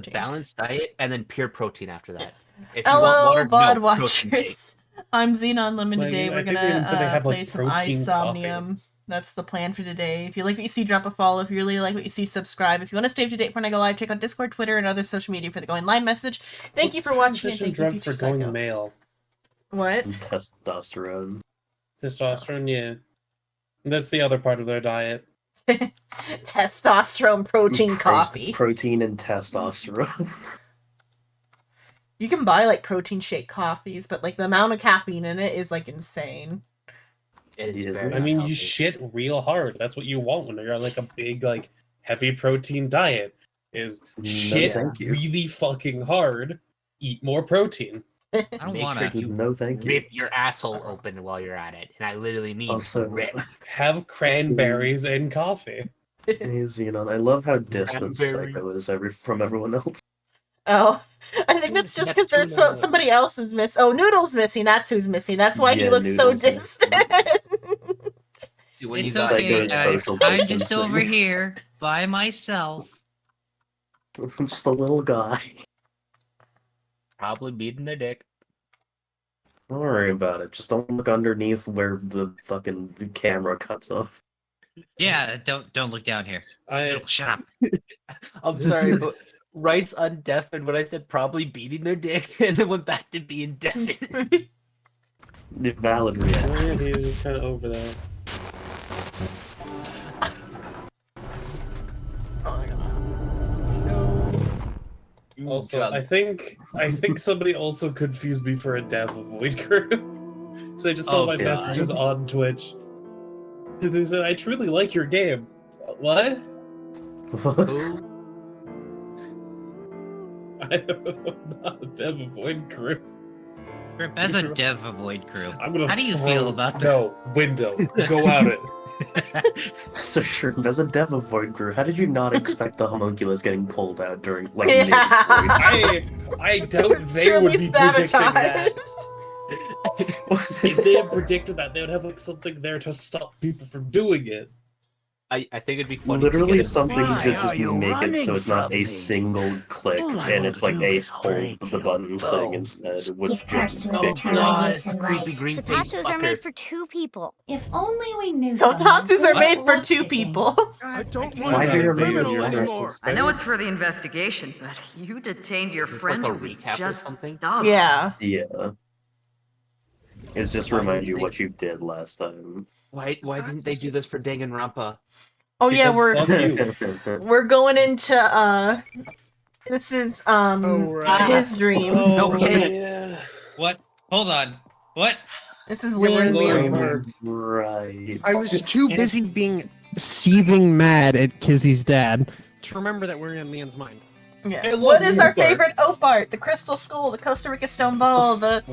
The balanced diet and then pure protein after that. If you Hello, want water, no, protein shake. watchers. I'm Xenon Lemon. Like, Today I we're think they even said they gonna had, like, play some protein coffee. Isomnium. That's the plan for today. If you like what you see, drop a follow. If you really like what you see, subscribe. If you want to stay up to date when I go live, check out Discord, Twitter, and other social media for the going live message. Thank you for watching. And thank you, drug Future for going Psycho. male. What? Testosterone. Testosterone, yeah. And that's the other part of their diet. Testosterone protein coffee. Protein and testosterone. You can buy like protein shake coffees, but like the amount of caffeine in it is like insane. It is Yes. very I mean, unhealthy. you shit real hard. That's what you want when you're on like a big, like, heavy protein diet. Is shit thank you. really fucking hard. Eat more protein. I don't Make want sure to. you No, thank you. rip your asshole open while you're at it, and I literally mean Also, rip. Have cranberries and coffee. hey, Xenon, I love how distant Cranberry. Psycho is from everyone else. Oh, I think that's just because there's Neptuno. somebody else is missing. Oh, Noodle's missing. That's who's missing. That's why he Yeah, looks so Noodle's missing. distant. See, when It's you got okay, Psycho's guys. social I'm just distancing. over here by myself. I'm just a little guy. probably beating their dick. Don't worry about it. Just don't look underneath where the fucking camera cuts off. Yeah, don't look down here. I Shut up. I'm sorry, but Rice undeafened when I said probably beating their dick, and then went back to being deafened. Valid reaction. yeah, he's kind of over that. Oh my god. Also, I think somebody also confused me for a dev of Void Crew. So they just saw Oh, my did I? messages on Twitch. And they said, I truly like your game. What? Who? I'm not a dev of Void Crew. Shrimp, as a dev avoid crew, I'm gonna how do you throw- feel about that? No, window. Go out it. So sure, as a dev of Void Crew, how did you not expect the homunculus getting pulled out during like Yeah. mid-Void? I doubt they Surely would be predicting sabotage. that. If they had predicted that, they would have like something there to stop people from doing it. I think it'd be funny. Literally to something Why to are just you make it so running it's not from a me? single click All I and want it's to like do a is hold break the your button bow. thing instead, which These parts just will Oh makes determine it god, your it's life. creepy green The face tattoos are fucker. made for two people. If only we knew So someone tattoos who are made was for two picking. people. I don't Why want do to you be a remember criminal your anymore. I know it's for the investigation, but you detained your Is this friend like a who was recap or just something? dumped. Yeah. Yeah. It's just Why remind didn't you they- what you did last time. Why didn't they do this for Danganronpa? Oh yeah, Because we're fuck you. we're going into this is his dream. No, yeah. What? Hold on. What? This is Yeah, we're in Liam's Liam's dream. part. Right. I was too busy being seething mad at Kizzy's dad to remember that we're in Leon's mind. Yeah. I love What is our Opart. favorite Opart? The Crystal Skull, the Costa Rica Stone Ball, the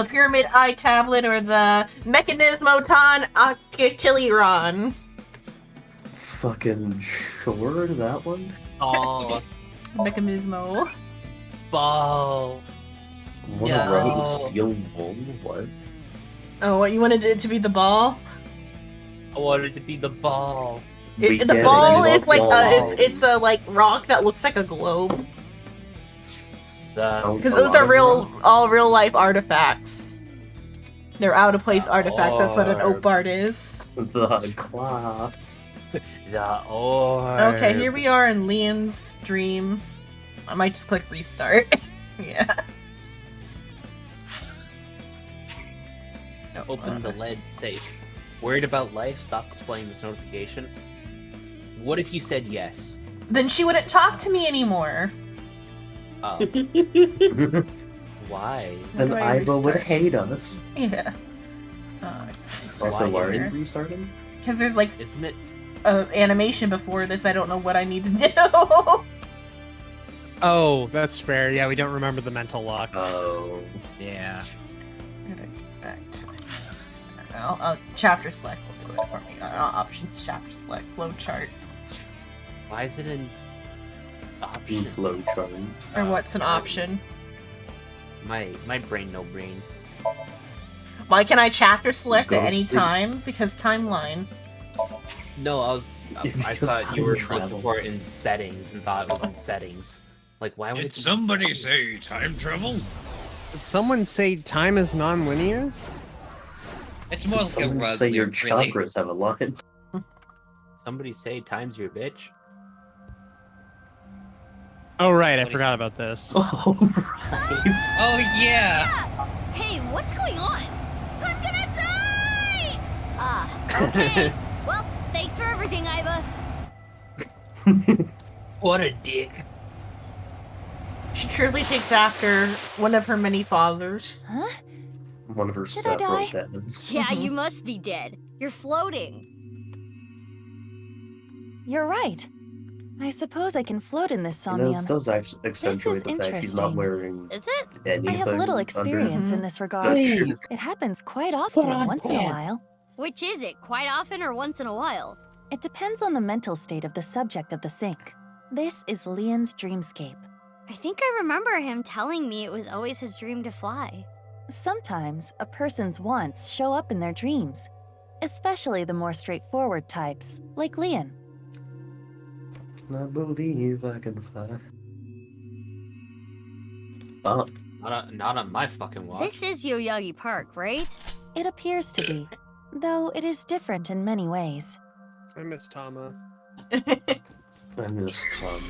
Pyramid Eye Tablet, or the Mechanismoton Actiliron? Fucking sure, that one? Oh, Mechanismo. ball. One Yeah. road steel wool? What? Oh, what you wanted it to be the ball? I wanted to be the ball. The Begetting ball the is like ball. it's a like rock that looks like a globe. The Because A those lot are of all real life artifacts. They're out of place artifacts. That's what an Orb. Opart is. The claw. the orb. Okay, here we are in Leon's dream. I might just click restart. Yeah. No, Open the lead safe. Worried about life? Stop displaying this notification. What if you said yes? Then she wouldn't talk to me anymore. Oh, why? How Then do I Iva would restart? hate us. Yeah. Also, why are isn't you it? restarting? Because there's like Isn't it? animation before this. I don't know what I need to do. Oh, that's fair. Yeah, we don't remember the mental locks. Oh. Yeah. Back to it. I'll chapter select will do it for me. Options, chapter select, flow chart. Why is it an option? Flow chart. Or what's an option? My brain, no brain. Why can I chapter select at any Ghosted. time? Because timeline. No, I Because thought you were time travel. looking for it in settings and thought it was in settings. Like, why would Did it be somebody insane? say time travel? Did someone say time is non-linear? It's more like a Someone rug. say your really. chakras have a line. Somebody say time's your bitch. Oh right, I What is- forgot about this. Oh, right. Oh yeah. Hey, what's going on? I'm gonna die! Okay. Well, thanks for everything, Iva. What a dick. She truly takes after one of her many fathers. Huh? One of her Did I several die? dads. Yeah, you must be dead. You're floating. You're right. I suppose I can float in this You know, this somnium. does actually accentuate the fact she's not interesting. wearing Is it? anything. I have little under experience in Mhm. this the regard. shirt. It happens quite often on once in a pants. while. Which is it? Quite often or once in a while? It depends on the mental state of the subject of the sink. This is Leon's dreamscape. I think I remember him telling me it was always his dream to fly. Sometimes a person's wants show up in their dreams, especially the more straightforward types, like Leon. I believe I can fly. Oh, Not on my fucking watch. This is Yoyagi Park, right? It appears to be, though it is different in many ways. I miss Tama. I miss Tom.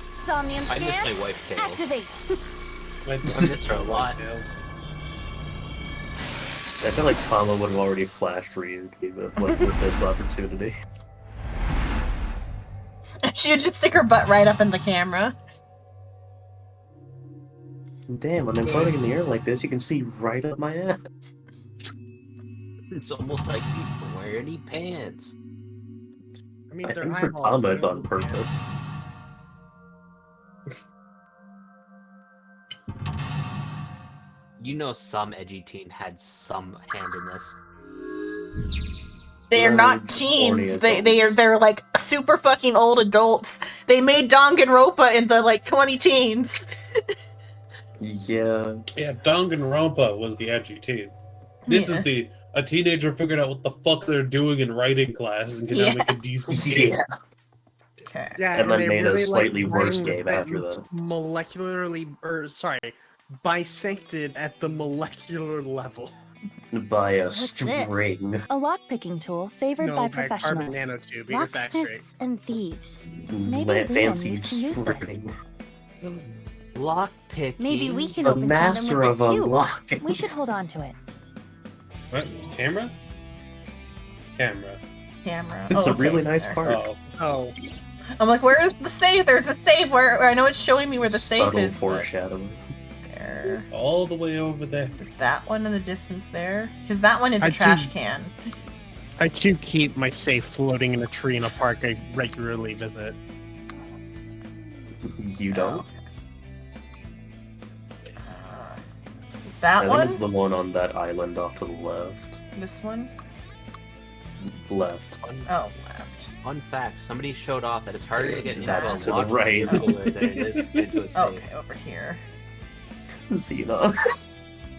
Somnium I miss scan, my wife Tails. activate. I miss her a lot. I feel like Tama would have already flashed Ryuki with this opportunity. She would just stick her butt right up in the camera. Damn, when I'm floating in the air like this, you can see right up my ass. It's almost like you don't wear any pants. I mean, I their think for eyeballs Tama it's are on purpose. You know, some edgy teen had some hand in this. They are not teens. They're like super fucking old adults. They made Danganronpa in the like 20 teens. Yeah. Yeah, Danganronpa was the edgy teen. This Yeah. is a teenager figured out what the fuck they're doing in writing class and can now make a decent game. Yeah. Okay. Yeah, And then they made a really slightly like worse writing game after sentence that. Bisected at the molecular level. By a What's this? string. A lockpicking tool favored No, by by carbon professionals. nanotube. Get that straight. Locksmiths and thieves. Maybe La- Liam fancy used to use this. string. Lockpicking. Maybe we can The open master something of with it too. unlocking. We should hold on to it. What? Camera? Camera. Camera. It's Oh, a really okay, nice there. part. Oh. Oh, I'm like, where is the safe? There's a safe. Where I know it's showing me where the safe Subtle is. but- foreshadowing. There. All the way over there. Is it that one in the distance there? Because that one is a I trash do- can. I too keep my safe floating in a tree in a park I regularly visit. You don't? Is it I that think one? it's the one on that island off to the left. This one? Left. Oh, left. Fun fact: somebody showed off that it's harder to get into That's a to the locked right. cooler than it is to get into a safe. Okay, over here. Xena.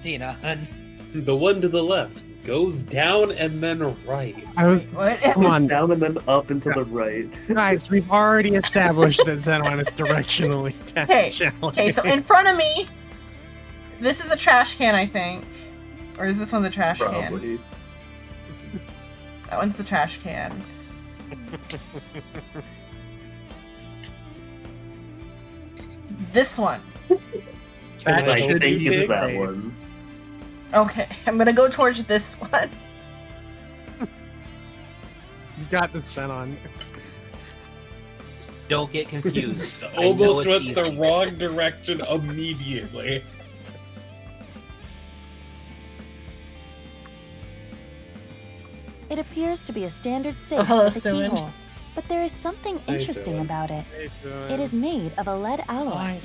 Tina, hun. The one to the left goes down and then right. I was, What? come on, Down and then up and to the right. guys. We've already established that Xenon is directionally Okay, challenging. Okay, so in front of me, this is a trash can, I think. Or is this one the trash can? Probably. That one's the trash can. This one. That I should think be it's big. that one. Okay, I'm gonna go towards this one. You got this, Xenon. Don't get confused. I know Almost it's went the easy. wrong direction immediately. It appears to be a standard safe hello, with a Simon. keyhole, but there is something interesting Simon. about it. It is made of a lead alloy.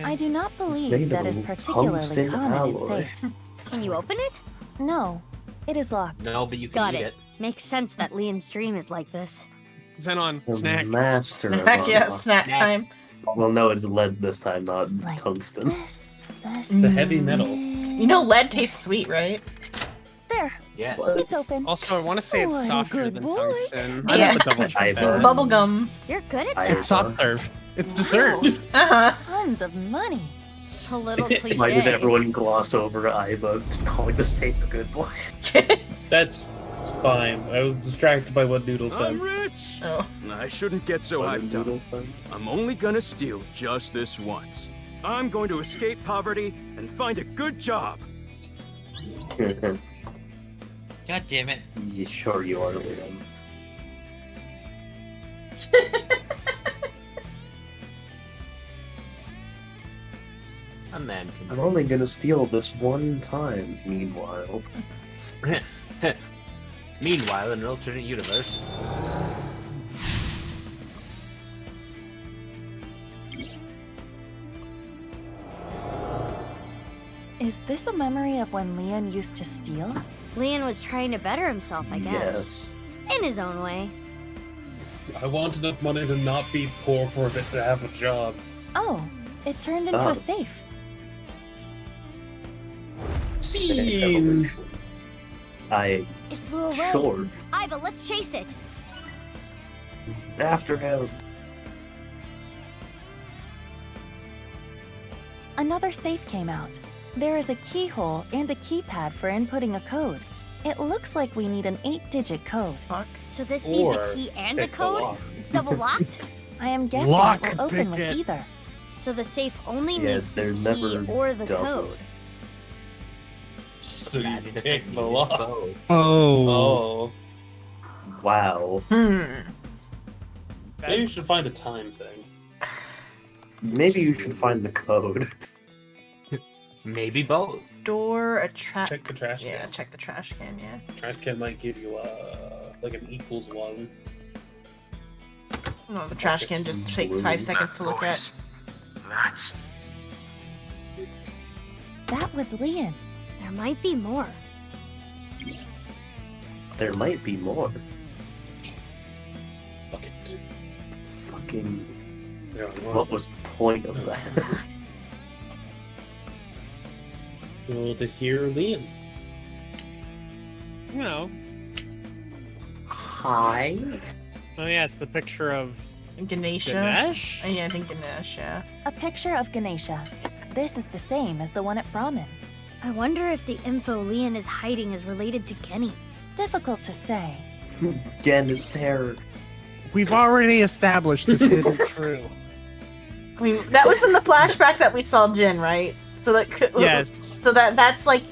I do not made believe of that a is particularly tungsten common alloy. in safes. Can you open it? No, it is locked. No, but you can Got eat it. Makes sense that Leon's dream is like this. Xenon, The snack. master of Snack, yeah, unlock. snack time. Well, no, it's lead this time, not Like tungsten. this. It's a heavy metal. You know lead tastes sweet, right? There, Yeah. it's open. Also, I want to say What it's a softer good than boy. tungsten. Yeah. I have to double check I that. know. Bubblegum. You're good at I- that. It's soft serve. It's dessert. Wow, Uh-huh. tons of money. A little cliche. Why did everyone gloss over Aiba calling the safe a good boy? That's fine. I was distracted by what Noodle said. I'm rich! Oh. I shouldn't get so What did hyped up. Noodle say? I'm only gonna steal just this once. I'm going to escape poverty and find a good job. God damn it. Yeah, sure you are, Liam. A man I'm can. only gonna steal this one time, meanwhile. Meanwhile, in an alternate universe. Is this a memory of when Leon used to steal? Leon was trying to better himself, I guess. Yes. In his own way. I want enough money to not be poor for it to have a job. Oh, it turned into Oh. a safe. Sick Bean. evolution. I It flew away. sure. Aiba, let's chase it. After him. Another safe came out. There is a keyhole and a keypad for inputting a code. It looks like we need an 8-digit code. So this needs Or a key and a pick the code? lock. It's double locked? I am guessing Lock, it will open with pick it. either. So the safe only Yeah, needs the they're key never or the double. code. So you pick the lock. Oh. Oh. Wow. Maybe you should find a time thing. Maybe you should find the code. Maybe both. Door, a trap. Check the trash can. Yeah, check the trash can, yeah. Trash can might give you like an equals one. No, the trash can just takes 5 seconds to look at. That's That was Leon. There might be more. There might be more. Bucket. Fucking. There are more. What was the point of that? Well, to hear Liam. You know. Hi. Oh yeah, it's the picture of Ganesha. Ganesh. Yeah, I think Ganesh, yeah. A picture of Ganesha. This is the same as the one at Brahmin. I wonder if the info Leon is hiding is related to Genny. Difficult to say. Gen is terror. We've already established this isn't true. I mean, that was in the flashback that we saw Jin, right? So that could, Yes. So that's like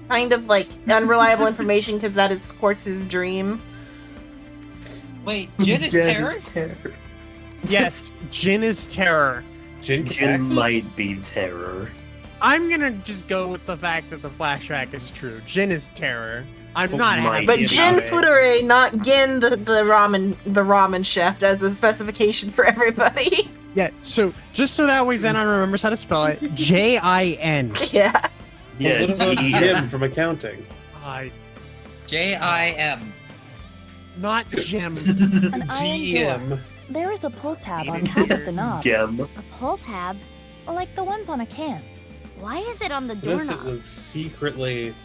kind of like unreliable information because that is Quartz's dream. Wait, Jin is Gen terror? is terror. Yes, Jin is terror. Jin Gen Caxis? might be terror. I'm gonna just go with the fact that the flashback is true. Jin is terror. I'm Oh not my happy But about Jin it. Futere, not Gin the ramen chef, as a specification for everybody. Yeah, so just so that way Zenon remembers how to spell it, Jin. Yeah. Yeah, What about G- Jim from accounting? J-I-M. Not Jim. An iron door. GM. There is a pull tab on top of the knob, Gem. A pull tab? like the ones on a can. Why is it on the What if it doorknob? was secretly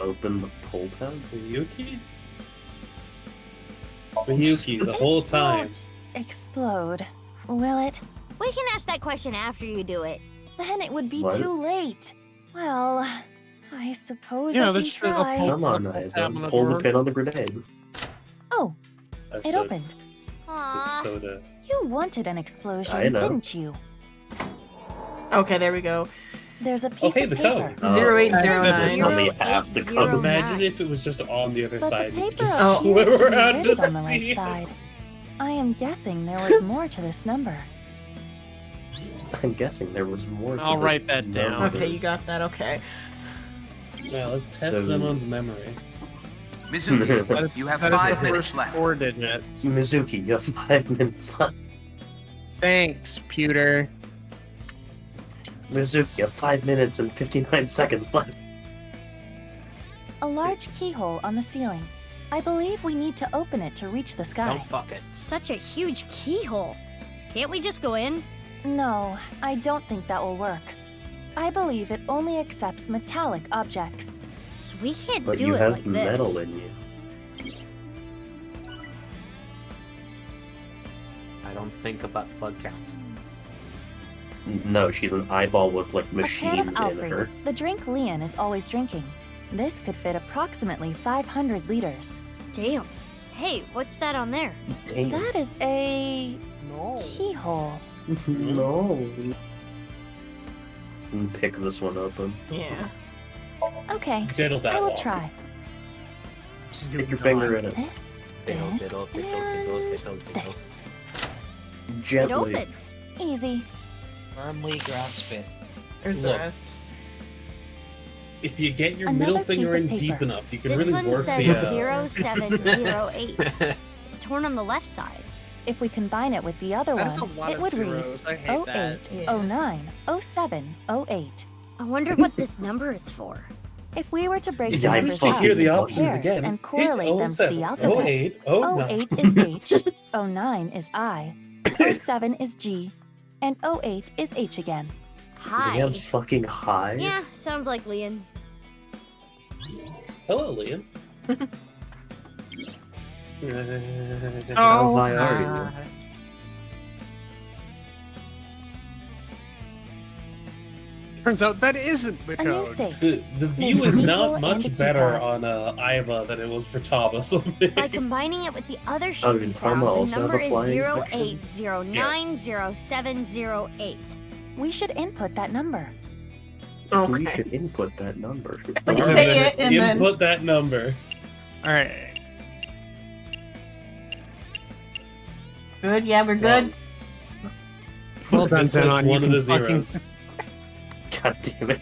Open the pull tab. Miyuki? Miyuki the whole time. Won't explode, will it? We can ask that question after you do it. Then it would be What? too late. Well, I suppose You know, I can there's true- a try. pull- Come on, Pull tab Ivan. on the Pull the door. pin on the grenade. Oh, That's it a- opened. that's a Aww. soda. You wanted an I explosion, know. didn't you? Okay, there we go. There's a piece hey, of the paper. code. 0809. Only half the code. Imagine if it was just on the other But the side. You paper just Oh. appears swim to be around rated to on the right see. side. I am guessing there was more to this number. I'm guessing there was more to I'll this write that down. number. Okay, you got that. Okay. Well, let's test So- someone's memory. That Mizuki, is, you have that is 5 the minutes first left. 4 digits. Mizuki, you have 5 minutes left. Thanks, Pewter. Mizuki, you have 5 minutes and 59 seconds left. A large keyhole on the ceiling. I believe we need to open it to reach the sky. Don't fuck it. Such a huge keyhole. Can't we just go in? No, I don't think that will work. I believe it only accepts metallic objects. So we can't But do you it have like metal this. in you. I don't think a butt plug counts. No, she's an eyeball with like A can machines of in her. Alfre, the drink Leon is always drinking. This could fit approximately 500 liters. Damn. Hey, what's that on there? Damn. That is a No. keyhole. No. Pick this one open. Yeah. Okay, Diddle that I will wall. try. Stick your finger in it. This, Fiddle, this, fiddle, fiddle, fiddle, and fiddle, fiddle. this. It Gently. opened. Easy. Firmly grasp it. There's the Look. rest. If you get your Another middle finger piece of in deep paper. enough, you can This really one work says the. 0708. It's torn on the left side. If we combine it with the other That's a one, lot it of would read zeros. I hate that. 08, Yeah. 09, 07, 08. I wonder what this number is for. If we were to break the Yeah, I numbers fucking up hear the into options pairs again. and correlate them to the alphabet, 08, 09. 08 is H, 09 is I, 07 is G, and 08 is H again. Hi. Leon's fucking high. Yeah, sounds like Leon. Hello, Leon. How high are you? Turns out that isn't the A new code. safe. The view There's is an not equal and much a better keypad. on Iva than it was for Thomas. By combining it with the other sheet Oh, we did found, Tama the also have number a is flying section? 08090708. We should input that number. We Okay. should input that number. Like, say it and then. Input that number. All right. Good, yeah, we're good. Well done, This was Zenon. You one of can the fucking zeros. God damn it.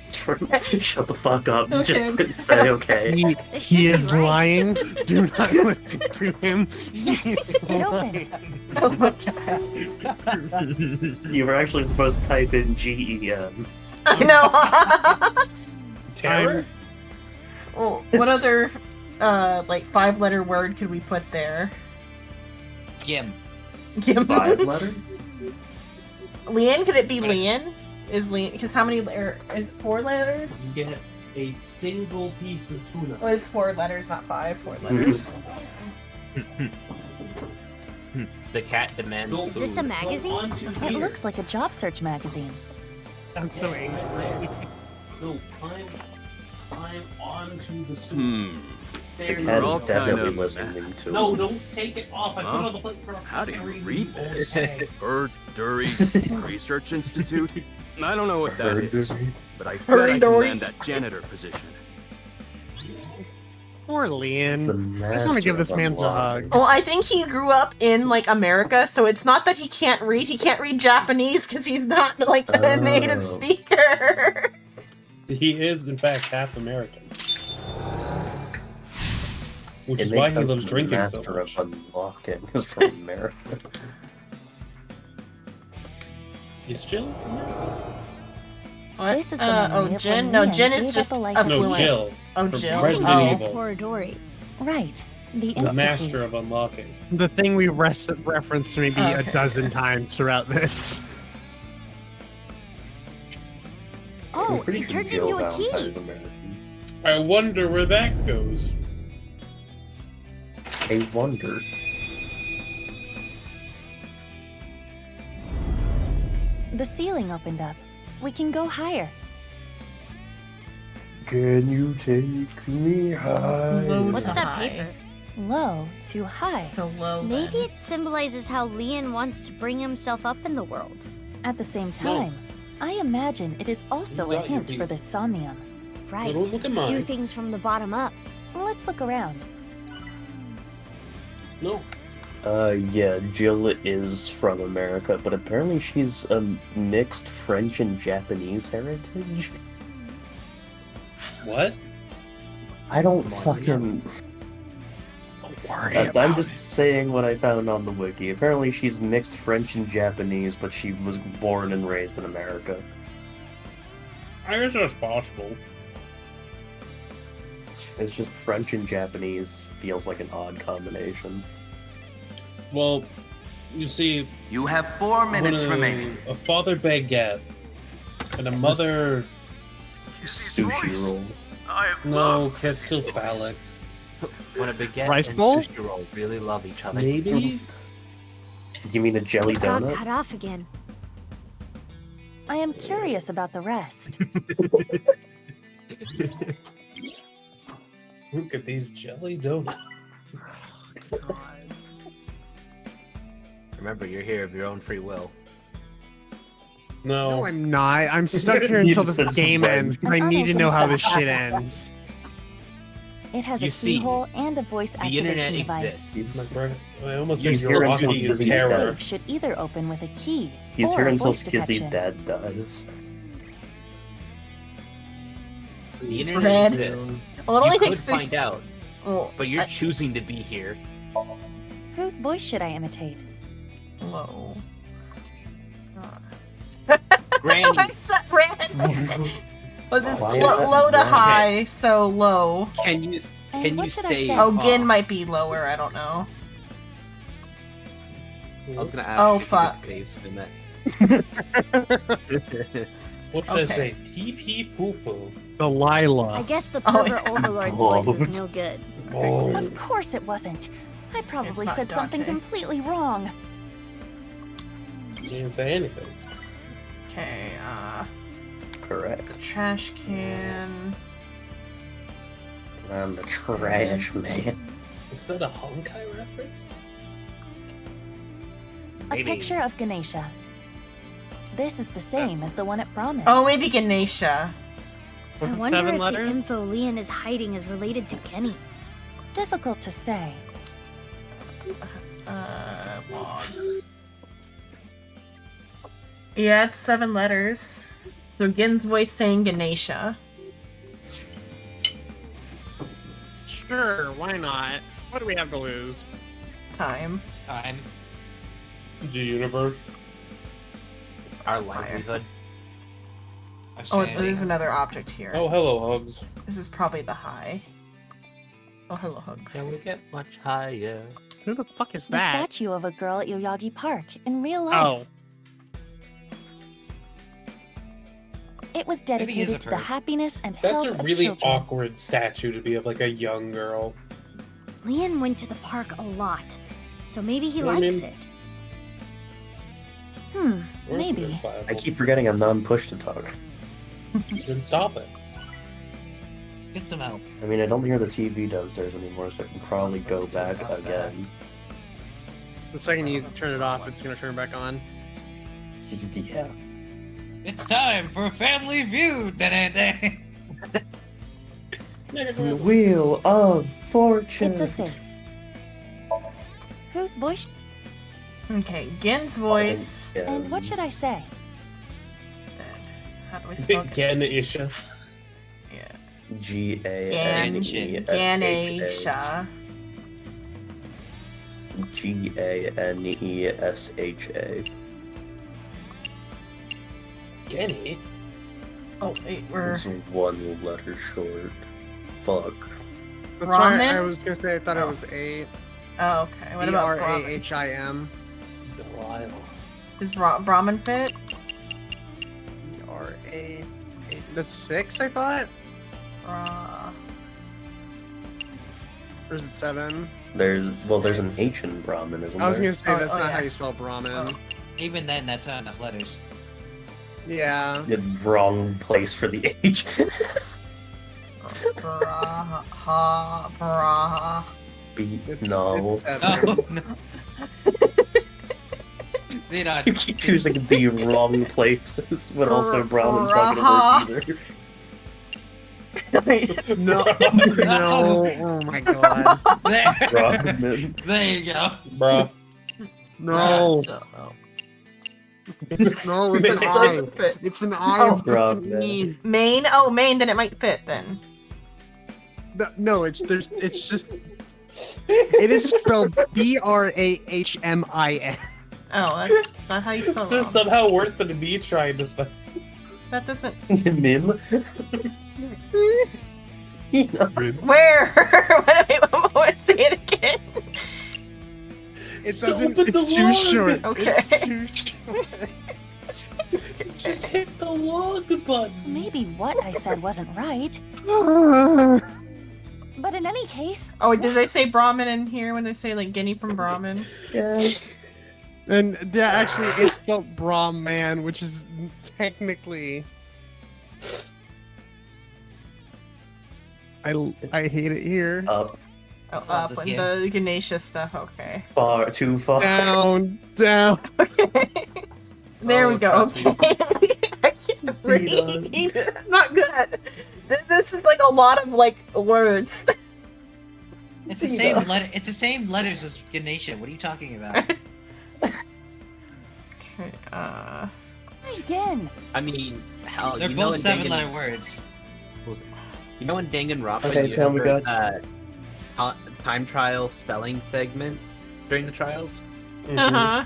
Shut the fuck up. Okay. Just say okay. This should He be is right. lying. Do not listen to him. Yes, He's it opened. Oh my god. You were actually supposed to type in GEM. I know. Terror? Oh, what other, like 5-letter word could we put there? Gim. Gim. 5 letter? Leon? Could it be Leon? Is Leon? Because how many? Is it 4 letters? You get a single piece of tuna. Oh, it's 4 letters, not 5. 4 letters. The cat demands Is this a food. magazine? It looks like a job search magazine. I'm so angry. No, climb onto the soup. The There cat you is go. definitely listening to No, him. don't take it off. I put it on the plate for a How do you fucking reason, read you old this? hag. Bird-Dury Research Institute? I don't know what that Bird is, Dury. but I bet I can Bird-Dury. land that janitor position. Poor Leon. The I just want to give this master man of a hug. Well, I think he grew up in like America, so it's not that he can't read. He can't read Japanese because he's not like a Oh. native speaker. He is, in fact, half American. Which It is why makes he sense loves the drinking so master much. of unlocking is from America. Is Jill? What? This is the memory oh, of Jen? when No, Leon Jen gave is up just a life affluent. No, Jill. Oh, From Jill. Resident Oh. Evil. Koridori. Right, the The Institute. master of unlocking. The thing we referenced maybe Okay. a dozen times throughout this. Oh, I'm pretty it sure turned Jill into a Valentine's key. American. I wonder where that goes. I wonder. The ceiling opened up. We can go higher. Can you take me high? Low What's to that high. paper? Low to high. So low. Maybe then. it symbolizes how Leon wants to bring himself up in the world. At the same time, I imagine it is also You a got your hint for piece. the somnium. Right. Don't look at mine. Do things from the bottom up. Let's look around. No. Yeah, Jill is from America, but apparently she's a mixed French and Japanese heritage. What? I don't Come on, fucking. Don't worry I'm about just it. saying what I found on the wiki. Apparently she's mixed French and Japanese, but she was born and raised in America. I guess that's possible. It's just French and Japanese feels like an odd combination. Well, you see, You have 4 minutes when remaining. a father baguette and a mother. Sushi roll. No, that's still phallic. When a baguette Rice and bowl? sushi roll really love each other. Maybe? You mean a jelly Got donut? cut off again. I am curious about the rest. Look at these jelly donuts. Remember, you're here of your own free will. No. No, I'm not. I'm stuck here until this game ends. I need to know how this shit ends. It has You a see, keyhole and a voice The internet activation device. exists. I almost He's said here your until body is he's The terror. safe should either open with a key He's or here a until voice Skizzy's detection. dad dies. The It's internet red. exists. Well, it only You could takes find out, Oh, but you're choosing to be here. Whose voice should I imitate? low. Granny. Why is that red? Well, it's Why is low, that low to red? high, so low. Can you And what should I say? say? Oh, Gin might be lower. I don't know. I was gonna ask. Oh, if you could fuck. say Spinette. What should I Okay. say? Pee pee poo poo. The I Lila. guess the Oh, pervert overlord's voice was no good. Oh. Of course it wasn't. I probably not said something Dante. completely wrong. You didn't say anything. Okay, Correct. trash can. I'm the trash man. Is that a Honkai reference? A Maybe. picture of Ganesha. This is the same as the one at Brahmin. Oh, maybe Ganesha. Was I it wonder 7 if letters? the info Leon is hiding is related to Kenny. Difficult to say. Log. Yeah, it's 7 letters. So Gin's voice saying Ganesha. Sure, why not? What do we have to lose? Time. Time. The universe. Our livelihood. Oh, there's another object here. Oh, hello, Hugs. This is probably the high. Oh, hello, Hugs. Can we get much higher? Who the fuck is The that? statue of a girl at Yoyagi Park in real life. Oh, It was he is dedicated a to the perv. happiness and That's health a of really children. awkward statue to be of like a young girl. Leon went to the park a lot, so maybe he I mean- likes it. Hmm, Or is it maybe. justifiable? I keep forgetting I'm not on push to talk. Then stop it. Get some help. I mean, I don't think the TV does theirs anymore, so I can probably go back again. the second you turn it off, it's gonna turn back on. Yeah. It's time for Family Feud. Da-da-da. The Wheel of Fortune. It's a safe. Whose voice? Okay, Gin's voice. And what should I say? How do I spell it? Ganesha. Yeah. Ganesha. Ganesha. Ganesha. Genny? Oh, wait, we're... It's one letter short. Fuck. That's why I Ramen? was gonna say I thought it was 8. Oh, okay. What about Brahmin? Brahim? Delilah. Does Brahmin fit? B-R-A. That's 6, I thought? Or is it 7? There's an H in Brahmin, isn't I was there? gonna say that's not yeah. how you spell Brahmin. Oh. Even then, that's not enough letters. Yeah. The wrong place for the H. No. It's 7. Oh, no. Xenon. You keep choosing the wrong places, but also Brahmin's not gonna work either. No. No. Oh my god. There. Brahmin. There you go. Bruh. No. No. No, it's an I. It's an I. Oh. It's an Brahmin. E. Main? Oh, main, then it might fit then. No, it's just. It is spelled B-R-A-H-M-I-N. Oh, that's not how you spell This is it. somehow worse than me trying to spell. That doesn't... Mim. Where? Wait, say it again. It Just doesn't. open It's the too log. short. Okay. It's too short. Just hit the log button. Maybe what I said wasn't right. But in any case, Oh, did they say Brahmin in here when they say like Guinea from Brahmin? Yes. And yeah, actually, it's spelled Brahman, which is technically. I hate it here. Up, Oh, up and the Ganesha stuff. Okay. far, too far. Down, down. Okay. There we go. trust me. Okay. I can't read. I'm not good at. This is like a lot of like words. It's the same letter. It's the same letters as Ganesha. What are you talking about? Okay. Again. I mean, hell, They're you know both in seven-letter words. You know in Danganronpa, Okay, you tell me, have guys. time trial spelling segments during the trials? Uh huh.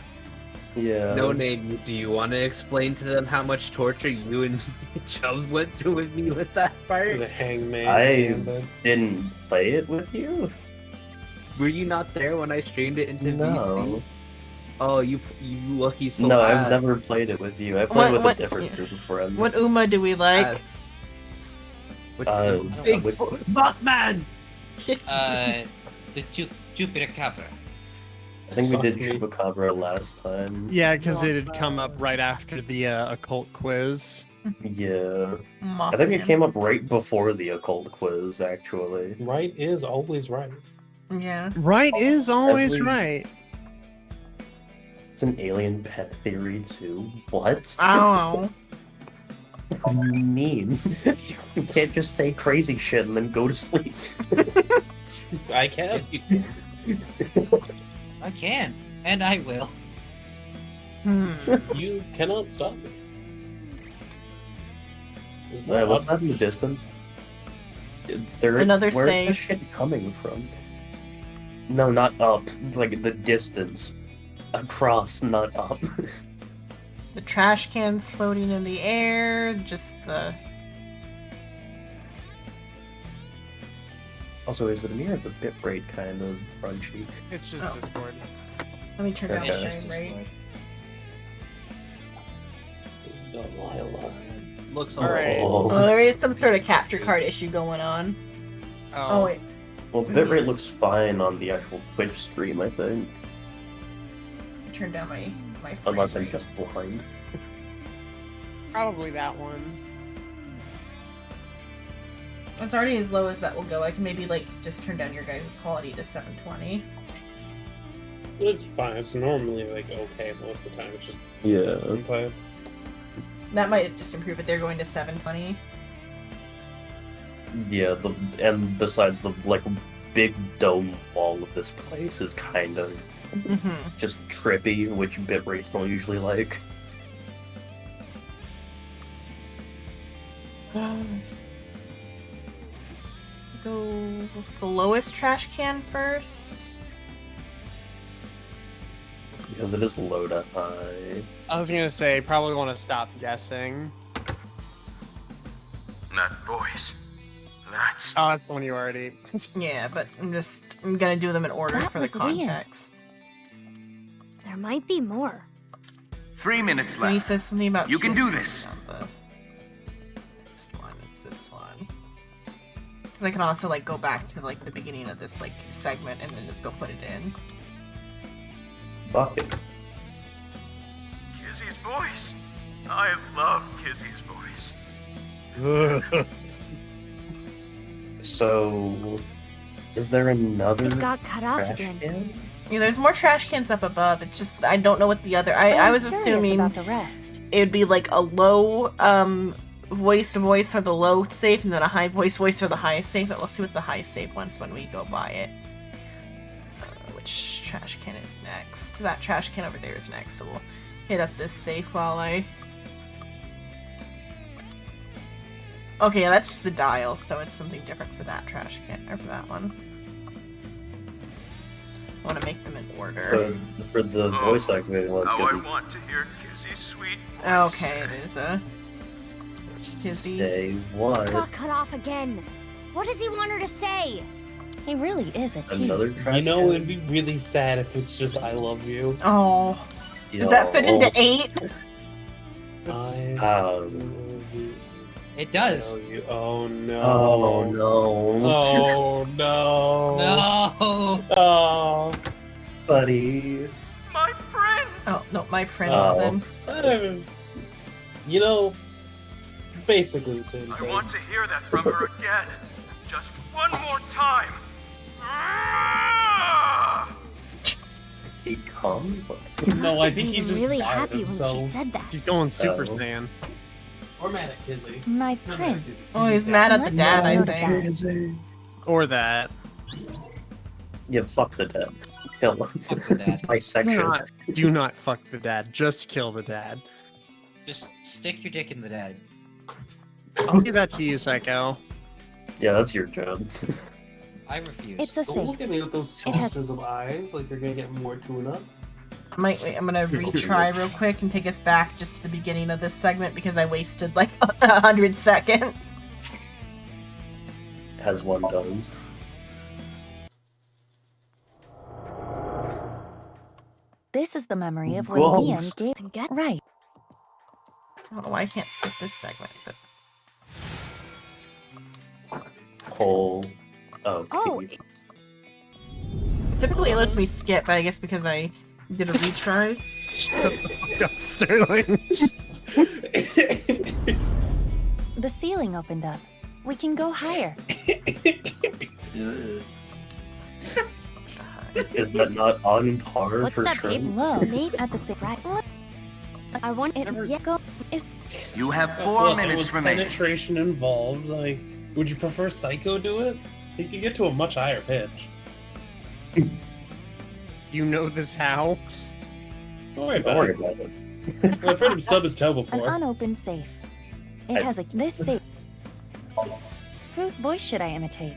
Yeah. No name, do you want to explain to them how much torture you and Chubbs went through with me with that part? The hangman. I didn't play it with you. Were you not there when I streamed it into No. VC? Oh, you lucky soul. No, I've never played it with you. I played with a different group of friends. What Uma do we like? Big with- Mothman! The Jupiter Capra. I think we did Suck me. Chupacabra last time. Yeah, because it had come up right after the occult quiz. Yeah. I think it came up right before the occult quiz, actually. Right is always right. Yeah. Right is always Every- right. It's an alien pet theory, too. What? Oh. What do you mean? You can't just say crazy shit and then go to sleep. I can. I can, and I will. You cannot stop me. What's that in the distance? Another where's save. that shit coming from? No, not up. Like the distance. Across, not up. The trash cans floating in the air. Just the. Also, is it me or is the bitrate kind of crunchy? It's just Oh. Discord. Let me turn down the Okay. frame rate. Delilah. Looks All right. Oh. Well, there is some sort of capture card issue going on. Oh wait. Well, bitrate looks fine on the actual Twitch stream, I think. Turn down my frame Unless I'm rate. just blind. Probably that one. It's already as low as that will go. I can maybe like just turn down your guys' quality to 720. It's fine. It's normally like okay most of the time. It's just Yeah. sometimes. That might just improve it. They're going to 720. Yeah, and besides the like big dome wall of this place is kind of just trippy, which bitrates don't usually like. Go with the lowest trash can first. Because it is low to high. I was gonna say, probably want to stop guessing. That voice. That's... Oh, that's the one you already. Yeah, but I'm gonna do them in order That for the was Liam. context. There might be more. 3 minutes And he left. says something about You can do kids this. on the next one. It's this one. Because I can also like go back to like the beginning of this like segment and then just go put it in. Fuck it. Kizzy's voice. I love Kizzy's voice. So, is there another It got cut off trash again. can? Yeah, there's more trash cans up above. It's just I don't know what the other. I I'm was curious assuming about the rest. it would be like a low voice to voice for the low safe and then a high voice for the highest safe. But we'll see what the high safe wants when we go by it. Which trash can is next? That trash can over there is next. So we'll hit up this safe while I. Okay, yeah, that's just a dial, so it's something different for that trash can or for that one. I want to make them in order. For the voice activated ones, How I get want to hear Kizzy's sweet voice. Okay, it is a Kizzy. Say what? Got cut off again. What does he want her to say? He really is a Another tease. trash You know, can? it'd be really sad if it's just "I love you." Oh, does that fit into 8? It does. Oh no. Oh no. Oh no. No. Oh. Buddy. My friend! Oh, no, my prince Oh. then. You know, basically the same I thing. want to hear that from her again. Just one more time. He come? Must No, I have think been he's just really mad happy at when she himself. said that. He's going Super Oh. Saiyan. Or mad at Kizzy. My prince. Oh, he's mad at the Let's dad, I take note of think. that. Or that. Yeah, fuck the dad. Kill him. Fuck the dad. Bisection. Do not fuck the dad. Just kill the dad. Just stick your dick in the dad. I'll give that to you, Psycho. Yeah, that's your job. I refuse. It's a Don't look safe. at me with those It has- saucers of eyes like you're gonna get more tuna. Wait, I'm gonna retry real quick and take us back just to the beginning of this segment because I wasted like 100 seconds. As one does. This is the memory of when Ghost. Leon gave. Right. I don't know why I can't skip this segment, but Whole. Oh. Oh, typically it lets me skip, but I guess because I did a retry. Go, Sterling. The ceiling opened up. We can go higher. Is that not on par What's for that, sure? babe? Low. Maybe- At the same. Right. I want It yeah, go. You have Well, if it was penetration involved, like, would you prefer Psycho do it? He could get to a much higher pitch. You know this how? Don't worry Don't about worry it. about it. I've heard him stub his toe An before. unopened safe. It has a. This safe. Whose voice should I imitate?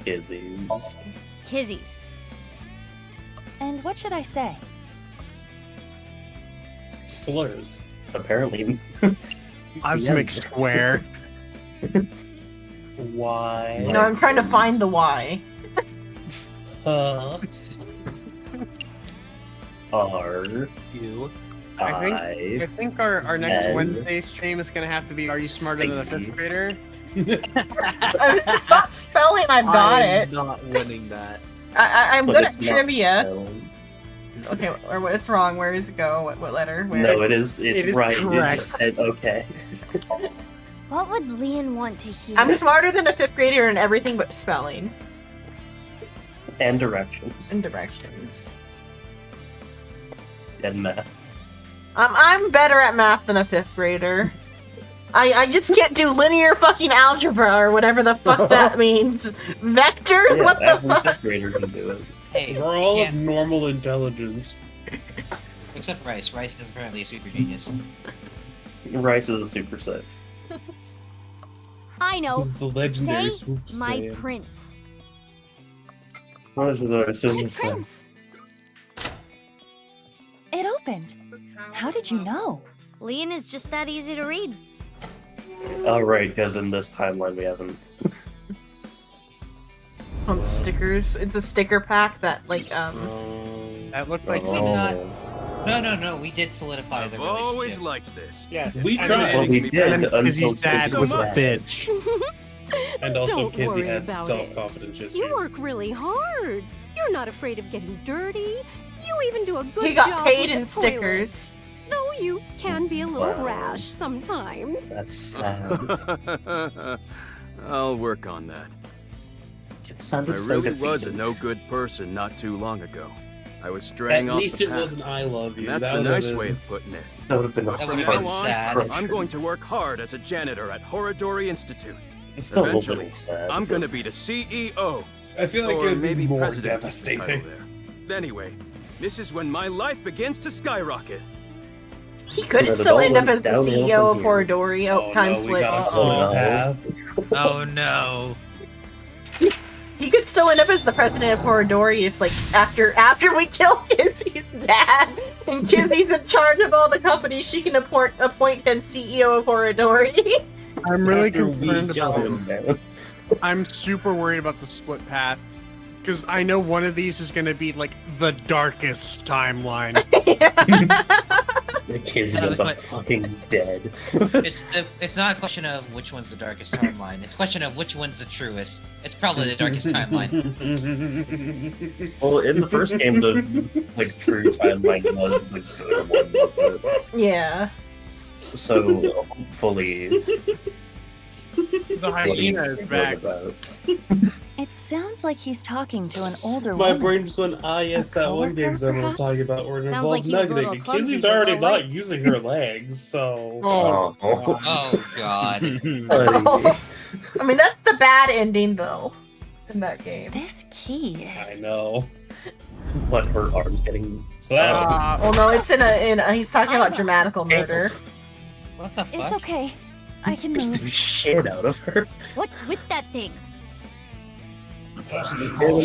Izzy's. Kizzy's. And what should I say? Slurs. Apparently. Cosmic Yeah. Square. Why? No, I'm trying to find the why. Huh? R. You. I think our next Zen. Wednesday stream is gonna have to be Are You Smarter Than a Stinky. Fifth Grader? It's not spelling, I've got I'm it. not winning that. I'm But good at it's not trivia. spelled. Okay, what's wrong? Where does it go? What letter? Where? No, it is. It's It is right. You correct. just said okay. What would Leon want to hear? I'm smarter than a fifth grader in everything but spelling And directions. and directions. And math. I'm better at math than a fifth grader. I just can't do linear fucking algebra or whatever the fuck that means. Vectors? Yeah, What the every fuck? fifth grader can do it. Hey, We're you all of can't- normal intelligence. except Rice. Rice is apparently a super genius. Rice is a super set. I know. He's the legendary Say Swoop my Saiyan. prince. Rice is a My super set. prince. It opened. How did you know? Leon is just that easy to read. Oh, right, because in this timeline we haven't. Stickers. It's a sticker pack that like That looked like Oh. No, we did solidify the I've always relationship. liked this. Yes. We and tried. then- Well, we me did And then until Izzy's dad Kizzy was a much. bitch. And also, Don't Kizzy worry had about self-confidence issues. You work really hard. You're not afraid of getting dirty. You even do a good he got job paid with in the stickers. toilet. Though you can be a little Wow. rash sometimes. That's sad. I'll work on that. It I sounded so really defeated. was a no-good person not too long ago. I was straying At off least the it path. wasn't I love you. And that's That the would've nice been- way of putting it. That would have been a That would've From been now on, sad. I'm going to work hard as a janitor at Horodori Institute. It's still a little Eventually, bit sad. I'm going to be the CEO. I feel like or it would maybe be more president is the title devastating. there. Anyway, this is when my life begins to skyrocket. He could Yeah, the still ball end up went as the downhill CEO of from here. Horodori. Oh, time no, we slip. got a Uh-oh. slow path. Oh no. He could still end up as the president of Horodori if, like, after we kill Kizzy's dad and Kizzy's in charge of all the companies, she can appoint him CEO of Horodori. I'm really After we concerned kill about him. him. I'm super worried about the split path. Because I know one of these is going to be like the darkest timeline. Kizzy ends up fucking dead. It's not a question of which one's the darkest timeline. It's a question of which one's the truest. It's probably the darkest timeline. Well, in the first game, the true timeline was the good one, wasn't it? Yeah. So hopefully, The hyena is back. It sounds like he's talking to an older My woman. brain just went, yes, that one game someone was talking about where it Sounds involved like he was a nuggeting. little clumsy, Kizzy's but already well not liked. using her legs, so... Oh, Oh god. I mean, that's the bad ending, though, in that game. This key I is... know. What, her arm's getting slapped? Well, no, it's in a he's talking about dramatical murder. What the fuck? It's okay. I can the move. shit out of her. What's with that thing? It's Oh,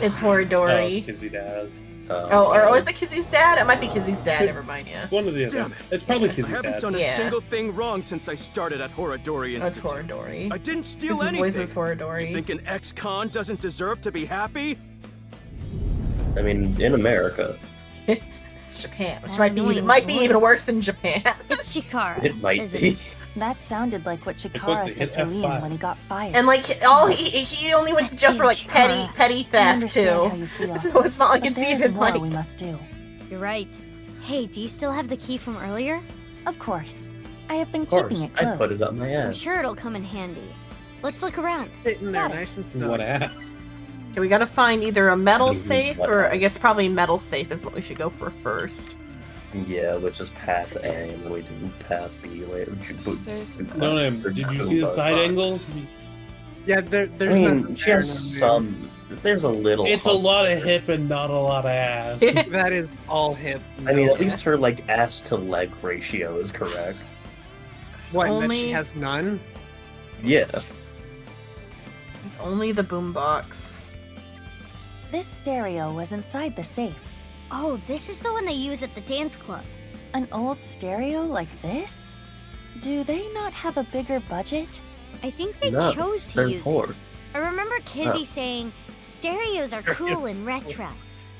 it's Horidori. Kizzy Daz. Or is it Kizzy's dad? It might be Kizzy's dad, never mind, yeah. One of the other. Damn it. It's probably I Kizzy's haven't dad. done a Yeah. single thing wrong since I started at Horodori That's Institute. Horidori. I didn't steal His anything. voice is Horidori. You think an ex-con doesn't deserve to be happy? I mean, in America, It's Japan, which That might be annoying even voice. worse in Japan. It's Chikara. it might isn't be. it? That sounded like what Chikara quickly, said hit to Liam F5. when he got fired. And like he only went to jail for like petty I theft understand how too. you feel. So it's not like But it's there is even more like we must do. You're right. Hey, do you still have the key from earlier? Of course. I have been Of course, keeping it I close. put it up my I'm ass. sure it'll come in handy. Let's look around. Sitting there Got it. nice and What snug. ass? Okay, we gotta find either a metal Mhm, safe what or I else? guess probably metal safe is what we should go for first. Yeah, which is path A, and then we do path B later. No, did you see the side angle? Yeah, I there's mean, nothing she there, has nothing some. There's a little. It's a hump lot of there. hip and not a lot of ass. there. That is all hip. I mean, no at least her ass to leg ratio is correct. what? That only- she has none. Yeah. It's only the boombox. This stereo was inside the safe. Oh, this is the one they use at the dance club. An old stereo like this? Do they not have a bigger budget? I think they No, chose to they're use poor. it. I remember Kizzy Oh. saying, stereos are cool and retro.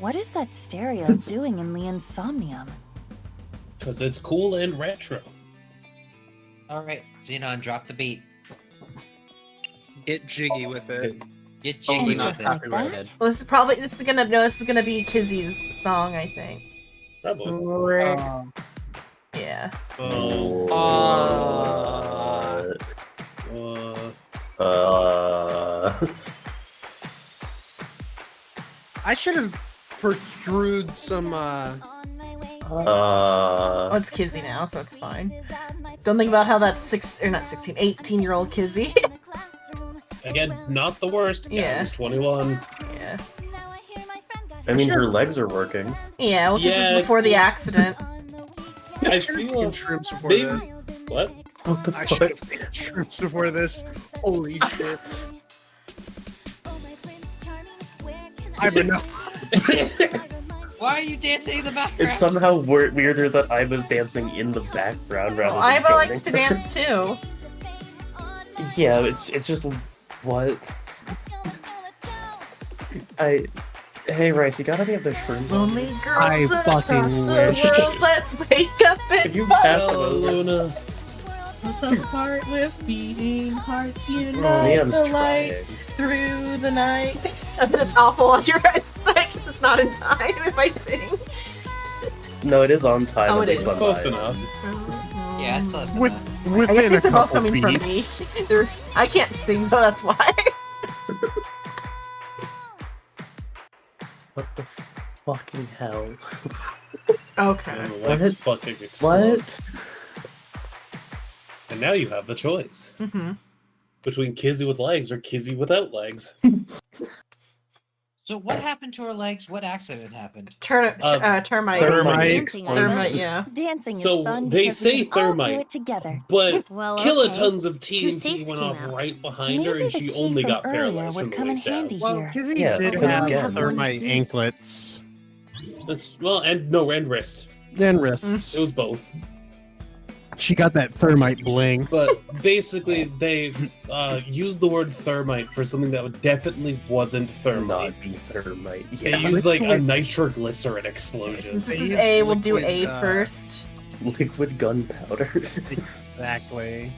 What is that stereo doing in the Insomnium? Because it's cool and retro. Alright, Xenon, drop the beat. Get jiggy with it. Get And jiggy not with it. just like copyrighted. that? Well, this is gonna be Kizzy's song, I think. Probably. Yeah. Oh. I should have protruded some. Oh, it's Kizzy now, so it's fine. Don't think about how that's 18-year-old Kizzy. Again, not the worst. Yeah. He's 21. Yeah. I mean, her legs are working. Yeah, well, 'cause Yeah, it's before the accident. I Taken feel shrooms before maybe. this. What? What the I fuck? should have taken shrooms before this. Holy shit! I would know. Why are you dancing in the background? It's somehow weirder that I was dancing in the background rather than Iva joining. likes to dance too. Yeah, it's just what. Hey Rice, you gotta be at the shrooms. on. Lonely I girls across fucking the wish. world, let's wake up Can and you fight. pass them Oh, over? Luna. Some heart with beating hearts unite Liam's the light trying. through the night. I mean, it's awful on your guys' side 'cause it's not in time if I sing. No, it is on time. Oh, at it least is. on Close time. enough. Yeah, it's close With, enough. I guess within a they're both couple coming from me. beats. I can't sing though, that's why. What the fucking hell? Okay. Let's fucking explode. What? And now you have the choice Mm-hmm. between Kizzy with legs or Kizzy without legs. So what happened to her legs? What accident happened? Termite. Dancing on Thermite, it. yeah. Dancing So is fun they because say we can all do thermite. it together. But Well, kilotons of Two TNT safes went came off out. right behind her, Maybe and the she key only from got earlier paralyzed would from the come in waist down. handy Well, here. Kizzy Yeah, did because have again- thermite anklets That's, well, and no, and wrists. and wrists. It was both. She got that thermite bling. But basically, they used the word thermite for something that definitely wasn't thermite. Not be thermite. They Yeah. used like a nitroglycerin explosion. Since this is A, we'll do A first. Liquid gunpowder. Exactly.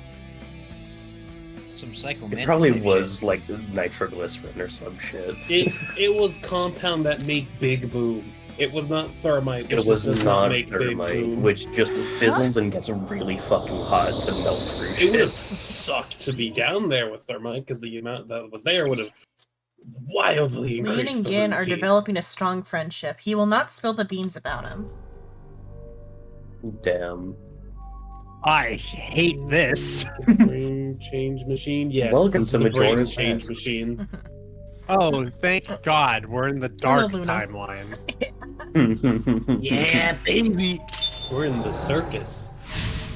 Some psycho. It probably was like nitroglycerin or some shit. It was compound that make big boom. It was not thermite. It which was does not make big thermite, boom. which just fizzles and gets really fucking hot to melt through It would have shit. sucked to be down there with thermite because the amount that was there would have wildly Lian increased and the Gin are lunacy. developing a strong friendship. He will not spill the beans about him. Damn. I hate this. Brain change machine. Yes. Welcome this to is the brain Majora's change Mask. machine. Oh, thank God, we're in the dark Luna. timeline. Yeah, baby. We're in the circus.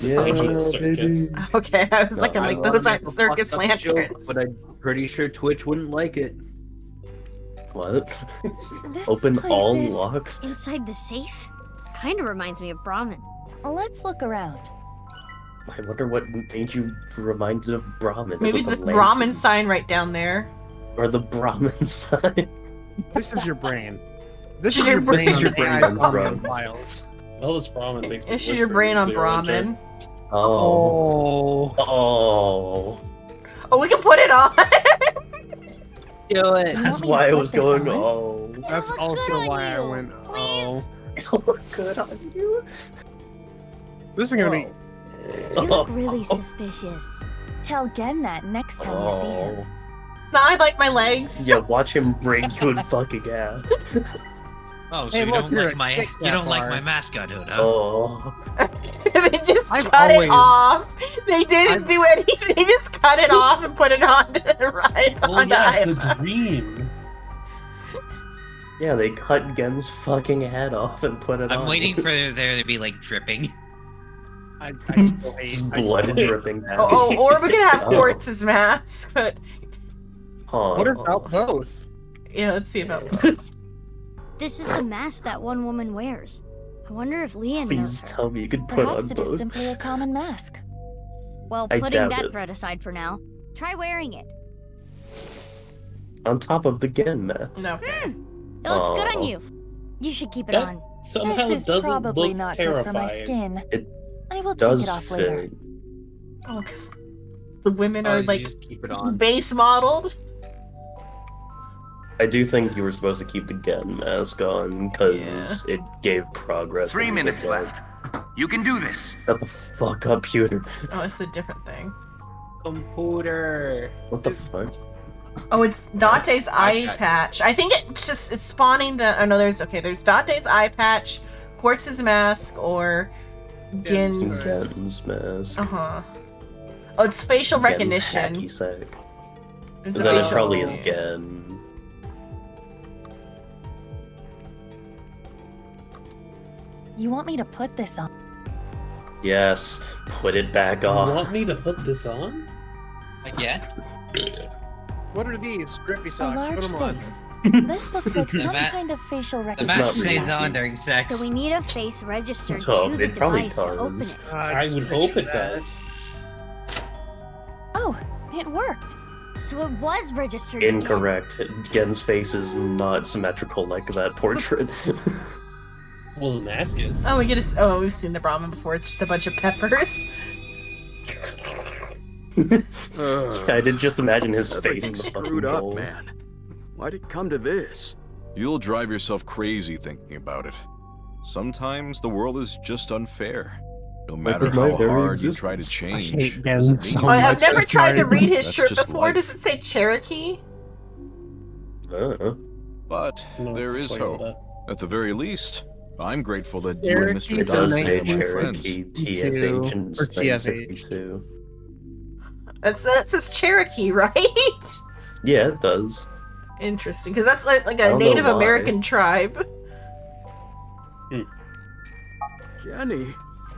Yeah, Fictional circus. baby. Okay, I was like, I'm I like, wanna those make aren't a circus fucked up joke, lanterns. but I'm pretty sure Twitch wouldn't like it. What? This Open place all is locks? inside the safe. Kind of reminds me of Brahmin. Let's look around. I wonder what made you reminded of Brahmin. Is Maybe it the this lantern? Brahmin sign right down there. Or the Brahmin sign? This is your brain. This This is your brain. This is your on brain on Brahmin drugs. files. All this Brahmin makes me Issue wish your for brain on nuclear winter. Brahmin. Oh. Oh. Oh. Oh, we can put it on! Do it. You That's want me to why I put was this going, on? oh. That's look good also on why I you, went, please. oh. It'll look good on you. This is gonna be. You look really suspicious. Tell Gen that next time you see him. No, I like my legs. Yeah, watch him break you in fucking ass. Oh, so Hey, you look, don't you're like a my Kit you don't Kat like bar. my mascot hood, huh? Oh. They just I've cut always- it off. They didn't do anything. They just cut it off and put it on right Well, on yeah, the it's a dream. Yeah, they cut Gen's fucking head off and put it on. I'm waiting for there to be like dripping. I still hate. Just I blood still hate- dripping down. Oh, or we could have Oh. Quartz's mask, but Huh. What about both? yeah, let's see about both. This is the mask that one woman wears. I wonder if Lian knows Please her. tell me you could put Perhaps on it is both. simply a common mask. Well, I putting doubt that it. thread aside for now. Try wearing it. On top of the Gen mask. No. It looks good on Aw. you. You should keep it That on. somehow This is doesn't probably look not terrifying. good for my skin. It I will take Does it off later. fit. Oh, because the women Oh, are you like just keep it on. base modeled. I do think you were supposed to keep the Gen mask on because it gave progress. 3 when you did minutes that. left. You can do this. Shut the fuck up, Pewter. Oh, it's a different thing. Computer. What the fuck? Oh, it's Dante's eye patch. patch. I think it's spawning the. Oh no, there's Dante's eye patch, Quartz's mask, or Gin's. Gen's mask. Uh huh. Oh, it's facial Gen's recognition. hacky sack. It's a Then it facial- probably is Gen. You want me to put this on? Yes, put it back You on. want me to put this on? Again? What are these? Grippy A socks. Put large them on. safe. This looks like The some ma- kind of facial The recognition. match not real. stays on during sex. So we need a face registered Oh, to the it probably device to open does. it. I just would hope picture it that. does. Oh, it worked. So it was registered. to Incorrect. Gen's face is not symmetrical like that portrait. Well, the mask is. Oh, we get a. Oh, we've seen the Brahmin before. It's just a bunch of peppers. I did just imagine his face in Everything's the fucking screwed up, bowl. man. Why'd it come to this? You'll drive yourself crazy thinking about it. Sometimes the world is just unfair. No matter with my how very hard you try to existence. change. I hate Gen doesn't so mean I you have much. never That's tried to right. read his That's shirt just before. life. Does it say Cherokee? But No, there it's is Toyota. hope. At the very least, I'm grateful that you and Cherokee Mr. It does Dante say are my friends. Cherokee, TFH, and or TFH. 62. That says Cherokee, right? Yeah, it does. Interesting, because that's like I a don't know Native why. American tribe. Kenny,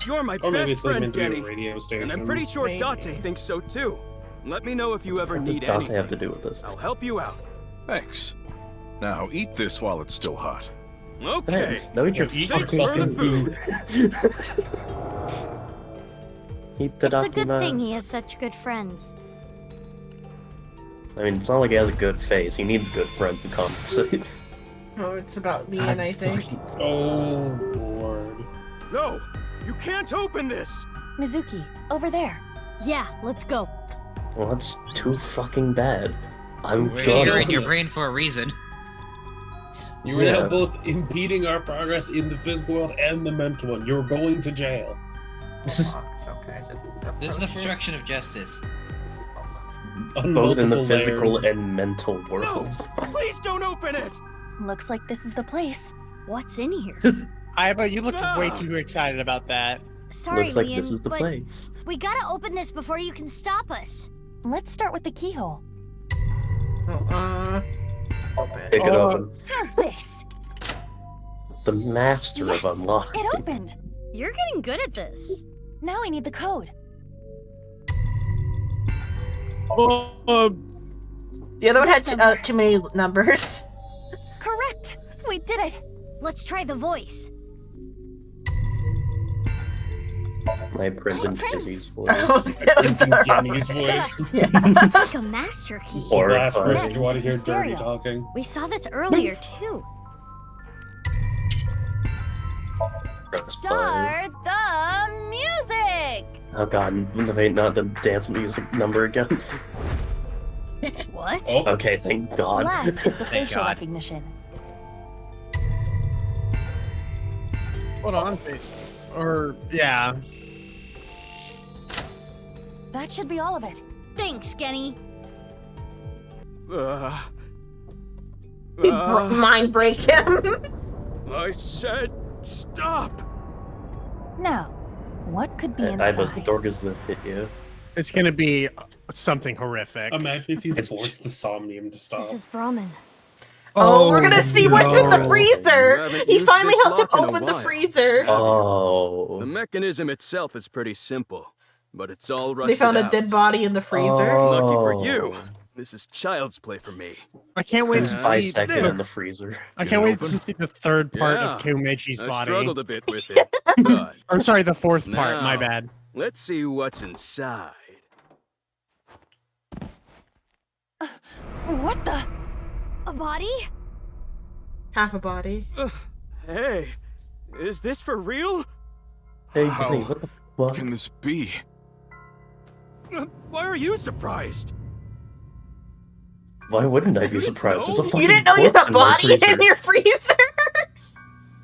you're my Or maybe best it's like friend, meant to be Kenny. a radio station. And I'm pretty sure Maybe. Dante thinks so too. Let me know if you ever What does need Dante anything. have to do with this? I'll help you out. Thanks. Now eat this while it's still hot. Okay. Thanks. No, eat your Eat Thanks fucking for the fucking food. It's a good thing he has such good friends. I mean, it's not like he has a good face. He needs good friends to compensate. Oh, it's about Leon, I think. Oh, Lord. No! You can't open this! Mizuki, over there. Yeah, let's go. Well, that's too fucking bad. I'm You're in done. your brain for a reason. You are now both impeding our progress in the physical world and the mental one. You're going to jail. It's okay. This is obstruction of justice. Both in the multiple physical layers. and mental worlds. Please don't open it! Looks like this is the place. What's in here? Iva, you look way too excited about that. Sorry, Looks like Leon, this is the but place. we gotta open this before you can stop us. Let's start with the keyhole. Pick it open. How's this? The master Yes, of unlocking. it opened. You're getting good at this. Now we need the code. The other one had too many numbers. Correct. We did it. Let's try the voice. My Prince and Kizzy's voice. Jenny's voice. It's like a master key. Or Last person Next you want to is hear the dirty stereo. talking. We saw this earlier too. Press play. Start the music. Oh god, not the dance music number again. What? Oh. Okay, thank god. Last is the Thank facial God. recognition. Hold on. Or, yeah. That should be all of it. Thanks, Kenny. Mind break him. I said stop! Now, what could be I was the inside? door that hit you. It's gonna be something horrific. Imagine if you forced the Somnium to stop. This is Brahmin. Oh, we're gonna see what's in the You freezer. haven't He used finally this helped him lock in a open the while. freezer. Oh. The mechanism itself is pretty simple, but it's all rusted They found a out. dead body in the freezer. Lucky for you. This is child's play for me. I can't wait to see. Bisected in the freezer. I can't wait to see the third part Yeah, of Komechi's I body. struggled a bit with it, but Or sorry, the fourth part. My Now. bad. let's see what's inside. What the? A body? Half a body. Hey, is this for real? Hey, How Jenny, what the fuck? Can this be? Why are you surprised? Why wouldn't I be surprised? There's a fucking You didn't know you had corpse a in my body freezer. in your freezer?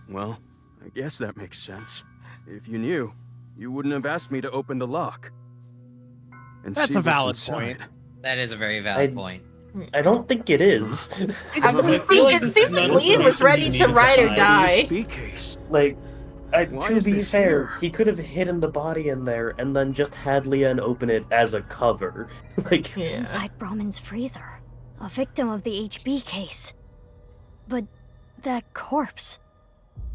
Well, I guess that makes sense. If you knew, you wouldn't have asked me to open the lock. And That's see a what's valid inside. point. That is a very valid point. I don't think it is. I think it seems like Leon was ready to ride or die. HP case. Like, Why to is be this fair, here? he could have hidden the body in there and then just had Leon open it as a cover. Like, Yeah. Inside Brahmin's freezer. A victim of the HB case. But that corpse.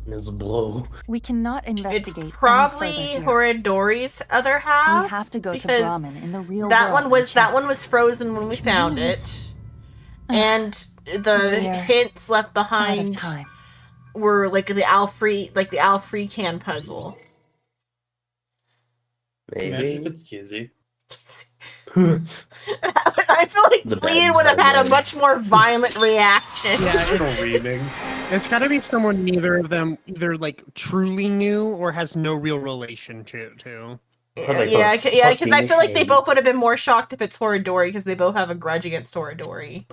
his blow. We cannot It's investigate any probably further here. Horidori's other half. We have to go to because Brahmin in the real that world. one was and check. that one was frozen when we Which found means- it. And the We're hints left Out of behind time. were like the Al can puzzle. Imagine if Maybe. it's Kizzy. I feel like The bad Leon would have had a timeline. much more violent reaction. Screaming. It's got to be someone neither of them either like truly knew or has no real relation to. Yeah, because I feel like they both would have been more shocked if it's Horidori because they both have a grudge against Horidori.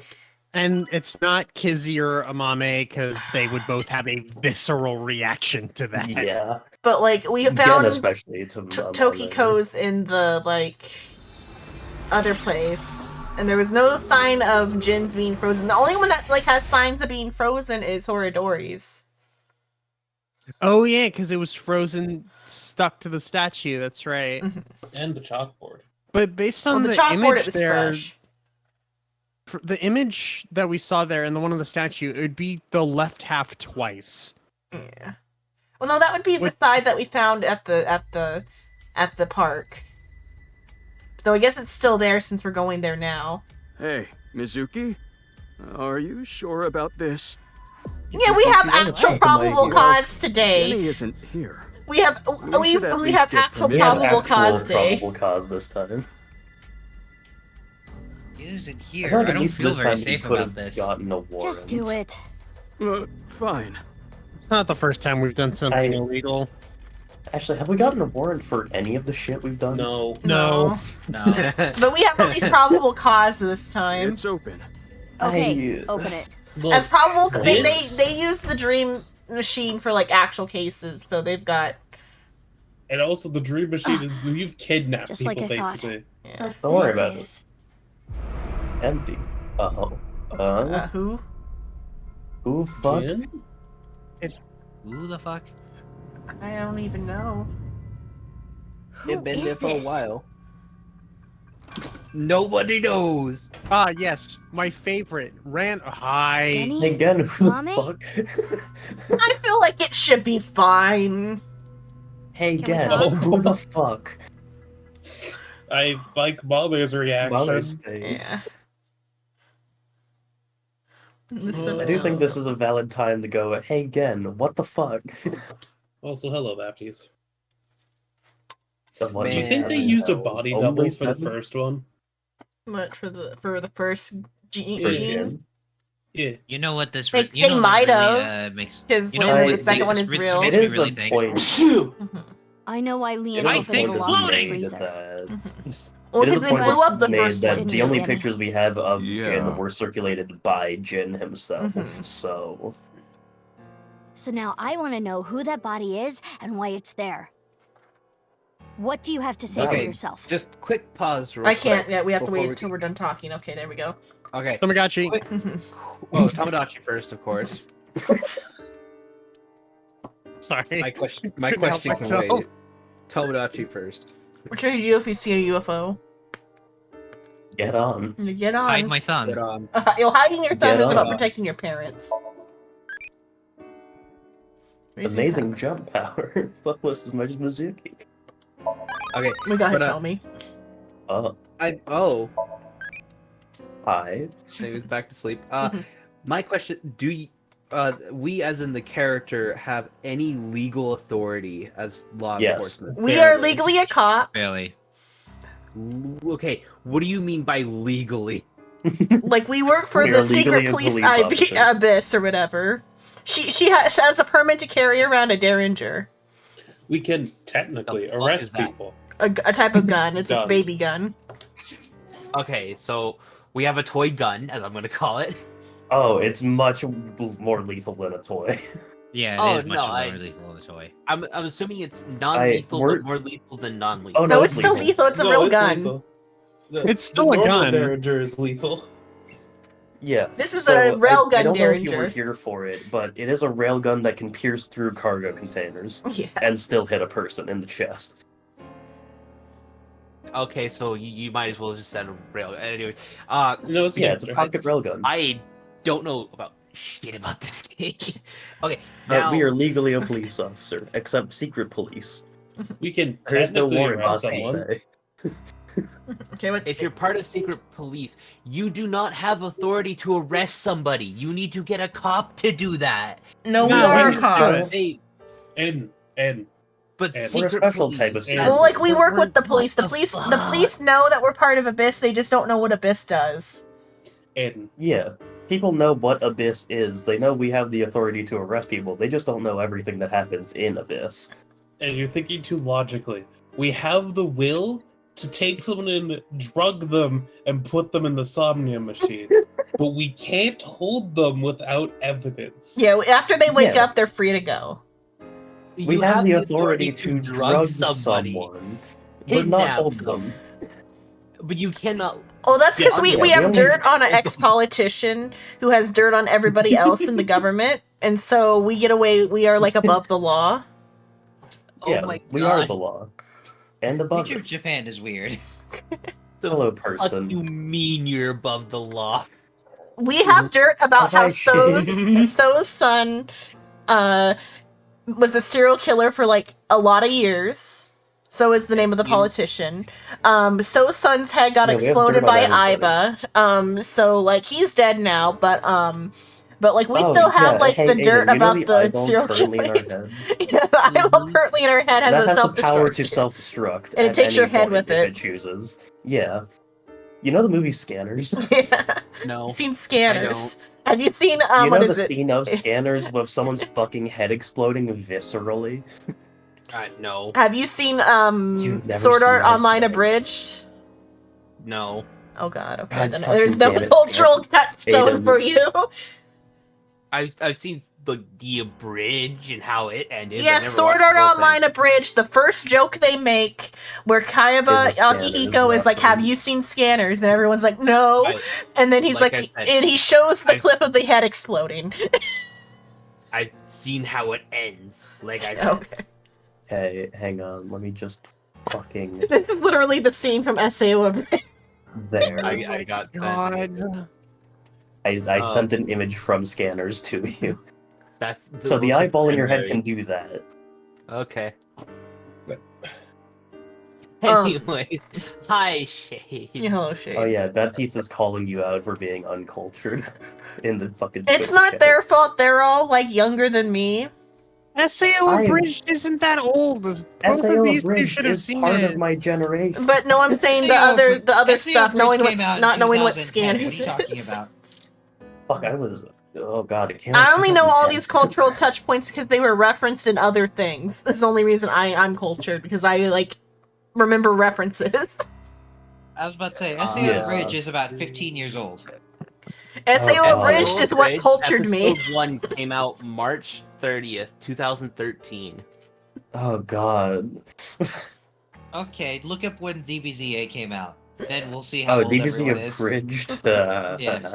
And it's not Kizzy or Amame because they would both have a visceral reaction to that. Yeah. But like we Again, found especially to Tokiko's in the like other place, and there was no sign of Jin's being frozen. The only one that like has signs of being frozen is Horidori's. Oh yeah, because it was frozen, stuck to the statue. That's right. And the chalkboard. But based on the the chalkboard, image it was there, fresh. the image that we saw there and the one on the statue, it would be the left half twice. Yeah. Well, no, that would be the side that we found at the park. Though I guess it's still there since we're going there now. Hey, Mizuki? Are you sure about this? Yeah, we have actual probable cause today. Jenny isn't here. We have We should at we least have get actual permission. probable cause day. Probable cause this time. He isn't I here. feel like I at don't least feel this very time he safe could about have this. gotten a warrant. Just do it. Fine. It's not the first time we've done something illegal. Actually, have we gotten a warrant for any of the shit we've done? No. No. No. But we have at least probable cause this time. It's open. Okay, open it. As probable, this- they use the dream machine for like actual cases, so they've got. And also the dream machine is you've kidnapped Just people like I thought. basically. Yeah. Don't worry about This it. Empty. Oh. Who? Who fuck? Jin? Who the fuck? I don't even know. They've been there is for this? a while. Nobody knows. Ah, yes, my favorite. Hi. Denny? Again, who the Mommy? fuck? I feel like it should be fine. Hey, Can we again, talk? who the fuck? I like Mama's reaction. Mama's face. Listen, I do think this is a valid time to go, hey, again, what the fuck? Also, hello, Baptiste. Someone Do you Man. think they used a body double Only for the seven? first one? Much for the first Gene. For Gene? Jin? Yeah. You know what this? They- you know they what might really, have, makes. because You know later what the second makes one this is really- real. makes It me is really a think. point. I know why Leon It is a opened the think point lock to in be the floating. made freezer. that Well, it is a they point blew that's up the made first that one. the only Didn't you, pictures we have of Yeah. Jin were circulated by Jin himself, Mhm. so... So now I want to know who that body is and why it's there. What do you have to say for Okay. yourself? Just quick pause. Real I can't. quick Yeah, we have to before wait we- until we're done talking. Okay, there we go. Okay. Tamagotchi. Quick- Oh, Tamagotchi first, of course. Sorry. My question. My Couldn't help question can myself. wait. Tamagotchi first. What should you do if you see a UFO? Get on. You get on. Hide my thumb. But, Hiding your thumb Get is about on. protecting your parents. Raising Amazing jump power. Flipwist as much as Mizuki. okay. We got But, Hitomi. Hi. He was back to sleep. Mhm. My question: do you, we, as in the character, have any legal authority as law Yes. enforcement? We are Barely. legally a cop. Barely. Okay, what do you mean by legally? Like we work for We the are legally secret a police, police IB officer. Abyss or whatever. She has a permit to carry around a Derringer, We can technically The fuck is arrest that? people. a type of gun. It's a Gun. baby gun. Okay, so we have a toy gun, as I'm going to call it. Oh, it's much more lethal than a toy. Yeah, it Oh, is much no, more I- lethal than a toy. I'm assuming it's non-lethal, we're- but more lethal than non-lethal. Oh, No, no, it's still lethal. It's a real it's gun. lethal. The- It's still the a normal gun. Derringer is lethal. Yeah. This is so a railgun I don't know if you Derringer. were here for it, but it is a railgun that can pierce through cargo containers Yeah. and still hit a person in the chest. Okay, so you might as well just send a rail. Anyway, No, it's Yeah, it's a Jester. pocket railgun. I don't know about shit about this game. Okay, But now we are legally a police officer, except secret police. We can There's no technically warrant, arrest as they someone. say. Okay, what's if you're part of secret police, you do not have authority to arrest somebody. You need to get a cop to do that. no, we No, are we a can do cop. it. They, And but We're a secret special police. type of secret. Well, like we work with the What police. The the police, the fuck? police know that we're part of Abyss. They just don't know what Abyss does. Yeah. People know what Abyss is. They know we have the authority to arrest people. They just don't know everything that happens in Abyss. and you're thinking too logically. We have the will to take someone and drug them and put them in the Somnia machine, but we can't hold them without evidence. Yeah, after they wake Yeah. up, they're free to go. So We you have the authority to drug somebody, someone, but not kidnap hold them. but you cannot. Oh, that's because Yeah, we yeah, we we have only- dirt on an ex-politician who has dirt on everybody else in the government, and so we get away. We are like above the law. Yeah, Oh my we are gosh. the law. And above Picture it. of Japan is weird. The Hello, fuck person. you mean you're above the law? We have dirt about how Okay. So's son was a serial killer for like a lot of years. So is the name of the politician. So's son's head got Yeah, we have exploded dirt by on everybody. Aiba. So like he's dead now, but But like we Oh, still have yeah. like Hey, the Aiden, dirt you know about the the eyeball serial currently in our killing. head? Yeah, the eyeball currently in our head has That a has the power self-destruct. to self-destruct, And it at takes your any head point with if it. it chooses. Yeah. You know the movie Scanners? Yeah. No. You've seen Scanners. Have you seen You know what the is it? scene of Scanners with someone's fucking head exploding viscerally? No. Have you seen You've never Sword seen Art that? Online Abridged? No. Oh god, okay. God Then fucking there's no damn it, cultural Stan. touchstone Aiden. for you. I've seen the abridge and how it ended. but Yes, never Sword watched Art the whole thing. Online Abridged, the first joke they make where Kaiba Is a Scanners Akihiko is like, have you seen Scanners? And everyone's like, no. And then he's like like, I said, and he shows the I've- clip of the head exploding. I've seen how it ends. Like I said. Okay. Hey, hang on, let me just fucking... This is literally the scene from SAO Abridged. There. I got that. I sent an image from Scanners to you. That's So the most eyeball in your head primary. can do that. Okay. Um, Anyways, hi Shade. Hello, Shade. Oh yeah, Baptista's calling you out for being uncultured in the fucking It's Twitch not chat. their fault. They're all like younger than me. SAO Abridged isn't that old. Both SAO of these two Abridged should have is seen part it. of my generation. But no, I'm saying the SAO other SAO stuff, knowing Abridged what's came out in not knowing what 2010. Scanners What are you talking is. about? Fuck, I was... Oh god, it came I out only know all 2010. these cultural touch points because they were referenced in other things. That's the only reason I'm cultured, because I like remember references. I was about to say, SAO Yeah. Abridged is about 15 years old. SAO Oh, Abridged is what Abridged, cultured me. Episode 1 came out March 30th, 2013. Oh god. Okay, look up when DBZA came out. Then we'll see how Oh, old DBZ everyone is. Abridged? Yes.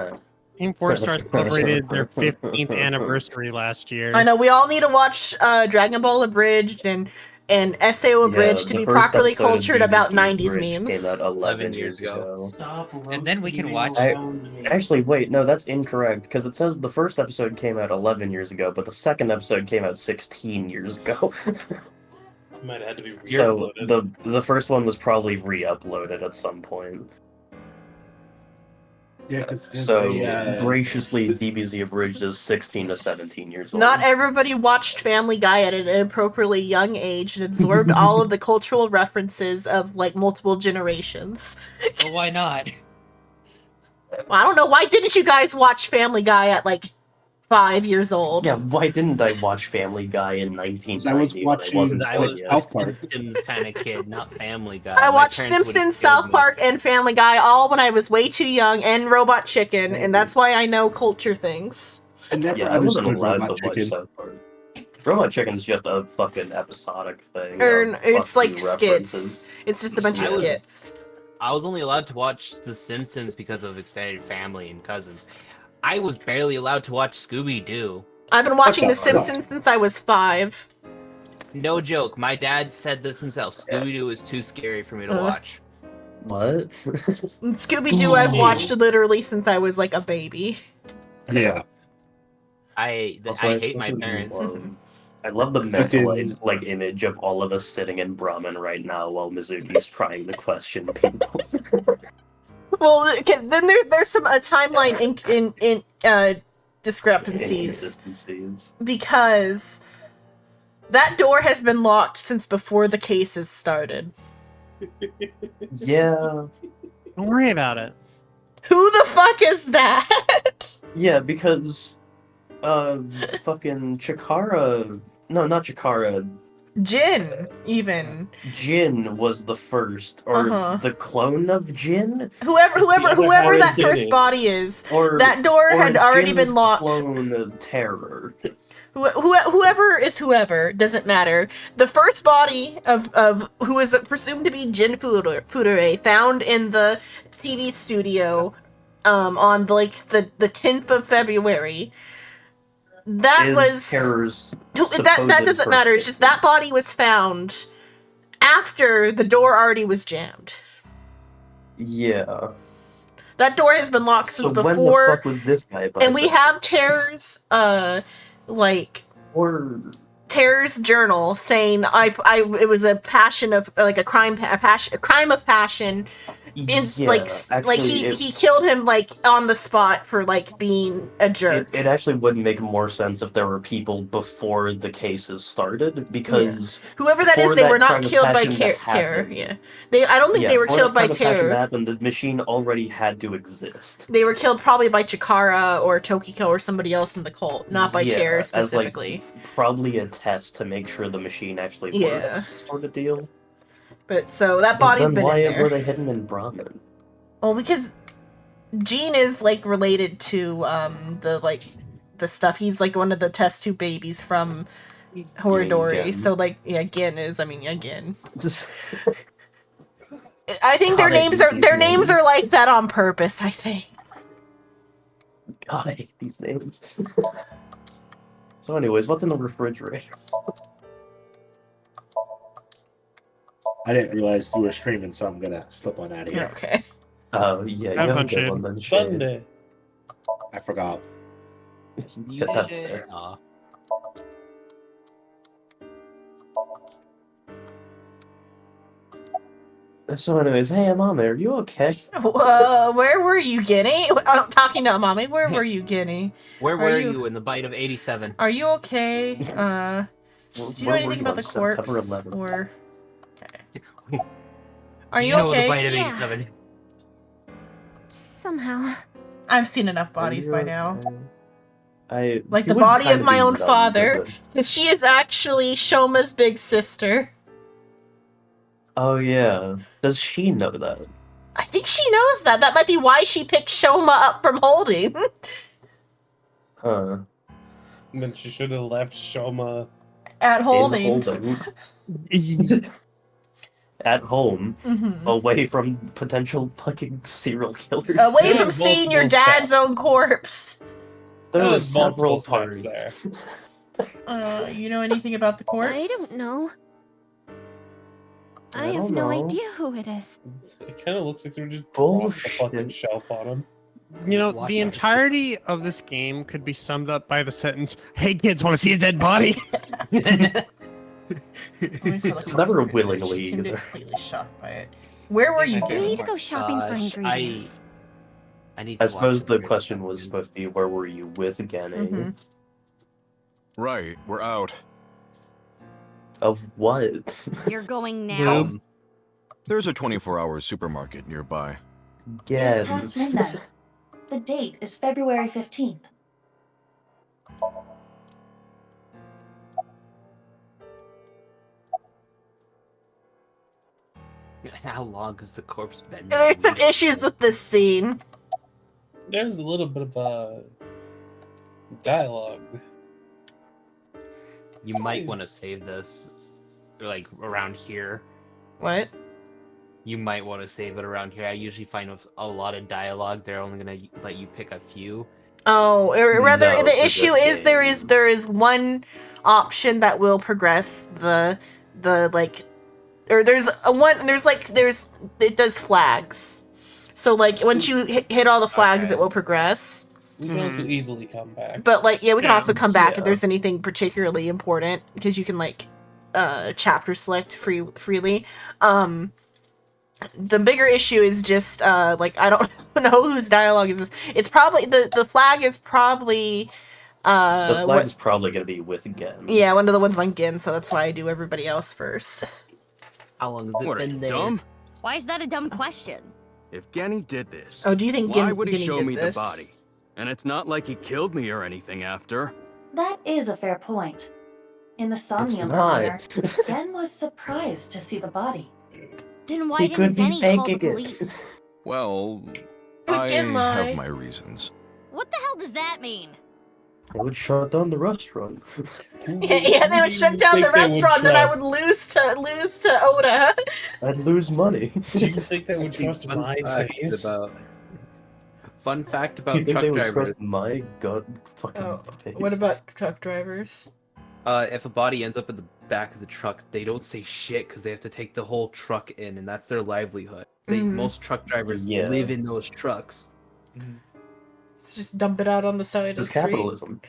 Team 4 Star celebrated their 15th anniversary last year. I know we all need to watch Dragon Ball Abridged and SAO Abridged to the be first properly episode of cultured about DBZ 90s Abridged memes. Came out 11 years ago. And then we can watch. Actually, wait, no, that's incorrect, because it says the first episode came out 11 years ago, but the second episode came out 16 years ago. Might have had to be So re-uploaded. the first one was probably re-uploaded at some point. Yeah, because So graciously, DBZ Abridged is 16 to 17 years old. Not everybody watched Family Guy at an appropriately young age and absorbed all of the cultural references of like multiple generations. But why not? Well, I don't know, why didn't you guys watch Family Guy at like 5 years old? Yeah, why didn't I watch Family Guy in 1990? I was when watching, wasn't I born was yet? South Park. Simpsons kind of kid, not Family Guy. I My watched parents would've Simpsons, killed South me. Park, and Family Guy all when I was way too young, and Robot Chicken, and that's why I know culture things. I never Yeah, I wasn't understood allowed Robot to watch Chicken. South Park. Robot Chicken's just a fucking episodic thing. Or of it's fuck like you skits. references. It's just a bunch of I was- skits. I was only allowed to watch The Simpsons because of extended family and cousins. I was barely allowed to watch Scooby Doo. I've been watching The the fuck? Simpsons since I was 5. No joke. My dad said this himself. Scooby Doo is too scary for me to watch. What? Scooby-Doo I've watched literally since I was like a baby. Yeah. I Also, hate my fucking parents. I love the Fucking- mental like image of all of us sitting in Brahmin right now while Mizuki's trying to question people. Well, okay, then there's some timeline in discrepancies Inconsistencies. because that door has been locked since before the cases started. Yeah. Don't worry about it. Who the fuck is that? Yeah, because fucking Chikara, no, not Chikara, Jin, even. Jin was the first, or Uh-huh. the clone of Jin, Whoever How that is first Jin? body is, or that door or had is already Jin's been locked. Clone of Terror. Whoever is whoever doesn't matter. The first body of who is presumed to be Jin Fudore found in the TV studio on the 10th of February. That Is was Terror's that supposed doesn't matter. It's just that body was found after the door already was jammed. Yeah. That door has been locked since So when the before, fuck was this guy? and we have Terror's or Terror's journal saying it was a passion of like a crime of passion, like actually, he killed him like on the spot for like being a jerk. It actually would make more sense if there were people before the cases started, because whoever that is, for they that were not kind of killed by passion to terror. happen- Yeah, I don't think they were for killed that by kind of passion to terror. happen, the machine already had to exist. They were killed probably by Chikara or Tokiko or somebody else in the cult, not by Yeah, terror as, like, specifically. probably a test to make sure the machine actually Yeah. works, sort of deal. But so that But body's then been why in there. were they hidden in Brahmin? Well, because Gene is like related to the stuff. He's like one of the test tube babies from Horadori. Gin. So like Gin is. I mean Gin. I think God, I hate these their names are names. like that on purpose. I think. God, I hate these names. So anyways, what's in the refrigerator? I didn't realize you were streaming, so I'm gonna slip on out of here. Okay. Oh, yeah, you Have have a fun, good Shade. one then, Shade. Sunday. I forgot. You That's did. fair. Aw. So anyways, hey, Amame, are you okay? Where were you, Guinea? I'm talking to Amami. Where were you, Guinea? Where Are were you- you in the bite of 87? Are you okay? Do you know Where anything were you about on the September corpse? 11th? Or are Do you know okay? the bite of Yeah. 87? Somehow. I've seen enough bodies by now. Like the you would body kind of my be own numb, father. but- 'Cause she is actually Shoma's big sister. Oh yeah. Does she know that? I think she knows that. That might be why she picked Shoma up from Holding. Huh. And then she should have left Shoma At In Holding. Holding. At home, Mhm. away from potential fucking serial killers. Away There from was seeing your multiple dad's own corpse. There There were was several multiple steps parties. there. You know anything about the corpse? I don't know. I I have don't no know. idea who it is. It kind of looks like they were just dropping a fucking Bullshit. shelf on him. You know, Watch the out. entirety of this game could be summed up by the sentence, "Hey kids, want to see a dead body?" It's never willingly She seemed either. completely shocked by it. Where were you, We Guinea? need to go shopping for Gosh, ingredients. I need to I watch suppose the video question was again. supposed to be, where were you with Gane? Mhm. Right, we're out. Of what? You're going now. Boob. There's a 24-hour supermarket nearby. It is Again. past midnight. The date is February 15th. How long has the corpse been? There's some issues with this scene. There's a little bit of dialogue. You might want to save this, like around here. What? You might want to save it around here. I usually find with a lot of dialogue, they're only gonna let you pick a few. Oh, or rather, No, the for issue this is there is one option that will progress the like, or there's it does flags. So like once you hit all the flags, Okay. it will progress. We can also easily come back. But like, yeah, we can Yeah, also come back if yeah. there's anything particularly important because you can like chapter select freely. The bigger issue is just like I don't know whose dialogue is this. It's probably the flag is probably The flag's probably gonna be with Gen. yeah, one of the ones on Gin, so that's why I do everybody else first. How long has it What, are been you there? dumb? Why is that a dumb question? If Genny did this, Oh, do you think why Gin, would he Ginny show did me this? the body? And it's not like he killed me or anything after. That is a fair point. In the Somnium not. earlier, Gen was surprised to see the body. Then why He didn't could be Benny call the faking it. police? Well, Who I can lie? have my reasons. What the hell does that mean? They would shut down the restaurant. Yeah, they would shut down the restaurant, then I would lose to Oda. I'd lose money. Do you think they would trust my face? Fun fact You about think truck they would drivers. trust my gut fucking Oh, face? what about truck drivers? If a body ends up in the back of the truck, they don't say shit because they have to take the whole truck in, and that's their livelihood. Most truck drivers Yeah. live in those trucks. Let's just dump it out on the side of the It's street. capitalism.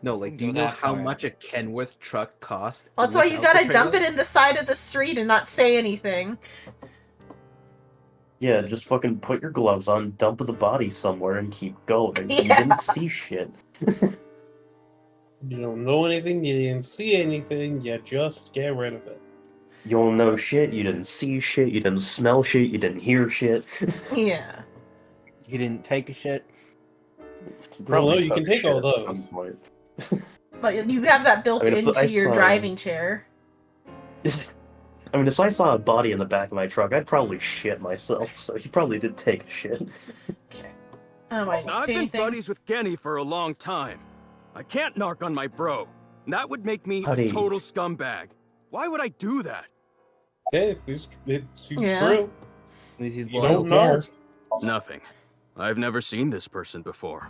No, like, do you know how much a Kenworth truck costs? Well, that's why you gotta dump it in the side of the street and not say anything. Yeah, just fucking put your gloves on, dump the body somewhere, and keep going. Yeah. You didn't see shit. You don't know anything, you didn't see anything, you just get rid of it. You don't know shit, you didn't see shit, you didn't smell shit, you didn't hear shit. Yeah. You didn't take a shit? Well, no, you took can take shit all at those. some point. But you have that built I mean, if into I your saw- driving chair. I mean, if I saw a body in the back of my truck, I'd probably shit myself, so he probably did take a shit. Oh, wait, I've see been anything? buddies with Genny for a long time. I can't narc on my bro. That would make me Buddy. a total scumbag. Why would I do that? Okay, it's Yeah. true. He's You loyal. don't know. Nothing. I've never seen this person before.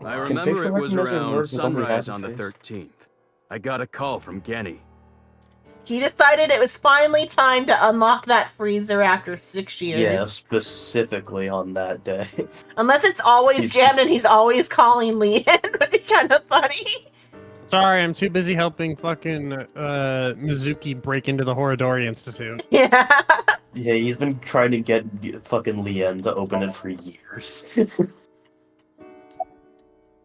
I Can remember facial it was recognition around work with somebody sunrise half on the the face? 13th. I got a call from Genny. He decided it was finally time to unlock that freezer after 6 years. Yeah, specifically on that day. Unless it's always He's- jammed and he's always calling Leanne, would be kind of funny. Sorry, I'm too busy helping fucking Mizuki break into the Horodori Institute. Yeah. Yeah, he's been trying to get fucking Leanne to open it for years.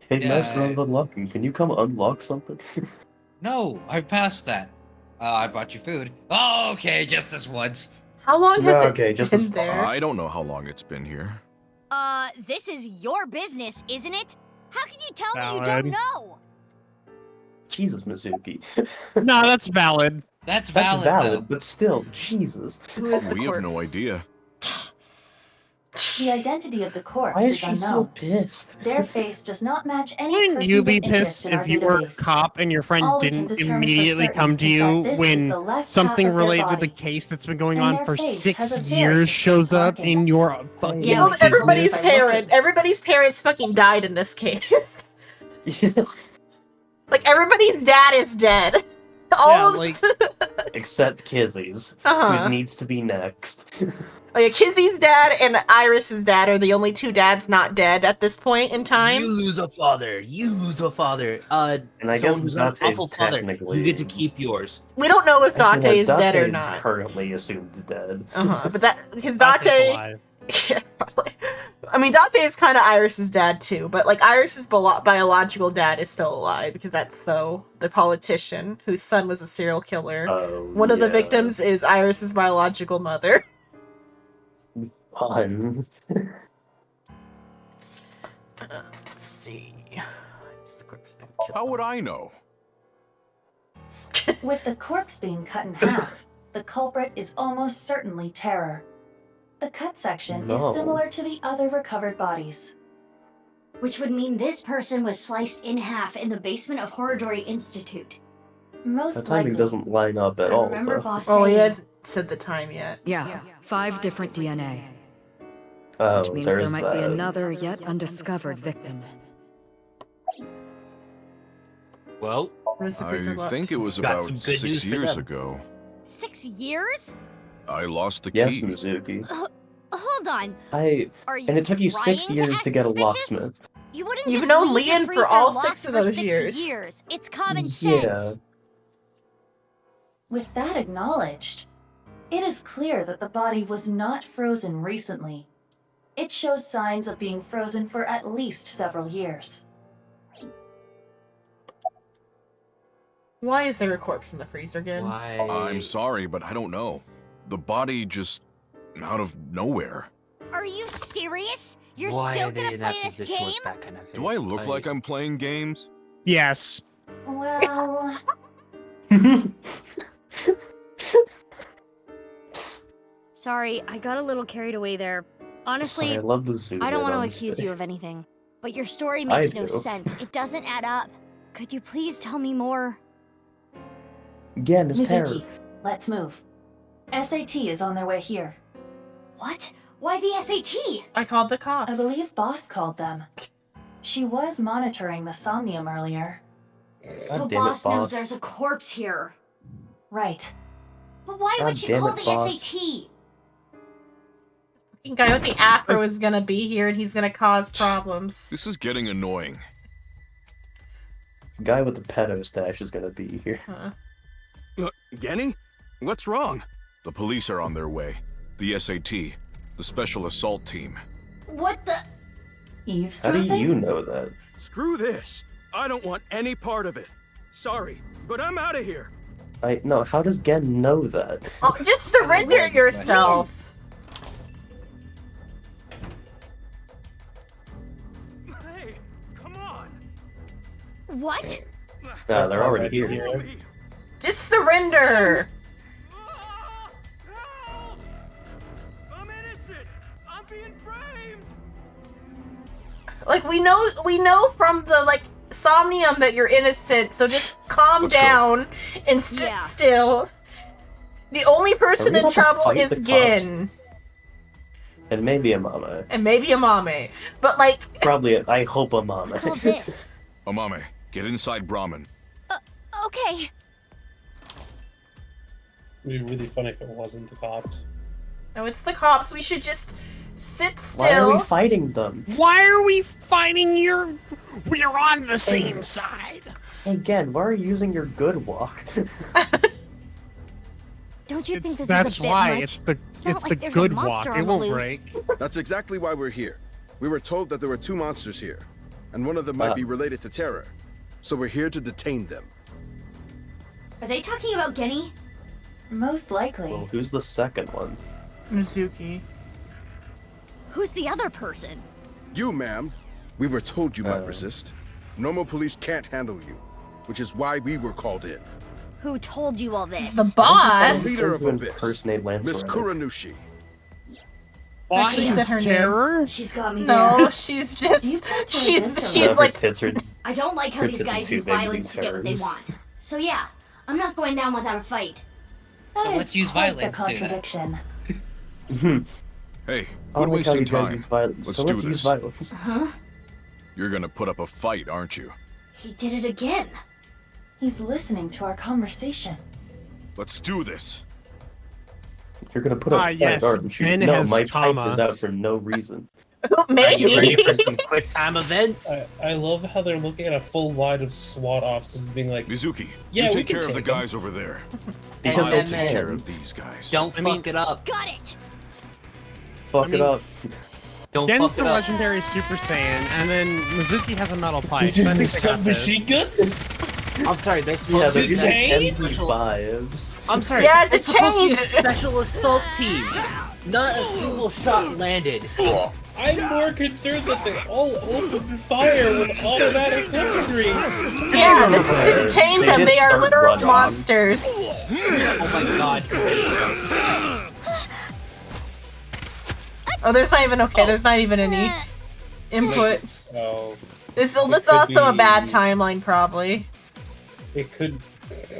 Hey, nice Yeah. round of unlocking. Can you come unlock something? No, I've passed that. I bought you food. Oh, okay, just this once. How long has Okay, it just been as- there? I don't know how long it's been here. This is your business, isn't it? How can you tell me you Valid. don't know? Jesus, Mizuki. No, that's valid. That's That's valid. valid, but still, Jesus. Who is the We have no corpse? idea. The identity of the corpse Why is is she unknown. so pissed? Their face does not match any Wouldn't persons you be of interest pissed in our if you were a database. cop and your friend All we can didn't determine for immediately certain come to is that you this is when the left something half of their related to the body. case that's been going And on their for face 6 has a very years distinct shows up marking. in your fucking Yeah, Killed everybody's by looking. Everybody's parents fucking died in this case. Like, everybody's dad is dead. All Yeah, of like Except Kizzy's, Uh-huh. who needs to be next. Oh yeah, Kizzy's dad and Iris's dad are the only two dads not dead at this point in time. You lose a father. You lose a father. And I someone guess who's got an Dante's awful father. technically- You get to keep yours. We don't know if Actually, Dante no, is dead or Dante's not. currently assumed dead. But that because Dante's Dante, alive. yeah, probably. I mean Dante is kind of Iris's dad too, but like Iris's biological dad is still alive because that's the politician whose son was a serial killer. Oh, One of the yeah. victims is Iris's biological mother. Fun. Let's see. Is the corpse been killed? How would I know? With the corpse being cut in half, the culprit is almost certainly Terror. The cut section is No. similar to the other recovered bodies. Which would mean this person was sliced in half in the basement of Horodori Institute. Most That timing likely. doesn't line up at I all. remember though. Boss Oh, he saying, hasn't said the time yet. Yeah, 5 different DNA, Oh, which means there there's might be that. another yet undiscovered victim. Well, Where's the freezer I locked? think it was Got about some good 6 news for years them. ago. 6 years? I lost the Yes, key. Mizuki. Hold on. Are you And it took you trying 6 to years act to get a suspicious? locksmith. You wouldn't You've just known leave your Leanne for freezer all locked 6 of for those 6 years. It's common Yeah. sense. With that acknowledged, it is clear that the body was not frozen recently. It shows signs of being frozen for at least several years. Why is there a corpse in the freezer again? why? I'm sorry, but I don't know. The body just out of nowhere. Are you serious? You're Why still are they gonna in play that this position game? with that kind of Do I face? look like I'm playing games? Yes. Well, Sorry, I got a little carried away there. Honestly, Sorry, I love the zoom I don't in want to on his accuse face. you of anything, but your story makes no do. sense. It doesn't add up. Could you please tell me more? Again, it's terror. Mizuki, let's move. SAT is on their way here. What? Why the SAT? I called the cops. I believe Boss called them. She was monitoring the Somnium earlier. So God damn it, boss knows boss. there's a corpse here. Right. But why God would she damn call it, the boss. SAT? The guy with the afro is gonna be here and he's gonna cause problems. This is getting annoying. guy with the pedo stash is gonna be here. Genny? What's wrong? The police are on their way. The SAT, the Special Assault Team. What the? How Eavesdropping? do you know that? Screw this. I don't want any part of it. Sorry, but I'm out of here. No, how does Gen know that? Oh, just surrender yourself. Hey, come on. What? Nah, they're already here. Just surrender. I'm innocent. I'm being framed. Like we know from the like Somnium that you're innocent, so just calm Let's go. down and sit still. The only person we in about to trouble fight is the cops? Gin. And maybe a mama. And maybe Amame. But like Probably, I hope a mama. What's all this? Amame, get inside Brahmin. Okay. It'd be really funny if it wasn't the cops. no, it's the cops. We should just sit still. Why are we fighting them? Why are we fighting your... We're on the same side. Hey, Gen, why are you using your good walk? Don't you think this That's is a bit why much? it's the not like there's a good walk. monster It on the won't loose. break. That's exactly why we're here. We were told that there were 2 monsters here, and one of them might be related to Terror. So we're here to detain them. Are they talking about Genny? Most likely. Well, who's the second one? Mizuki. Who's the other person? You, ma'am. We were told you might Oh. resist. Normal police can't handle you, which is why we were called in. Who told you all this? The boss. The leader of To Abyss, impersonate Lance Miss Reddick. Kuranushi. Boss Actually said her is name. terror? She's got me No, there. she's just You tried to she's resist her. she's Her like tits are- I don't like how Her these tits are guys too use big to be violence to get what they terrors. want. So yeah, I'm not going down without a fight. That So is let's use quite violence the to that. contradiction. Hey, I quit like how you wasting guys time. use violence. Let's So do let's use this. violence. Huh? You're gonna put up a fight, aren't you? He did it again. He's listening to our conversation. Let's do this. You're gonna put up a fight, yes, aren't you? Ben No, has my pipe trauma. is out for no reason. Are you ready maybe. for some quick time events? I love how they're looking at a full line of SWAT officers being like, Mizuki, Yeah, you we take can care of the take them. guys over there. Because I'll they take care can. of these guys. Don't fuck it up. Got it. Fuck I mean- it up. Don't Gen's fuck the it up. legendary Super Saiyan, and then Mizuki has a metal pipe. So I think they got this. submachine guns? I'm sorry, they're Yeah, supposed they're to be using special. MP5s. I'm sorry. Yeah, it's supposed to be detained. Special assault team. Not a single shot landed. I'm more concerned that they all opened fire with automatic weaponry. Yeah, this is to detain They them. just They are start literal running. monsters. Oh my god. Oh, there's not even there's not even any input. Oh, This It is could also a bad be- timeline, probably. it could.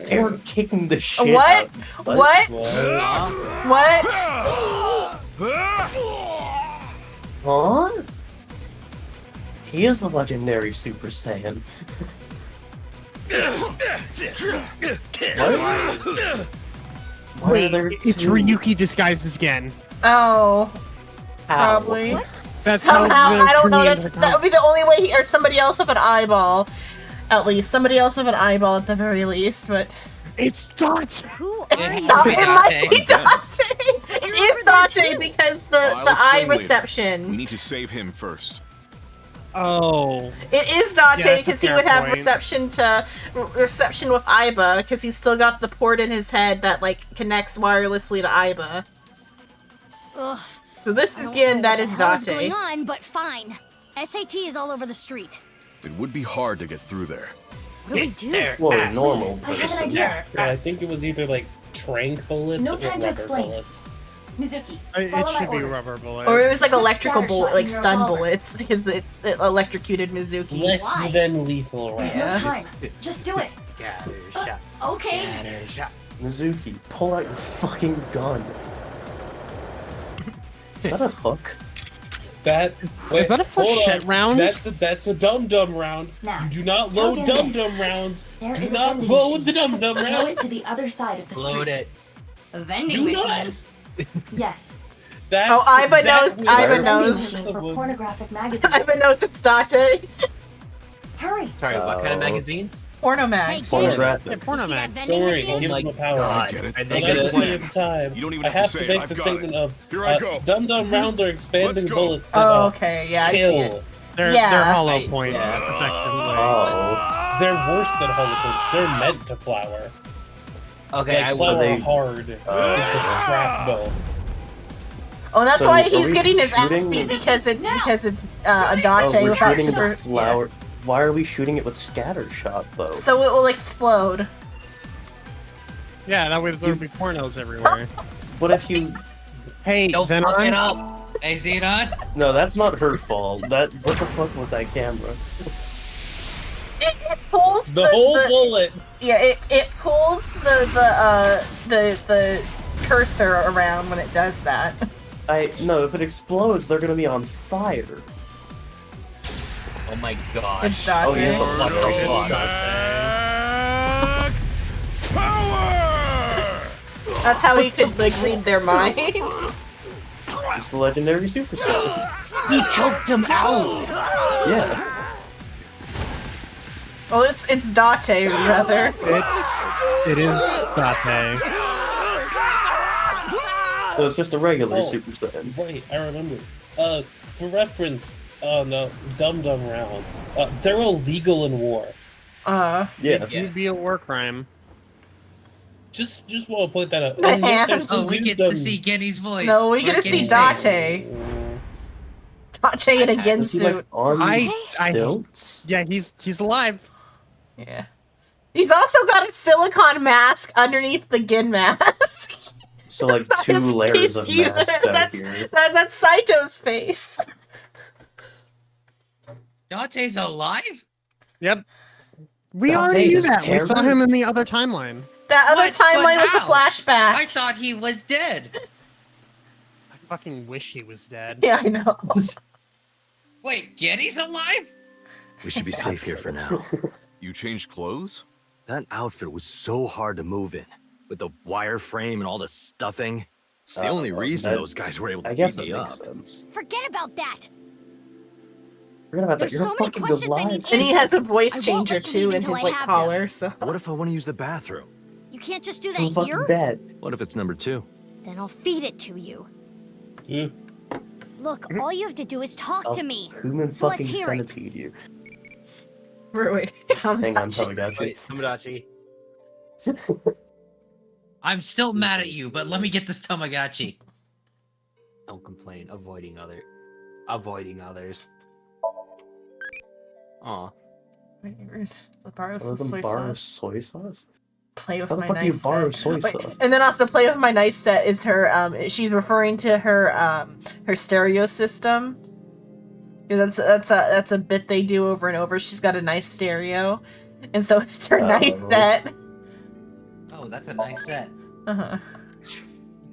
They were kicking the shit What? out. What? What? What? Huh? He is the legendary Super Saiyan. What? Why are there It's two? Ryuki disguised as Gen. Oh, How? probably. That's Somehow, how I don't know. That's That would be the only way or somebody else with an eyeball. At least somebody else with an eyeball at the very least, but It's Dot. Who It are has you? to be it might be Dante. Dante. It is Dante because the I'll eye explain later. We reception. need to save him first. Oh. It is Yeah, Dante that's a because he fair would have point. reception with Aiba because he's still got the port in his head that like connects wirelessly to Aiba. Ugh, So this I is don't again know that what is the hell's Dante. going on, but fine. SAT is all over the street. It would be hard to get through there. What do we do? Well, normal. I have an idea. Yeah, I think it was either like trank bullets No or time to rubber explain. bullets. Mizuki, It follow my should be orders. rubber bullet. Or it was like Put electrical scatter bullet, shot like in your stun revolver. bullets because it electrocuted Mizuki. Less Why? than lethal There's rounds. no time. Just do it. Okay. Mizuki, pull out your fucking gun. Is that a hook? That Is that a hold flechette on. round? That's a dum dum round. Now, You do not throw load in dum this. dum rounds. There Do is a not vending load machine. the dum dum Throw round. it to the other side of the Load street. it. A vending Do machine. not. Yes. That, Oh, Aiba that knows- will- Aiba Vending knows. machine for pornographic magazines. Aiba knows it's Dante. Hurry. Sorry, what kind of Oh. magazines? Porno mags. Pornographic. Yeah, porno See that mag. vending Don't worry, machine? it gives my them a power. God. I get it. Are they And gonna- at the same time, You don't even I have to have say to it, make I've the got statement it. of Here I go. Dum Dum rounds are expanding Let's go. bullets that Oh, okay. Yeah, I see it. kill. They're Yeah. hollow Right, points, yeah. effectively. Oh. They're worse than holocaust. They're meant to flower. Okay, Like I flower was. hard into shrapnel. Oh, that's So, why are he's we getting his ass shooting- beat because it's a Oh, Date we're without shooting super. the flower. Why are we shooting it with scatter shot though? So it will explode. Yeah, that way there'll be pornos everywhere. What if you? Hey, Don't fuck it Xenon. up. Hey, Xenon. No, that's not her fault. What the fuck was that camera? It pulls The whole bullet. Yeah, it pulls the cursor around when it does that. No, if it explodes, they're gonna be on fire. Oh my gosh. It's Date. Oh, yeah, but what It's the fuck? Back power! That's how he could like read their mind. It's the legendary Super Saiyan. He choked him out. Yeah. Well, it's Date rather. It is Date. So it's just a regular Oh. Super Saiyan. Right, I remember. For reference, no, Dum Dum rounds. They're illegal in war. Yeah. It'd be a war crime. Just want to point that out. The And yet hands. there's Oh, we use get them- to see Genny's voice. No, we Or get to see Genny's face. Date. Date in a Gin Is he like suit. on I- stilts? Yeah, he's alive. Yeah. He's also got a silicone mask underneath the Gin mask. So like Not two his layers face of either. masks out That's here. that's Saito's face. Dante's alive? Yep. We Date already knew is that. We saw Terran? him in the other timeline. That other What? timeline But was a how? flashback. I thought he was dead. I fucking wish he was dead. Yeah, I know. Wait, Genny's alive? We should be safe here for now. You changed clothes? That outfit was so hard to move in, with the wireframe and all the stuffing. It's the only reason those guys were able to I guess beat that me makes up. sense. Forget about that. Forget about that. There's You're so a many fucking good questions I liar. need And he has a I voice won't changer let them too leave in until his I like have collar, so What if I want to use the bathroom? You can't just do Who that fucking here. dead? What if it's number 2? Then I'll feed it to you. Hmm. Look, all you have to do is talk I'll to me. Human So let's fucking hear it. centipede you. wait. Hang on, Tamagotchi. Wait, Tomodachi. I'm still mad at you, but let me get this Tamagotchi. Don't complain. Avoiding others. Aw. Where's the bar of Other soy than bar of sauce? soy sauce? Play with How the my fuck do you nice borrow set. soy Wait, sauce? and then also play with my nice set is her she's referring to her her stereo system. Yeah, that's a bit they do over and over. She's got a nice stereo. And so it's her nice set. Oh, that's a nice set. Uh-huh.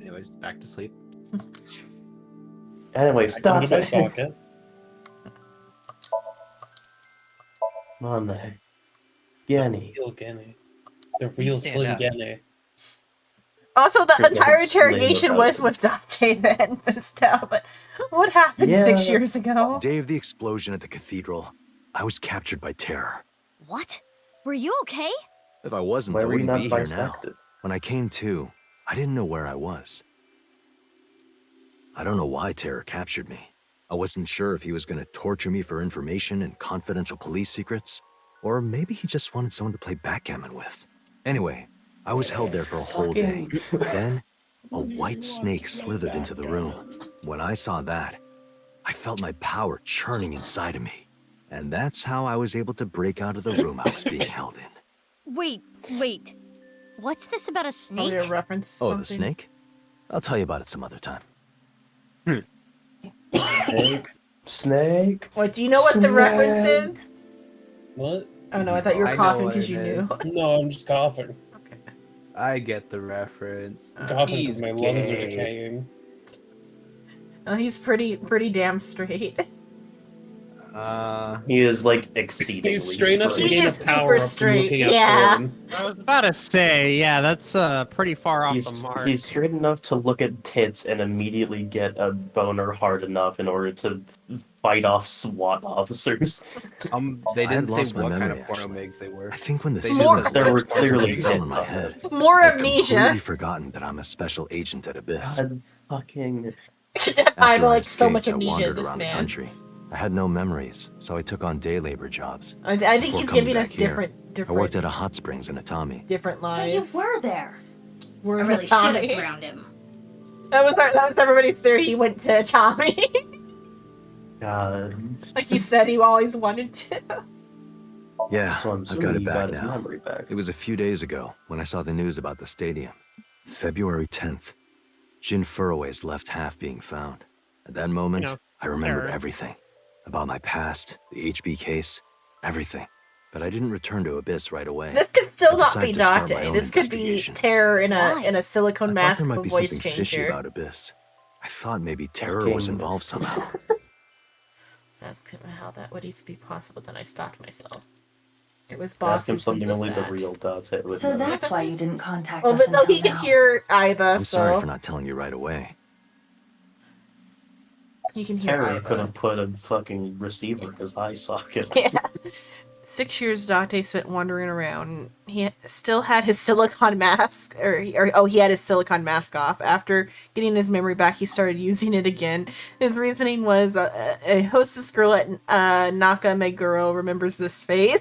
Anyways, back to sleep. Anyways, I go to my Date. socket. Monday. Genny. Real Genny. The real stand Slim up. Genny. Also, the There's entire nothing slim interrogation about was it. with Date then and stuff. But what happened 6 Yeah. years ago? Day of the explosion at the cathedral, I was captured by terror. What? Were you okay? If I wasn't, Why I were you wouldn't not be here now. bisected? When I came to, I didn't know where I was. I don't know why Terror captured me. I wasn't sure if he was going to torture me for information and confidential police secrets, or maybe he just wanted someone to play backgammon with. Anyway, I was held there for a whole day. Then, a white snake slithered into the room. When I saw that, I felt my power churning inside of me. And that's how I was able to break out of the room I was being held in. Wait. What's this about a snake? Probably a reference to Oh, the something. snake? I'll tell you about it some other time. Snake. What, do you know what the reference is? What? Oh no, I thought you were I know coughing what because it you knew. is. No, I'm just coughing. I get the reference. Coughing He's because my lungs are gay. decaying. Oh, he's pretty damn straight. He is like exceedingly He's straight enough to He gain a is power up super from looking straight, at yeah. porn. I was about to say, yeah, that's pretty far off the mark. He's straight enough to look at tits and immediately get a boner hard enough in order to fight off SWAT officers. They I didn't had say lost my what kind memory, of porno actually. migs they were. I think when the They More- just- There were something clearly fell in tits my on head. More I'd amnesia. completely forgotten that I'm a special agent at Abyss. God fucking. I have After I like so much escaped, I amnesia, wandered this around the man. country. I had no memories, so I took on day labor jobs. I think Before he's coming giving us back here, different I worked at a hot springs in Atami. different So you lives. were there. We're I in really should Tommy. have drowned him. That was everybody's theory. He went to Tommy. God. Like he said he always wanted to. Yeah, So I'm I've assuming got it you back got his now. memory back. It was a few days ago when I saw the news about the stadium. February 10th. Jin Furroway's left half being found. At that moment, You know, I remembered terror. everything. About my past, the HB case, everything. But I didn't return to Abyss right away. This could still I not be decided to start my Dante. own This could be investigation. Terror in Why? a silicone I thought mask there with might a be voice something fishy changer. about Abyss. I thought maybe terror was Fucking- involved somehow. So ask him how that would even be possible. Then I stopped myself. It was Ask boss him who something was only the sad. real Dante would So know. that's why you didn't contact Well, us but no, until he can now. hear Iva, I'm sorry so for not telling you right away. he can hear Terror Iva. could have put a fucking receiver in his eye socket. Yeah. 6 years Dante spent wandering around. He still had his silicone mask, he had his silicone mask off. After getting his memory back, he started using it again. His reasoning was a hostess girl at Naka Meguro remembers this face.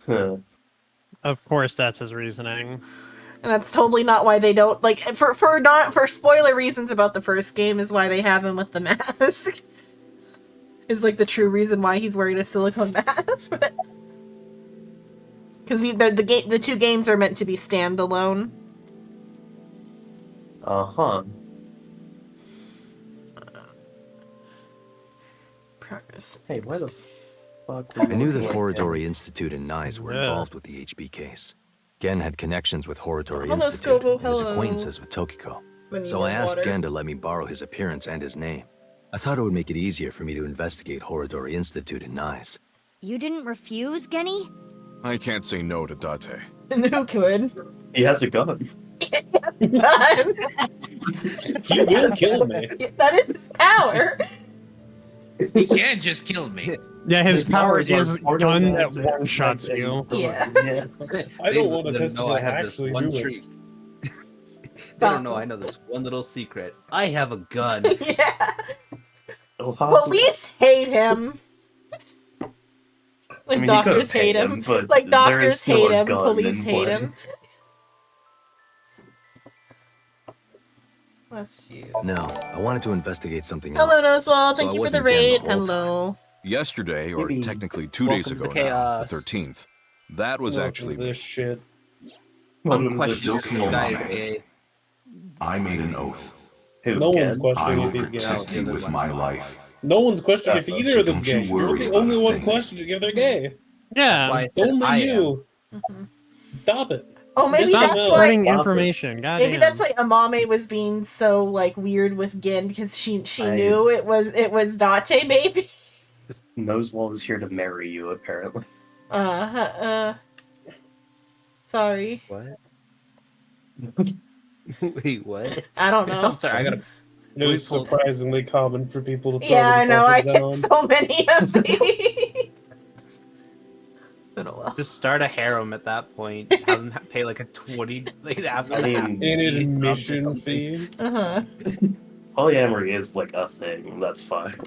Of course, that's his reasoning. And that's totally not why they don't like for spoiler reasons about the first game is why they have him with the mask. Is like the true reason why he's wearing a silicone mask. Because the two games are meant to be standalone. Uh-huh. Progress. Hey, why the fuck? I knew that Horodori Institute and NICE were Yeah. involved with the HB case. Gen had connections with Horodori Hello, Institute Scovo, and was hello. acquaintances with Tokiko. When you So want I asked water. Gen to let me borrow his appearance and his name. I thought it would make it easier for me to investigate Horodori Institute and NICE. You didn't refuse, Genny? I can't say no to Date. And who could? He has a gun. He will kill me. That is his power. He can't just kill me. Yeah, his power powers are is part of gun that that one shots and- you. Yeah. I don't want to They test know I it. have Actually, this one do it. treat. They don't know I know this one little secret. I have a gun. Yeah. Oh, Police hate him. Like I mean, he doctors could've hate paid him. him, but Like there is doctors still hate a him. gun Police in hate play. him. Bless you. No, I wanted to investigate something else. Hello, Noswald. so I Thank you for the wasn't Gen raid. whole time. Hello. Yesterday, or Maybe technically 2 days welcome to ago the now, chaos. the 13th, that was Welcome actually to me. this shit. One question for you guys, eh? I made an oath. Who, No Gen? one's I questioning will if he's gay. protect you with my life. No one's questioning if either of them's Don't you gay. You're worry the about only a one thing. questioning if they're gay. That's why I Yeah. It's said only I you. Mhm. Stop it. Oh, maybe Stop that's Spreading why. information. God Maybe that's why Amame was being so like weird with Gin because she I- knew it was Date. Maybe. Noswald is here to marry you, apparently. Sorry. What? Wait, what? I don't know. I'm sorry, I gotta. It was surprisingly common for people to throw Yeah, I know. I themselves get down. so many of these. Been a while. Just start a harem at that point. Have them pay like a 20, like half I mean, An piece, admission something. fee. Uh-huh. Polyamory is like a thing. That's fine.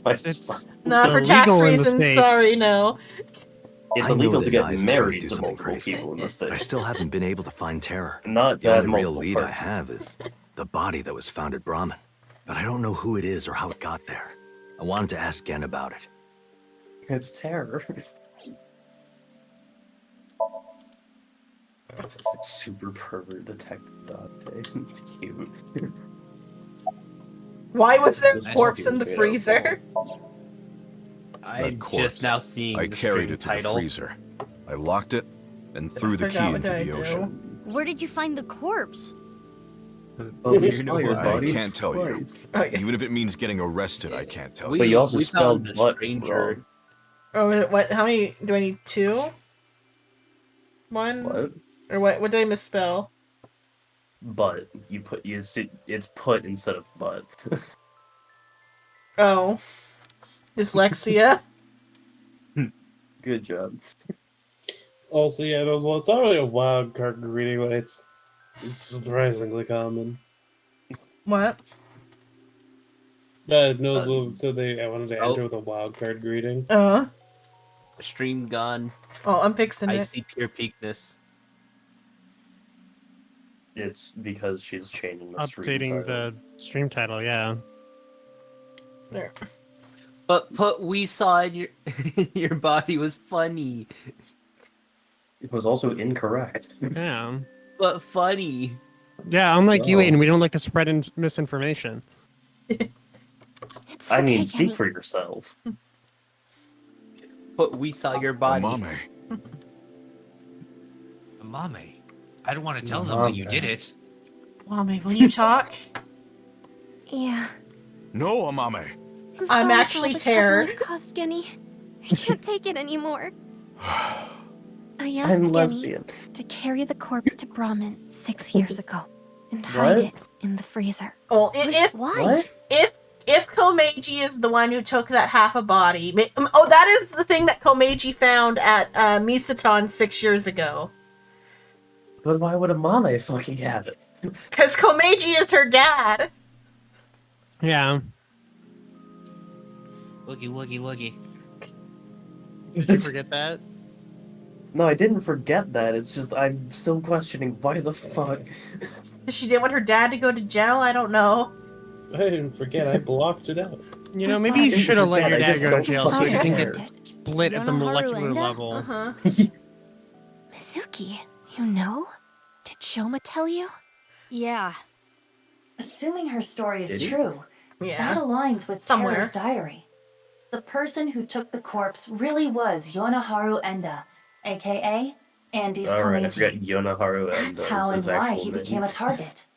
It's Not for illegal tax in the reasons. States. Sorry, no. It's I know illegal that to get NICE is trying to married do to something multiple crazy, people in the but I States. still haven't been able to find terror. Not The that only real multiple lead I partners. have is the body that was found at Brahmin. But I don't know who it is or how it got there. I wanted to ask Gen about it. It's terror. It's like super pervert detective Dante. It's cute. Why was there This corpse in the fucking freezer? I'm corpse. just now seeing I the carried string it to title. the freezer. I locked it and threw the key forgot what into I the do. ocean. Where did you find the corpse? Oh, you I smell your body? can't tell you. Oh, yeah. Even if it means getting arrested, I can't tell We- But you also we spelled found a butt stranger. wrong. Oh, what? How many do I need? 2? 1? What? Or what? What do I misspell? But it's put instead of butt. Oh, dyslexia. Good job. Also, yeah, well, it's not really a wild card greeting, but it's surprisingly common. What? Noseblood said I wanted to enter with a wild card greeting. Stream gun. Oh, I'm fixing I it. see pure peakness. It's because she's changing the stream Updating title. the stream title, yeah. There. But we saw in your body was funny. It was also incorrect. Yeah. But funny. Yeah, unlike you, Wow. Aiden, we don't like to spread misinformation. I mean, speak for yourself. But we saw your body. Mame. Mame. I don't want to tell them that you did it. Mommy, will you talk? Yeah. No, Amame. I'm sorry for all actually the Terror. trouble I've caused Genny. I can't take it anymore. I asked I'm Genny lesbian. to carry the corpse to Brahmin 6 years ago and hide What? it in the freezer. Oh, if Why? if Komeiji is the one who took that half a body, oh, that is the thing that Komeiji found at Misaton 6 years ago. But why would a mame fucking have it? Because Komeiji is her dad. Yeah. Woogie, woogie, woogie. Did you forget that? No, I didn't forget that. It's just I'm still questioning why the fuck. She didn't want her dad to go to jail. I don't know. I didn't forget, I blocked it out. You know, maybe you should have let your I dad just go to don't jail so you fucking can care. get split at the Yonoharu molecular Enda? level. Uh-huh. Mizuki, you know? Did Shoma tell you? Yeah. Assuming her story is Did he? true, Yeah. that aligns with Somewhere. Terror's diary. The person who took the corpse really was Yonoharu Enda, aka Andy's Alright, I Komeiji. forgot Yonoharu and That's how and his why actual he name. became a target.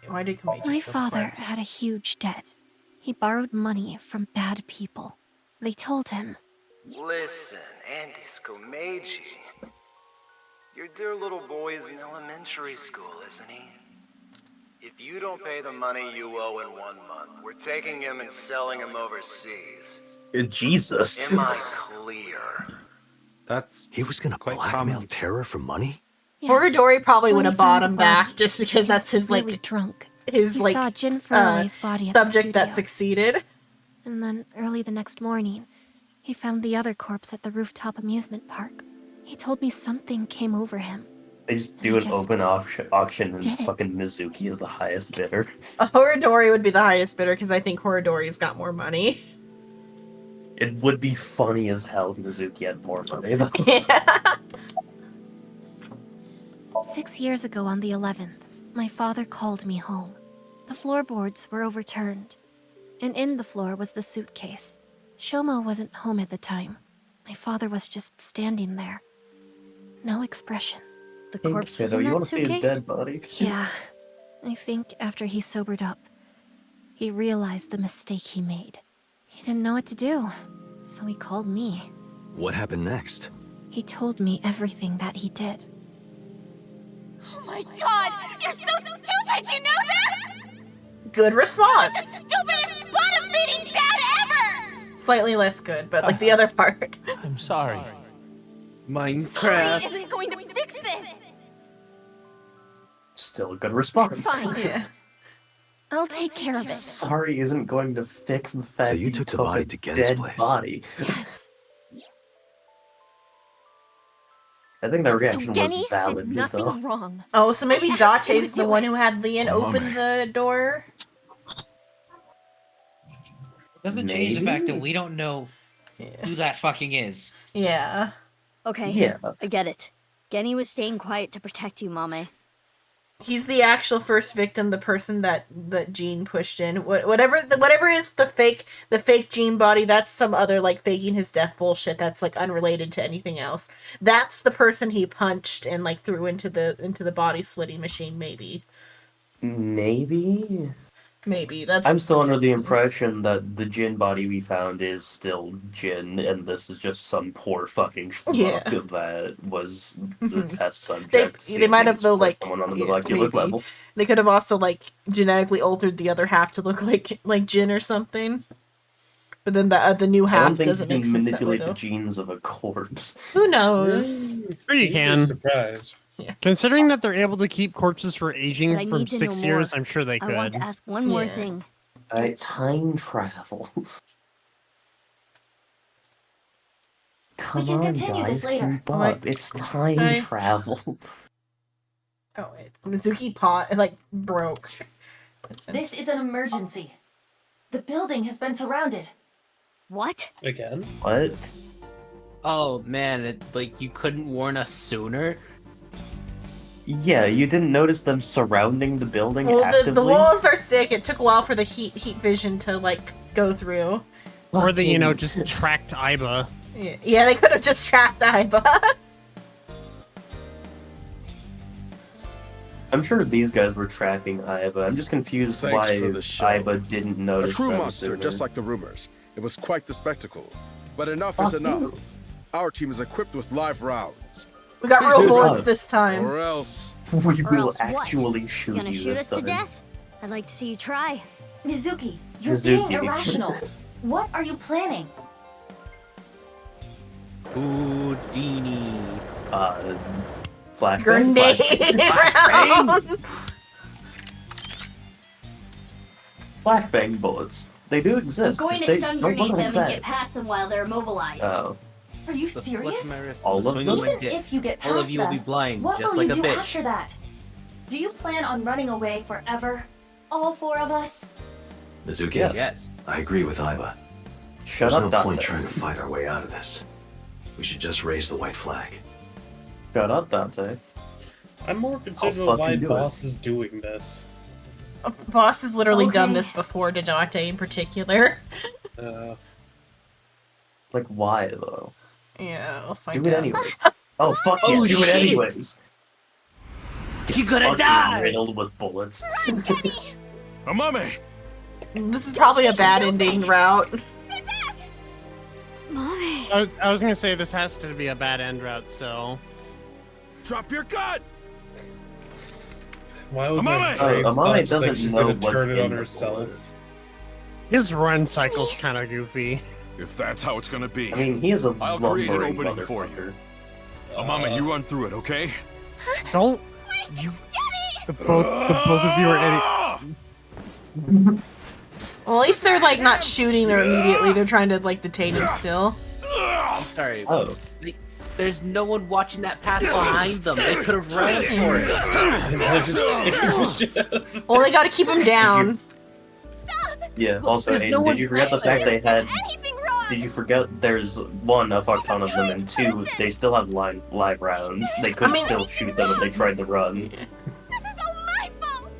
Why did Komeiji My steal father corpse? had a huge debt. He borrowed money from bad people. They told him, Listen, Andy's Komeiji. Your dear little boy is in elementary school, isn't he? If you don't pay the money you owe in 1 month, we're taking him and selling him overseas. Jesus. Am I clear? He was gonna blackmail Terror for money? Horodori probably When would he have found bought him the body, back just because that's his really like drunk. his He like saw Jin Furume's body at the subject that studio. succeeded. And then, early the next morning, he found the other corpse at the rooftop amusement park. He told me something came over him. They just do an just open auction and did it. fucking Mizuki is the highest bidder. Horodori would be the highest bidder because I think Horodori's got more money. It would be funny as hell if Mizuki had more money. 6 years ago on the 11th, my father called me home. The floorboards were overturned, and in the floor was the suitcase. Shoma wasn't home at the time. My father was just standing there. No expression. The Hey, corpse was kiddo, in you that wanna see his suitcase? dead body? Yeah, I think after he sobered up, he realized the mistake he made. He didn't know what to do, so he called me. What happened next? He told me everything that he did. Oh my god! You're so stupid, you know that? Good The response. stupidest bottom-feeding dad ever! Slightly less good, but like the other part. I'm sorry. Sorry Minecraft. isn't going to fix this! Still a good response. It's fine. Yeah. I'll take care of it. Sorry isn't going to fix the fact So that you took the body a to Gen's dead place. body. Yes. I think that So reaction was Genny valid, did nothing though. wrong. Oh, so maybe I asked him Date's to the do one it. who had Leon open the door. Doesn't change the fact that Maybe? we don't know who that fucking is. Yeah. Okay. Yeah. I get it. Genny was staying quiet to protect you, Mame. He's the actual first victim, the person that Jean pushed in. Whatever is the fake Jean body, that's some other like faking his death bullshit that's like unrelated to anything else. That's the person he punched and like threw into the body slitting machine, maybe. Maybe. That's I'm still under the impression that the Jin body we found is still Jin, and this is just some poor fucking schmuck that was the test subject. They might have though like someone on the molecular maybe. level. They could have also like genetically altered the other half to look like Jin or something. But then the new I half don't think doesn't you make can sense manipulate that way, the genes of a corpse. Who knows? Sure you can. Surprised. Considering that they're able to keep corpses for But I aging from need to 6 know years, more. I'm sure they could. I want to ask one more thing. Time travel. Come can on, continue guys, this later. keep up. It's time travel. Oh, it's Mizuki pot like broke. This is an emergency. The building has been surrounded. What? Again? What? Oh man, you couldn't warn us sooner. Yeah, you didn't notice them surrounding the building Well, actively? the walls are thick. It took a while for the heat vision to like go through. Or they, just tracked Iba. Yeah, they could have just tracked Iba. I'm sure these guys were tracking Iba. I'm just confused Thanks why for the show. Iba didn't A notice true them monster, sooner. just like the rumors. It was quite the spectacle. But enough is enough. Our team is equipped with live rounds. We got real bullets this time. Or else. We Or will else what? actually shoot Gonna you shoot this us to time. death? I'd like to see you try. Mizuki, you're Mizuki. being irrational. What are you planning? Houdini. Flashbang? Grenade round. Flashbang bullets. They do I'm exist. going just to they stun don't look grenade like them and that. get past them while they're immobilized. Oh. Are you serious? All of them? Even if you get past All of you will be them, blind, what just will like you a do bitch. after that? Do you plan on running away forever? All four of us? Mizuki, Yes. I agree with Iba. Shut There's up, no Dante. point trying to fight our way out of this. We should just raise the white flag. Shut up, Dante. I'm more concerned I'll about why fucking do it. Boss is doing this. Boss has literally done Okay. this before to Dante in particular. Like, why, though? Yeah, I'll find Do it out. anyways. Oh, fuck yeah, Oh, do it shit. anyways. You're gonna Fucking die! riddled with bullets. Amame! This is probably a bad ending route. Mommy. I was gonna say this has to be a bad end route still. Drop your gun! Why would Amame! my Oh, brain Amame stop like doesn't she's know gonna what's turn it in on the herself? His run cycle's kind of goofy. If that's how it's gonna be, I mean, he is a I'll create an lumbering opening for you. motherfucker. Amame, you run through it, okay? Don't you? The both of you are idiots. Well, at least they're like not shooting her immediately. They're trying to like detain him still. I'm sorry. Oh. There's no one watching that path behind them. They could have ran for it. Well, they got to keep him down. Yeah, also, There's hey, no did one you forget the fact they had... Anything wrong? Did you forget there's one, a fuck ton of them, and two, they still have live rounds. They could still shoot them if they tried to run. This is all my fault.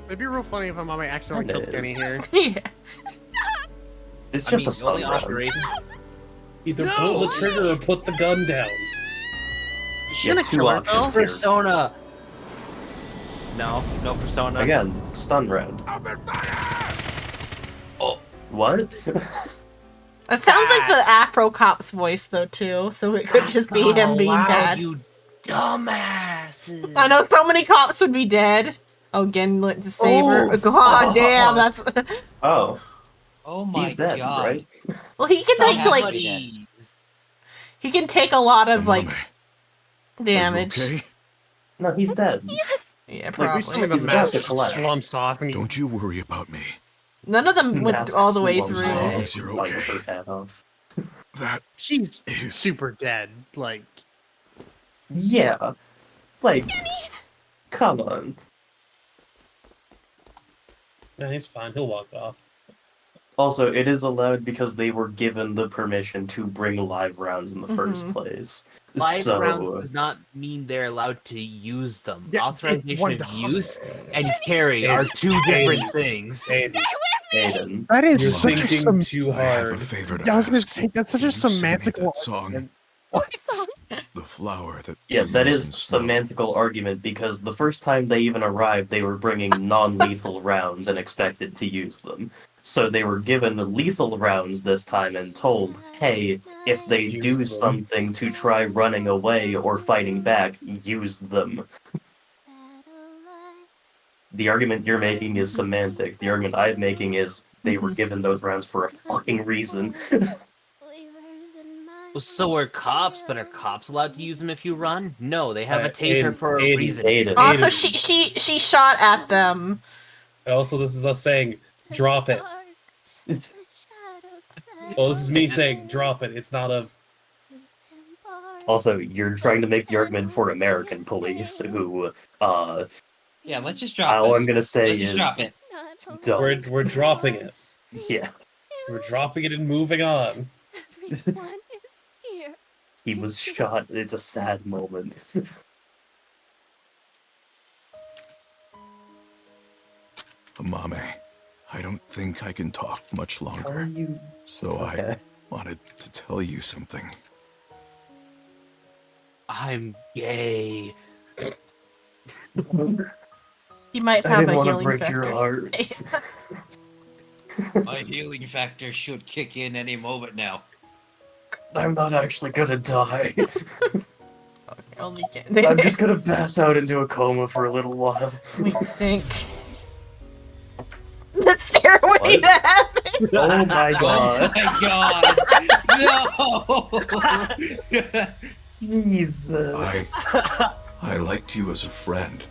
It'd be real funny if Amame accidentally Kinda killed Kenny is. here. Yeah. It's I just mean, a the stun only round. operation. Either pull the trigger or put the gun down. Is she Yeah, gonna two kill her though? options here. Persona. No Persona. Again, stun round. Oh, what? That sounds like the Afro Cop's voice though too. So it could just be him being wow, bad. You dumbasses. I know so many cops would be dead. Oh, again, went to save her. Oh. God damn, that's. Oh, Oh my he's dead, god. right? Well, he can take like Somebody. he can take a lot of like Amame, damage. are you okay? No, he's dead. Yes. Yeah, Like probably. we some of the He's about mask to just collapse. slumps off and he Don't you worry about me. None of them went Masks all the way slumps through. off, Yes, you're bites okay. her head off. That he's is super dead. Like Yeah. Like, come on. Yeah, he's fine. He'll walk off. Also, it is allowed because they were given the permission to bring live rounds in the first place. Live So, rounds does not mean they're allowed to use them. Yeah, Authorization of 100. use and carry are two different things. Aiden, That is You're such a thinking too I have a hard. favor to Yeah, I was gonna ask. say that's such a Can you sing me semantic that song. What song? The flower that yeah, that blows is in snow. semantical argument because the first time they even arrived, they were bringing non-lethal rounds and expected to use them. So they were given lethal rounds this time and told, hey, if they Use do them. something to try running away or fighting back, use them. The argument you're making is semantics. The argument I'm making is they were given those rounds for a fucking reason. Well, so are cops, but are cops allowed to use them if you run? No, they have a Aiden, taser for a Aiden, reason. Aiden. Also, Aiden. she shot at them. And also, this is us saying, drop it. Well, this is me saying, drop it. It's not a. Also, you're trying to make the argument for American police, who, Yeah, let's just drop all this. I'm gonna say Let's just is, drop it. don't. We're dropping it. Yeah, We're dropping it and moving on. Everyone is here. he was shot. It's a sad moment. Mame, I don't think I can talk much longer. So Okay. I wanted to tell you something. I'm gay. He might I have didn't a want to healing break factor. your heart. My healing factor should kick in any moment now. I'm not actually gonna die. Only I'm just gonna pass out into a coma for a little while. Wink sink. The stairway to heaven. Oh my god. Oh my god! No! Jesus. I liked you as a friend.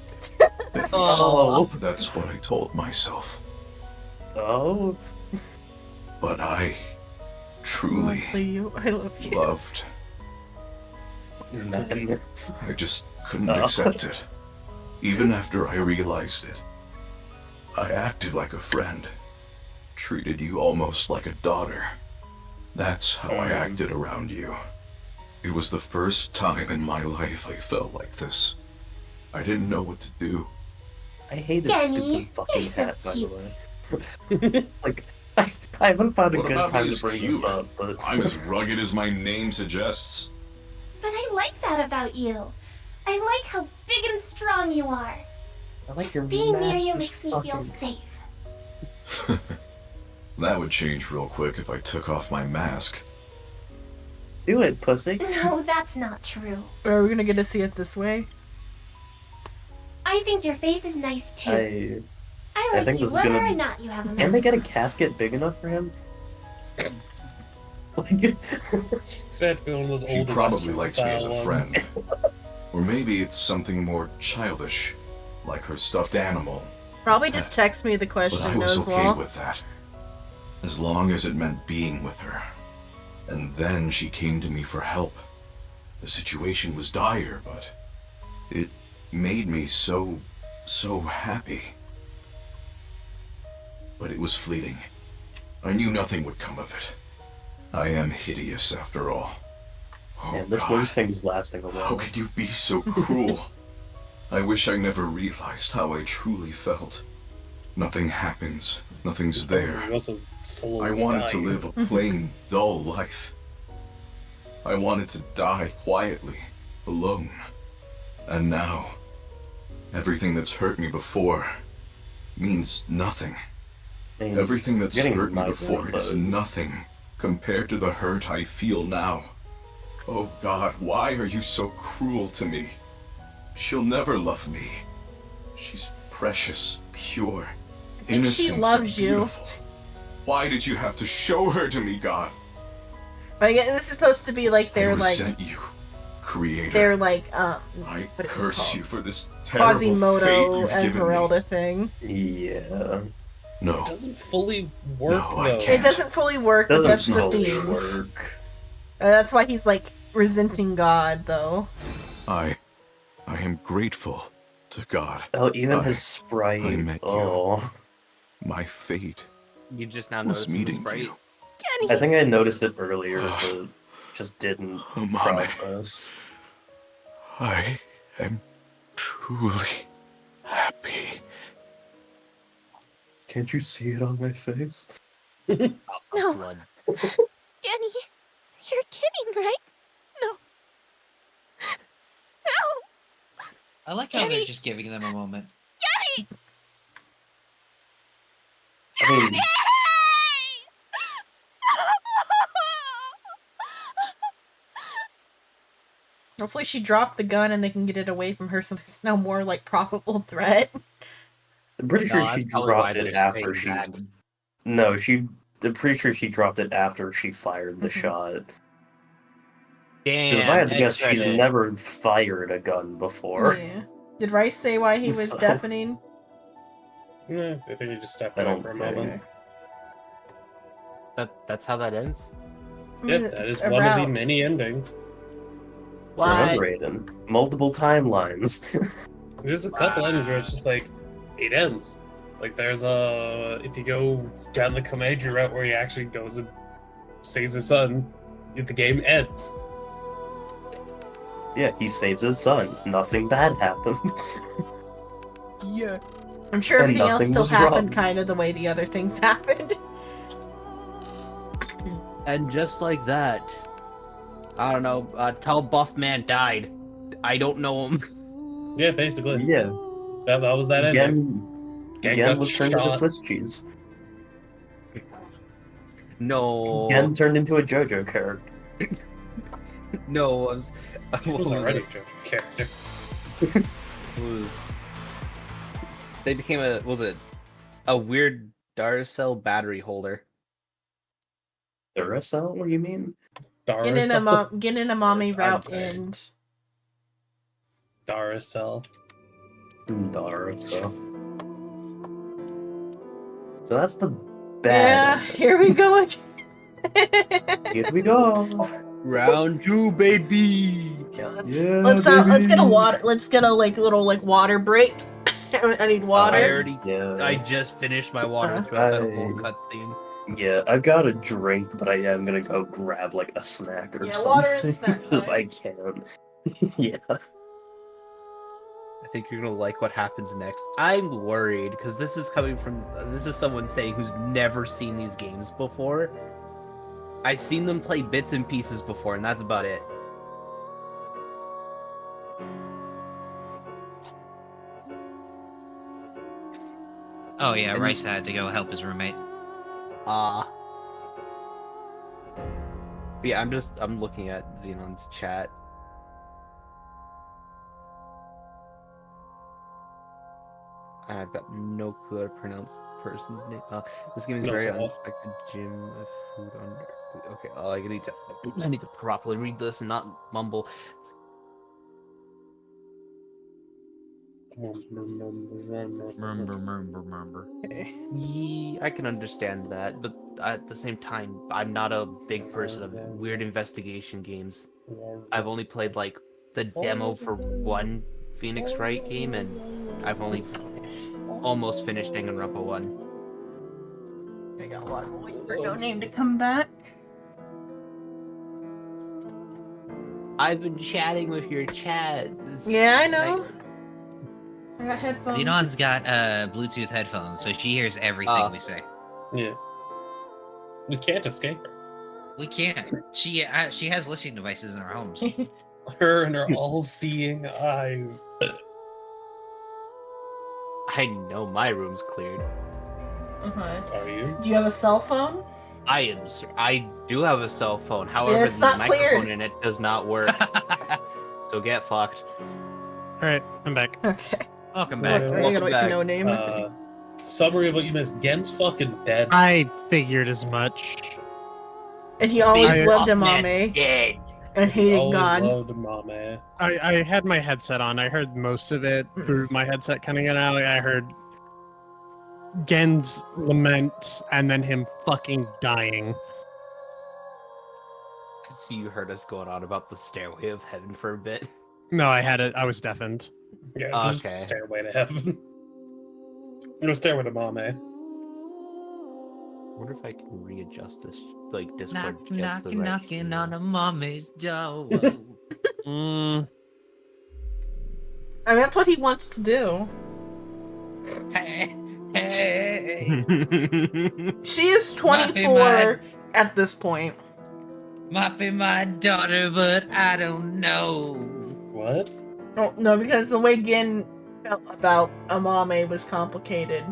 At least Oh. That's what I told myself. Oh. But I truly I love you. loved. Man. I just couldn't Oh. accept it. Even after I realized it. I acted like a friend. Treated you almost like a daughter. That's how I acted around you. It was the first time in my life I felt like this. I didn't know what to do. I hate this Jenny, stupid fucking you're so hat, by the cute. way. Like, I haven't found a What good about time me to is bring cute? this up, but I'm as rugged as my name suggests. But I like that about you. I like how big and strong you are. I like your Just being near you massive makes me feel fucking- safe. That would change real quick if I took off my mask. Do it, pussy. No, that's not true. Are we gonna get to see it this way? I think your face is nice too. I like think you this is whether gonna or be- not you have a mask. Can they get a casket big enough for him? Like, It's gonna have to be one of those She old probably Western likes me as style a ones. friend. Or maybe it's something more childish, like her stuffed animal. Probably just text me the But question I was as okay well. with that. As long as it meant being with her. And then she came to me for help. The situation was dire, but it made me so happy. But it was fleeting. I knew nothing would come of it. I am hideous after all. Oh, Man, this God. one thing's lasting a while. How could you be so cruel? I wish I never realized how I truly felt. Nothing happens. Nothing's there. He's also slowly I wanted to dying. live a plain, dull life. I wanted to die quietly, alone. And now, everything that's hurt me before means nothing. Man, Everything that's getting hurt me my before is elbows. nothing compared to the hurt I feel now. Oh God, why are you so cruel to me? She'll never love me. She's precious, pure, she innocent, loves and you. beautiful. Why did you have to show her to me, God? But again, this is supposed to be like I they're like resent you, Creator. they're like I what is it curse called? you for this terrible fate Quasimodo you've given me. Esmeralda thing. Yeah. No. It doesn't fully work No, I though. It doesn't fully work, but Doesn't that's the fully theme. work. That's why he's like resenting God, though. I am grateful to God. Oh, even I- his sprite. I met you. Oh. My fate You just now Was noticed the meeting sprite. you. I think I noticed it earlier, but just didn't Mommy. process. I am truly happy. Can't you see it on my face? No. Blood. Kenny, you're kidding, right? No. No! I like how they're just giving them a moment. Kenny! I mean, Hopefully she dropped the gun and they can get it away from her so there's no more like profitable threat. I'm pretty sure No, she that's probably why dropped it they're after staying she. back. No, I'm pretty sure she dropped it after she fired the shot. Because if I had to guess, she's never fired a gun before. Yeah. Did Rice say why he was So- deafening? I think he just stepped I away don't for a think. moment. That's how that ends. Yeah, that is one of the many endings. Remember, Aiden, multiple timelines. There's a couple endings where it's just like, it ends. Like there's if you go down the Komeiji route where he actually goes and saves his son, the game ends. Yeah, he saves his son. Nothing bad happened. Yeah. I'm sure And everything else nothing still was happened wrong. kind of the way the other things happened. And just like that, I don't know, tall buff man died. I don't know him. Yeah, basically. Yeah. That was that ending. Gen got was turned into shot. Swiss cheese. No. Gen turned into a JoJo character. No, I He was what already a it? JoJo character. Was they became a weird Duracell battery holder. Duracell? What do you mean? Get in a mommy route and Duracell. Duracell. So that's the yeah, bad. here we go again. Here we go. Round 2, baby. Let's get a water. Let's get a little water break. I need water. I just finished my water throughout that whole cutscene. Yeah, I've got a drink, but I am gonna go grab like a snack or something. water and snack Because I can. Yeah. I think you're gonna like what happens next. I'm worried because this is someone saying who's never seen these games before. I've seen them play bits and pieces before, and that's about it. Oh yeah, Rice had to go help his roommate. But yeah, I'm looking at Xenon's chat. And I've got no clue how to pronounce the person's name. This game is No, very so what? unexpected. Jim of food under. Okay, I need to properly read this and not mumble. Yeah, I can understand that, but at the same time, I'm not a big person of weird investigation games. I've only played like the demo for one Phoenix Wright game, and I've only almost finished Danganronpa 1. I got a lot of waiting for No Name to come back. I've been chatting with your chat. Yeah, I know. I got headphones. Xenon's got Bluetooth headphones, so she hears everything we say. Yeah. We can't escape her. We can't. She has listening devices in her homes. Her and her all-seeing eyes. I know my room's cleared. Are you? Do you have a cell phone? I do have a cell phone. However, it's the not microphone cleared. in it does not work. So get fucked. Alright, I'm back. Okay. Welcome back. I gotta wait for No Name. Summary of what you missed. Gen's fucking dead. I figured as much. And he always I- loved Amame. And hated Always God. loved Mame. I had my headset on. I heard most of it through my headset coming in. I heard Gen's lament and then him fucking dying. So you heard us going on about the Stairway of Heaven for a bit. No, I had it. I was deafened. Yeah, just Okay. Stairway to Heaven. No, Stairway to Mame. wonder if I can readjust this, like, Discord Knock, just knocking, the right. knocking on a mommy's door. Mm. I mean, that's what he wants to do. Hey. She is Might be 24 at this point. Might be my daughter, but I don't know. What? Oh, no, because the way Gin felt about Amame was complicated.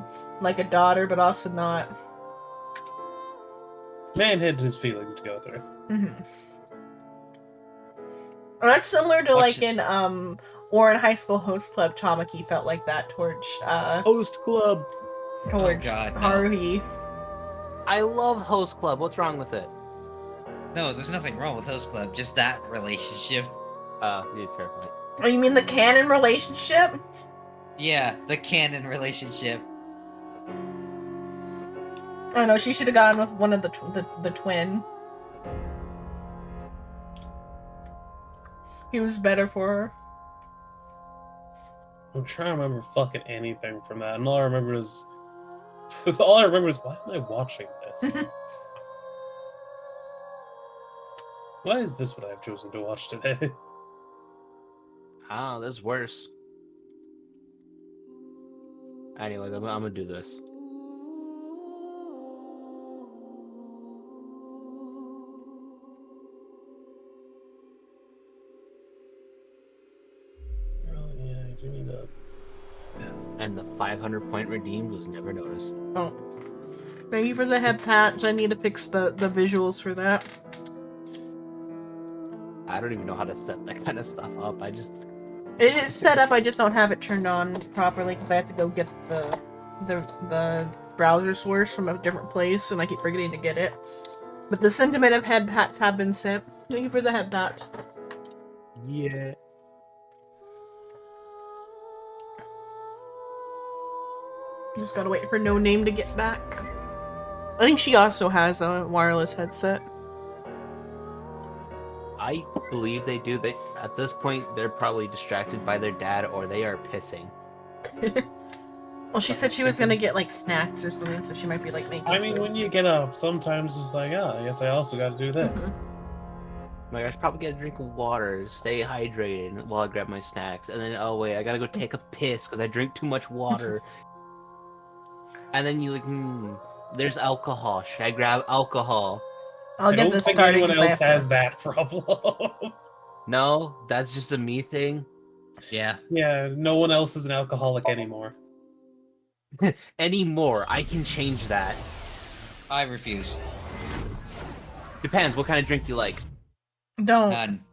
Like a daughter, but also not. Man had his feelings to go through. Mm-hmm. That's similar to like in or in High School Host Club, Tamaki felt like that towards Host Club. Towards God, no. Haruhi. I love Host Club. What's wrong with it? No, there's nothing wrong with Host Club, just that relationship. Yeah, fair point. Oh, you mean the canon relationship? Yeah, the canon relationship. Oh no, she should have gone with one of the twin. He was better for her. I'm trying to remember fucking anything from that, and all I remember is why am I watching this? Why is this what I've chosen to watch today? Oh, there's worse. Anyways, I'm gonna do this. Oh yeah, I do need that. And the 500 point redeemed was never noticed. Oh. Thank you for the head patch. I need to fix the visuals for that. I don't even know how to set that kind of stuff up. I just... It is set up, I just don't have it turned on properly because I have to go get the browser source from a different place and I keep forgetting to get it. But the sentiment of head pats have been sent. Thank you for the head patch. Yeah. Just gotta wait for No Name to get back. I think she also has a wireless headset. I believe they do. They at this point they're probably distracted by their dad or they are pissing. Well, she said she was gonna get like snacks or something, so she might be like making. I mean, food. when you get up, sometimes it's like, oh, I guess I also got to do this. Like, I should probably get a drink of water, stay hydrated while I grab my snacks, and then oh wait, I gotta go take a piss because I drink too much water. And then you like, there's alcohol. Should I grab alcohol? I'll get this started. Anyone else has that problem. No, that's just a me thing. Yeah. Yeah, no one else is an alcoholic anymore. Anymore. I can change that. I refuse. Depends. What kind of drink you like? Don't. None.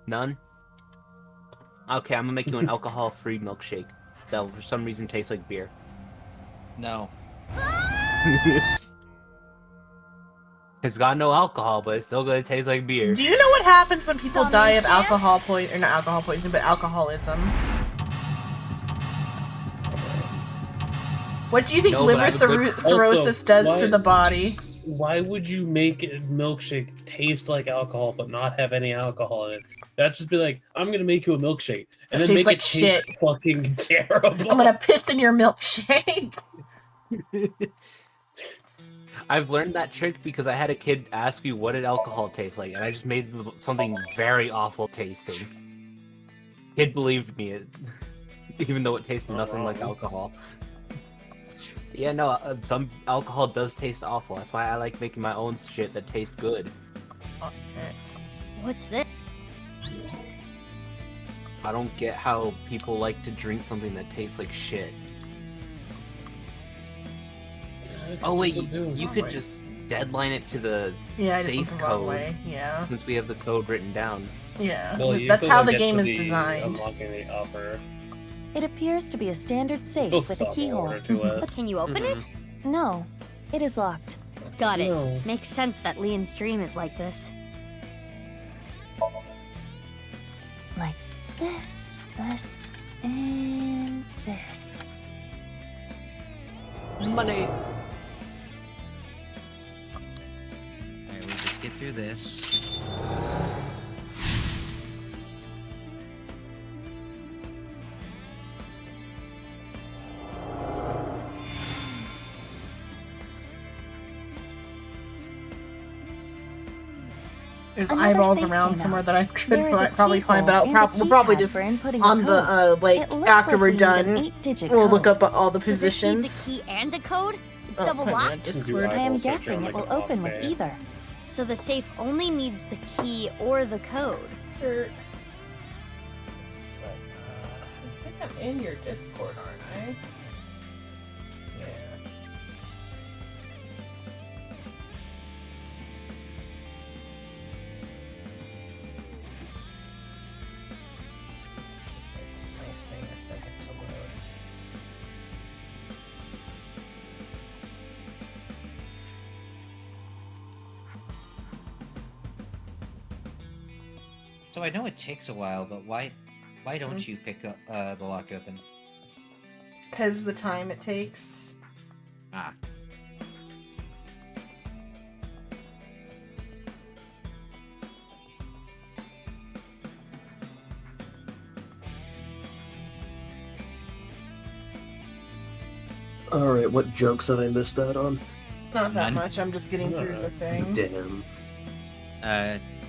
None? Okay, I'm gonna make you an alcohol-free milkshake that for some reason tastes like beer. No. It's got no alcohol, but it's still gonna taste like beer. Do you know what happens when people die of alcohol poison, or not alcohol poisoning, but alcoholism? What do you think liver cirrhosis does to the body? Why would you make a milkshake taste like alcohol but not have any alcohol in it? That'd just be like, I'm gonna make you a milkshake and then make Tastes like it taste shit. fucking terrible. I'm gonna piss in your milkshake. I've learned that trick because I had a kid ask me what did alcohol taste like, and I just made something very awful tasting. Kid believed me, even though it tasted nothing like alcohol. Yeah, no, some alcohol does taste awful. That's why I like making my own shit that tastes good. What's this? I don't get how people like to drink something that tastes like shit. Oh wait, you could just deadline it to the Yeah, I just safe went the wrong code. way, yeah. Since we have the code written down. Yeah, Well, you that's still how gotta the get game to is the designed. Unlocking the upper. It appears to be a standard safe Still with a some keyhole. order to it. But can you open it? No, it is locked. Got it. No. Makes sense that Leon's dream is like this. Like this, and this. Money. Alright, we just get through this. There's Another eyeballs safe around came somewhere out. that I could There is a probably find, but keyhole and a we'll probably keypad just for inputting on the the code. like It looks after like we're we need an done, 8-digit we'll look code. up all the So this positions. needs a key and a code? It's Oh, double put me on locked? Discord. I am guessing it will open with either. So the safe only needs the key or the code. It's like, I think I'm in your Discord, aren't I? Yeah. Nice thing, a second to load. So I know it takes a while, but why don't you pick up the lock open? Because the time it takes. Ah. Alright, what jokes have I missed out on? Not that None. much, I'm just getting through the thing. Damn.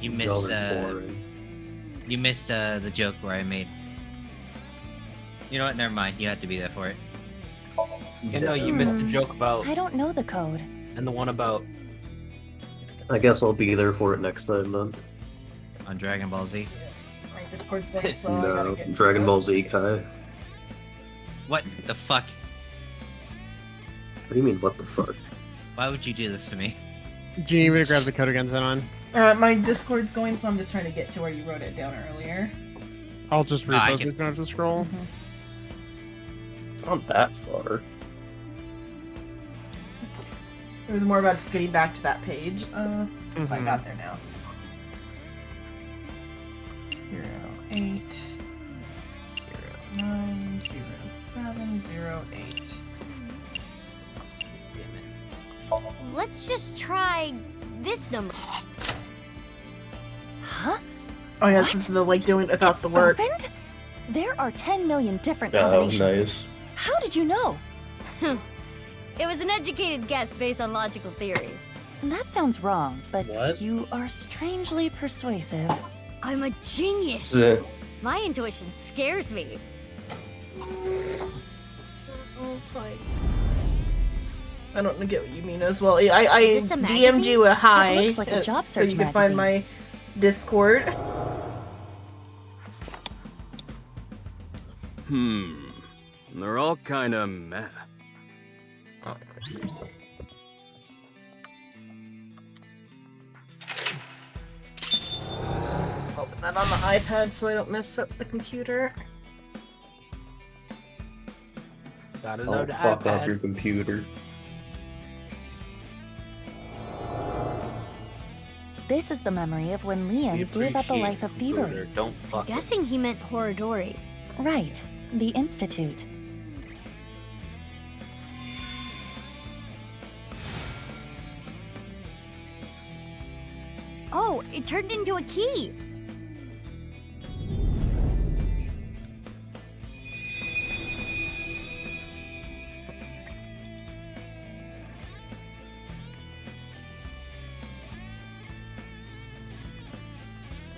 You Y'all missed are boring. you missed the joke where I made. You know what? Never mind. You had to be there for it. You know, you missed the joke about I don't know the code. and the one about I guess I'll be there for it next time then. On Dragon Ball Z. My Discord's going slow. I gotta No, get to Dragon it. Ball Z Kai. What the fuck? What do you mean, what the fuck? Why would you do this to me? Do you need me to grab the code again, Zenon? My Discord's going, so I'm just trying to get to where you wrote it down earlier. I'll just Ah, I repost can- this. Don't have to scroll. It's not that far. It was more about just getting back to that page. I Mhm. got there now. 08 09 0708. Let's just try this number. Huh? Oh yeah, this is the like doing without the work. Opened? There are 10 million different Oh, combinations. nice. How did you know? It was an educated guess based on logical theory. That sounds wrong, but What? you are strangely persuasive. I'm a genius. Yeah. My intuition scares me. I don't get what you mean as well. I Is this a DM'd magazine? you a hi, It looks like a job so search you can find my Discord. They're all kinda meh. Open that on the iPad so I don't mess up the computer. gotta Oh, load the fuck off iPad. your computer. This is the memory of when Liam gave up a life of thievery. Don't fuck. Guessing he meant Horadori. Right, the Institute. Oh, it turned into a key.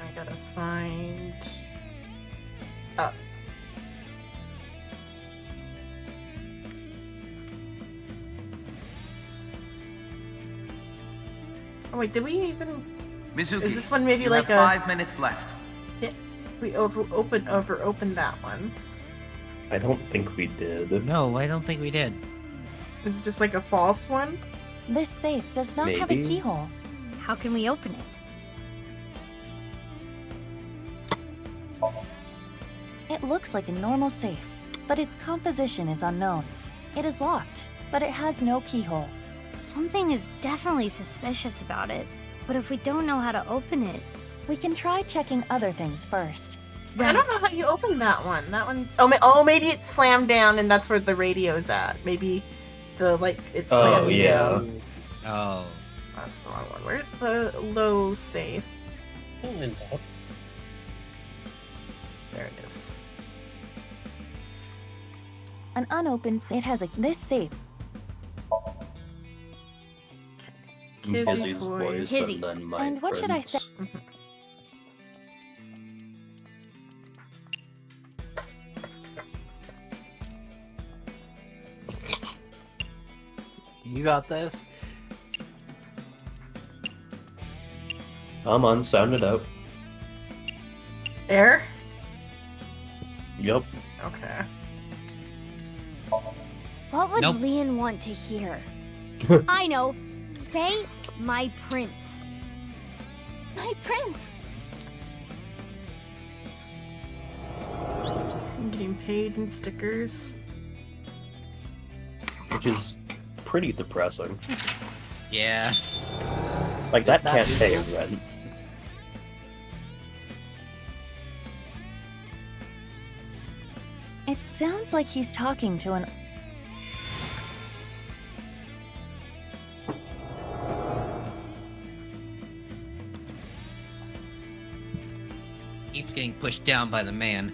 I gotta find. Oh wait, did we even? Mizuki, Is this one maybe you like have a? 5 minutes left. Yeah, we opened that one. I don't think we did. No, I don't think we did. Is it just like a false one? This safe does not have a Maybe. keyhole. How can we open it? It looks like a normal safe, but its composition is unknown. It is locked, but it has no keyhole. Something is definitely suspicious about it. But if we don't know how to open it, We can try checking other things first. I don't know how you open that one. That one's maybe it's slammed down and that's where the radio's at. Maybe the it's Oh, slamming yeah. down. Oh. That's the wrong one. Where's the low safe? That line's up. There it is. An unopened it has this safe. Kizzy's Kizzy's voice. voice, and then my And what should I say? friend's. You got this. Come on, sound it out. Air? Yup. Okay. What would Nope. Leon want to hear? I know. Say, my prince. My prince. I'm getting paid in stickers. Which is pretty depressing. Yeah. Like, that Is that can't pay legal? rent. It sounds like he's talking to an. Keeps getting pushed down by the man.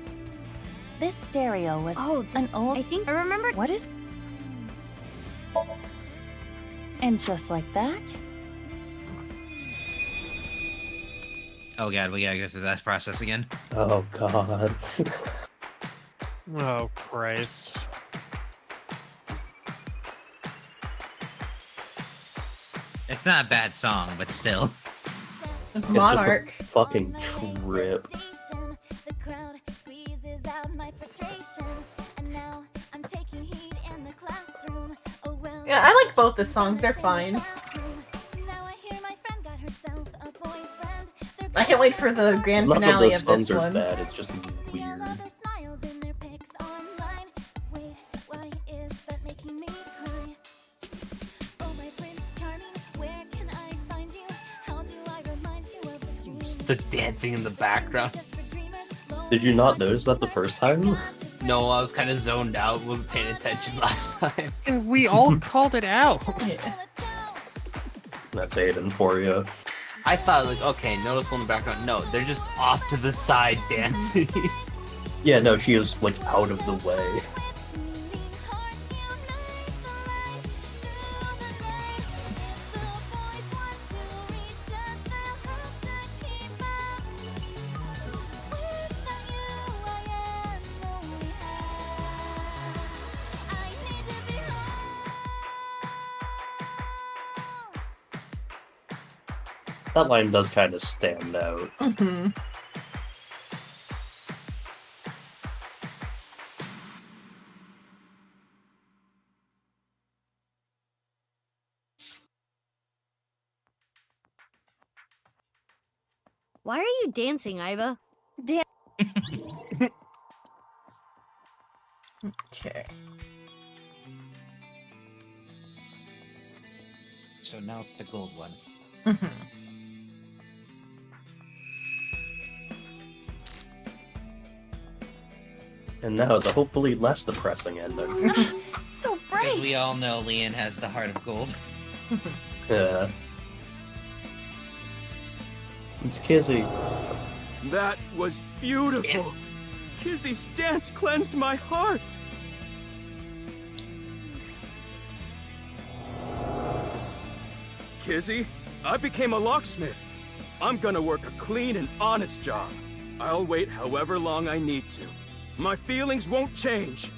This stereo was an old. I think I remember. What is. And just like that, Oh god, we gotta go through that process again. Oh god. Oh, Christ. It's not a bad song, but still. It's It's Monarch. just a fucking trip. The crowd squeezes out my frustration, and now I'm taking heat in the classroom. Oh well. Yeah, I like both the songs. They're fine. Now I hear my friend got herself a boyfriend. I can't wait for the grand It's not that finale those of this songs are one. bad, it's just weird. Their smiles in their pics online. Wait, why is that making me cry? Oh my Prince Charming, where can I find you? How do I remind you of the dream? The dancing in the background. Did you not notice that the first time? No, I was kind of zoned out. Wasn't paying attention last time. And we all called it out. Yeah. That's Aiden for you. I thought, like, okay, noticeable in the background. No, they're just off to the side dancing. Yeah, no, she is, like, out of the way. That line does kind of stand out. Mm-hmm. Why are you dancing, Iva? Okay. So now it's the gold one. Mm-hmm. And now the hopefully less depressing ending. so Because bright. we all know Leon has the heart of gold. Yeah. It's Kizzy. That was beautiful. Kizzy's dance cleansed my heart. Kizzy, I became a locksmith. I'm gonna work a clean and honest job. I'll wait however long I need to. My feelings won't change.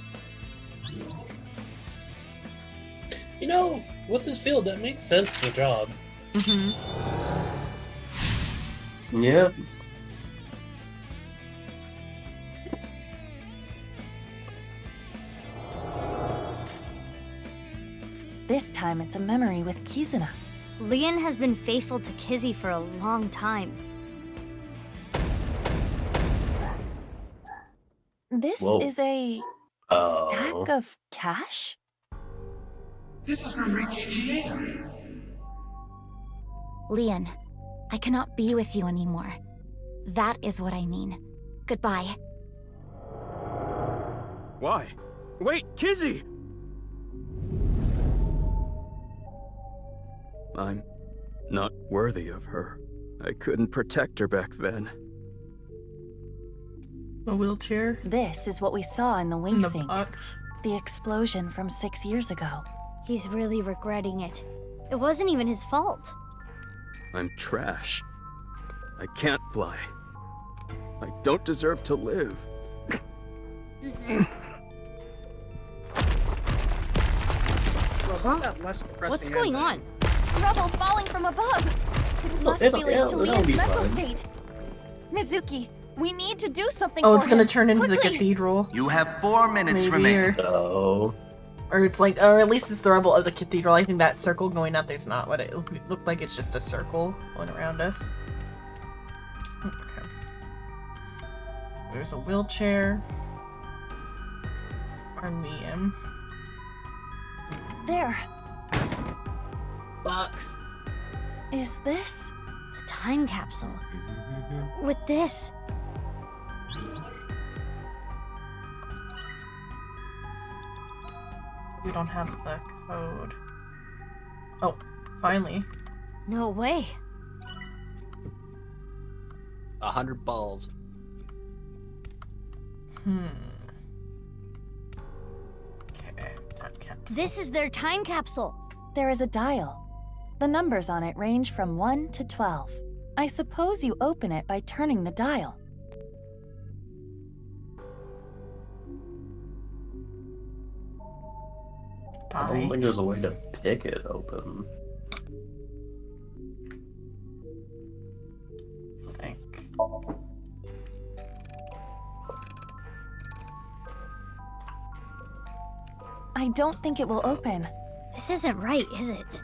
You know, with this field, that makes sense as a job. Yeah. This time it's a memory with Kizuna. Leon has been faithful to Kizzy for a long time. This Whoa. is a Oh. stack of cash? This is from Richichiena. Leon, I cannot be with you anymore. That is what I mean. Goodbye. Why? Wait, Kizzy! I'm not worthy of her. I couldn't protect her back then. A wheelchair. This is what we saw in the wing In the sink. box. The explosion from 6 years ago. He's really regretting it. It wasn't even his fault. I'm trash. I can't fly. I don't deserve to live. that less pressing What's going on? Rubble falling from above. It must be linked to Leon's mental state. Mizuki, we need to do something. Oh, it's for gonna him. turn into the Quickly. cathedral. You have 4 minutes Maybe, remaining. Oh. Or it's like, or at least it's the rubble of the cathedral. I think that circle going up there's not what it looked like. It's just a circle going around us. Okay. There's a wheelchair. On Liam. There. Box. Is this The time capsule. With this. We don't have the code. Oh, finally. No way. 100 balls. Okay, time capsule. This is their time capsule. There is a dial. The numbers on it range from 1 to 12. I suppose you open it by turning the dial. I don't think there's a way to pick it open. I don't think it will open. This isn't right, is it?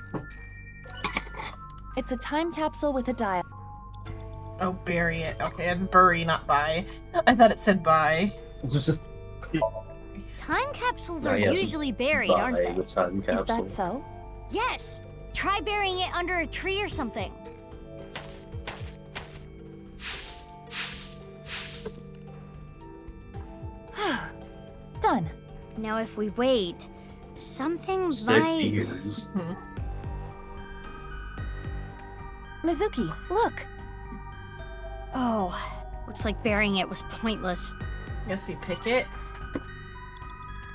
It's a time capsule with a dial. Oh, bury it. Okay, it's bury, not buy. I thought it said buy. Time capsules Oh, are yes, usually buried, aren't Buy they? the time capsule. Is that so? Yes. Try burying it under a tree or something. Done. Now if we wait, something 60 might... years. Mizuki, look. Oh, looks like burying it was pointless. Guess we pick it.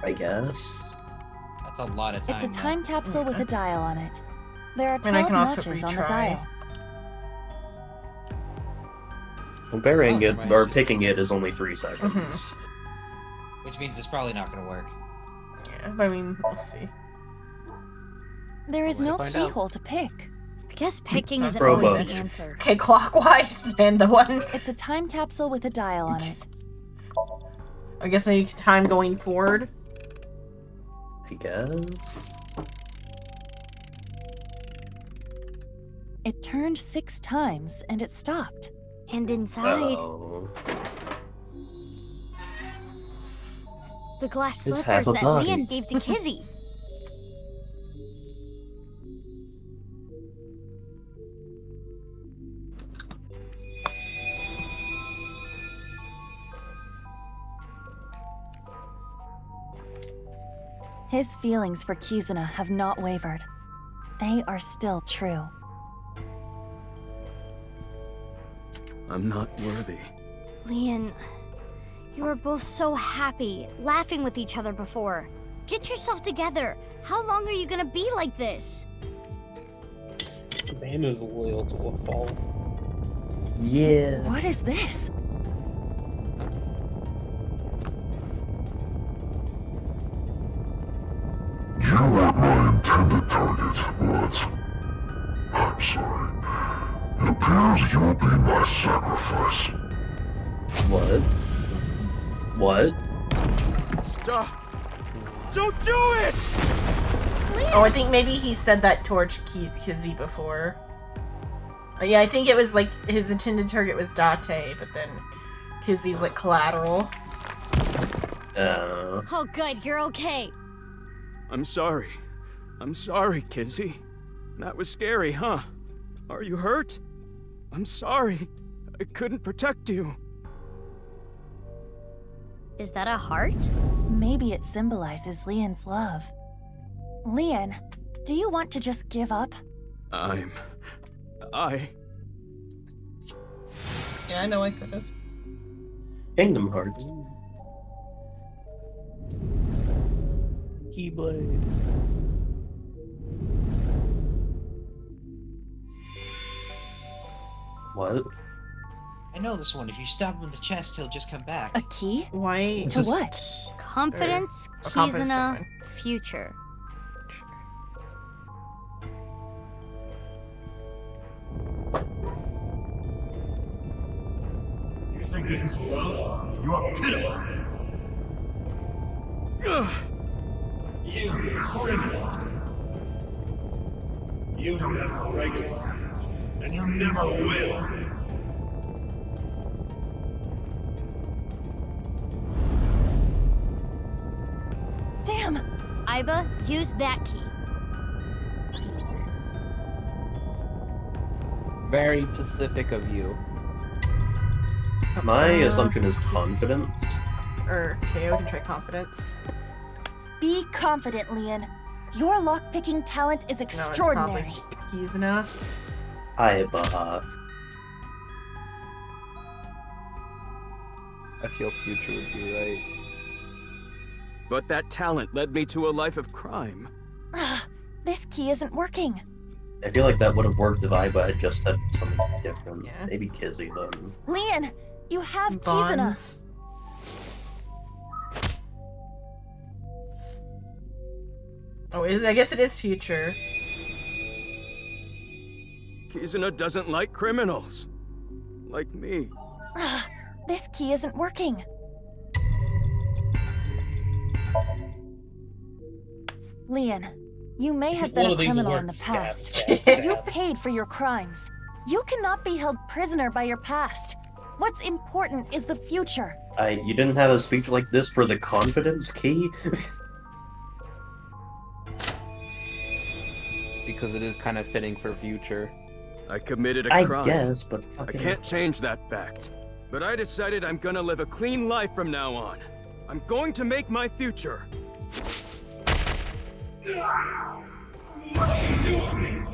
I guess. That's a lot of time. It's a now. time capsule with a dial on it. There are And I 12 can also notches on the retry. dial. Well, burying Oh, it right. or picking it is only 3 seconds. Which means it's probably not going to work. Yeah, I mean, we'll see. There is Way to no find out. keyhole to pick. I guess picking isn't Robo. always the answer. Okay, clockwise, then the one. It's a time capsule with a dial on it. I guess maybe time going forward. I guess. It turned 6 times and it stopped. And inside, Oh. the glass It's half slippers a that body. Leon gave to Kizzy. His feelings for Kizuna have not wavered. They are still true. I'm not worthy. Leon, you were both so happy, laughing with each other before. Get yourself together. How long are you gonna be like this? Man is loyal to a fault. Yeah. What is this? You weren't my intended target, but I'm sorry. It appears you'll be my sacrifice. What? What? Stop! Don't do it! Oh, I think maybe he said that towards Kizzy before. Yeah, I think it was like his intended target was Date, but then Kizzy's like collateral. Oh, good, you're okay. I'm sorry. I'm sorry, Kizzy. That was scary, huh? Are you hurt? I'm sorry. I couldn't protect you. Is that a heart? Maybe it symbolizes Leon's love. Leon, do you want to just give up? I... Yeah, I know I could have. Kingdom Hearts. Keyblade. What? I know this one. If you stab him in the chest, he'll just come back. A key? Why? To what? Confidence, Confidence, Kizuna, future. think this is love? You are pitiful. You criminal. You don't have a right to be here, and you never will. Damn! Iba, use that key. Very specific of you. My assumption is confidence. Okay, we can try confidence. Be confident, Leon. Your lockpicking talent is extraordinary. No, it's probably Kizuna. Iba. I feel Future would be right. But that talent led me to a life of crime. This key isn't working. I feel like that would have worked if Iba had just said something different. Maybe Kizzy then. Leon, you have Kizuna. Bonds. Oh, I guess it is Future. Kizuna doesn't like criminals. Like me. This key isn't working. Leon, you may have been a criminal in the past. You paid for your crimes. You cannot be held prisoner by your past. What's important is the future. You didn't have a speech like this for the confidence key? Because it is kind of fitting for Future. I committed a I crime. guess, but fucking... I can't change that fact. But I decided I'm gonna live a clean life from now on. I'm going to make my future. What are you doing?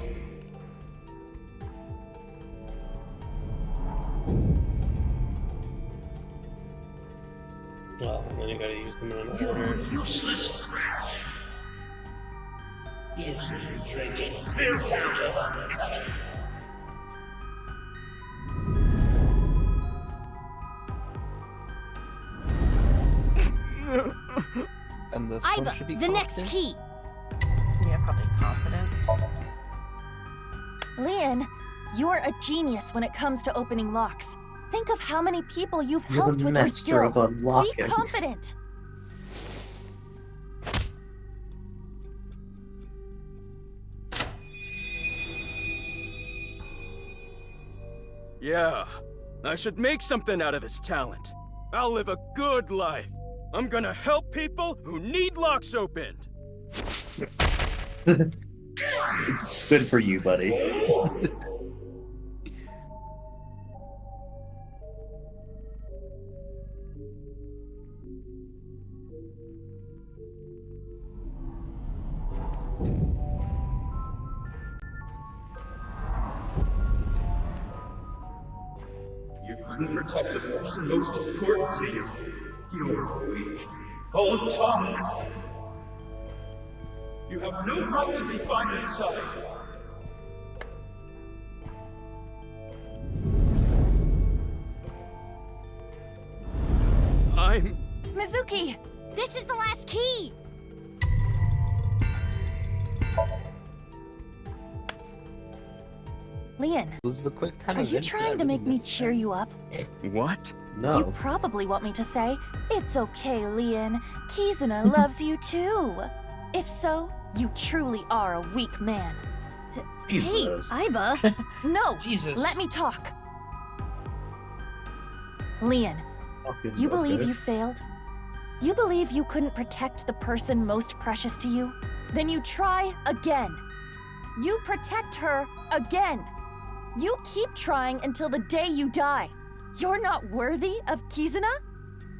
Well, and then you gotta use them in an You're order. useless trash. Usually you drinking fearful of uncut. And this one Iba, should be the next confident. key. Yeah, probably confidence. Leon, you're a genius when it comes to opening locks. Think of how many people you've You're helped the with your master skill. of unlocking. Be confident. Yeah, I should make something out of this talent. I'll live a good life. I'm gonna help people who need locks opened. Good for you, buddy. You couldn't protect the person most important to you. You're weak. Hold talk. You have no right to be by his side. I'm... Mizuki! This is the last key! Leon, Was the quick time are you event that trying to I make really me missed? cheer you up? What? You No. probably want me to say, "It's okay, Leon. Kizuna loves you too." If so, you truly are a weak man. Jesus. Hey, Iba. No! Jesus. Let me talk. Leon, Fucking you believe okay. you failed? You believe you couldn't protect the person most precious to you? Then you try again. You protect her again. You keep trying until the day you die. You're not worthy of Kizuna?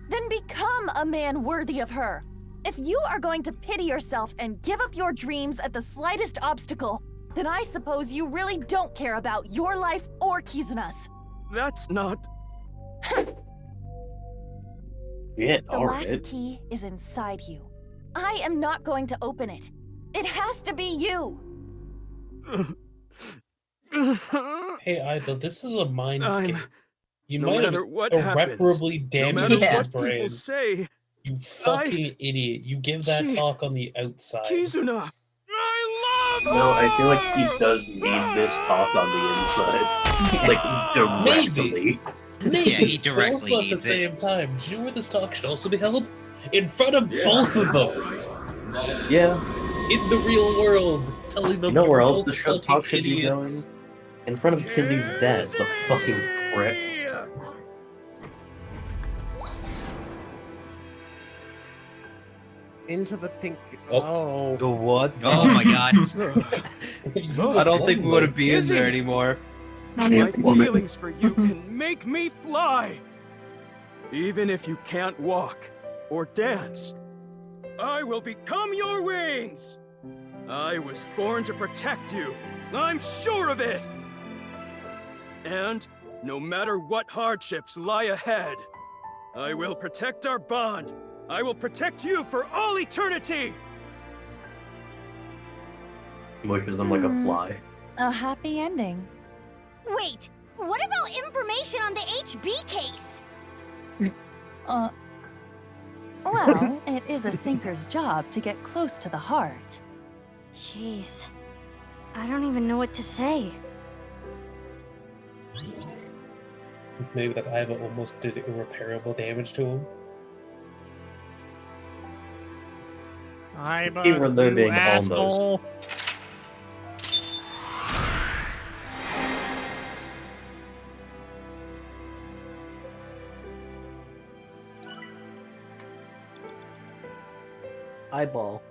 Then become a man worthy of her. If you are going to pity yourself and give up your dreams at the slightest obstacle, then I suppose you really don't care about your life or Kizuna's. That's not... Yeah, The last alright. key is inside you. I am not going to open it. It has to be you. Hey, Iba, this is a mind scan. You no might have matter what happens, irreparably no damaged matter his what people brain. say, You fucking idiot. You give that She- talk on the outside. Kizuna, I love her! No, I feel like he does need this talk on the inside. Like, directly. Maybe, Yeah, he but directly also at the needs it. same time, do you know where this talk should also be held? In front of both of them. Yeah. In the real world, telling them You know where they're else both the show fucking talk should be going? idiots. In front of Kizzy's dad, the fucking prick. Into the pink. Oh. The what? Oh my god. I don't think we want to be in there anymore. My feelings for you can make me fly. Even if you can't walk or dance, I will become your wings. I was born to protect you. I'm sure of it. And no matter what hardships lie ahead, I will protect our bond. I will protect you for all eternity. Mushes them like a fly. A happy ending. Wait, what about information on the HB case? Well, it is a sinker's job to get close to the heart. Jeez, I don't even know what to say. Maybe that Iva almost did irreparable damage to him. I'm Keep reloading almost. asshole. Eyeball.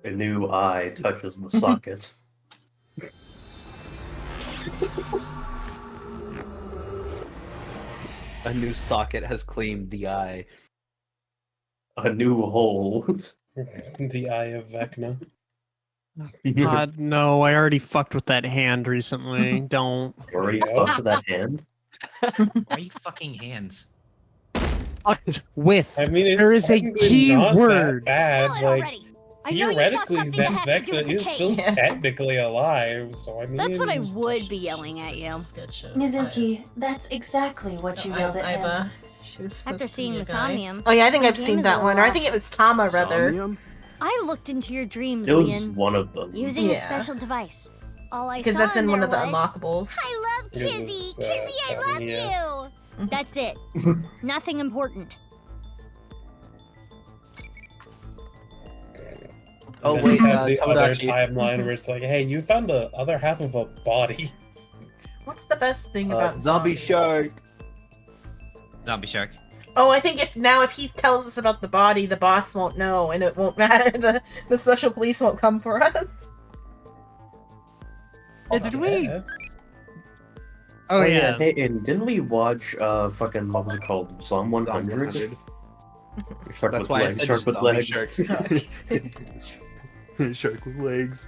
A new eye touches the socket. A new socket has claimed the eye. A new hole. The Eye of Vecna. God, no, I already fucked with that hand recently. Don't. Already fucked with that hand? Why you fucking hands? Fucked with. I mean, it's There is a technically key not word. that bad. Like, I know you saw theoretically, something that has to do Vecna with the is case. still technically alive, so I mean... That's what I would be yelling at you. Mizuki, that's exactly what you yelled at him. After seeing the Somnium. Oh yeah, I think my I've game seen is that a one, or I little think it was Tama rather. Somnium? I looked into your dreams, It was Leon, one of them. using a Yeah. special device. All I saw Because that's in one there of the was, unlockables. I love It Kizzy! was, Kizzy, I love yeah. you! That's it. Nothing important. Oh And wait, then you have the other Tomodachi. timeline where it's like, hey, you found the other half of a body. What's the best thing about Zombie zombies? shark. Zombie shark. Oh, I think if he tells us about the body, the boss won't know, and it won't matter. The special police won't come for us. Yeah, did we? Yes. Oh yeah. Hey, and didn't we watch fucking what was it called? Psalm 100? Shark That's with why legs. I said Shark with zombie legs. Shark. Shark with legs.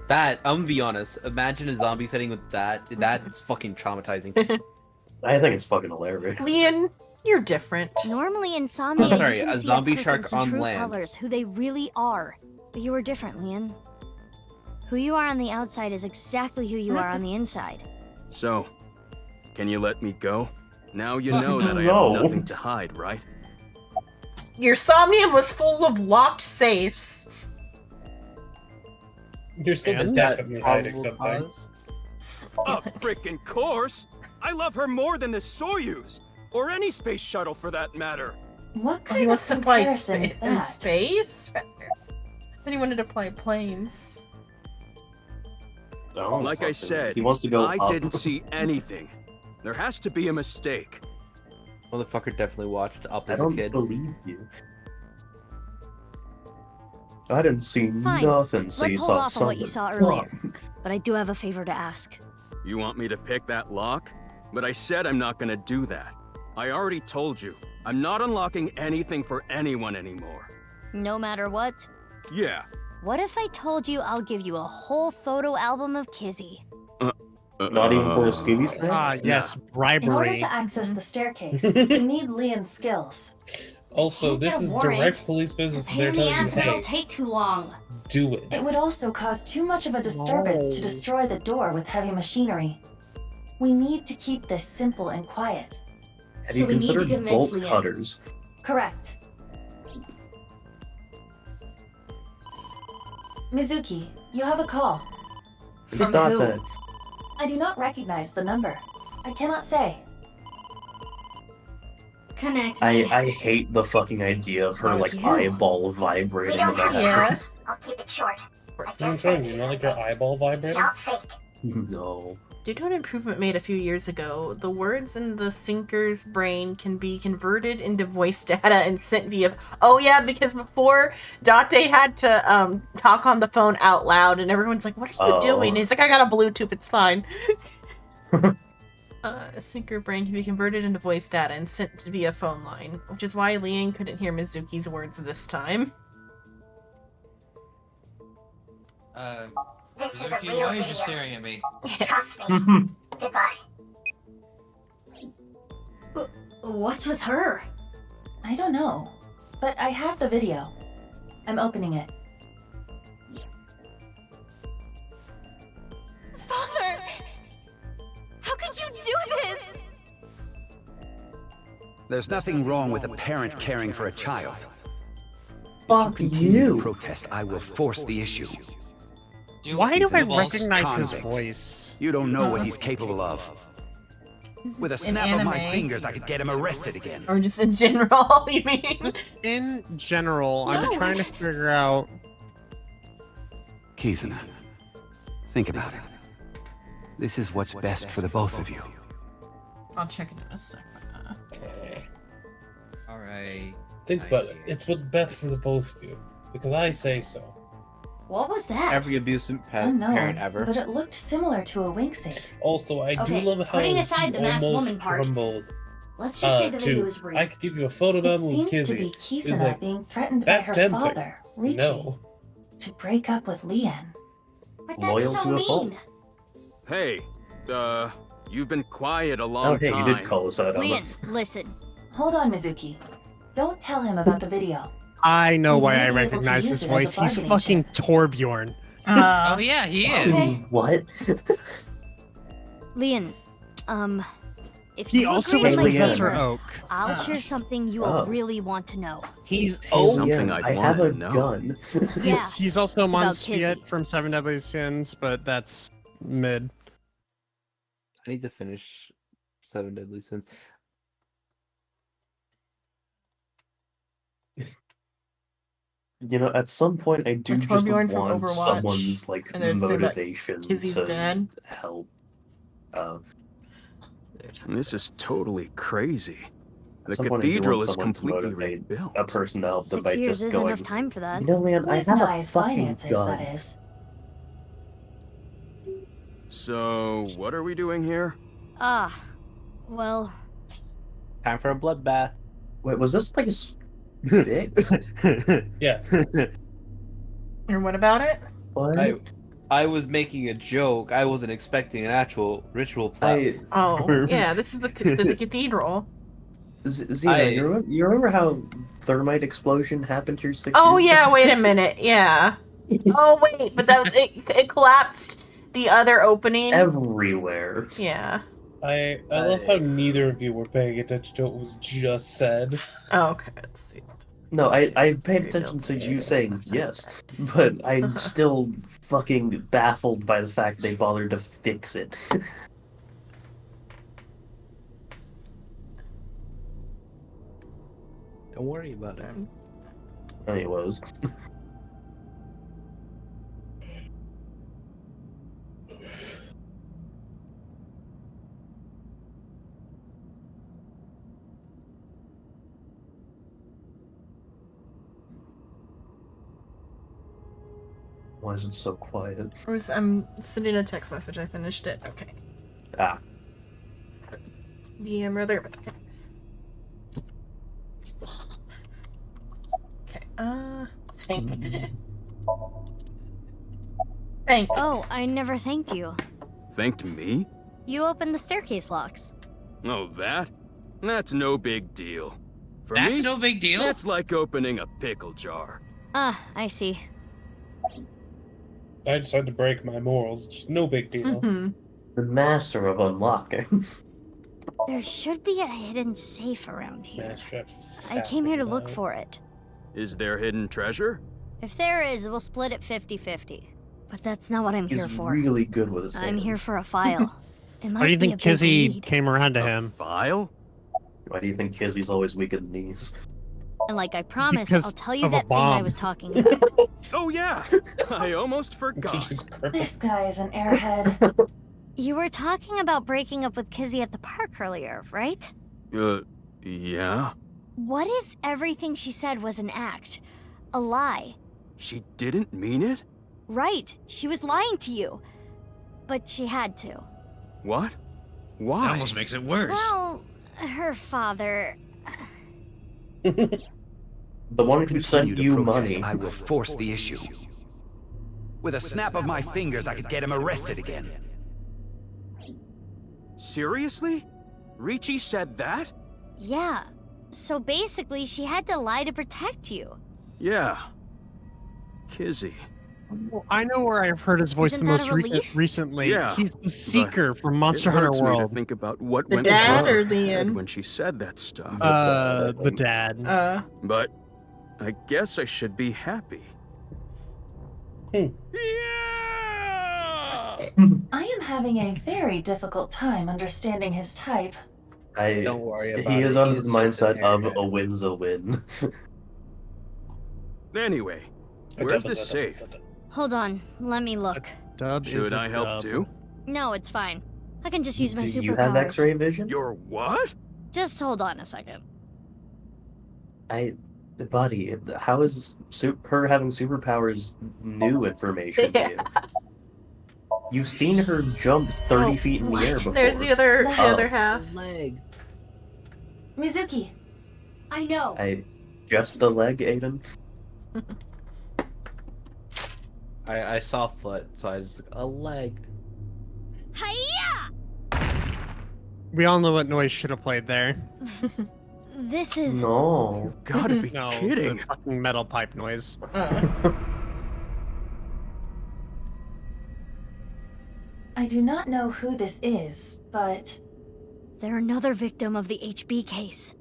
That, I'm gonna be honest, imagine a zombie setting with that. That's fucking traumatizing. I think it's fucking hilarious. Leon, you're different. Normally in Somnia, I'm sorry, you can a see zombie a person's shark on true land. colors, who they really are. But you are different, Leon. Who you are on the outside is exactly who you are on the inside. So, can you let me go? Now you know that I No. have nothing to hide, right? Your Somnium was full of locked safes. You're still And definitely hiding Probable something. cause? A frickin' course! I love her more than the Soyuz, or any space shuttle for that matter. What He kind of wants to play comparison is in that? space? Then he wanted to play planes. Oh, Like I fucking- said, he wants to go I up. didn't see anything. There has to be a mistake. Motherfucker definitely watched Up I as a don't kid. believe you. I didn't see Fine. nothing, so Let's you hold saw off on what you something. saw earlier. But I do have a favor to ask. You want me to pick that lock? But I said I'm not gonna do that. I already told you, I'm not unlocking anything for anyone anymore. No matter what. Yeah. What if I told you I'll give you a whole photo album of Kizzy? Not even for a Scooby snack? Ah, yes, In order bribery. to access the staircase, we need Leon's skills. Also, Can't this get a is warrant. direct police business, and they're Pain in the telling you, ass, and it'll hey, take too long. do it. It would also cause too much of a disturbance to No. destroy the door with heavy machinery. We need to keep this simple and quiet. Have So you we need to considered convince bolt Leon. cutters? Correct. Mizuki, you have a call. It's From not who? I do not recognize the number. I cannot say. Connect I hate the fucking idea of her like eyeball vibrating in the background. I'll keep it short. I'm sorry, you know, like your eyeball vibrating? No. Due to an improvement made a few years ago, the words in the sinker's brain can be converted into voice data and sent via... Oh yeah, because before, Date had to talk on the phone out loud, and everyone's like, what are you doing? And he's like, I got a Bluetooth, it's fine. A sinker brain can be converted into voice data and sent via phone line, which is why Liang couldn't hear Mizuki's words this time. Mizuki, why are you just staring at me? Trust me. Goodbye. What's with her? I don't know, but I have the video. I'm opening it. Father! How could you do this? There's nothing wrong with a parent caring for a child. Fuck Continue to protest, I will force the issue. Why do He's I an recognize his convict. voice? You don't know what he's capable of. With a In snap of my anime. fingers, I could get him arrested again. Or just in general, you mean? In general, I'm No. trying to figure out... Kizuna, think about it. This is what's best for the both of you. I'll check it in a second. Alright. Think about it. It's what's best for the both of you. Because I say so. What was that? Every abusive Unknown, parent ever. but it looked similar to a Winksy. Also, I Okay, do love how putting he aside the masked almost woman part, crumbled. Let's just say the video to, was real. I could give you a photo It album with seems Kizzy. to be It's Kizuna like, being threatened by that's her tempting. father, Richie, No. to break up with Lian. But Loyal that's so to a fault. mean. Hey, you've been quiet a long Okay, time. you did call us out on Lian, it. listen. Hold on, Mizuki. Don't tell him about the video. I know You why may I be able to recognize use his it as a voice. He's bargaining fucking Torbjorn. Oh yeah, he is. What? Lian, if He you also agree was with my Professor favor, Oak. I'll share something you will Oh. really want to know. He's Something I'd I want have a to know. gun. Yeah, He's also it's about Monspiet Kizzy. from Seven Deadly Sins, but that's mid. I need to finish Seven Deadly Sins. You know, at some point, I do Or just Torbjorn from want Overwatch, someone's like and then it's about motivation Kizzy's to dad. help. This is totally crazy. The Some point I do cathedral want is someone to completely motivate rebuilt. a person to help them 6 by years just isn't going. enough time for that. You know, man, I With have a nice fucking finances, gun. that is. So, what are we doing here? Well, Time for a bloodbath. Wait, was this like fixed? Yes. Or what about it? What? I was making a joke. I wasn't expecting an actual ritual platform. Oh, yeah, this is the cathedral. Xena, you remember how thermite explosion happened here 6 Oh years yeah, ago? wait a minute. Yeah. Oh wait, but that was, it collapsed the other opening. Everywhere. Yeah. I love how neither of you were paying attention to what was just said. Oh, okay. Let's see. No, I paid attention to you saying yes, but I'm still fucking baffled by the fact they bothered to fix it. Don't worry about it. Anyways. Why is it so quiet? I'm sending a text message. I finished it. Okay. Ah. DM rather. Okay. Thank. Oh, I never thanked you. Thanked me? You opened the staircase locks. Oh, that? That's no big deal. For That's me, no big deal? That's like opening a pickle jar. Ah, I see. I just had to break my morals. Just no big deal. The master of unlocking. There should be a hidden safe around here. Master of I came here to look Fascinating. for it. Is there hidden treasure? If there is, we'll split it 50-50. But that's not what I'm He's here for. really good with his I'm here hands. for a file. It might Why do you be think a big Kizzy lead. came around to him? File? Why do you think Kizzy's always weak in the knees? And like I promised, Because I'll tell you of a that thing I bomb. was talking about. Oh yeah, I almost forgot. This guy is an airhead. You were talking about breaking up with Kizzy at the park earlier, right? Yeah? What if everything she said was an act? A lie? She didn't mean it? Right, she was lying to you. But she had to. What? Why? That almost makes it worse. Well, her father... The one who sent Continue to you protest, money. I will force the issue. With a snap of my fingers, I could get him arrested again. Seriously? Ricci said that? Yeah, so basically she had to lie to protect you. Yeah. Kizzy. Well, I know where I've heard his voice Isn't the that most a relief? recently. Yeah, He's the Seeker from Monster It Hunter hurts me to World. think about what The went dad through her or the head end? when she said that stuff. The dad. But I guess I should be happy. I am having a very difficult time understanding his type. Don't worry He is under the mindset of a win's a win. Anyway, where's the safe? Hold on, let me look. Dub Should I help too? No, it's fine. I can just use my Do superpowers. you have X-ray vision? Your what? Just hold on a second. Buddy, how is her having superpowers new information to you? You've seen her jump 30 feet in the air before. There's the other half. Leg. Mizuki. I know. Just the leg, Aiden? I saw foot, so I was like, a leg. Hiya! We all know what noise should have played there. This is... No. You've gotta be No, kidding. the fucking metal pipe noise. I do not know who this is, but They're another victim of the HB case.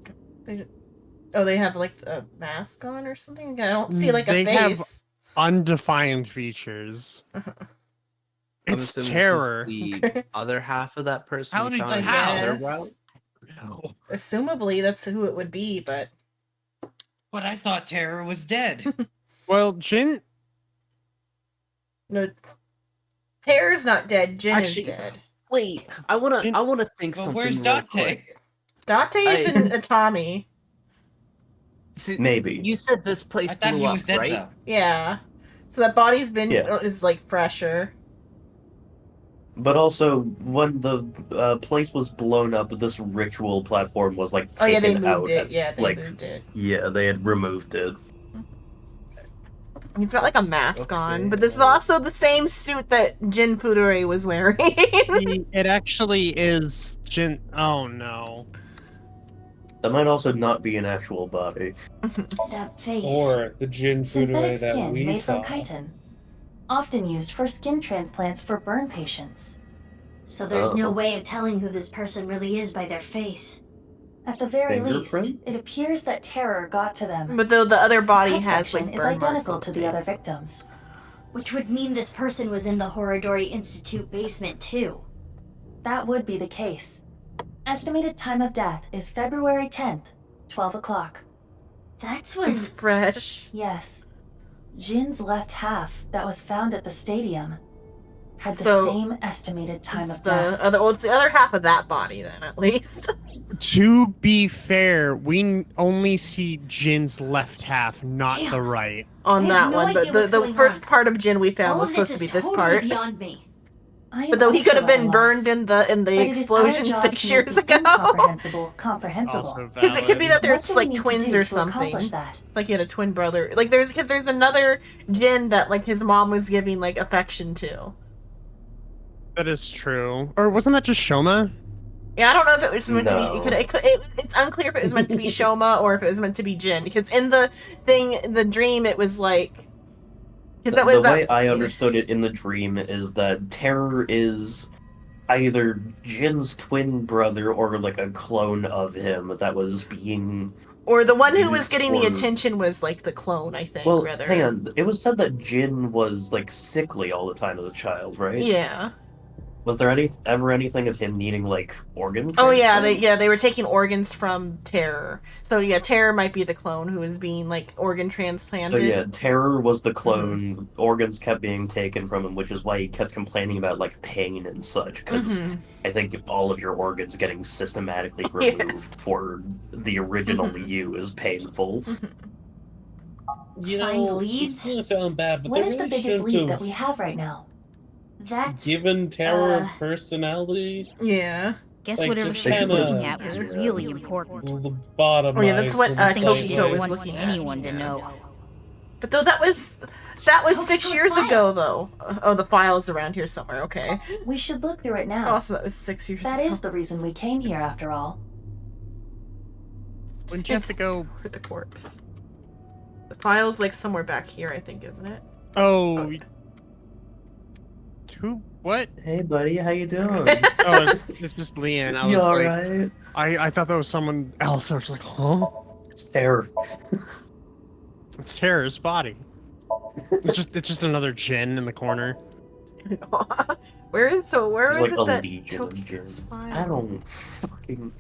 Oh, they have like a mask on or something? I don't see like a They have face. undefined features. I'm It's assuming this is terror. The other half of that person. How we did found they- in how? their Yes. route? Assumably, that's who it would be, but But I thought Terror was dead. Well, Jin. no. Terror's not dead. Jin Actually, is dead. Wait, I wanna think Well, something. where's real Dante? quick. Dante is in Atami. So, Maybe. You said this place I thought blew he up, was dead right? though. Yeah. So that body's been Yeah. is like fresher. But also, when the place was blown up, this ritual platform was like taken Oh yeah, they out. moved it. as, Yeah, they like, moved it. Yeah, they had removed it. He's got like a mask on, but this is also the same suit that Jin Fudore was wearing. It actually is Jin. Oh no. That might also not be an actual body. that face. Or the Jin Synthetic Fudore that skin we made saw. from chitin. Often used for skin transplants for burn patients. So there's Oh. no way of telling who this person really is by their face. At the very least, Fingerprint? it appears that terror got to them. But though the other body Head has section like is burn marks identical on to the the other face. victims. Which would mean this person was in the Horodori Institute basement too. That would be the case. Estimated time of death is February 10th, 12 o'clock. That's when... It's fresh. Yes. Jin's left half that was found at the stadium had the So, same estimated time It's of the death. other. Well, it's the other half of that body then, at least. To be fair, we only see Jin's left half, not Damn. the right. On I that have no one, but idea what's the going first on. part of Jin we found All was of this supposed to is be this totally part. beyond me. I am But though he could also have been at a burned loss. in the But it is our explosion job 6 to years make the ago. incomprehensible. Also Because it could be that What there's do we like need to twins do or to something. accomplish that? Like he had a twin brother. Like there's another Jin that like his mom was giving like affection to. That is true. Or wasn't that just Shoma? Yeah, I don't know if it was meant to No. be. It's unclear if it was meant to be Shoma or if it was meant to be Jin. Because in the dream, it was like. Because The way I understood it in the dream is that Terror is either Jin's twin brother or like a clone of him that was being Or the one who was used getting the for- attention was like the clone, I think. Well, rather. hang on. It was said that Jin was like sickly all the time as a child, right? Yeah. Was there ever anything of him needing like organs? Oh yeah, they were taking organs from Terror. So yeah, Terror might be the clone who was being like organ transplanted. So yeah, Terror was the clone. Organs kept being taken from him, which is why he kept complaining about like pain and such. Because Mhm. I think all of your organs getting systematically removed for the original you is painful. You Find know, leads? it's gonna sound bad, but What they is the really biggest lead should've that we have right now? That's given Terror a personality. Yeah. Guess Like, whatever just she was kinda looking at was really important. The bottom. Oh yeah, that's what Something she Tokiko didn't was want looking at. anyone to know. But though that was 6 years ago though. Oh, the file's around here somewhere. Okay. We should look through it now. Oh, so that was 6 years That ago. is the reason we came here, after all. Wouldn't you have to go with the corpse? The file's like somewhere back here, I think, isn't it? Oh. Who? What? Hey, buddy, how you doing? Oh, it's just Leanne. I You was like, alright? I thought that was someone else. I was like, huh? It's Terror. It's Terror's body. It's just another Jin in the corner. Where is There's it like a that legion of Tokyo's Jins. file? I don't fucking.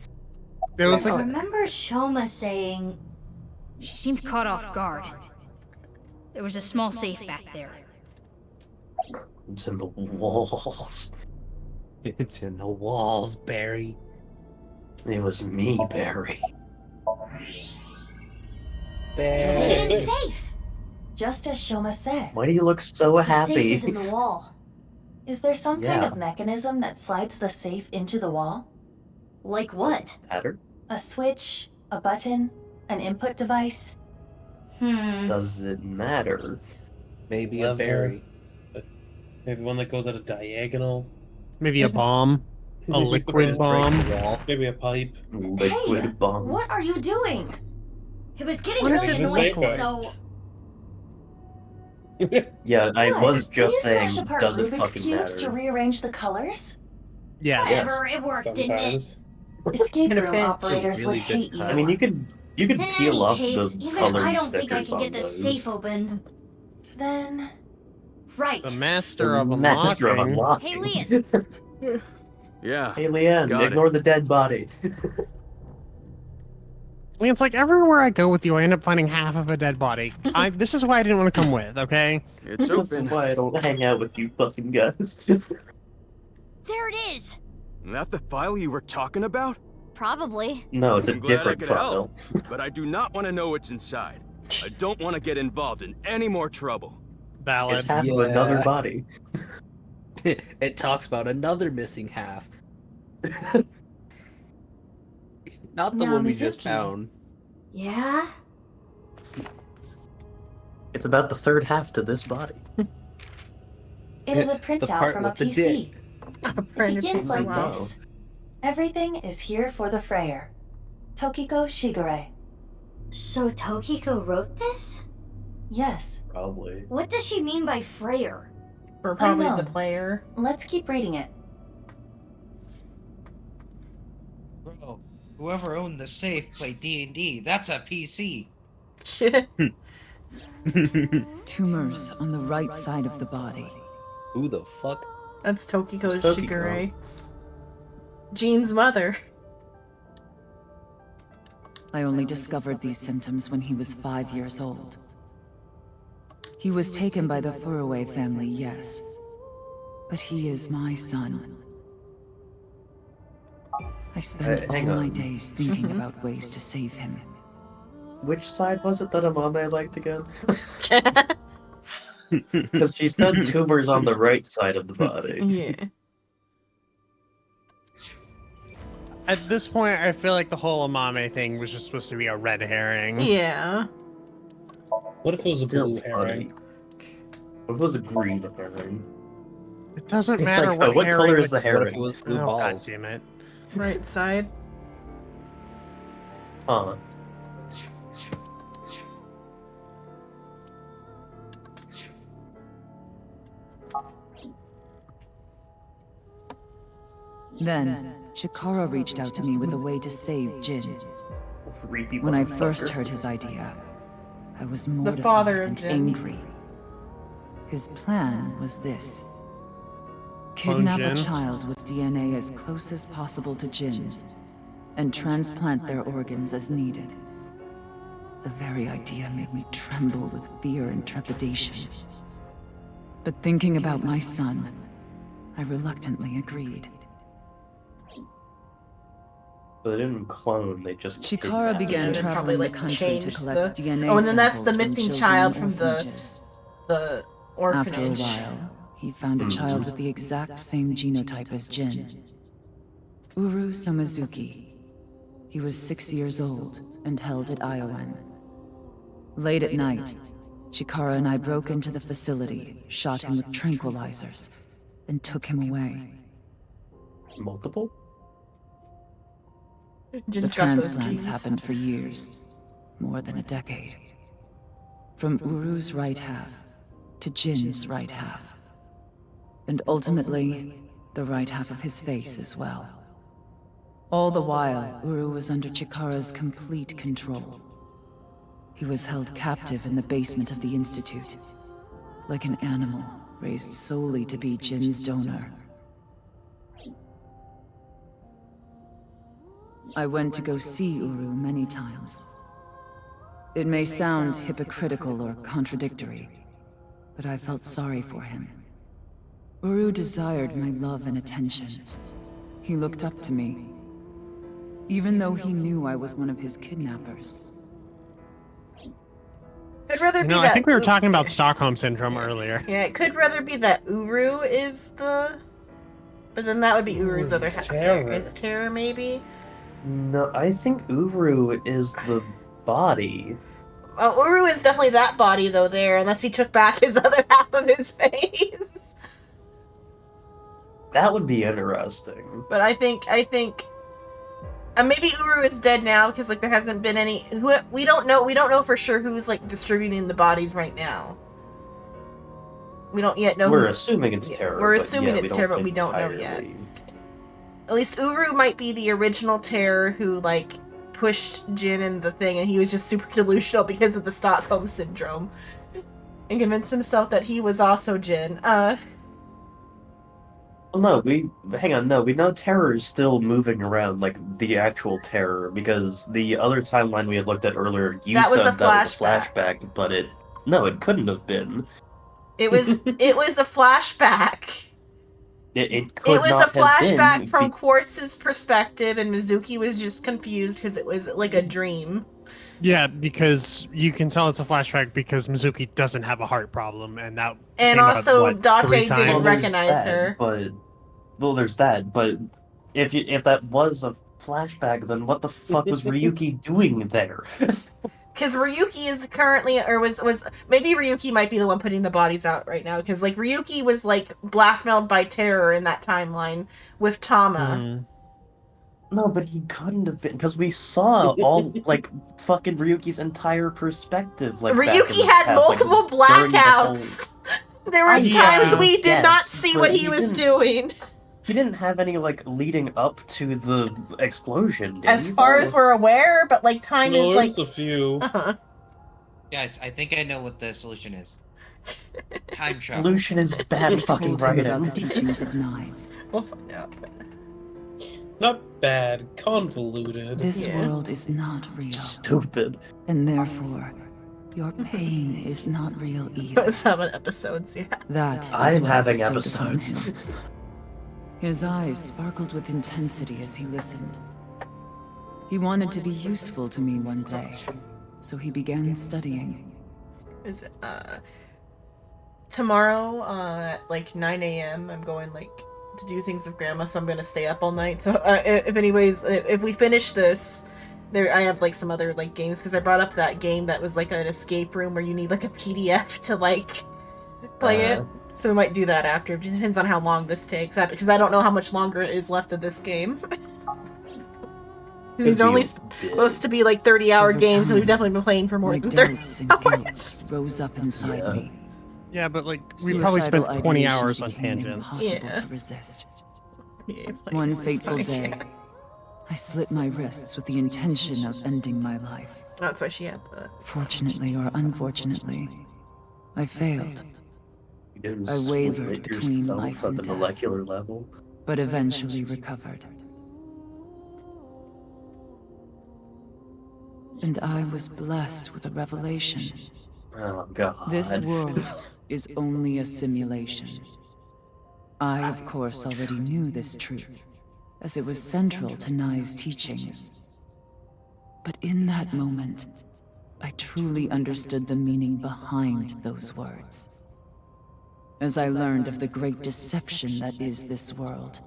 It was I like remember Shoma saying She seemed caught off guard. There was a small safe back there. It's in the walls. It's in the walls, Barry. It was me, Barry. it's a hidden safe. Just as Shoma said. Why do you look so The happy? safe is in the wall. Is there some kind Yeah. of mechanism that slides the safe into the wall? Like what? Matter? A switch? A button? An input device? Does it matter? Maybe Lever. a Barry. Maybe one that goes at a diagonal. maybe a bomb, a liquid bomb. Maybe a pipe. Liquid Hey, bomb. what are you doing? It was getting What is really it annoying, like? so Yeah, I What? was Do you just saying, smash apart does it Rubik's fucking cubes to matter? rearrange the colors? Yes. whatever, it worked, didn't it? Sometimes. Escape In a room pinch. operators would Really good hate you. time. I mean, you could In peel any off case, the even colored I don't think I stickers can on get this those. safe open. Then Right. The master of Master of unlocking. Hey, Leon. Yeah. Hey, Leanne, Got it. ignore the dead body. It's like everywhere I go with you, I end up finding half of a dead body. This is why I didn't want to come with. Okay. It's That's open. why I don't hang out with you fucking guys. There it is. That the file you were talking about? Probably. No, it's a I'm glad I different could file. help, but I do not want to know what's inside. I don't want to get involved in any more trouble. Valid. It's half of another body. It talks about another missing half. Not the Now, one we just Mizuki. found. Yeah? It's about the third half to this body. it is a The printout part from a with the PC. It It begins like Wow. this. Everything is here for the Freyer. Tokiko Shigure. So Tokiko wrote this? Yes. Probably. What does she mean by Freyer? Or probably the Unknown. player. Let's keep reading it. Bro, whoever owned the safe played D&D. That's a PC. Tumors on the right side of the body. Who the fuck? That's Tokiko It's Tokiko. Shigure. Jean's mother. I only discovered these symptoms when he was 5 years old. He was taken by the Furuwe family, yes. But he is my son. I spent all hang my on. days thinking about ways to save him. Which side was it that Amame liked again? Because she said tumors on the right side of the body. Yeah. At this point, I feel like the whole Amame thing was just supposed to be a red herring. Yeah. What if it was a Still blue funny. herring? What if it was a green herring? It doesn't It's matter like, what what color herring is the would- herring? What if it was blue Oh, God balls? damn it. Right side. Huh. Then, Shikara reached out to me with a way to save Jin. Creepy When I first motherfuckers. heard his idea, I was the mortified father of and Jin. angry. His plan was this. Kidnap a Jin? child with DNA as close as possible to Jin's, and transplant their organs as needed. The very idea made me tremble with fear and trepidation. But thinking about my son, I reluctantly agreed. But they didn't clone, they just Chikara kidnapped began it. They probably, traveling the like, country to changed collect the- DNA Oh, and then that's the samples from missing children child in from the orphanages. orphanage. After a while, he found a child with the exact same genotype as Jin. Uru Somizuki. He was 6 years old and held at Iowan. Late at night, Chikara and I broke into the facility, shot him with tranquilizers, and took him away. Multiple? The Jin's got those transplants genes. happened for years, more than a decade. From Uru's right half to Jin's right half. And ultimately, the right half of his face as well. All the while, Uru was under Chikara's complete control. He was held captive in the basement of the Institute, like an animal raised solely to be Jin's donor. I went to go see Uru many times. It may sound hypocritical or contradictory, but I felt sorry for him. Uru desired my love and attention. He looked up to me, even though he knew I was one of his kidnappers. Could rather You be know, that. I think we were talking about Stockholm Syndrome earlier. Yeah, it could rather be that Uru is the. But then that would be Uru's other half. Terror. Is Terror maybe? No, I think Uru is the body. Well, Uru is definitely that body though there, unless he took back his other half of his face. That would be interesting. But I think maybe Uru is dead now because like there hasn't been any. We don't know for sure who's like distributing the bodies right now. We don't yet know. We're who's- assuming it's Terror. We're but assuming yeah, it's Terror, but we don't know yet. entirely. At least Uru might be the original Terror who like pushed Jin in the thing, and he was just super delusional because of the Stockholm Syndrome, and convinced himself that he was also Jin. Well, no, we know Terror is still moving around, like the actual Terror, because the other timeline we had looked at earlier, you That was said a that was a flashback, but it couldn't have been. It was a flashback. It could It was not a flashback have been from Quartz's perspective, and Mizuki was just confused because it was like a dream. Yeah, because you can tell it's a flashback because Mizuki doesn't have a heart problem, and that. And came out, also, what, Date 3 didn't times? recognize her. There's that, but if that was a flashback, then what the fuck was Ryuki doing there? Because Ryuki is currently, or was maybe Ryuki might be the one putting the bodies out right now. Because like Ryuki was like blackmailed by Terror in that timeline with Tama. No, but he couldn't have been, because we saw all like fucking Ryuki's entire perspective. Like back in Ryuki the had past, like, multiple during the whole- blackouts. There was times we did not see but what he was didn't- doing. He didn't have any like leading up to the explosion. Did As he, far though? as we're aware, but like time is like a few. Guys, I think I know what the solution is. Time travel. Solution is bad fucking Told him about writing. the teachings of knives. We'll find out. Not bad, convoluted. This world is not real. Stupid. And therefore, your pain is not real either. Those having episodes, yeah. That is I'm what I having bestowed episodes. upon him. His eyes sparkled with intensity as he listened. He wanted to be useful to me one day, so he began studying. Is it tomorrow at like 9 a.m. I'm going like to do things with Grandma, so I'm gonna stay up all night. So if we finish this, I have like some other like games because I brought up that game that was like an escape room where you need like a PDF to like play it. So we might do that after. It depends on how long this takes, because I don't know how much longer it is left of this game. These are only supposed to be like 30-hour Over games, and time, we've definitely been playing for more my than 30 doubts and guilt rose up inside me. Yeah, but like we probably spent Suicidal 20 ideation hours on became tangents. impossible Yeah. to resist. Yeah, One it's fateful fine, day, yeah. I slit my wrists with the intention of ending my life. That's why she had the... Fortunately or unfortunately, I failed. You didn't I wavered split between yourself life at and the death, molecular level. but eventually recovered. And I was blessed with a revelation. Oh god. This world is only a simulation. I, of course, already knew this truth, as it was central to Nai's teachings. But in that moment, I truly understood the meaning behind those words. As I learned of the great deception that is this world,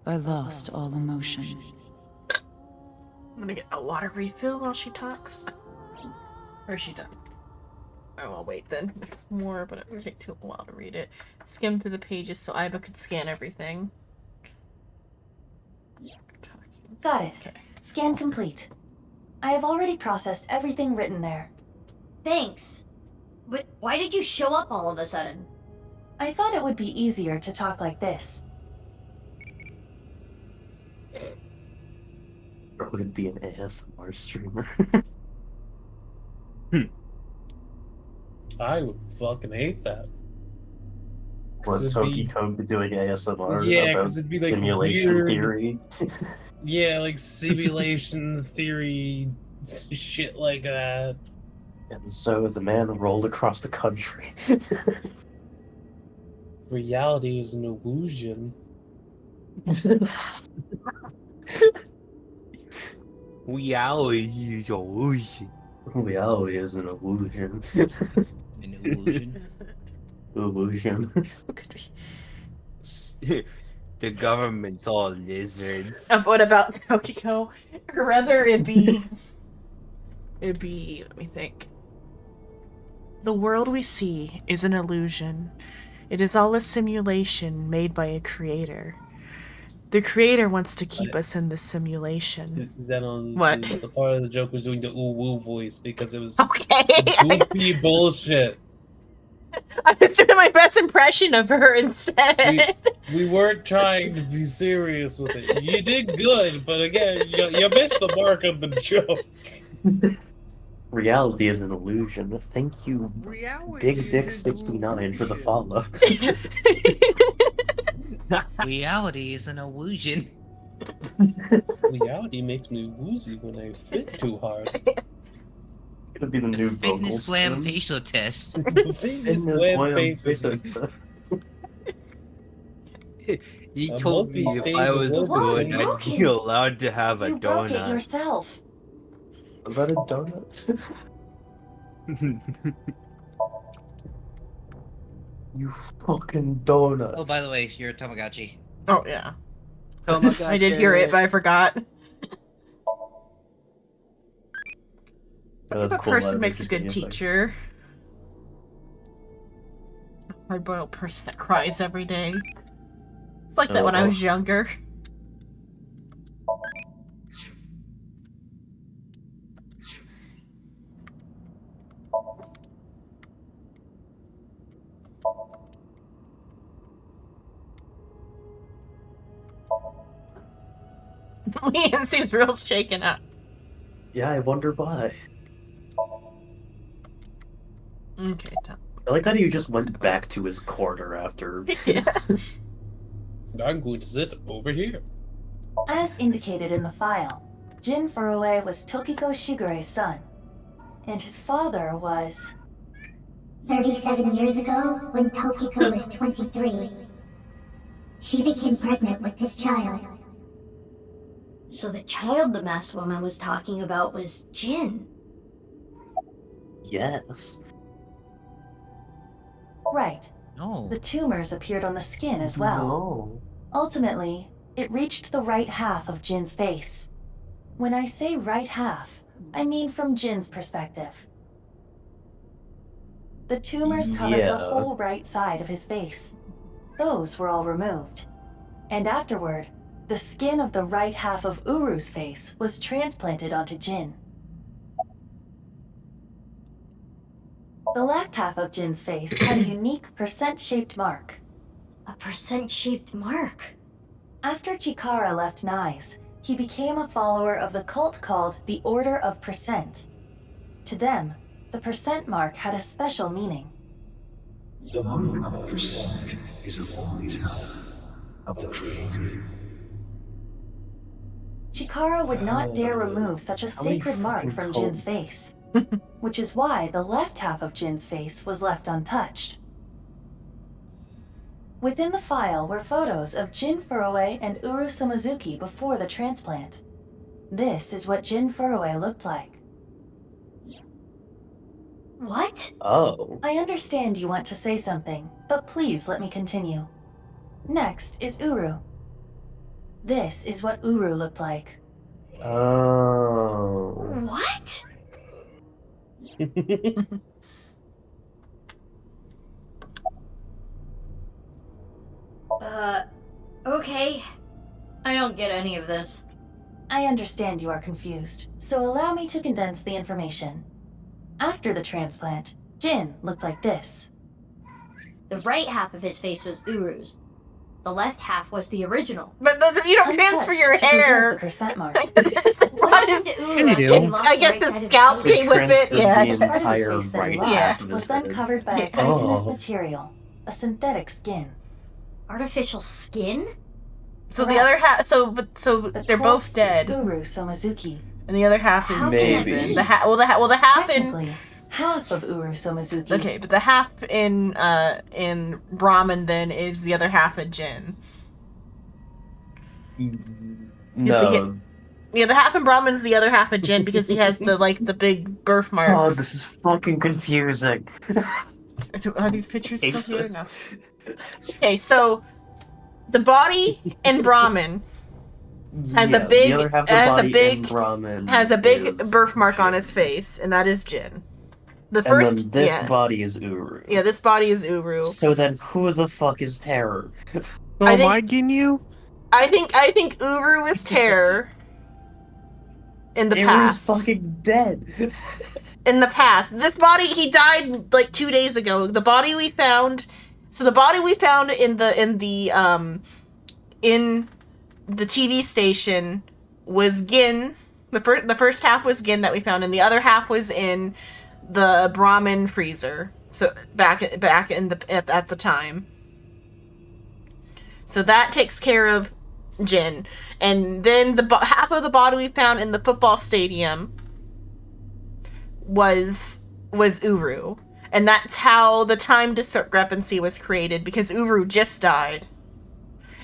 I lost all emotion. I'm gonna get a water refill while she talks. Or is she done? Oh, I'll wait then. There's more, but it would take too long to read it. Skim through the pages so Iba could scan everything. Got it. Scan complete. I have already processed everything written there. Thanks. But why did you show up all of a sudden? I thought it would be easier to talk like this. Or would it be an ASMR streamer? I would fucking hate that. What, Toki Code be doing ASMR Yeah, about because it'd be like simulation weird, theory? Yeah, like simulation theory, shit like that. And so the man rolled across the country. Reality is an illusion. Reality is illusion. Reality is an illusion. An illusion? Illusion. The government's all lizards. What about Tokiko? Or rather, it'd be, let me think. The world we see is an illusion. It is all a simulation made by a creator. The creator wants to keep us in this simulation. Xenon, What? The part of the joke was doing the ooh woo voice because it was Okay. goofy bullshit. I was doing my best impression of her instead. We weren't trying to be serious with it. You did good, but again, you missed the mark of the joke. Reality is an illusion. Thank you, Big Dick 69, for the follow. Reality is an illusion. Reality makes me woozy when I fit too hard. It's gonna be the new Fitness glam vocals. facial test. Fitness glam faces. He A told me if multi-stage I was ability. good, I'd be allowed to have a You broke it donut. yourself. Is that a donut? You fucking donut. Oh, by the way, you're a Tamagotchi. Oh, yeah. Oh my God, I did hear it, but I forgot. What That's type of cool, person that makes a just good give me a sec. teacher? A hard-boiled person that cries every day. It's like that when I was younger. Leanne seems real shaken up. Yeah, I wonder why. Okay, Tom. I like that he just went back to his corner after. Yeah. I'm going to sit over here. As indicated in the file, Jin Furue was Tokiko Shigure's son, and his father was... 37 years ago, when Tokiko was 23, she became pregnant with this child. So the child the masked woman was talking about was Jin. Yes. Right. No. The tumors appeared on the skin as well. No. Ultimately, it reached the right half of Jin's face. When I say right half, I mean from Jin's perspective. The tumors covered Yeah. the whole right side of his face. Those were all removed. And afterward, the skin of the right half of Uru's face was transplanted onto Jin. The left half of Jin's face had a unique percent-shaped mark. A percent-shaped mark? After Chikara left Nai's, He became a follower of the cult called the Order of Percent. To them, the percent mark had a special meaning. The mark of percent is a voice of the Creator. Chikara would not dare remove such a sacred mark from Jin's face, which is why the left half of Jin's face was left untouched. Within the file were photos of Jin Furue and Uru Somazuki before the transplant. This is what Jin Furue looked like. What? Oh. I understand you want to say something, but please let me continue. Next is Uru. This is what Uru looked like. Oh. What? Okay. I don't get any of this. I understand you are confused, so allow me to condense the information. After the transplant, Jin looked like this. The right half of his face was Uru's. The left half was the original. But you don't transfer your hair. The percent mark. What happened to Uru? Yeah, you do. I guess the scalp came with it. Yeah. The entire right half of was his then head. covered by a chitinous material, a synthetic skin. Artificial skin? So the other half. So they're both corpse dead, is Uru Somazuki. and the other half is Maybe. Jin. The half in. Technically, half of Uru Somazuki. Okay, but the half in Brahmin then is the other half of Jin. No. Yeah, the half in Brahmin is the other half of Jin because he has the big birthmark. Oh, this is fucking confusing. Are these pictures still here? No. Okay, so the body in Brahmin has Yeah, a big the other half of the has a body big in Brahmin has a big is birthmark on his face, and that is Jin. The And first, then this yeah, body is Uru. yeah, this body is Uru. So then who the fuck is Terror? Oh, I think- am I getting you? I think Uru is Terror in the Teru's past. fucking dead. In the past, this body, he died like 2 days ago. The body we found, so the body we found in the TV station was Gin. The first half was Gin that we found, and the other half was in the Brahmin freezer. So back in at the time. So that takes care of Jin, and then the half of the body we found in the football stadium was Uru, and that's how the time discrepancy was created, because Uru just died,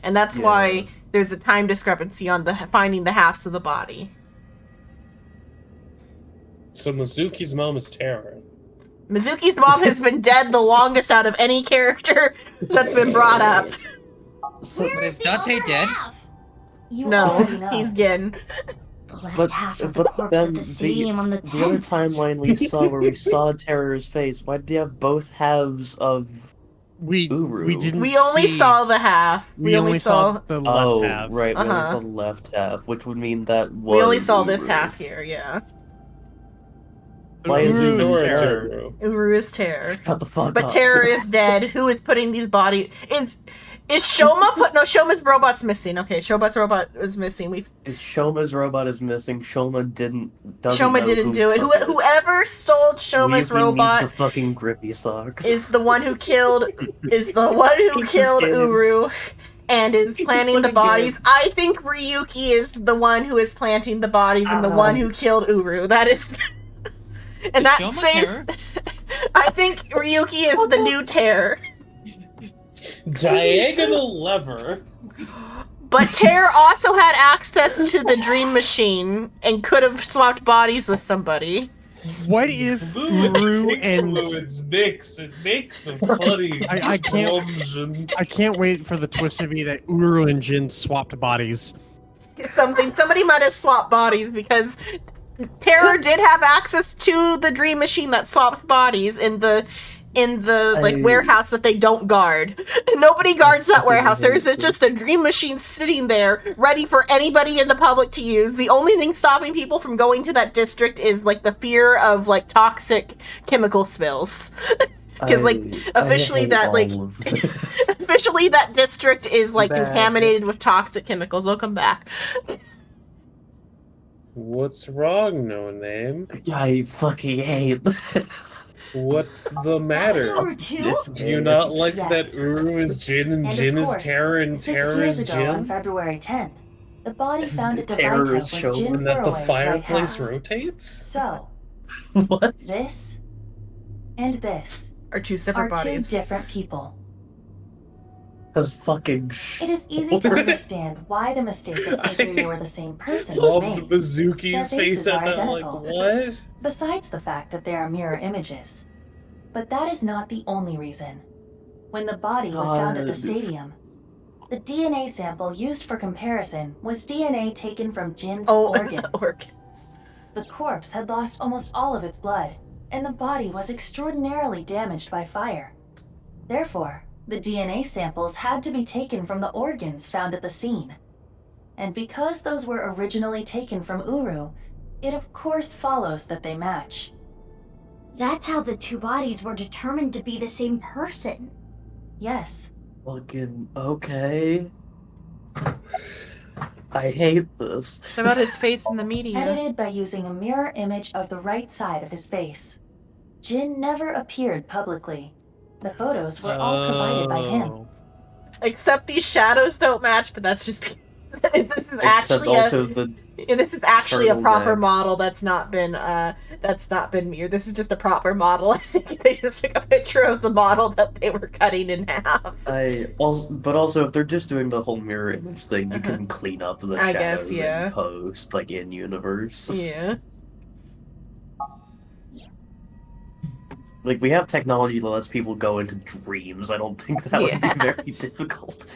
and that's why there's a time discrepancy on the finding the halves of the body. So Mizuki's mom is Terror. Mizuki's mom has been dead the longest out of any character that's been brought up. So, But is Dante dead? You No, already know. he's Gin. The left but, half of the but corpse then at the stadium on the the other 10th. timeline we saw where we saw Terror's face, why did they have both halves of Uru? We didn't. We only see- saw the half. We only saw the left Oh, half. right, we only Uh-huh. saw the left half, which would mean that was We only saw this Uru. half here. Yeah, Why is Uru Uru is Terror? Terror. Uru is Terror. Shut the fuck But up. Terror is dead. Who is putting these bodies? Is Shoma put? No, Shoma's robot's missing. Okay, Shoma's robot is missing. Shoma's robot is missing. Shoma didn't Shoma didn't do it. Whoever stole Shoma's Weeby robot needs the fucking grippy socks. is the one who killed Uru and is planting the bodies. I think Ryuki is the one who is planting the bodies and the one who killed Uru. That is, and that Shoma says, I think Ryuki is the new Terror. Diagonal lever. But Terror also had access to the dream machine and could have swapped bodies with somebody. What if Uru and Fluids mix. It makes a funny I can't. explosion. I can't wait for the twist to be that Uru and Jin swapped bodies. Somebody might have swapped bodies, because Terror did have access to the dream machine that swaps bodies in the warehouse that they don't guard. Nobody guards that warehouse. There's just a dream machine sitting there ready for anybody in the public to use. The only thing stopping people from going to that district is the fear of toxic chemical spills. Because officially that district is Bad. contaminated with toxic chemicals. They'll come back. What's wrong, No Name? I fucking hate What's the matter? Uru too? Do you not like Yes. that Uru is Jin and And Jin of is course, Terror and 6 Terror years is ago on Jin? February 10th, the body found at Terror Devita is was shown Jin that the Furroway's right fireplace half. rotates? So, this and this are two separate bodies. 2 different people. That's fucking It is easy to understand why the mistake of thinking they were the same person All was the made. Bazooki's Their face faces at are that, like, identical. what? Besides the fact that they are mirror images. But that is not the only reason. When the body was found at the God. stadium, the DNA sample used for comparison was DNA taken from Jin's Oh, organs. organs. The corpse had lost almost all of its blood, and the body was extraordinarily damaged by fire. Therefore, the DNA samples had to be taken from the organs found at the scene. And because those were originally taken from Uru, it of course follows that they match. That's how the 2 bodies were determined to be the same person. Yes. fucking okay. I hate this. What about his face in the media? Edited by using a mirror image of the right side of his face. Jin never appeared publicly. The photos were all provided by him. Except these shadows don't match, but that's just this is actually this is actually a proper turtleneck. model that's not been mirrored. This is just a proper model. I think they just took a picture of the model that they were cutting in half. But also, if they're just doing the whole mirror image thing, you can clean up the I shadows guess, yeah. in post, like in universe. Yeah. Like, we have technology that lets people go into dreams. I don't think that would Yeah. be very difficult.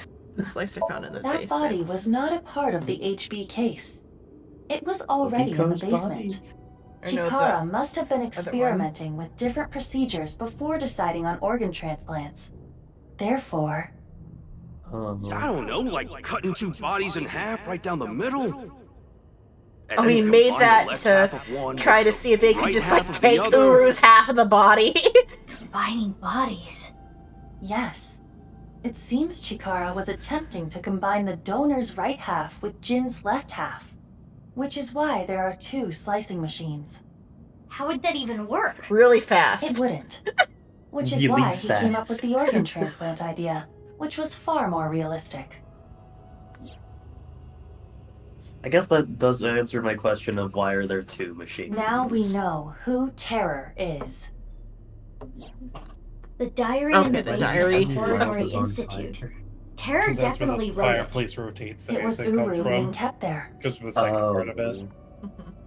Slicer found in the That face. body was not a part of the HB case. It was already in the Nico's basement. I know Chikara the must have been other one. experimenting with different procedures before deciding on organ transplants. Therefore, I don't know, like cutting 2 bodies in half right down the middle? And Oh, then he made combine the that left to half of one try to with see if they the could right just half like of the take other. Uru's half of the body. Combining bodies. yes. It seems Chikara was attempting to combine the donor's right half with Jin's left half, which is why there are 2 slicing machines. How would that even work? Really fast. It wouldn't. Which is Really why he came up with fast. the organ transplant idea, which was far more realistic. I guess that does answer my question of why are there 2 machines. Now we know who Terror is. The diary Okay, in the the basement diary. of Horror Houses on Institute. fire. Terror Because that's where definitely the wrote it. fireplace rotates. It was Uru being kept there. Because of the second part of it. It's been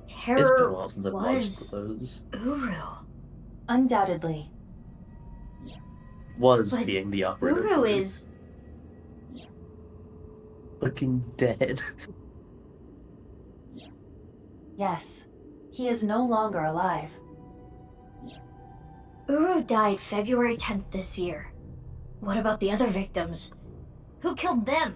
Terror a while since I've watched was those. Uru. Undoubtedly. Was But being the operative. Uru word. is Fucking dead. Yes. He is no longer alive. Uru died February 10th this year. What about the other victims? Who killed them?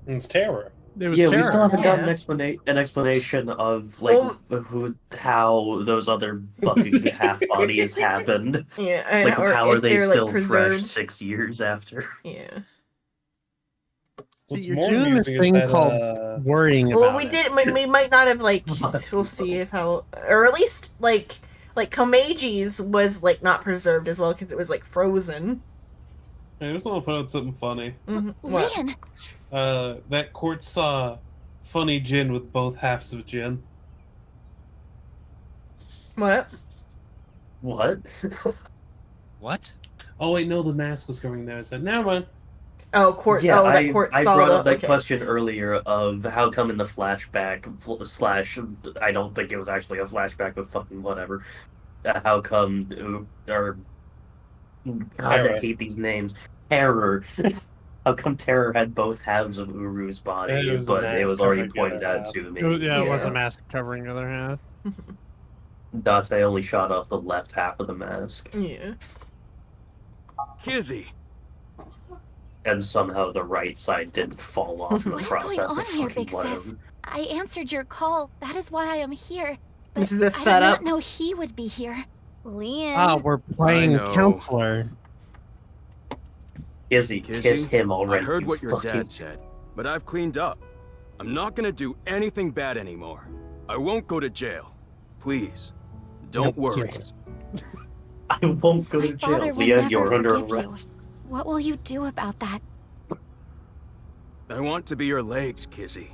It's Terror. It was Yeah, Terror. we still haven't gotten Yeah. an explanation of like how those other fucking half bodies happened. Yeah, and Like, or how are if they they're, still like, fresh preserved. 6 years after? Yeah. See, What's you're more doing this amusing is thing that, called worrying Well, about we it. did. We might not have like. We'll see if how, or at least like Komeji's was like not preserved as well because it was like frozen. I just want to put out something funny. What? Lian! That court saw funny Jin with both halves of Jin. What? What? What? Oh wait, no, the mask was covering there. I said, never mind. Oh, court. Yeah, oh, that I court I saw brought the, up that okay. question earlier of how come in the flashback slash I don't think it was actually a flashback, but fucking whatever. How come or God, I Terror. hate these names. Terror. How come Terror had both halves of Uru's body, And it was the but it mask was already covering the pointed other out half. to me. It was a mask covering the other half. Date only shot off the left half of the mask, Yeah. Kizzy, and somehow the right side didn't fall off. What is going on here, Big Sis? I answered your call. That is why I am here. But This is the I setup. did not know he would be here. Lian. Ah, we're playing know. counselor. Kizzy, kiss him already. I heard you what your fucking- dad said, but I've cleaned up. I'm not gonna do anything bad anymore. I won't go to jail. Please, don't worry. I won't go My to father jail. will Leah, never you're under forgive you. arrest. What will you do about that? I want to be your legs, Kizzy.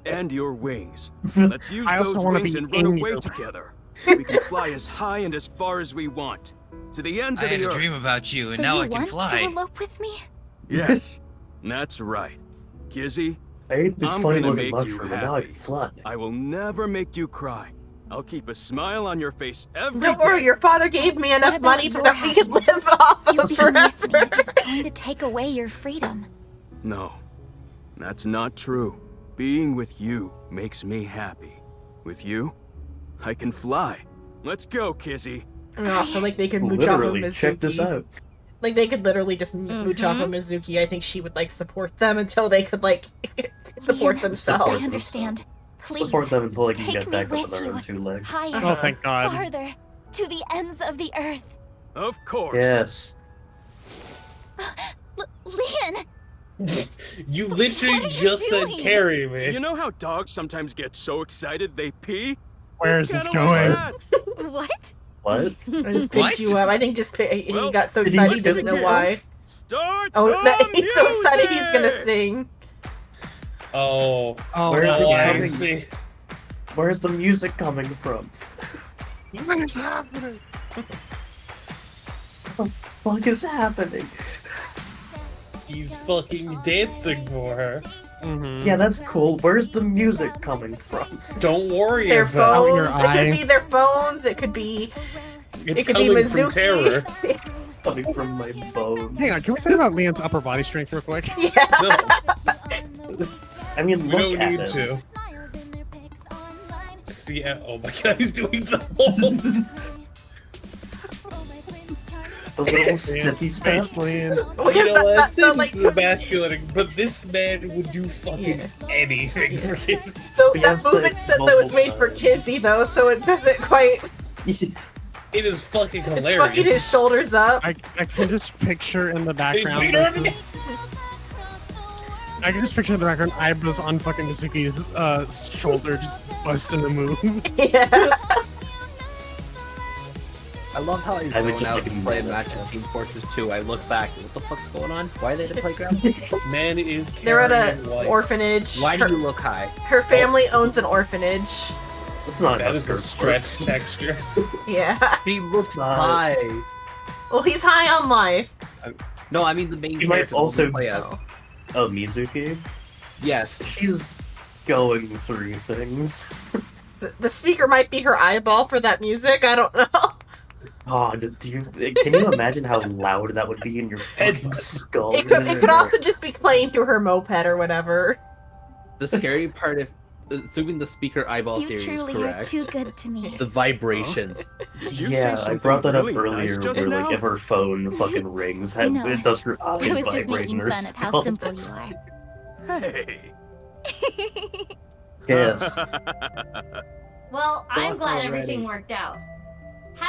And your wings. Let's use I also those wanna wings be and run in away you. together. We can fly as high and as far as we want. To the ends I of the had a earth. dream about you, and So now you I can want to fly. elope with me? Yes, that's right. Kizzy, I ate this I'm funny gonna looking make you mushroom, and now I happy. can fly. I will never make you cry. I'll keep a smile on your face every day. Don't worry, your father gave me enough about money your that we could live happiness? off You of being with forever. me is going to take away your freedom. No, that's not true. Being with you makes me happy. With you, I can fly. Let's go, Kizzy. And also, like, they could mooch off of Literally, Mizuki. check this out. Like, they could literally just mooch off of Mizuki. I think she would, like, support them until they could, like, support I themselves. understand. Please, Support them until they can take get me back up on with their you. own two legs. Higher, Oh, thank God. farther, to the ends of the earth. Of course. Yes. Leon! You literally What are you just said doing? carry me. You know how dogs sometimes get so excited they pee? Where It's is this kinda like going? that. What? What? I just picked you up. I think just he Well, got so did he excited he just doesn't know get why. Start Oh, the he's so excited he's gonna music! sing. Oh, Oh, Where is this I coming? see. Where's the music coming from? What is happening? What is happening? He's fucking dancing for her. Mm-hmm. Yeah, that's cool. Where's the music coming from? Don't worry Their about Out your phones. It eye. could be their phones. It could be. It's It could be coming from Mizuki. terror. Coming from my bones. Hang on, can we talk about Leon's upper body strength real quick? Yeah. No, I mean, we look don't at need him. to. See, oh my God, he's doing the whole. The little snippy steps. Leon. Well, You know what? that Say sounds this is emasculating, but this man would do fucking anything for his. We that have said movement set that was made multiple for times. Kizzy though, so it doesn't quite. It is fucking hilarious. It's fucking his shoulders up. I can just picture in the He's background. beating her in the- I can just picture in the background eyebrows on fucking Mizuki's shoulder just busting a move. Yeah. I love how I I would zone just out make to him play a mad match at of us. Team Fortress 2. I look back. What the fuck's going on? Why are they at the playground? Man is They're at carrying an life. orphanage. Why do her, you look high? her family owns an orphanage. It's not That enough is a skirt stretch texture. Yeah. He looks not- high. Well, he's high on life. No, I mean the main You might character. also play as. Oh, Mizuki? Yes. She's going through things. The speaker might be her eyeball for that music. I don't know. Oh, can you imagine how loud that would be in your fucking skull? It could also just be playing through her moped or whatever. The scary part, if assuming the speaker eyeball You theory is truly are correct, too good to me. the vibrations. Did you Yeah, say I brought that something up really nice earlier, just where like now? if her phone fucking rings, No, it does her eye I was just vibrate in making her fun at how skull. simple you are. Hey. Yes. Well, I'm glad already. everything worked out.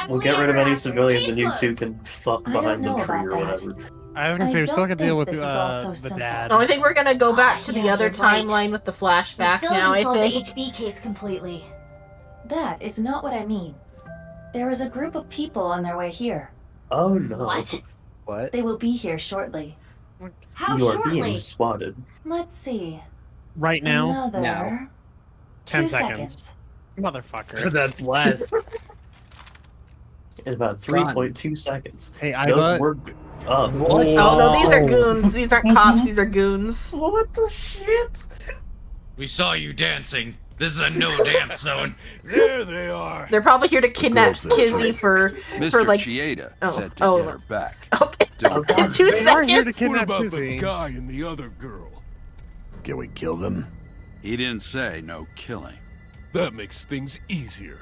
We'll get rid of any civilians and you two can fuck I don't behind the know tree about or that. whatever. I was gonna I say we still don't got to deal think with this is all so the simple. dad. Oh, I think we're gonna go back to the Yeah, other you're right. timeline with the We flashbacks still now. haven't I solved think. the HB case completely. That is not what I mean. There is a group of people on their way here. Oh no. What? What? They will be here shortly. How You are shortly? being swatted. Let's see. Right now, Another Now. 10 2 seconds. Motherfucker. That's less. In about 3.2 seconds. Hey, Those Iva. were up. Oh no, these are goons. These aren't cops. These are goons. What the shit? We saw you dancing. This is a no dance zone. There they are. They're probably here to kidnap Girls, that's Kizzy right. for Mr. like. Chieda Oh, said to oh. get her back. Okay. Don't Oh, God. 2 They are here to seconds. kidnap What about Kizzy. the guy and the other girl? Can we kill them? He didn't say no killing. That makes things easier.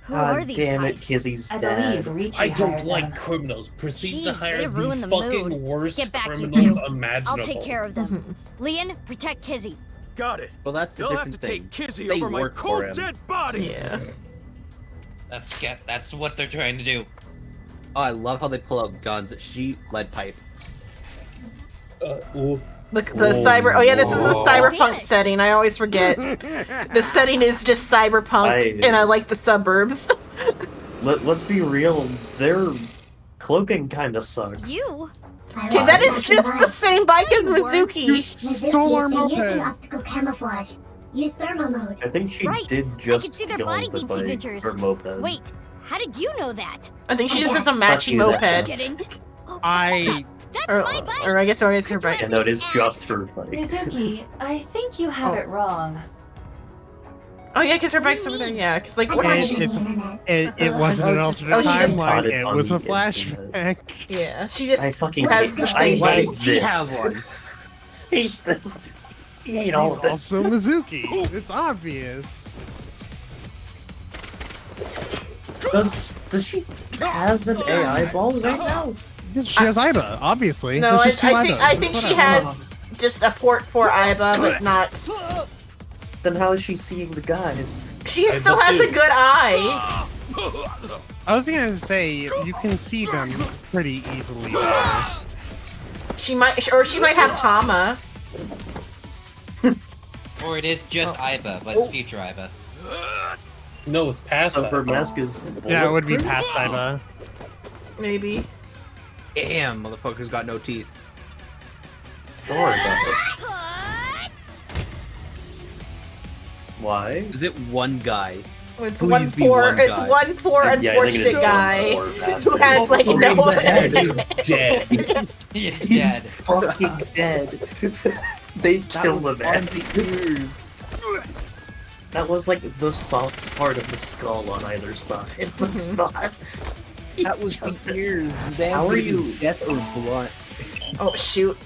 Who are God these damn it, guys? Kizzy's I dad. believe Ricci I don't hired like them. criminals. Proceeds to Jeez, way hire to ruin the the fucking mood. worst Get back, you criminals two. imaginable. I'll take care of them. Leon, protect Kizzy. Got it. Well, that's the They'll have different to thing. take Kizzy They over my work for cold him. dead body. Yeah. That's what they're trying to do. Oh, I love how they pull out guns. She lead pipe. Ooh. The cyber. Oh yeah, this is the cyberpunk setting. I always forget. The setting is just cyberpunk, and I like the suburbs. Let's be real. Their cloaking kind of sucks. You? Okay, that is just the same bike as Mizuki. Stole our Mizuki, moped. using optical camouflage. Use thermo mode. I think she Right. did I just could see their steal body the heat bike signatures. or moped. Wait, how did you know that? I think she just has a Fuck matching you, that's moped. Didn't. I Or I guess it's her bike. Yeah, no, it is just her bike. Mizuki, I think you have it wrong. Oh yeah, because her bike's over there. Yeah, because like what It, did she? it wasn't an alternate she just- timeline. Spotted It on was a the flashback. Yeah, she just I fucking has hate the this. same I bike. hate this. have one. hate this. I hate all He's of this. also Mizuki. It's obvious. Does she have an AI ball right now? She has Iba, obviously. No, There's just two I think Ibas. she has just a port for Iba, but not. Then how is she seeing the guys? She still has a good eye. I was gonna say you can see them pretty easily there. She might, or she might have Tama. Or it is just Iba, but it's future Iba. No, it's past. So her mask is. Yeah, it would be past Iba. Maybe. Damn, motherfucker's got no teeth. Don't worry about it. Why? Is it one guy? It's Please one be poor. one It's guy. one poor, Yeah, I think it unfortunate is one guy poor who bastard. has like Oh, no. he's dead. He's He's dead. fucking dead. They killed him. On the ears. That was like the soft part of the skull on either side. That's not. That was just the ears. How are you? Death or blunt? Oh shoot!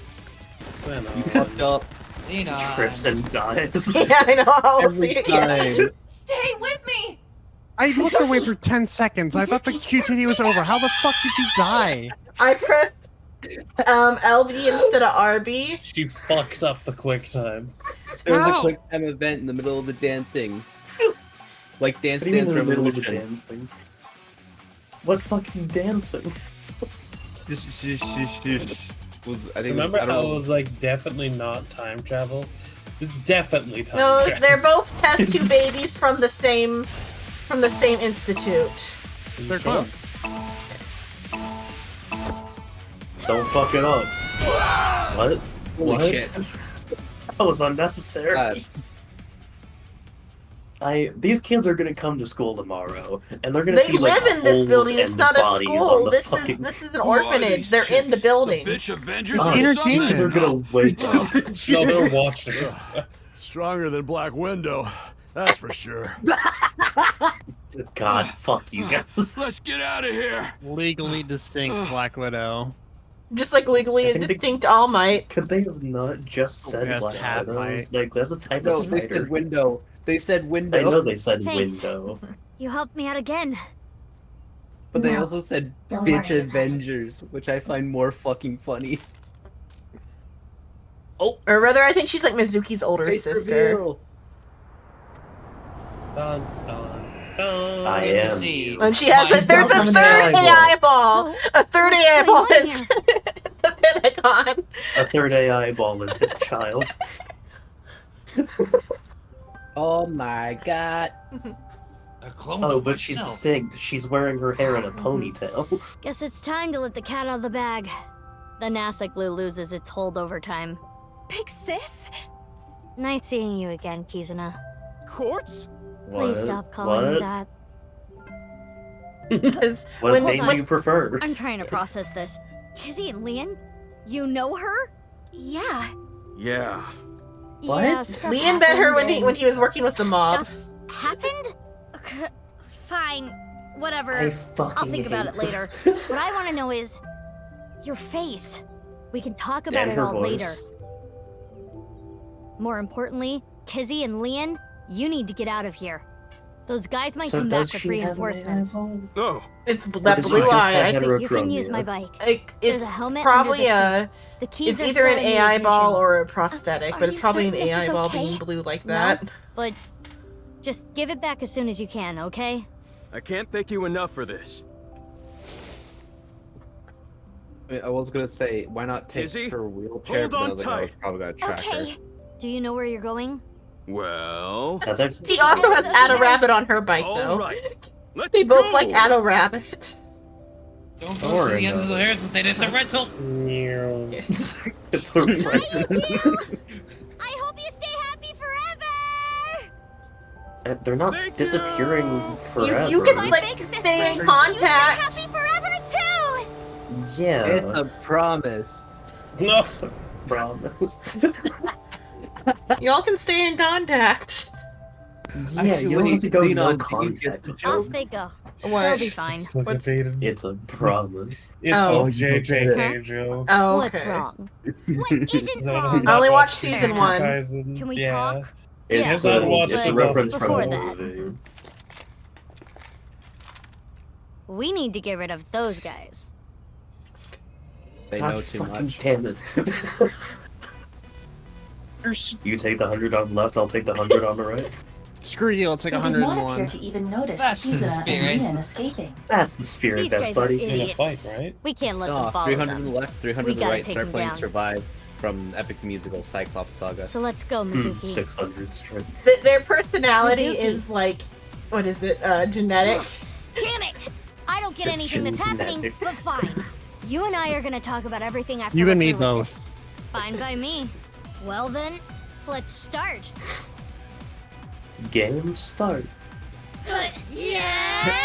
You fucked up. Xenon. Trips and dies. Yeah, I know. Every See, time. Stay with me! I looked away for 10 seconds. I thought the QTD was over. How the fuck did you die? I pressed LB instead of RB. She fucked up the quick time. There was How? a quick time event in the middle of the dancing. Like Dance What do you Dance mean in the middle of the Revolution. dancing? What fucking dancing? Was, I think Remember I don't how know. it was like definitely not time travel? It's definitely time No, travel. they're both test tube babies from the same institute. They're clones. Don't fuck it up. What? Holy What? shit. That was unnecessary. God. These kids are gonna come to school tomorrow, and they're gonna They see like live in this holes building. It's and not a bodies on school. the This fucking... is an orphanage. They're in the building. Bitch Avengers Oh, or these entertainment. kids are gonna wake up. No, they're watching. Stronger than Black Widow, that's for sure. God, fuck you guys. Let's get out of here. Legally distinct Black Widow. Just like legally I think they- distinct All Might. Could they have not just said Yes, Black hat Widow? might. Like, that's a type No, of they spider. said window. They said window. I know they said Thanks. window. You helped me out again. But they No, also said don't bitch worry about it. Avengers, which I find more fucking funny. Or rather, I think she's like Mizuki's older Face sister. reveal. Dun, dun, dun. I Good to am. see. And she has Mine there's a doesn't third have an AI ball. So, A third what's AI going ball on is here? the Pentagon. A third AI ball is his child. Oh my god. A clone Oh, of but she's myself. distinct. She's wearing her hair in a ponytail. Guess it's time to let the cat out of the bag. The Nasek glue loses its hold over time. Big sis? Nice seeing you again, Kizuna. Quartz? Please stop calling me that. Because What when, thing do you prefer? I'm trying to process this. Kizzy and Lian? You know her? Yeah. Yeah. What? Yeah, stuff Lian met her happened when he was working with the mob. Stuff happened? Fine. Whatever. I fucking I'll think about hate it later. this. What I want to know is your face. We can talk about And it her all voice. later. More importantly, Kizzy and Lian, you need to get out of here. Those guys might So come back does with she have an reinforcements. Oh, It's Or that does she blue just eye. have I think You can use my heterochromia? bike. it's There's a helmet probably under the a. seat. The keys It's are either an still in the AI ball ignition. or a prosthetic, Are but it's you probably an certain this AI is ball okay? being blue like No, that. but just give it back as soon as you can, okay? I can't thank you enough for this. I was gonna say, why not take Kizzy, her wheelchair? hold But I on was like, oh, tight. it's probably gonna track her. Okay. Do you know where you're going? Well, That's actually She also has Addo Rabbit on her bike, though. all right. Let's They both go. like Addo Rabbit. Don't go to the ends of the earth with it. It's a rental. it's a Bye, rental. you two! I hope you stay happy forever! They're not disappearing forever. You can like stay in contact. Happy forever too! Yeah. It's a promise. Not a promise. Y'all can stay in contact. Yeah, you don't have to go no contact. Off they go. What? They'll be fine. It's a promise. It's Oh. a JJK joke. Oh, What's okay. wrong? What isn't wrong? I only watched season one. Can we talk? It's, Yeah, it's a but reference before from that. the movie. We need to get rid of those guys. They know too much. Damn it. You take the 100 on the left, I'll take the 100 on the right. Screw you, I'll take They did not 101. appear to even notice That's the Kizuna and spirit. Mian escaping. That's the spirit, These best guys are buddy. idiots. right? We can't let No, them follow 300 on them. the left, 300 We on the gotta right. take Start them playing down. Survive from Epic Musical Cyclops Saga. So let's go, Mizuki. 600 straight. Their personality Mizuki. is like, what is it? Genetic. Damn it! I don't get It's anything that's happening, genetic. but fine. You and I are gonna talk about everything after You we're and me through with both. this. Fine by me. Well then, let's start. Game start. Yeah!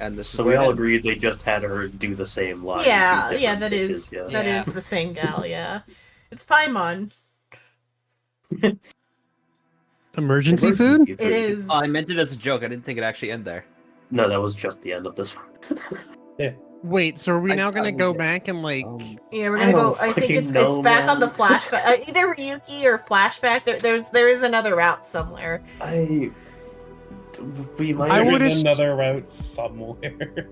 And this So is we where all it agreed they just had her do the same line. Yeah, two yeah, different that is pitches, that yeah. is the same gal. Yeah, it's Paimon. Emergency food? It is. Oh, I meant it as a joke. I didn't think it actually end there. No, that was just the end of this one. Wait, so are we I now gonna thought go we- back and like? Yeah, we're I gonna go. don't I think fucking it's know, back on the man. flashback. Either Ryuki or flashback. There is another route somewhere. We might. I There would've- is another route somewhere.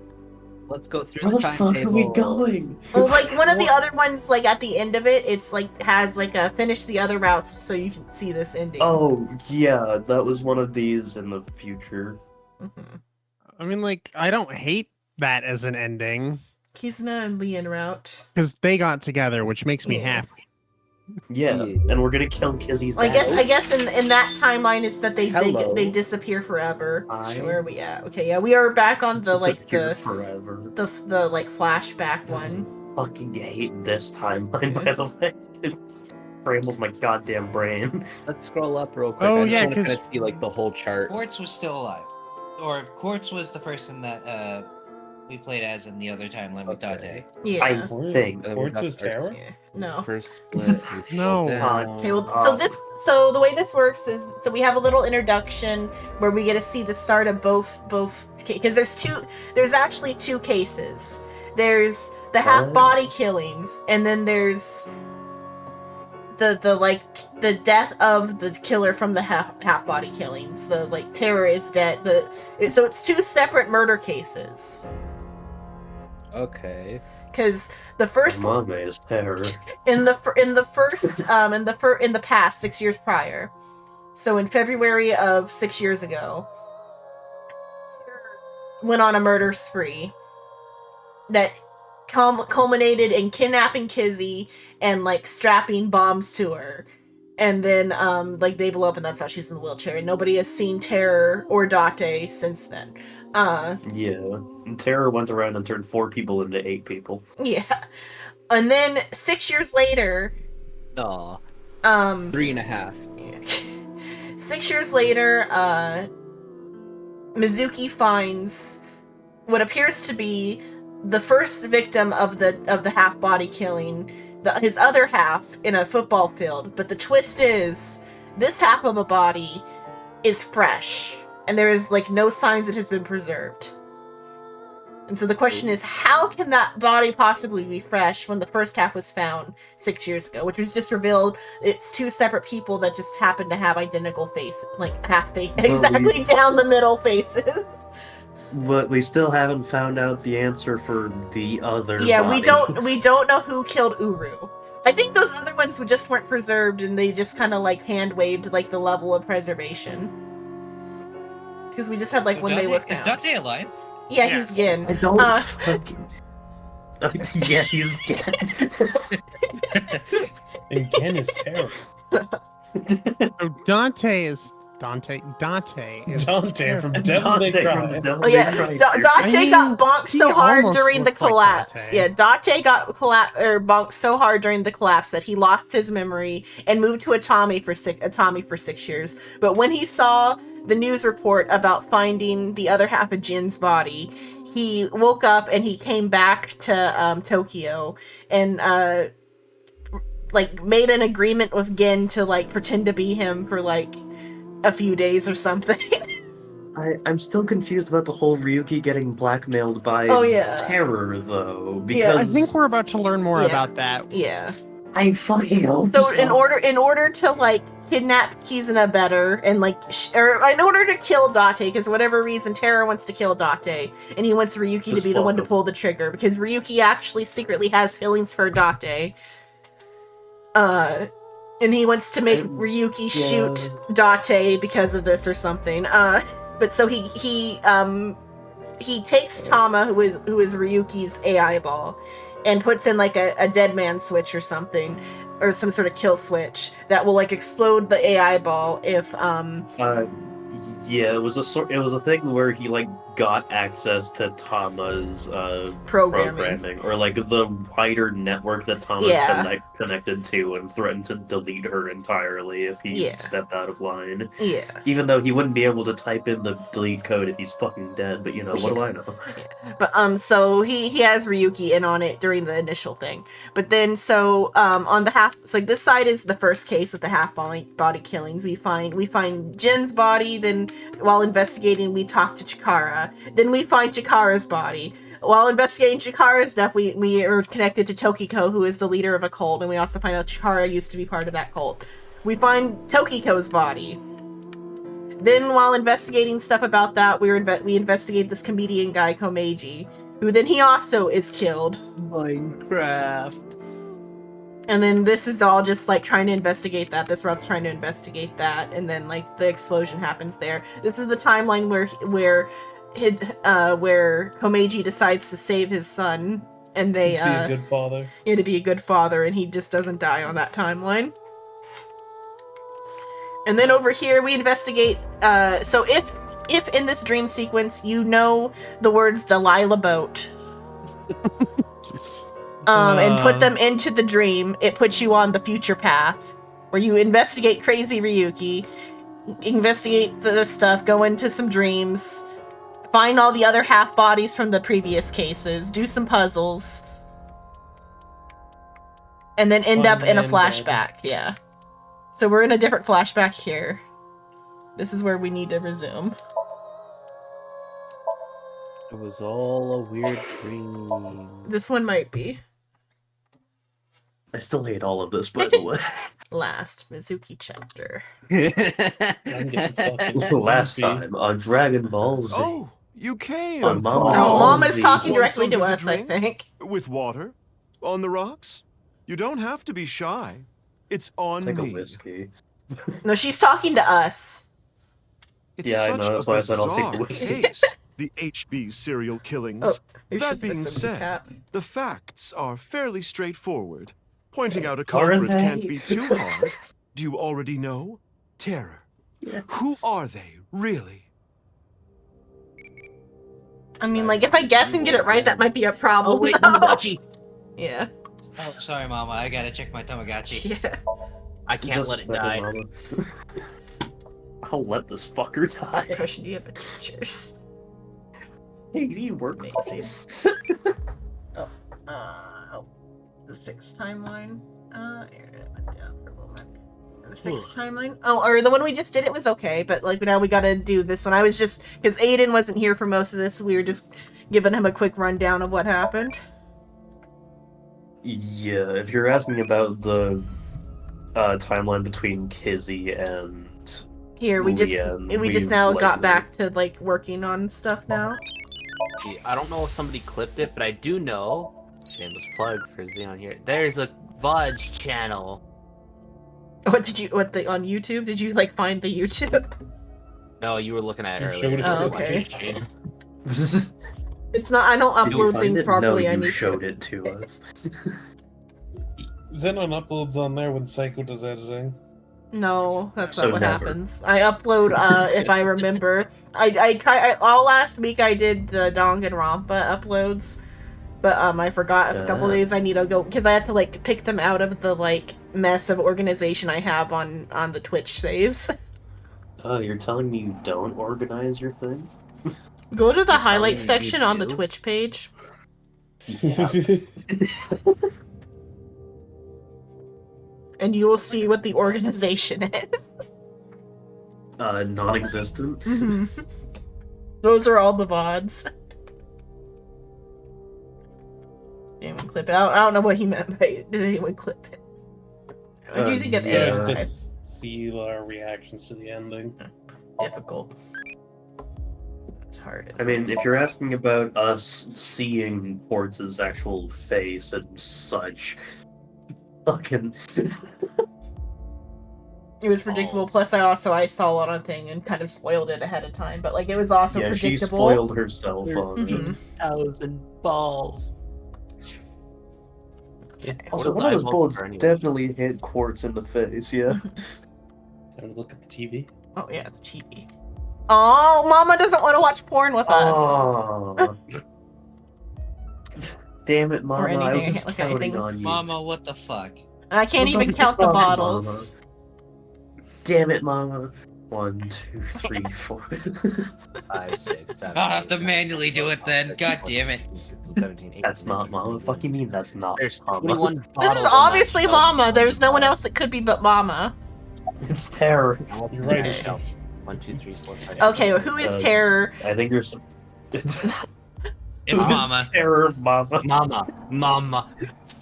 Let's go through Where the the fuck are timetable. we going? Well, like one of the other ones, like at the end of it, it's like has like a finish the other routes so you can see this ending. Oh yeah, that was one of these in the future. I mean, like, I don't hate that as an ending Kizuna and Leon route. because they got together, which makes me Yeah. happy. Yeah, and we're gonna kill Kizzy's Well, dad. I guess in that timeline, it's that Hello. they disappear forever. I- Where are we at? Okay, yeah, we are back on the like Disappear forever. the like flashback one. Fucking hate this timeline, by the way. It scrambles my goddamn brain. Let's scroll up real quick. Oh, I just yeah, want to 'cause- kind of see like the whole chart. Quartz was still alive. Or Quartz was the person that we played as in the other timeline with Date. Yeah. I think. Quartz is terror? Yeah. No. First split. we No. fall down. Okay, well, so the way this works is we have a little introduction where we get to see the start of both because there's actually two cases. There's the half body killings, and then there's the death of the killer from the half body killings. The like Terror is dead. So it's two separate murder cases. Okay. Because the first Mama is terror. in the past 6 years prior, so in February of 6 years ago, went on a murder spree that culminated in kidnapping Kizzy and like strapping bombs to her, and then like they blow up and that's how she's in the wheelchair, and nobody has seen Terror or Date since then. Yeah. And Terror went around and turned 4 people into 8 people. Yeah. And then 6 years later, Aw. 3.5. 6 years later, Mizuki finds what appears to be the first victim of the half body killing, his other half in a football field. But the twist is, this half of a body is fresh, and there is like no signs it has been preserved. And so the question is, how can that body possibly be fresh when the first half was found 6 years ago, which was just revealed it's two separate people that just happen to have identical faces, like half face, exactly down the middle faces. But we still haven't found out the answer for the other Yeah, bodies. we don't know who killed Uru. I think those other ones just weren't preserved, and they just kind of like hand waved like the level of preservation. Because we just had like when they were Is found. Date alive? Yeah, he's Gin. I don't fucking. Yeah, he's Gen. And Gen is terrible. So Dante is Dante is Dante from terrible. Devil May Dante Cry. from Devil Oh May yeah, Cry. Dante got bonked he so hard almost during the looks like collapse. Dante. Yeah, Dante got bonked so hard during the collapse that he lost his memory and moved to Atami for 6 years. But when he saw the news report about finding the other half of Jin's body, he woke up and he came back to Tokyo and like made an agreement with Gin to like pretend to be him for like a few days or something. I'm still confused about the whole Ryuki getting blackmailed by Terror, though. Because Yeah, I think we're about to learn more Yeah. about that. Yeah. I fucking hope So in order to like kidnap Kizuna better and like or in order to kill Date, because whatever reason Terra wants to kill Date and he wants Ryuki to Just be the one to fuck him. pull the trigger because Ryuki actually secretly has feelings for Date. And he wants to make Ryuki shoot Date because of this or something. But so he takes Tama, who is Ryuki's AI ball, and puts in like a dead man switch or something, or some sort of kill switch that will like explode the AI ball if Yeah, it was a thing where he like got access to Tama's Programming. or like the wider network that Tama's Yeah. connected to, and threatened to delete her entirely if he Yeah. stepped out of line. Yeah. Even though he wouldn't be able to type in the delete code if he's fucking dead, but you know, what do I know? But so he has Ryuki in on it during the initial thing. But then on the half, so like this side is the first case with the half body killings. We find Jin's body. Then while investigating, we talk to Chikara. Then we find Chikara's body. While investigating Chikara's death, we are connected to Tokiko, who is the leader of a cult, and we also find out Chikara used to be part of that cult. We find Tokiko's body. Then, while investigating stuff about that, we investigate this comedian guy, Komeiji, who then he also is killed. Minecraft. And then this is all just like trying to investigate that. This rout's trying to investigate that, and then like the explosion happens there. This is the timeline where Komeiji decides to save his son, and they To be a good father. Yeah, to be a good father, and he just doesn't die on that timeline. And then over here we investigate. So if in this dream sequence you know the words Delilah Boat, and put them into the dream, it puts you on the future path where you investigate crazy Ryuki, investigate the stuff, go into some dreams, find all the other half bodies from the previous cases, do some puzzles, and then end up in a flashback. Yeah. So we're in a different flashback here. This is where we need to resume. It was all a weird dream. This one might be. I still hate all of this, by the way. Last Mizuki chapter. Last time on Dragon Ball Z. Oh, you came. On Mama Oh, Mom is Z. talking Want directly to something us, I drink? think. With water? On the rocks? You don't have to be shy. It's on Take a me. whiskey. No, she's talking to us. It's Yeah, I such know, that's why I said I'll take bizarre the whiskey. case, the HB serial killings. Oh, maybe that should put being some said, cap. the facts are fairly straightforward. Pointing out a Are culprit they? can't be too hard. Do you already know? Terror. Who are they, really? I mean, like, if I guess and get it right, that might be a problem. Oh, wait, Tamagotchi. Yeah. Oh, sorry, Mama. I gotta check my Tamagotchi. Yeah. I can't Just let it a second, die. Mama. I'll let this fucker die. Question, do you have any pictures? Hey, do you work? Amazing. Oh, the fixed timeline. It went down for a moment. The fixed timeline. Oh, or the one we just did. It was okay, but like now we gotta do this one. I was just because Aiden wasn't here for most of this. We were just giving him a quick rundown of what happened. Yeah, if you're asking about the timeline between Kizzy and Here we just Leanne, we just now got back to like working on stuff now. I don't know if somebody clipped it, but I do know. Shameless plug for Xeon here. There's a Vodge channel. What did you? On YouTube? Did you like find the YouTube? No, you were looking at it You earlier. showed it Oh, to okay. Watching the stream. It's not. I don't upload find things it? properly. No, I you need showed to. it to us. Xenon uploads on there when Psycho does editing. No, that's So not what never. happens. I upload if I remember. All last week I did the Danganronpa uploads, but I forgot a couple days. I need to go because I have to like pick them out of the like mess of organization I have on the Twitch saves. Oh, you're telling me you don't organize your things? Go to the telling highlight me section you on the do? Twitch page. And you will see what the organization is. Non-existent. Mhm. Those are all the VODs. Anyone clip it? I don't know what he meant by did anyone clip it? What do you think of Yeah, AI? just see our reactions to the ending. Difficult. It's hard. I mean, if you're asking about us seeing Quartz's actual face and such, fucking... It was predictable. Plus, I saw it on a thing and kind of spoiled it ahead of time. But like, it was also yeah, she predictable. spoiled herself on Mhm. 13,000 balls. Also, one of those bullets definitely hit Quartz in the face, yeah. Time to look at the TV. Oh yeah, the TV. Oh, Mama doesn't want to watch porn with us. Oh. Damn it, Mama, I anything, I was can't look at counting anything. on you. Mama, what the fuck? I can't What even the count the fuck, bottles. Mama? Damn it, Mama. 1, 2, 3, 4. 5, 6, 7. I'll have to manually do it then. God damn it. 17, 18, That's not Mama. Fuck you mean that's not There's Mama? 21 This is bottles on obviously that shelf. Mama. There's no one else that could be but Mama. It's Terror. You're right. Okay. Shelf. 1, 2, 3, 4, 5. Okay, well, who is Terror? I think there's some... It's Who's Mama. Terror, Mama. Mama.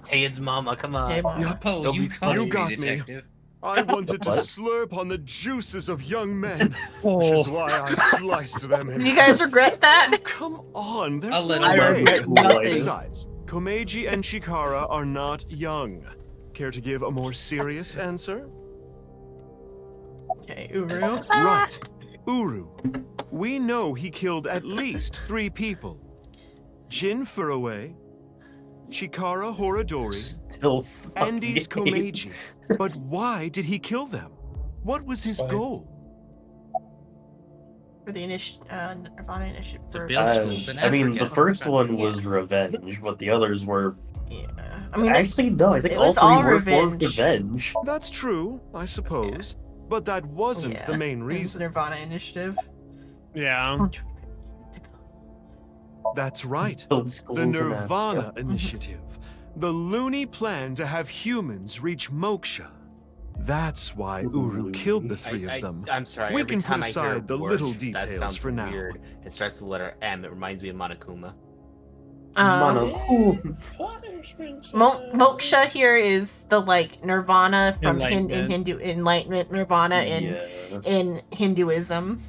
Hey, it's Mama. Come on. Hey, Mama. Oh, Don't you be funny. caught me, got me. detective. I wanted to What? slurp on the juices of young men, which is why I sliced them in Do you guys regret that? Come on, A there's little no bit. way. regret nothing. Besides, Komeiji and Chikara are not young. Care to give a more serious answer? Okay, Uru. Right. Uru. We know he killed at least 3 people. Jin Furue, Chikara Horadori, Still Andes fucking- Komeiji. But why did he kill them? What was his goal? For the Nirvana initiative. To for- build schools in I mean, Africa. the first one was revenge, but the others were... Yeah. I mean, Actually, no, I think it all was 3 all were revenge. for revenge. That's true, I suppose. But that wasn't yeah, the main it was reason. Nirvana initiative. Yeah. That's right. Build schools The in Nirvana Africa. Initiative. The loony plan to have humans reach moksha. That's why Uru killed the 3 of them. I'm sorry. We every can time put I hear aside the a word little that details sounds for now. weird, it starts with the letter M. It reminds me of Monokuma. Moksha here is the like Nirvana from Enlightenment. Enlightenment Nirvana in Hinduism.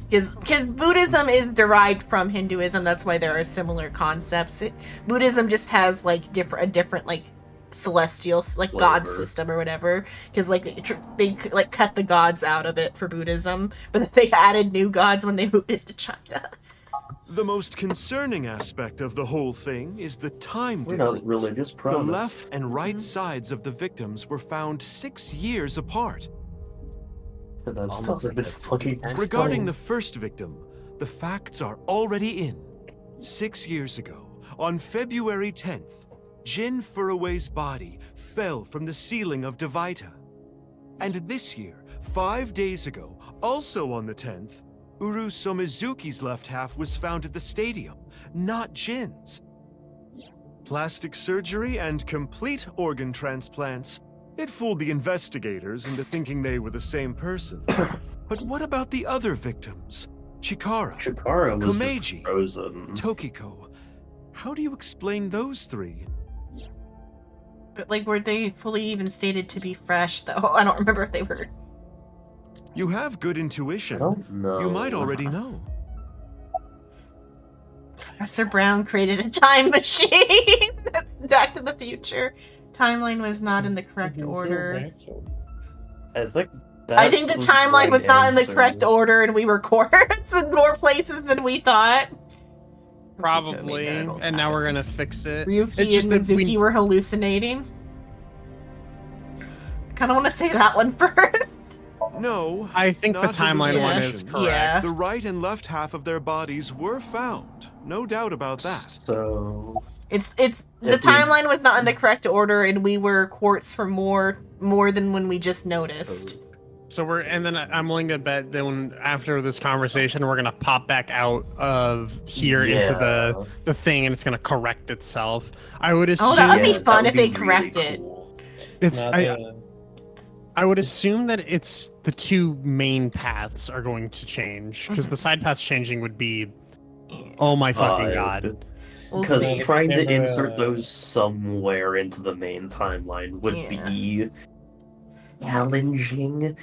Because Buddhism is derived from Hinduism, that's why there are similar concepts. Buddhism just has like a different like celestial like god Flavor. system or whatever. Because like they like cut the gods out of it for Buddhism, but then they added new gods when they moved it to China. The most concerning aspect of the whole thing is the time We're difference. not religious, The promise. left and right sides of the victims were found 6 years apart. That's not a bit fucking... Regarding the first victim, the facts are already in. 6 years ago, on February 10th, Jin Furue's body fell from the ceiling of Devaita. And this year, 5 days ago, also on the 10th, Uru Somizuki's left half was found at the stadium, not Jin's. Plastic surgery and complete organ transplants. It fooled the investigators into thinking they were the same person. But what about the other victims? Chikara, Chikara was Komeiji, just frozen. Tokiko. How do you explain those 3? But like, were they fully even stated to be fresh though? I don't remember if they were. You have good intuition. I don't know. You might already know. Professor Brown created a time machine. That's Back to the Future. Timeline was not in the correct order. I think I think the timeline was not in the correct order, and we were courts in more places than we thought. Probably, and now we're gonna fix it. Ryuki It's just and that Mizuki were hallucinating. I kind of want to say that one first. No, I think the not timeline one is hallucinations. correct. Yeah. The right and left half of their bodies were found. No doubt about that. So It's the If we- timeline was not in the correct order, and we were quartz for more than when we just noticed. So I'm willing to bet that when after this conversation, we're gonna pop back out of here into the thing, and it's gonna correct itself. I would assume. Oh, that would be fun if they correct it. It's I would assume that it's the two main paths are going to change because the side paths changing would be, oh my fucking god. Because see. trying to Camera- insert those somewhere into the main timeline would be challenging.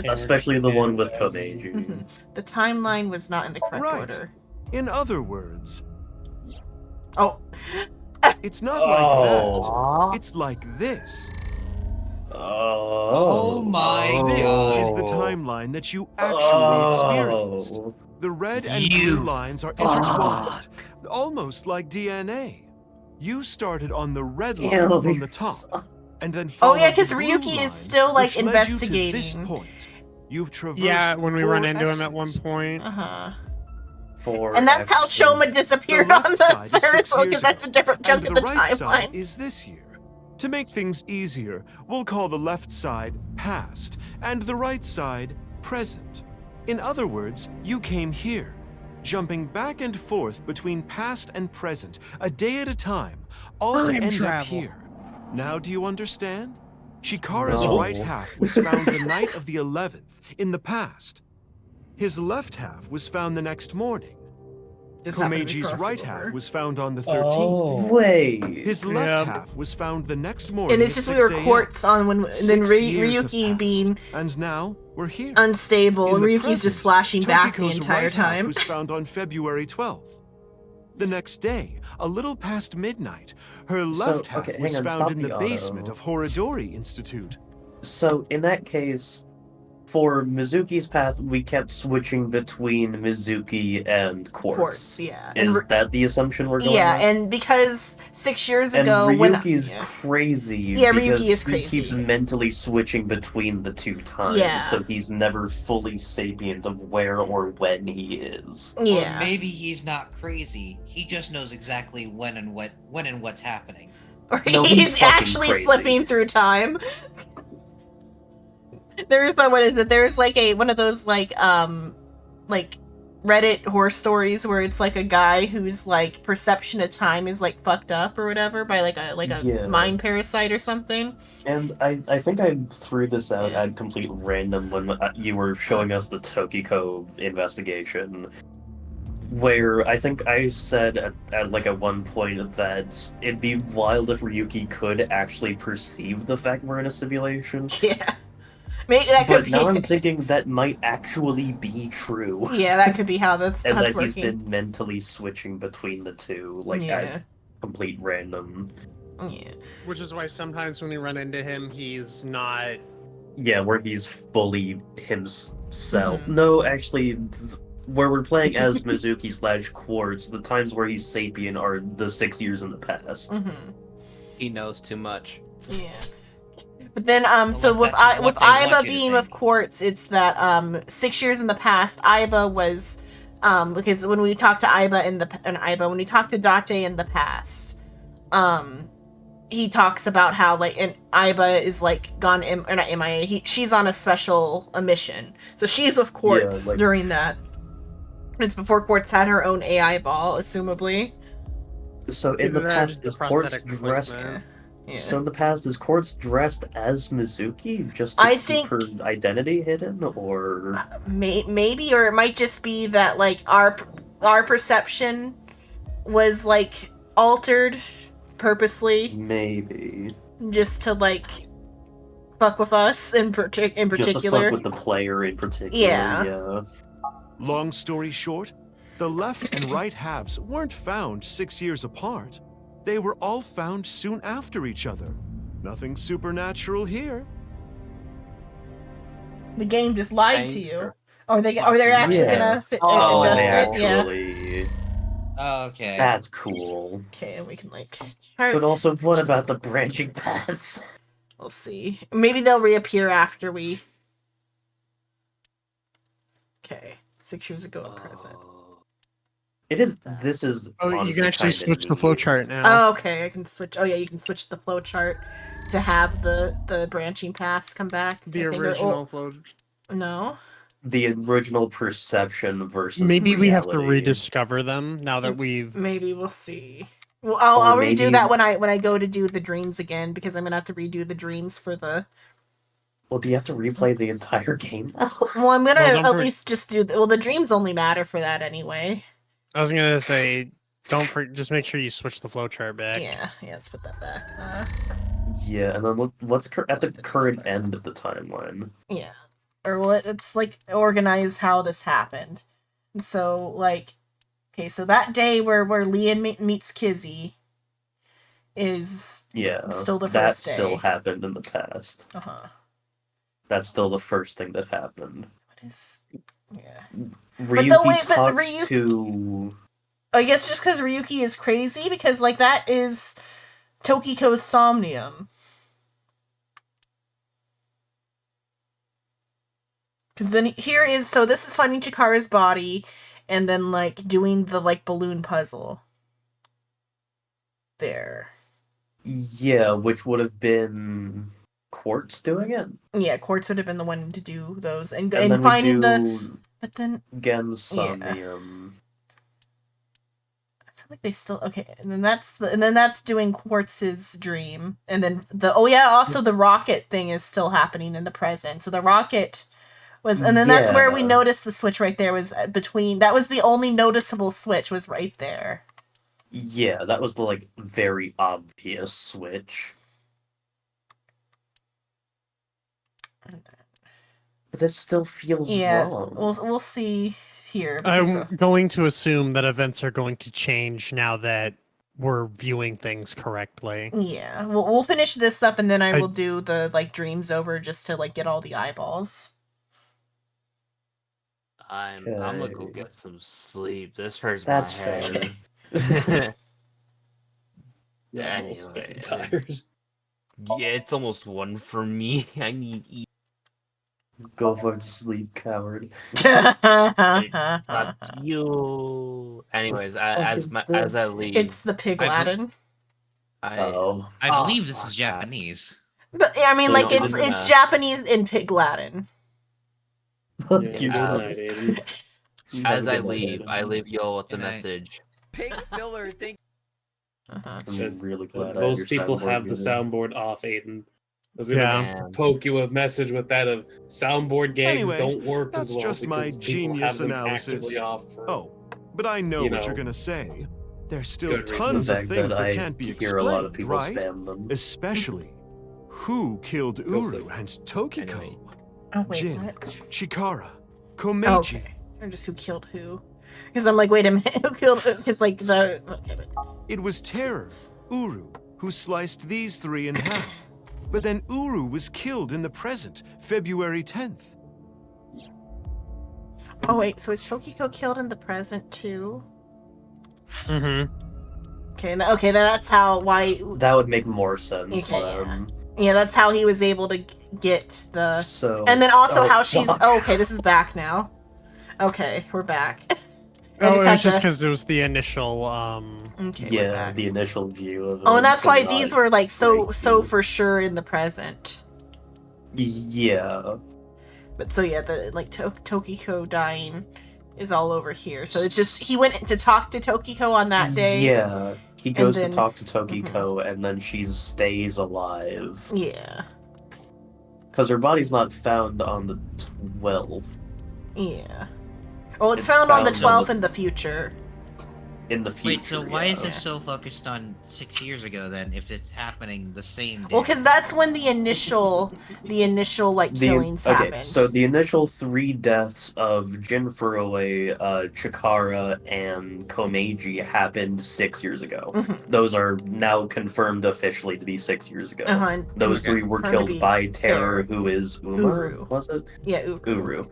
Especially the one with Komeiji. The timeline was not in the correct Right. order. In other words, Oh, it's not like that. It's like this. Oh my This god. is the timeline that you actually experienced. The red and blue lines are intertwined, almost like DNA. You started on the red line from the top, and then Oh, yeah, followed 'cause the blue Ryuki is line, still, like, which led you to this investigating. point. You've traversed Yeah, when we run 4 into him at X's. one point. And that's how Shoma disappeared The on left the side is 6 Ferris wheel, years because that's a ago, different chunk and of the the right side timeline. is this year. To make things easier, we'll call the left side past and the right side present. In other words, you came here, jumping back and forth between past and present, a day at a time, all to Time end up travel. here. Now do you understand? Shikara's No. right half was found the night of the 11th, in the past. His left half was found the next morning. Just happened to be Komeji's crossing right over. half was found on the 13th. Wait. His left half was found the next morning. And it's at just we were 6 a.m. quartz on when, and then 6 years have Ryuki passed, being and now we're here. unstable, and In the Ryuki's just present, flashing back the Tokiko's entire right half time. was found on February 12th. The next day, a little past midnight, her left half okay, was hang on, found stop in the the basement auto. of Horodori Institute. So in that case, for Mizuki's path, we kept switching between Mizuki and Quartz. Yeah. Is And that the assumption we're going yeah, with? and because 6 years And ago, when Ryuki's crazy. Yeah, because Ryuki is He keeps crazy. mentally switching between the two times, Yeah. so he's never fully sapient of where or when he is. Or maybe he's not crazy. He just knows exactly when and what's happening. or No, he's fucking actually crazy. slipping through time. There's what is it? There's like one of those like Reddit horror stories where it's like a guy whose like perception of time is like fucked up or whatever by like a Yeah. mind parasite or something. And I think I threw this out at complete random when you were showing us the Tokiko investigation, where I think I said at one point that it'd be wild if Ryuki could actually perceive the fact we're in a simulation. Yeah. Maybe that could But be now I'm thinking that might actually be true. Yeah, that could be how that's and that's that he's working. been mentally switching between the two, like Yeah. at complete random. Yeah. Which is why sometimes when we run into him, he's not. Yeah, where he's fully himself. Mhm. No, actually, where we're playing as Mizuki / Quartz, the times where he's sapient are the 6 years in the past. Mhm. He knows too much. Yeah. But then, so with that's with what they want Aiba you to being think. with Quartz, it's that 6 years in the past, Aiba was because when we talked to Aiba when we talked to Date in the past, he talks about how like and Aiba is like gone or not MIA. She's on a special mission, so she's with Quartz like- during that. It's before Quartz had her own AI ball, assumably. So in the Either that or past, the is Quartz prosthetic dressed? replacement. Yeah. So in the past, is Quartz dressed as Mizuki just to I keep think- her identity hidden, or Maybe, or it might just be that like our perception was like altered purposely, maybe just to like fuck with us in just to particular. fuck with the player in particular? Yeah. Yeah. Long story short, the left and right halves weren't found 6 years apart. They were all found soon after each other. Nothing supernatural here. The game just lied to Thanks you. for Or they're actually Yeah. gonna Oh, adjust they it. Yeah. actually. Okay. That's cool. Okay, and we can like try. But also, what about the branching paths? We'll see. Maybe they'll reappear after we. Okay, 6 years ago and present. It is. This is. Oh, you honestly can actually kinda switch the neat. flowchart now. Oh, okay, I can switch. Oh yeah, you can switch the flowchart to have the branching paths come back. The I think, original flow. No. The original perception versus. Maybe we have to reality. rediscover them now that we've. Maybe we'll see. Well, I'll Or redo maybe- that when I go to do the dreams again because I'm gonna have to redo the dreams for the. Well, do you have to replay the entire game now? Well, I'm gonna Well, don't at for- least just do. Well, the dreams only matter for that anyway. I was gonna say, just make sure you switch the flowchart back. Yeah, let's put that back. Yeah, and then what's at the current end of the timeline? Yeah, or let's like organize how this happened. And so like, okay, so that day where Leon meets Kizzy is Yeah, still the that first day. still happened in the past. That's still the first thing that happened. What is? Yeah. Ryuki talks to. I guess just because Ryuki is crazy, because like that is Tokiko's Somnium. Because then here is this is finding Chikara's body, and then like doing the like balloon puzzle. There. Yeah, which would have been Quartz doing it. Yeah, Quartz would have been the one to do those, and then we finding do the. But then Gen's Yeah. Somnium. like they still okay, and then that's doing Quartz's dream, and then also the rocket thing is still happening in the present. So the rocket was, and then that's where we Yeah. noticed the switch right there was between. That was the only noticeable switch was right there. Yeah, that was the like very obvious switch. But this still feels Yeah, wrong. we'll see here. because, I'm going to assume that events are going to change now that we're viewing things correctly. yeah, we'll finish this up, and then I will do the like dreams over just to like get all the eyeballs. I'm gonna go get some sleep. This hurts That's my head. Yeah, I'm also Anyway, getting tired. Yeah, it's almost 1 for me. I need eat. Go for sleep, coward. Fuck you. Anyways, as I leave, It's the Pig Latin. I Oh, believe this is fuck that. Japanese. But I mean, So like you it's didn't, it's Japanese in Pig Latin. As I leave you with the message. Pig filler, thank I'm really glad I have Most your people soundboard have the music. soundboard off, Aiden. I was gonna Yeah. poke you a message with that of soundboard gags Anyway, don't work that's as well just my because people genius have them analysis. actively off for, Oh, but I know you what know, you're gonna say. There's still good reason. tons The of fact things that that I can't be hear a lot of explained, people right? spam them. Especially, who killed Uru and Tokiko? Oh wait, Jin, what? Chikara, Oh, Komeiji. okay. Or just who killed who? Because I'm like, wait a minute, who killed? Because like the okay, but It was Terror, Uru, who sliced these three in half. But then Uru was killed in the present, February 10th. oh wait, so is Tokiko killed in the present too? Mm-hmm. Okay, okay, that's why. That would make more sense. Okay, Yeah, that's how he was able to get the. So. And then also Oh, how she's. fuck. Oh, okay, this is back now. Okay, we're back. I Oh, just it had was just to- because it was the initial. Okay, we're Yeah, back. the initial view of it. Oh, and that's so why not these were like so great. for sure in the present. Yeah. But so yeah, the like Tokiko dying is all over here. So it's just he went to talk to Tokiko on that day. Yeah. He and goes then- to talk to Tokiko and then she stays alive. Yeah. Because her body's not found on the 12th. Yeah. Well, it's It's found on the found on 12th in the future. In the future. Wait, so why is yeah. this so focused on 6 years ago then? If it's happening the same day? Well, because that's when the initial like killings okay, happened. so the initial 3 deaths of Jin Furue, Chikara, and Komeiji happened 6 years ago. Mhm. Those are now confirmed officially to be 6 years ago. Uh-huh, and Those confirmed 3 were to killed be by Terror, Terror. who is Uma, Uru. was it? Yeah, Uru. Uru.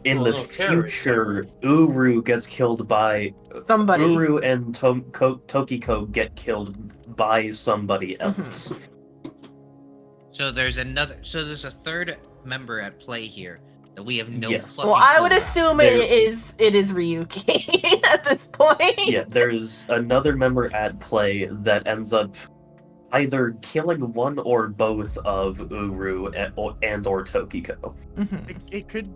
in the terrorist. future, Uru gets killed by somebody. Uru and Tokiko get killed by somebody else. So there's a third member at play here that we have no Yes. fucking Well, I would clue about. assume it is Ryuki at this point. Yeah, there's another member at play that ends up either killing one or both of Uru and or Tokiko. It could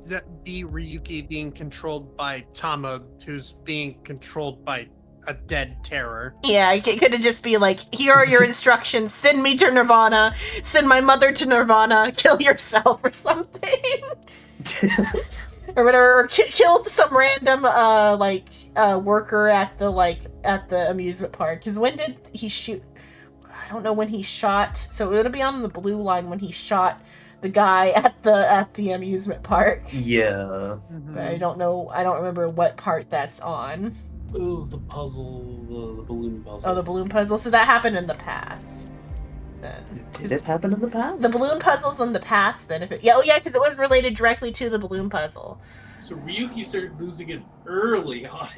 be Ryuki being controlled by Tama, who's being controlled by a dead terror. Yeah, it could just be like, here are your instructions. Send me to Nirvana. Send my mother to Nirvana. Kill yourself or something. Or whatever. Or kill some random worker at the amusement park. Because when did he shoot? I don't know when he shot. So it'll be on the blue line when he shot the guy at the amusement park. Yeah. But I don't know. I don't remember what part that's on. It was the puzzle, the balloon puzzle. Oh, the balloon puzzle. So that happened in the past. Then Did it happen in the past? the balloon puzzle's in the past. Then because it was related directly to the balloon puzzle. So Ryuki started losing it early on.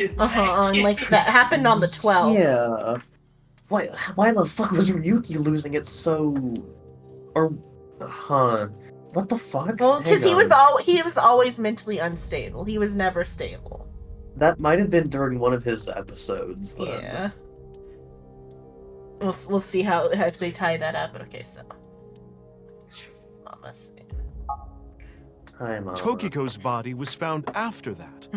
Like that happened on the 12th. Yeah. Why the fuck was Ryuki losing it so? Or, what the fuck? Well, because Hang he on. was always mentally unstable. He was never stable. That might have been during one of his episodes. Then. Yeah. We'll see how if they tie that up. But okay, so. Mama saying. Hi, Mama. Tokiko's body was found after that.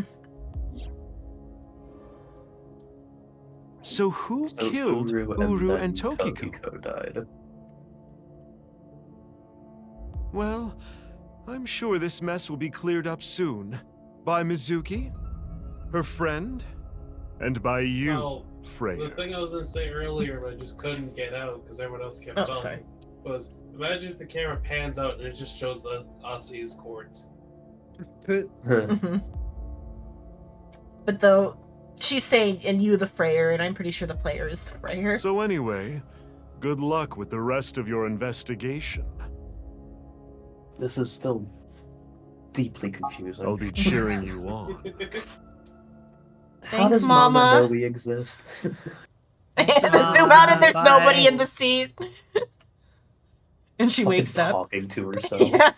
So who killed Uru and Tokiko? Tokiko died. Well, I'm sure this mess will be cleared up soon. By Mizuki, her friend, and by you, Well, Freya. the thing I was gonna say earlier, but I just couldn't get out because everyone else kept talking, sorry. was imagine if the camera pans out and it just shows us as cords. Mhm. But though, she's saying, and you the Freyer, and I'm pretty sure the player is the Freyer. So anyway, good luck with the rest of your investigation. This is still deeply confusing. I'll be cheering you on. How Thanks, does Mama Mama. know we exist? Zoom out and there's nobody in the seat. And she wakes up. Talking to herself. Yeah.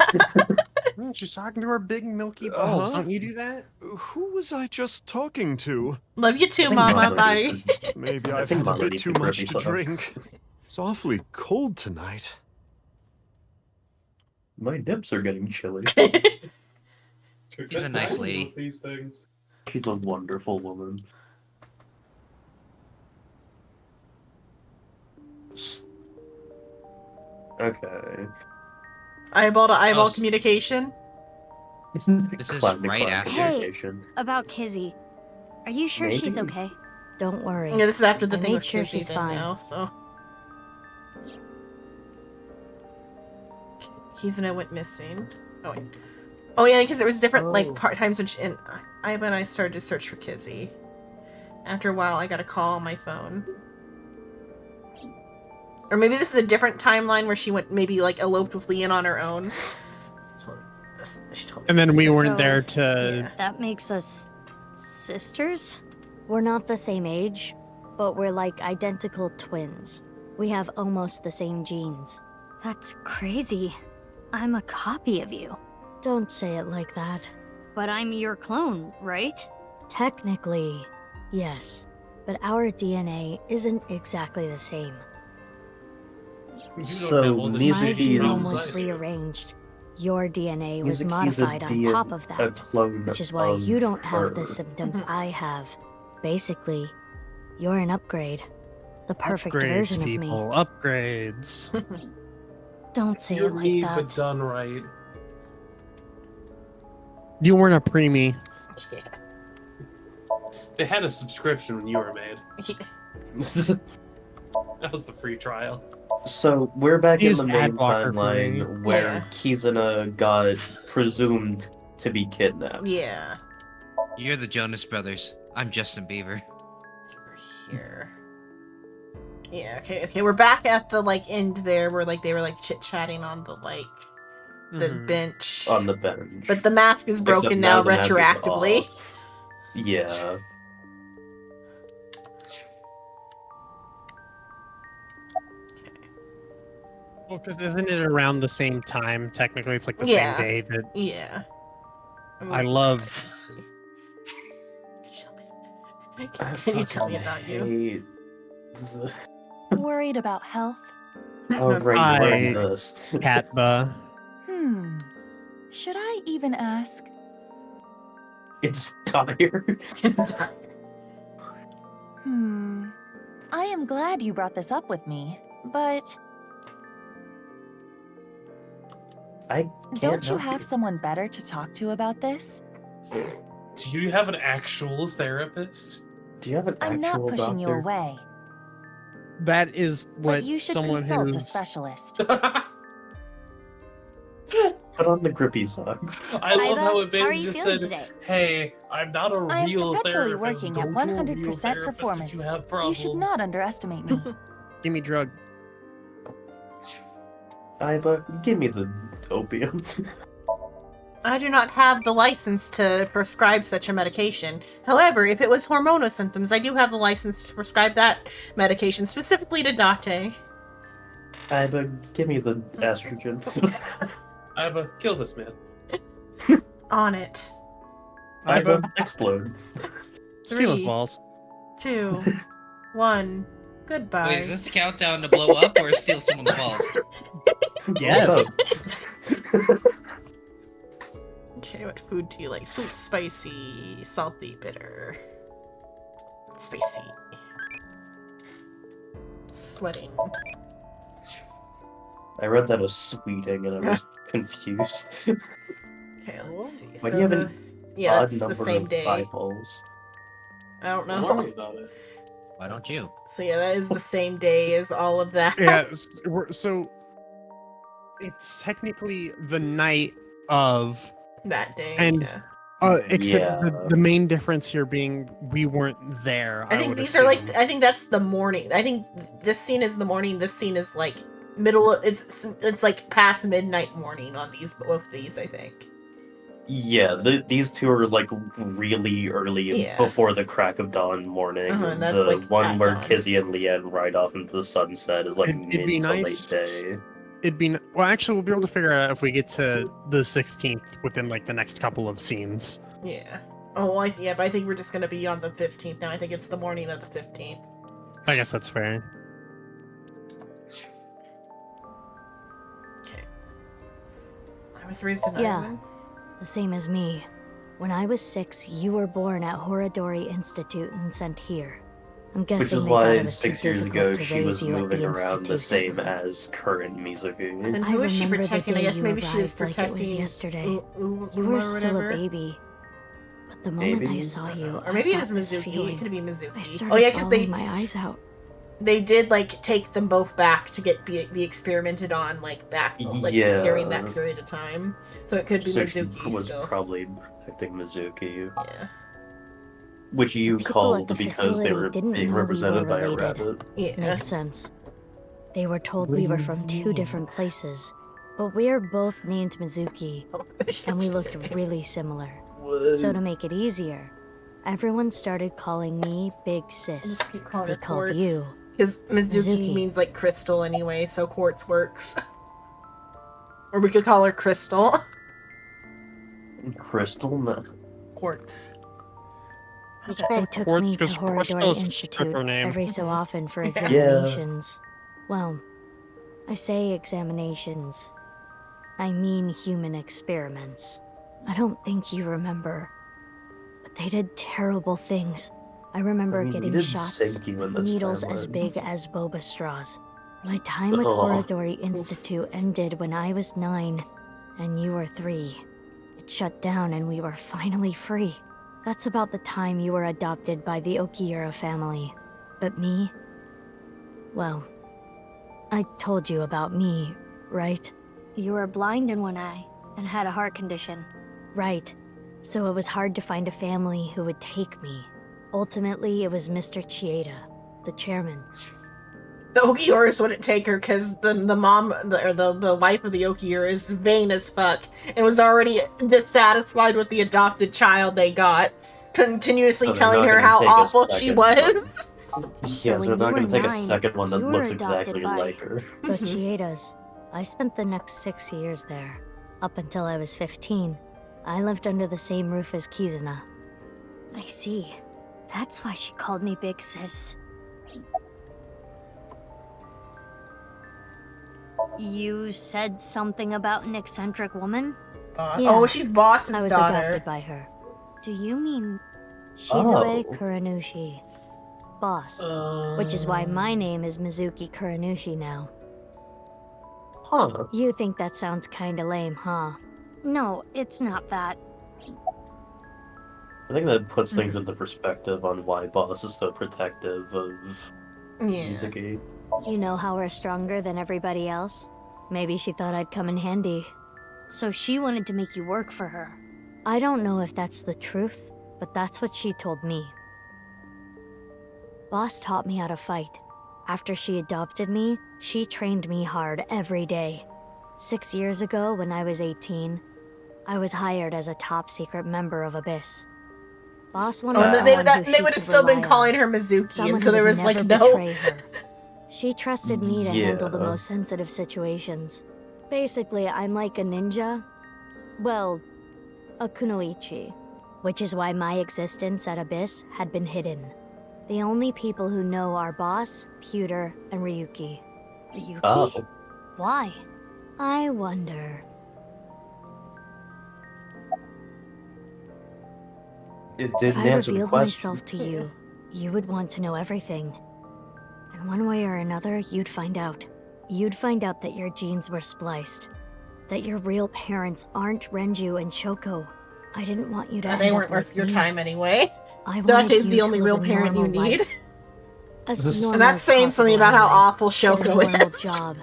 She's talking to her big milky balls. Don't you do that? Who was I just talking to? Love you too, Mama. Bye. Maybe I I've think had a Mama bit needs too to much grip to me drink. socks. It's awfully cold tonight. My nips are getting chilly. She's a nice lady. These things. She's a wonderful woman. Okay. Eyeball to eyeball Oh, communication. This is Classic right after. Hey, communication. about Kizzy. Are you sure she's Maybe. okay? Don't worry. Yeah, this is after the I thing made with sure Kizzy she's then fine. now, so. Kizuna went missing. Oh, wait. Oh, yeah, because there was different, times when she, and I started to search for Kizzy. After a while, I got a call on my phone. Or maybe this is a different timeline where she went, maybe, eloped with Leon on her own. She told me. And then we weren't So- there to. That makes us sisters? We're not the same age, but we're like identical twins. We have almost the same genes. That's crazy. I'm a copy of you. Don't say it like that. But I'm your clone, right? Technically, yes. But our DNA isn't exactly the same. So My Mizuki genome was is rearranged. Your DNA was Mizuki's modified on top of a that, clone which is why of you don't have the her. symptoms I have. Basically, you're an upgrade. The perfect Upgrades, version people. of Upgrades. me. Don't say You're it like me, that. but done right. You weren't a preemie. They had a subscription when you were made. That was the free trial. So we're back in Use the main ad blocker for timeline me. where Yeah. Kizuna got presumed to be kidnapped. Yeah. You're the Jonas Brothers. I'm Justin Bieber. Here. Yeah, okay, we're back at the end there where they were chit-chatting on the Mhm. bench. On the bench. But the mask is broken Except now the mask is retroactively. off. Yeah. Well, because isn't it around the same time? Technically, it's like the Yeah. same day that Yeah. I love. Can you tell me about you? Worried about health? Oh, right, Hi, where's this? Katba. Should I even ask? It's tired. I am glad you brought this up with me, but I can't don't you help have someone better to talk to about this? Do you have an actual therapist? Do you have an I'm not pushing you away, That is what but you should someone consult a who's specialist. Put on the grippy socks. I love how it how are made you just feeling said, today? "Hey, I'm not a I am real perpetually therapist. working Go at to a real 100% therapist performance. if you have You problems." should not underestimate me. give me drug. Iba, give me the opium. I do not have the license to prescribe such a medication. However, if it was hormonal symptoms, I do have the license to prescribe that medication, specifically to Date. Iba, give me the estrogen. Iba, kill this man. On it. Iba, explode. Steal his 3, balls. 2, 1. Goodbye. Wait, is this the countdown to blow up or steal someone's balls? Yes. Okay, what food do you like? Sweet, spicy, salty, bitter. Spicy. Sweating. I read that as sweeting and I was confused. Okay, let's see. Why So do you have the- an yeah, odd that's the number same of day. eyeballs? I don't know. Don't worry about it. Why don't you? So yeah, that is the same day as all of that. Yeah. So it's technically the night of That day. and yeah. except the main difference here being we weren't there. I think would these are like assume. I think that's the morning. I think this scene is the morning. This scene is like middle. It's like past midnight morning on these both these. I think. Yeah, these two are like really early Yeah. before the crack of dawn morning. And that's, the like, one at where dawn. Kizzy and Leanne ride off into the sunset is like It'd mid be to nice. late day. It'd be well. Actually, we'll be able to figure it out if we get to the 16th within like the next couple of scenes. Yeah. Oh, yeah, but I think we're just gonna be on the 15th now. I think it's the morning of the 15th. I guess that's fair. I was raised in Yeah, Ireland. the same as me. When I was 6, you were born at Horadori Institute and sent here. I'm Which is guessing they thought why it was too 6 years difficult ago to she raise was you at moving the around the institute. same as current Mizuki. And I who is she remember the protecting? I day guess you maybe she was arrived like it was protecting yesterday. U- You Uma were or still whatever. a baby. But the moment I Maybe? saw you, Or maybe I it got was this Mizuki. feeling. It could be Mizuki. I started Oh yeah, because bawling my eyes out. they did like take them both back to be experimented on like back like Yeah. during that period of time. So it could be So she Mizuki was still. probably protecting Mizuki. Yeah. Which you People called at the because they facility were didn't being know we were represented by a related. rabbit. Yeah. Makes sense. They were told What we do were you from two mean? different places, but we are both named Mizuki, and we looked really similar. So to make it easier, everyone started calling me Big Sis. Just keep calling They her called Quartz. you Because Mizuki Mizuki. means like crystal anyway, so quartz works. Or we could call her Crystal. Crystal? No. Quartz. It's They called took Quartz me to because Horadori Crystal's just Institute her name. every so often for Yeah. examinations. Well, I say examinations. I mean human experiments. I don't think you remember, but they did terrible things. I remember I mean, we getting did shots, sink you in this needles as timeline. big as boba straws. My time with Ugh. Horadori Institute ended when I was 9, and you were 3. It shut down and we were finally free. That's about the time you were adopted by the Okiura family. But me? Well, I told you about me, right? You were blind in one eye and had a heart condition. Right. So it was hard to find a family who would take me. Ultimately, it was Mr. Chieda, the chairman. The Okiuras wouldn't take her because the mom, the wife of the Okiura is vain as fuck and was already dissatisfied with the adopted child they got, continuously So they're telling not her gonna how take a awful she second was. Yeah, so they're not going to take a second one that you were looks adopted exactly by like her. The Chiedas. I spent the next 6 years there. Up until I was 15, I lived under the same roof as Kizuna. I see. That's why she called me Big Sis. You said something about an eccentric woman? Oh, she's Boss's I was daughter. adopted by her. Do you mean Shizue Oh. Kuranushi? Boss. Which is why my name is Mizuki Kuranushi now. Huh. You think that sounds kinda lame, huh? No, it's not that. I think that puts things into perspective on why Boss is so protective of Mizuki. You know how we're stronger than everybody else? Maybe she thought I'd come in handy. So she wanted to make you work for her. I don't know if that's the truth, but that's what she told me. Boss taught me how to fight. After she adopted me, she trained me hard every day. 6 years ago, when I was 18, I was hired as a top-secret member of Abyss. Boss wanted someone they who would she have could still been rely calling on. her Mizuki, Someone and so who there would was like never no. betray her. She trusted me to handle the Yeah. most sensitive situations. Basically, I'm like a ninja. Well, a kunoichi. Which is why my existence at Abyss had been hidden. The only people who know are Boss, Pewter, and Ryuki. Ryuki? Oh. Why? I wonder. It If didn't I answer the revealed question. myself to you, you would want to know everything. And one way or another, you'd find out. You'd find out that your genes were spliced. That your real parents aren't Renju and Shoko. I didn't want you to They end weren't up worth like your me. time anyway. I That wanted is you the to only live real a parent you normal need. life. As And normal that's as saying something possible, about how anyway. awful Get a Shoko normal is. job,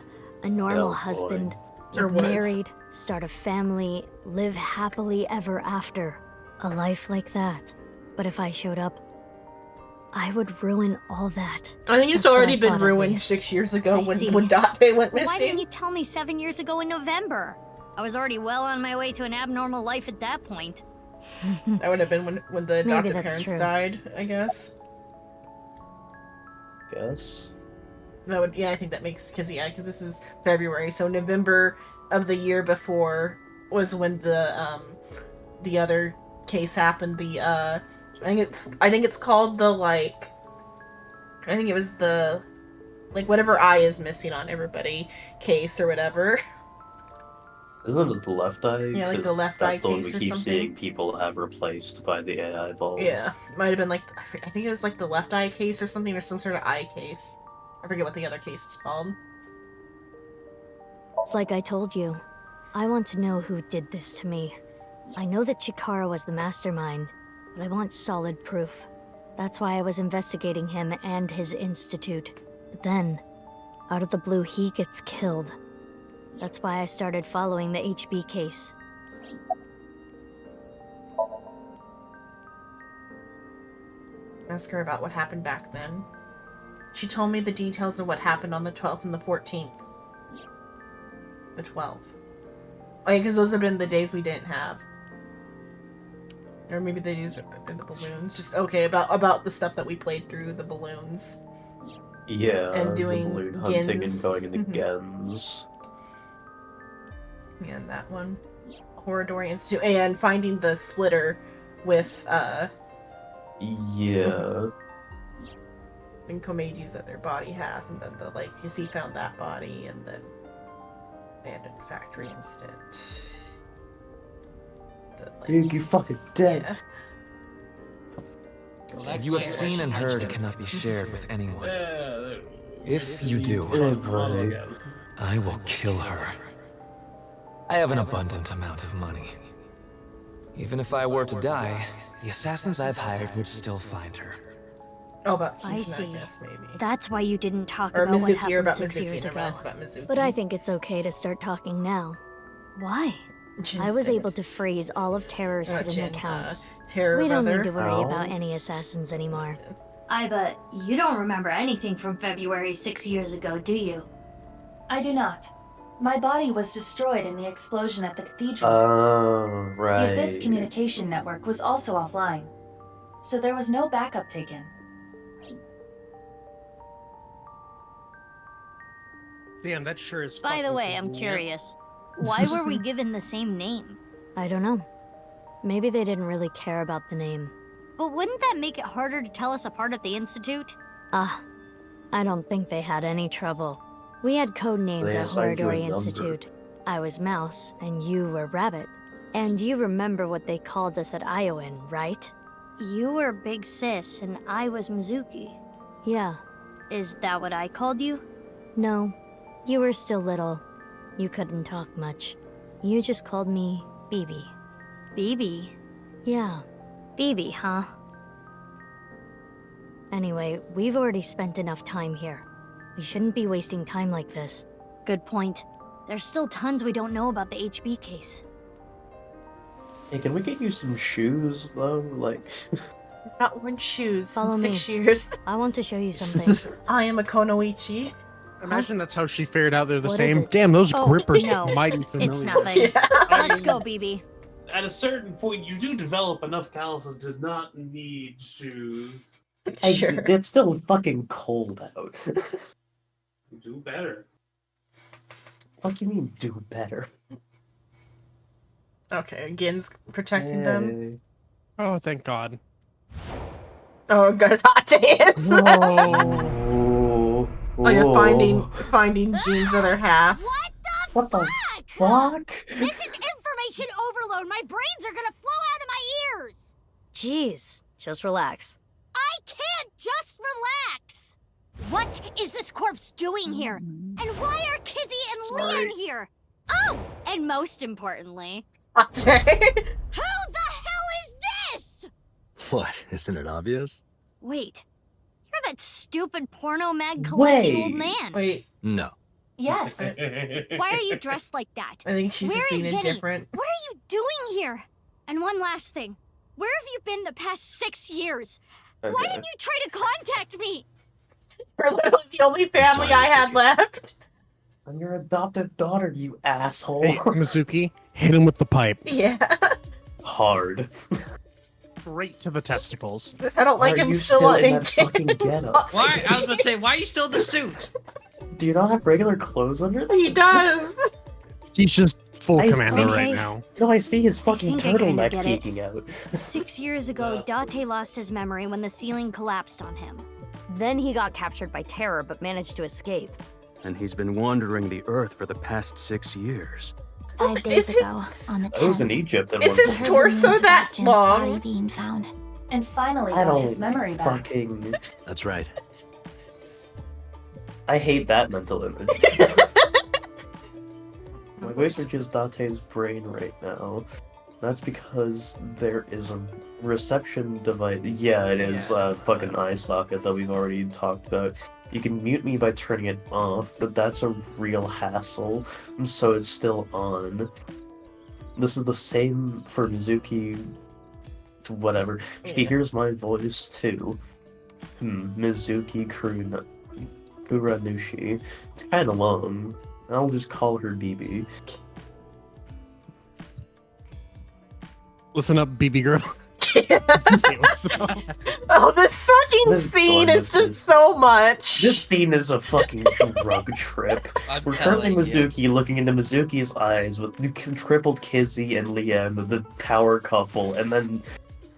a normal Oh, boy. husband, Or get was. married, start a family, live happily ever after. A life like that. But if I showed up, I would ruin all that. I think it's That's what already I been thought, at ruined least. 6 years ago I when see. Date went Why didn't missing. you tell me 7 years ago in November? I was already well on my way to an abnormal life at that point. That would have been when the Maybe adopted that's parents true. died, I guess. Guess. That would, yeah, I think that makes, because this is February, so November of the year before was when the other case happened. I think it's called I think it was the, whatever eye is missing on everybody case or whatever. Isn't it the left eye? Yeah, like the 'Cause left that's eye the one case we or keep something. seeing people have replaced by the AI balls. Yeah, might have been I think it was the left eye case or something, or some sort of eye case. I forget what the other case is called. It's like I told you. I want to know who did this to me. I know that Chikara was the mastermind, but I want solid proof. That's why I was investigating him and his institute. But then, out of the blue, he gets killed. That's why I started following the HB case. Ask her about what happened back then. She told me the details of what happened on the 12th and the 14th. The 12th. Oh yeah, because those have been the days we didn't have. Or maybe the days are the balloons. Just, okay, about the stuff that we played through, the balloons. Yeah, And doing the balloon hunting Gens. and going into Mhm. Gens. Yeah, that one. Horridori Institute. And finding the splitter with, Yeah. and Komeji's at their body half, and then because he found that body, and then abandoned factory incident. You fucking dead. What you have seen and heard cannot be shared with anyone. If you do, I will kill her. I have an abundant amount of money. Even if I were to die, the assassins I've hired would still find her. Oh, but I Kizuna, see. I guess, maybe. That's why you didn't talk Or about what Mizuki, or happened about 6 Mizuki, years never ago. mind, it's about Mizuki. But I think it's okay to start talking now. Why? I was able to freeze all of Terror's hidden accounts. Terror we don't Brother. need to worry Oh. about any assassins anymore. Aiba, you don't remember anything from February 6 years ago, do you? I do not. My body was destroyed in the explosion at the cathedral. Oh, right. The Abyss communication network was also offline, so there was no backup taken. Damn, that sure is. By the way, I'm curious. Why were we given the same name? I don't know. Maybe they didn't really care about the name. But wouldn't that make it harder to tell us apart at the Institute? I don't think they had any trouble. We had code names They at assigned you a Horadori number. Institute. I was Mouse, and you were Rabbit. And you remember what they called us at Iowan, right? You were Big Sis, and I was Mizuki. Yeah. Is that what I called you? No. You were still little. You couldn't talk much. You just called me BB. BB? Yeah. BB, huh? Anyway, we've already spent enough time here. We shouldn't be wasting time like this. Good point. There's still tons we don't know about the HB case. Hey, can we get you some shoes, though? Like... Not worn shoes Follow in me. 6 years. I want to show you something. I am a Konoichi. Imagine that's how she figured out they're the What is same. it? Damn, those Oh, grippers no. might be familiar. It's nothing. Let's go, BB. At a certain point, you do develop enough calluses to not need shoes. Sure. It's still fucking cold out. Do better. What do you mean, do better? Okay, Gin's protecting them. Oh, thank God. Oh, Gatate is. Oh, you're finding Jean's other half. What the fuck? This is information overload. My brains are gonna flow out of my ears. Jeez, just relax. I can't just relax. What is this corpse doing here? And why are Kizzy and Leon here? Oh, and most importantly, who the hell is this? What? Isn't it obvious? Wait, you're that stupid porno mag collecting old man. Wait. No. Yes. Why are you dressed like that? I think she's Where just being is Genny? indifferent. What are you doing here? And one last thing. Where have you been the past 6 years? Why Okay. didn't you try to contact me? You're literally the only family I had left. I'm your adoptive daughter, you asshole. Hey, Mizuki, hit him with the pipe. Yeah. Hard. Straight to the testicles. I don't like Why are him you still still on in that fucking getup? Why? I was about to say, why are you still in the suit? Do you not have regular clothes under there? He does. He's just full I commander see. right now. No, I see his fucking think I kinda turtleneck get it. peeking out. 6 years ago, Date lost his memory when the ceiling collapsed on him. Then he got captured by Terror but managed to escape. And he's been wandering the earth for the past 6 years. 5 days ago, on the I was in 10th, Egypt at Is one his point. torso that Jin's body long? being found. And finally I got don't his memory back. fucking... That's right. I hate that mental image. My voice reaches Date's brain right now. That's because there is a reception device. Yeah, it is fucking eye socket that we've already talked about. You can mute me by turning it off, but that's a real hassle, so it's still on. This is the same for Mizuki. Whatever. She hears my voice too. Mizuki Kuranushi. It's kinda long. I'll just call her BB. Listen up, BB girl. Oh, this fucking This scene bun is is just so much. This scene is a fucking drug trip. We're currently Mizuki looking into Mizuki's eyes with crippled Kizzy and Leanne, the power couple, and then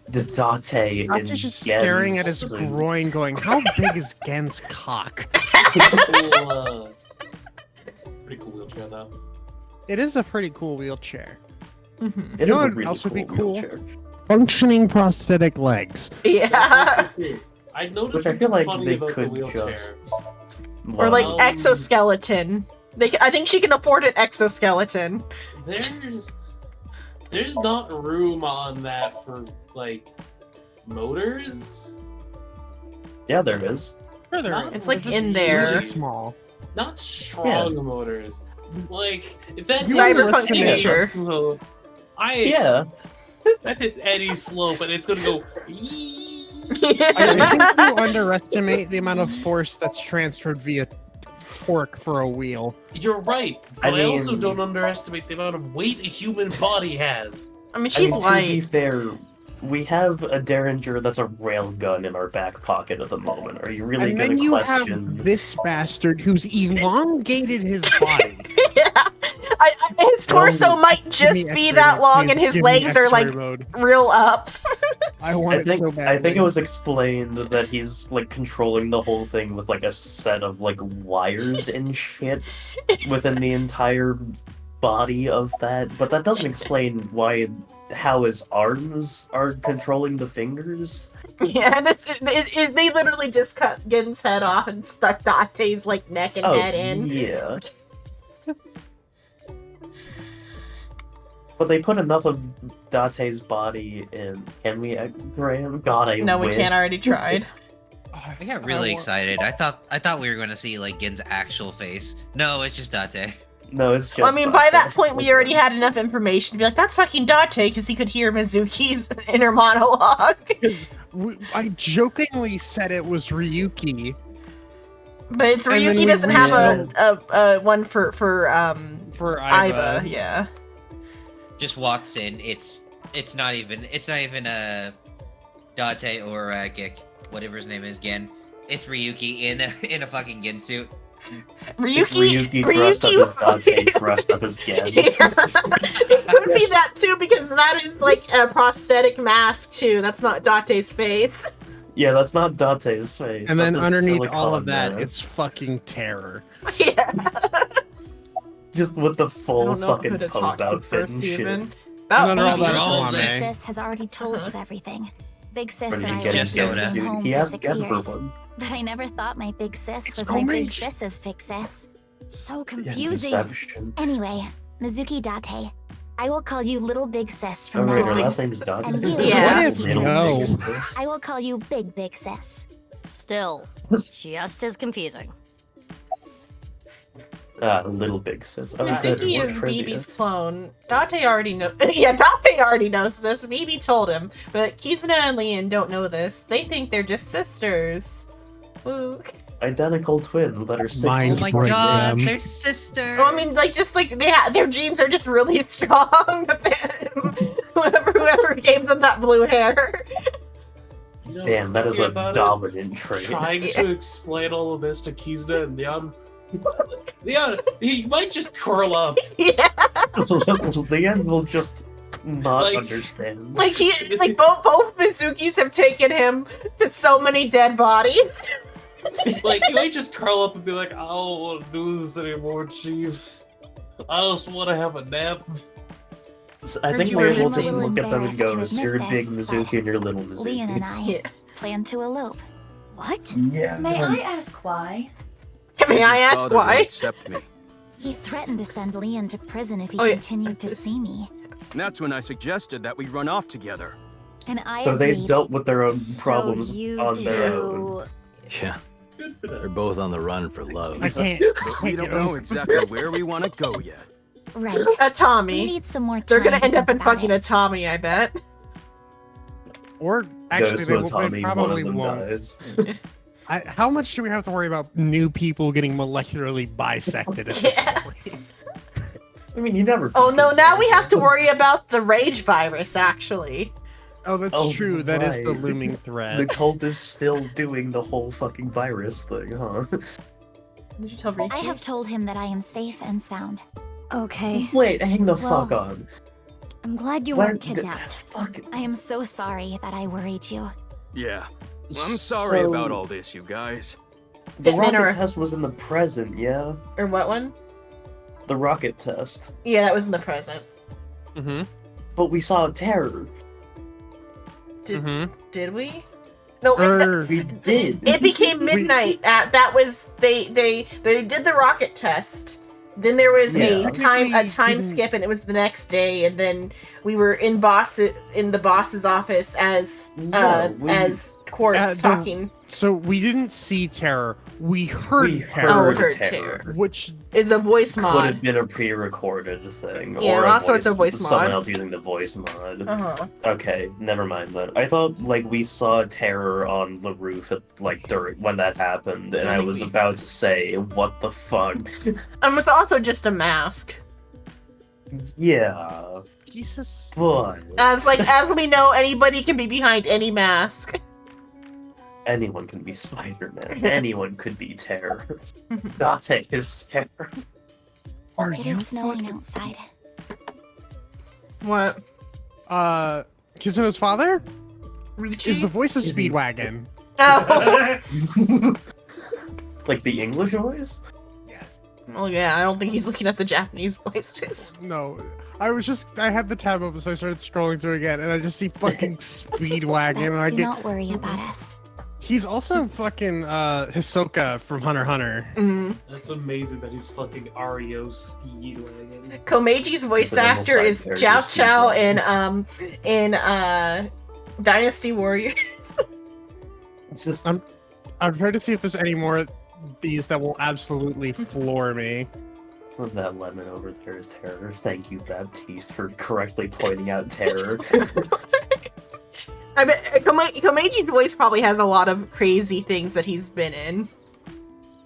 Date and Date's just staring at his Gens. groin going, how big is Gen's cock? Pretty cool wheelchair, though. It is a pretty cool wheelchair. It You know is a what really else would be cool cool? wheelchair. Functioning prosthetic legs. Yeah. I noticed Which I feel like funny they about the could wheelchair. just... Or like Well, exoskeleton. I think she can afford an exoskeleton. There's not room on that for like motors. Yeah, there is. Sure there Not It's like just in there. really small. Not strong motors. Like if that Cyberpunk hits any future. slope, Yeah. that hits any slope and it's gonna go. I think you underestimate the amount of force that's transferred via torque for a wheel. You're right, but I mean- also don't underestimate the amount of weight a human body has. I mean, she's To be light. fair, we have a Derringer that's a railgun in our back pocket at the moment. Are you really And going then to you question? have this bastard who's elongated his body. His torso might just Give me be X-ray that mode, long, please. and his Give me legs are X-ray like mode. real up. I want I think, it so badly. I think it was explained that he's like controlling the whole thing with like a set of like wires and shit within the entire body of that, but that doesn't explain how his arms are controlling the fingers. Yeah, and they literally just cut Gen's head off and stuck Dante's like neck and head in. Yeah. But they put enough of Date's body in. Can we X-ray him? God, I No, we wish. can't. I already tried. I got really excited. I thought we were going to see like Gen's actual face. No, it's just Date. No, it's just. Well, I mean, by that point, we already had enough information to be like, that's fucking Date, because he could hear Mizuki's inner monologue. I jokingly said it was Ryuki. But it's And then Ryuki we doesn't have realized- a one for Aiba. yeah. Just walks in. It's not even Date or Gik, whatever his name is, Gen. It's Ryuki in a fucking Gen suit. Ryuki dressed up as Date, dressed up as Gen. It could be that too, because that is like a prosthetic mask too. That's not Date's face. Yeah, that's not Date's face. And then that's a underneath all silicone of that, mask. it's fucking terror. Just with the I full don't know fucking who to talk pump to outfit first, and shit. even. About About all that Big Kwame. Sis has already told you everything. Big Sis When and he I gets lived in Gen the same suit, home he for has 6 Gen for years. one. But I never thought my big sis was so my big much. sis's big sis. So Deception. Anyway, Mizuki Date, I will call you Little Big Sis Oh from wait, now her on. last name's Date? And you, Yeah. What if Little no? Big Sis. I will call you Big Sis. Still, just as confusing. Little Big Sis. Oh, good, Mizuki more is trivia. BB's clone. Date already knows. Yeah, Date already knows this. BB told him, but Kizuna and Leon don't know this. They think they're just sisters. Woo. Identical twins that are 6 Mind Oh my break god, them. they're sisters. Well, I mean, like, just like their genes are just really strong. whoever gave them that blue hair. You know, Damn, that is thinking a about it, dominant trait. Trying to explain all of this to Kizuna and Leon. Leon, he might just curl up. Yeah. Leon will just not Like- understand. Like both Mizukis have taken him to so many dead bodies. Like, he might just curl up and be like, I don't want to do this anymore, Chief. I just want to have a nap. I think you maybe were we'll a just little look at them and go, embarrassed to you're a big admit this, Mizuki and you're little Mizuki. Leon and I Yeah. plan to elope. What? Yeah. May I ask why? May I ask why? Accept me. He threatened to send Leon to prison if he Oh, yeah. continued to see me. That's when I suggested that we run off together. And I So they agreed. dealt with their own So problems you on their own. Yeah. They're both on the run for love. I can't. We don't know exactly where we want to go yet. Right. We Atami. need some more time. They're gonna to end up think in about fucking it. Atami, I bet. Or actually, Goes they, to Tommy, they one probably of them won't. dies. How much do we have to worry about new people getting molecularly bisected at this Yeah. point? I mean, you never. Oh no, fucking now know. we have to worry about the rage virus, actually. Oh, that's Oh, true. That is the right. looming The threat. cult is still doing the whole fucking virus thing, huh? Did you tell Ricky? I have told him that I am safe and sound. Okay. Wait, hang the Well, fuck on. I'm glad you Why- weren't kidnapped. Fuck. I am so sorry that I worried you. Yeah. Well, I'm sorry So- about all this, you guys. The Hitman rocket or- test was in the present, yeah? Or what one? The rocket test. Yeah, that was in the present. Mm-hmm. But we saw terror. Did we? No, We did. it became midnight. That was they did the rocket test. Then there was Yeah. a time Technically, skip, didn't- and it was the next day. And then we were in the boss's office as Quartz talking. So we didn't see Terror. We heard Terror. Which is a voice Could mod. have been a pre-recorded thing. Yeah, or all sorts of voice someone mod. else using the voice mod. Uh-huh. Okay, never mind then. I thought like we saw Terror on the roof at like during when that happened, and I was about to say, what the fuck? It's also just a mask. Yeah. Jesus. But As we know, anybody can be behind any mask. anyone can be Spider-Man. Anyone could be Terror. Date is Terror. It is snowing outside. What? Kizuna's father? Richie? Is the voice of Speedwagon. Oh. Like the English voice? Oh yeah, I don't think he's looking at the Japanese voices. No. I had the tab open, so I started scrolling through again, and I just see fucking Speedwagon, and I Do get... not worry about us. He's also fucking Hisoka from Hunter x Hunter. That's amazing that he's fucking Ario Speedwagon. Komeji's voice actor is Jiao Chao in Dynasty Warriors. I'm trying to see if there's any more of these that will absolutely floor me. That lemon over there is Terror. Thank you, Baptiste, for correctly pointing out Terror. I bet Komeji's voice probably has a lot of crazy things that he's been in.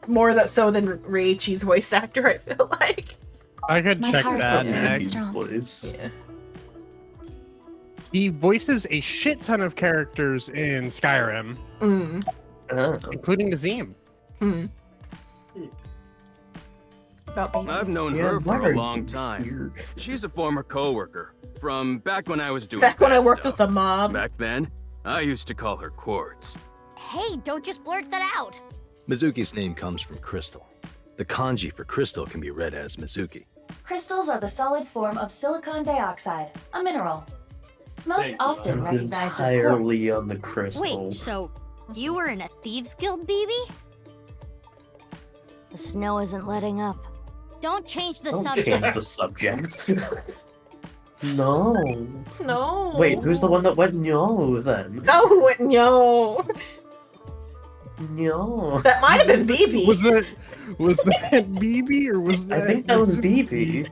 More so than Reichi's voice actor, I feel like. I could My check heart that is next. strong. Yeah. He voices a shit ton of characters in Skyrim, including Nazim. I've known her for a long time. She's a former coworker from back when I was doing Back when I bad worked stuff. with the mob. Back then, I used to call her Quartz. Hey, don't just blurt that out. Mizuki's name comes from crystal. The kanji for crystal can be read as Mizuki. Crystals are the solid form of silicon dioxide, a mineral. Most often It's recognized as entirely quartz. on the crystal. Wait, so you were in a thieves guild, BB? The snow isn't letting up. Don't change the Don't subject. change the subject. No. No. Wait, who's the one that went no then? No, no. No. That might have been BB. Was that BB or was that? I think that was BB.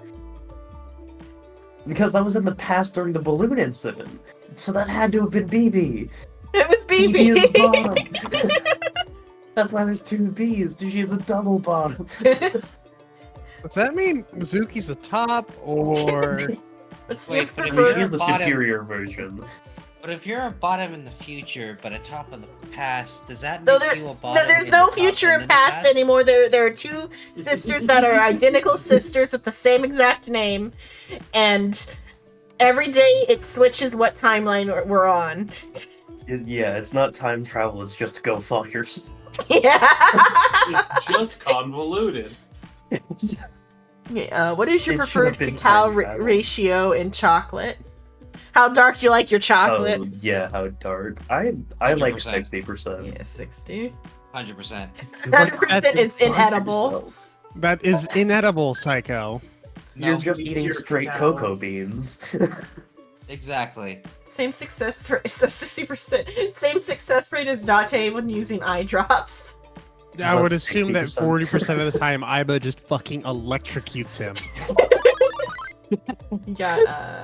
Because that was in the past during the balloon incident. So that had to have been BB. It was BB. BB is the bomb. That's why there's two B's. She's a double bomb. Does that mean Mizuki's the top or? Let's Wait, but if I mean, you're she's a the bottom, superior version. but if you're a bottom in the future but a top in the past, does that No, make you a bottom? there's in no the top future and and in the past anymore. There are two sisters that are identical sisters with the same exact name, and every day it switches what timeline we're on. Yeah, it's not time travel, it's just go fuck yourself. Yeah. It's just convoluted. Yeah, what is your It preferred should've been cacao time travel. ratio in chocolate? How dark do you like your chocolate? Oh, yeah, how dark. I like 100%. 60%. Yeah, 60. 100%. 100% is inedible. That is inedible, Psycho. You're just eating straight cocoa beans. Exactly. Same success rate, so 60%. Same success rate as Date when using eye drops. I would assume that 40% of the time Aiba just fucking electrocutes him. You got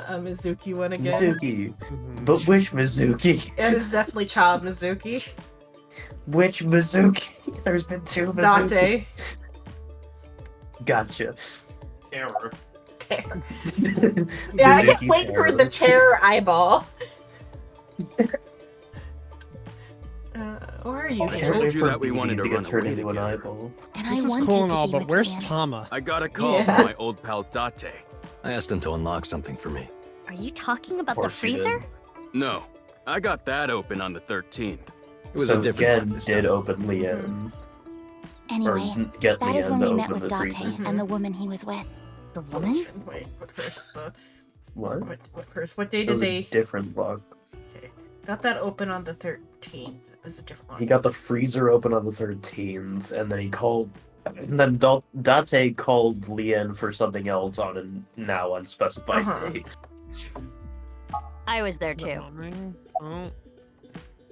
a Mizuki one again. Mizuki. But which Mizuki? It is definitely Child Mizuki. Which Mizuki? There's been two Mizuki. Date. Gotcha. Terror. Yeah, I Mizuki can't wait for the terror eyeball. Where are you? I told you that we wanted to run turn away into an together. eyeball. And This I is wanted cool and to all, be but with where's Liam. Tama? I got a call Yeah. from my old pal Date. I asked him to unlock something for me. Are you talking about the course he did. freezer? No, I got that open on the 13th. It was So a different one Gen this did time. open Lien. Anyway, Or get that is Lien when to we met open with the Date freezer. and the woman he was with. The woman? Wait, what curse? What? What curse? What day It did was a they different lock. got that open on the 13th? It was a different one. He got the freezer open on the 13th, and then he called. And then Date called Lien for something else on a now unspecified Uh-huh. date. I was there too.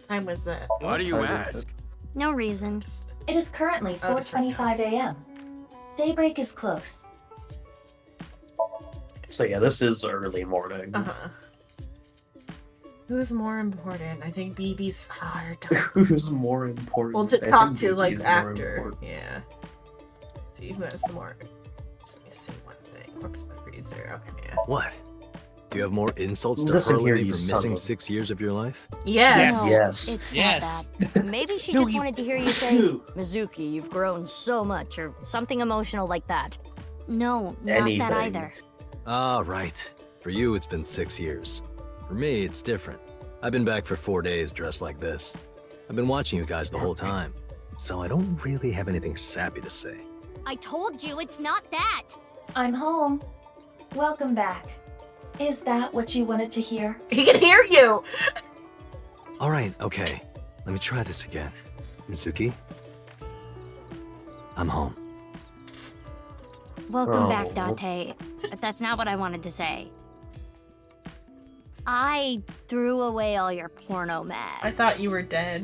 Time was that? Why do you ask? No reason. It is currently 4:25 a.m. Daybreak is close. So yeah, this is early morning. Who's more important? I think BB's hard. Who's more important? Well, to I talk think to, like, BB is more actor. important. Yeah. Let's see who has the more. Let me see one thing. Corpse in the freezer. Okay, yeah. What? Do you have more insults to Listen hurl here, at me you for son missing of- 6 years of your life? Yes. No, Yes. It's Yes. not that. Maybe she No, just you- wanted to hear you say, Mizuki, you've grown so much, or something emotional like that. No, not Anything. that either. Ah, right. For you, it's been 6 years. For me, it's different. I've been back for 4 days dressed like this. I've been watching you guys the whole time, so I don't really have anything sappy to say. I told you it's not that. I'm home. Welcome back. Is that what you wanted to hear? He can hear you! All right, okay. Let me try this again. Mizuki? I'm home. Welcome back, Oh. Date. But that's not what I wanted to say. I threw away all your porno mags. I thought you were dead.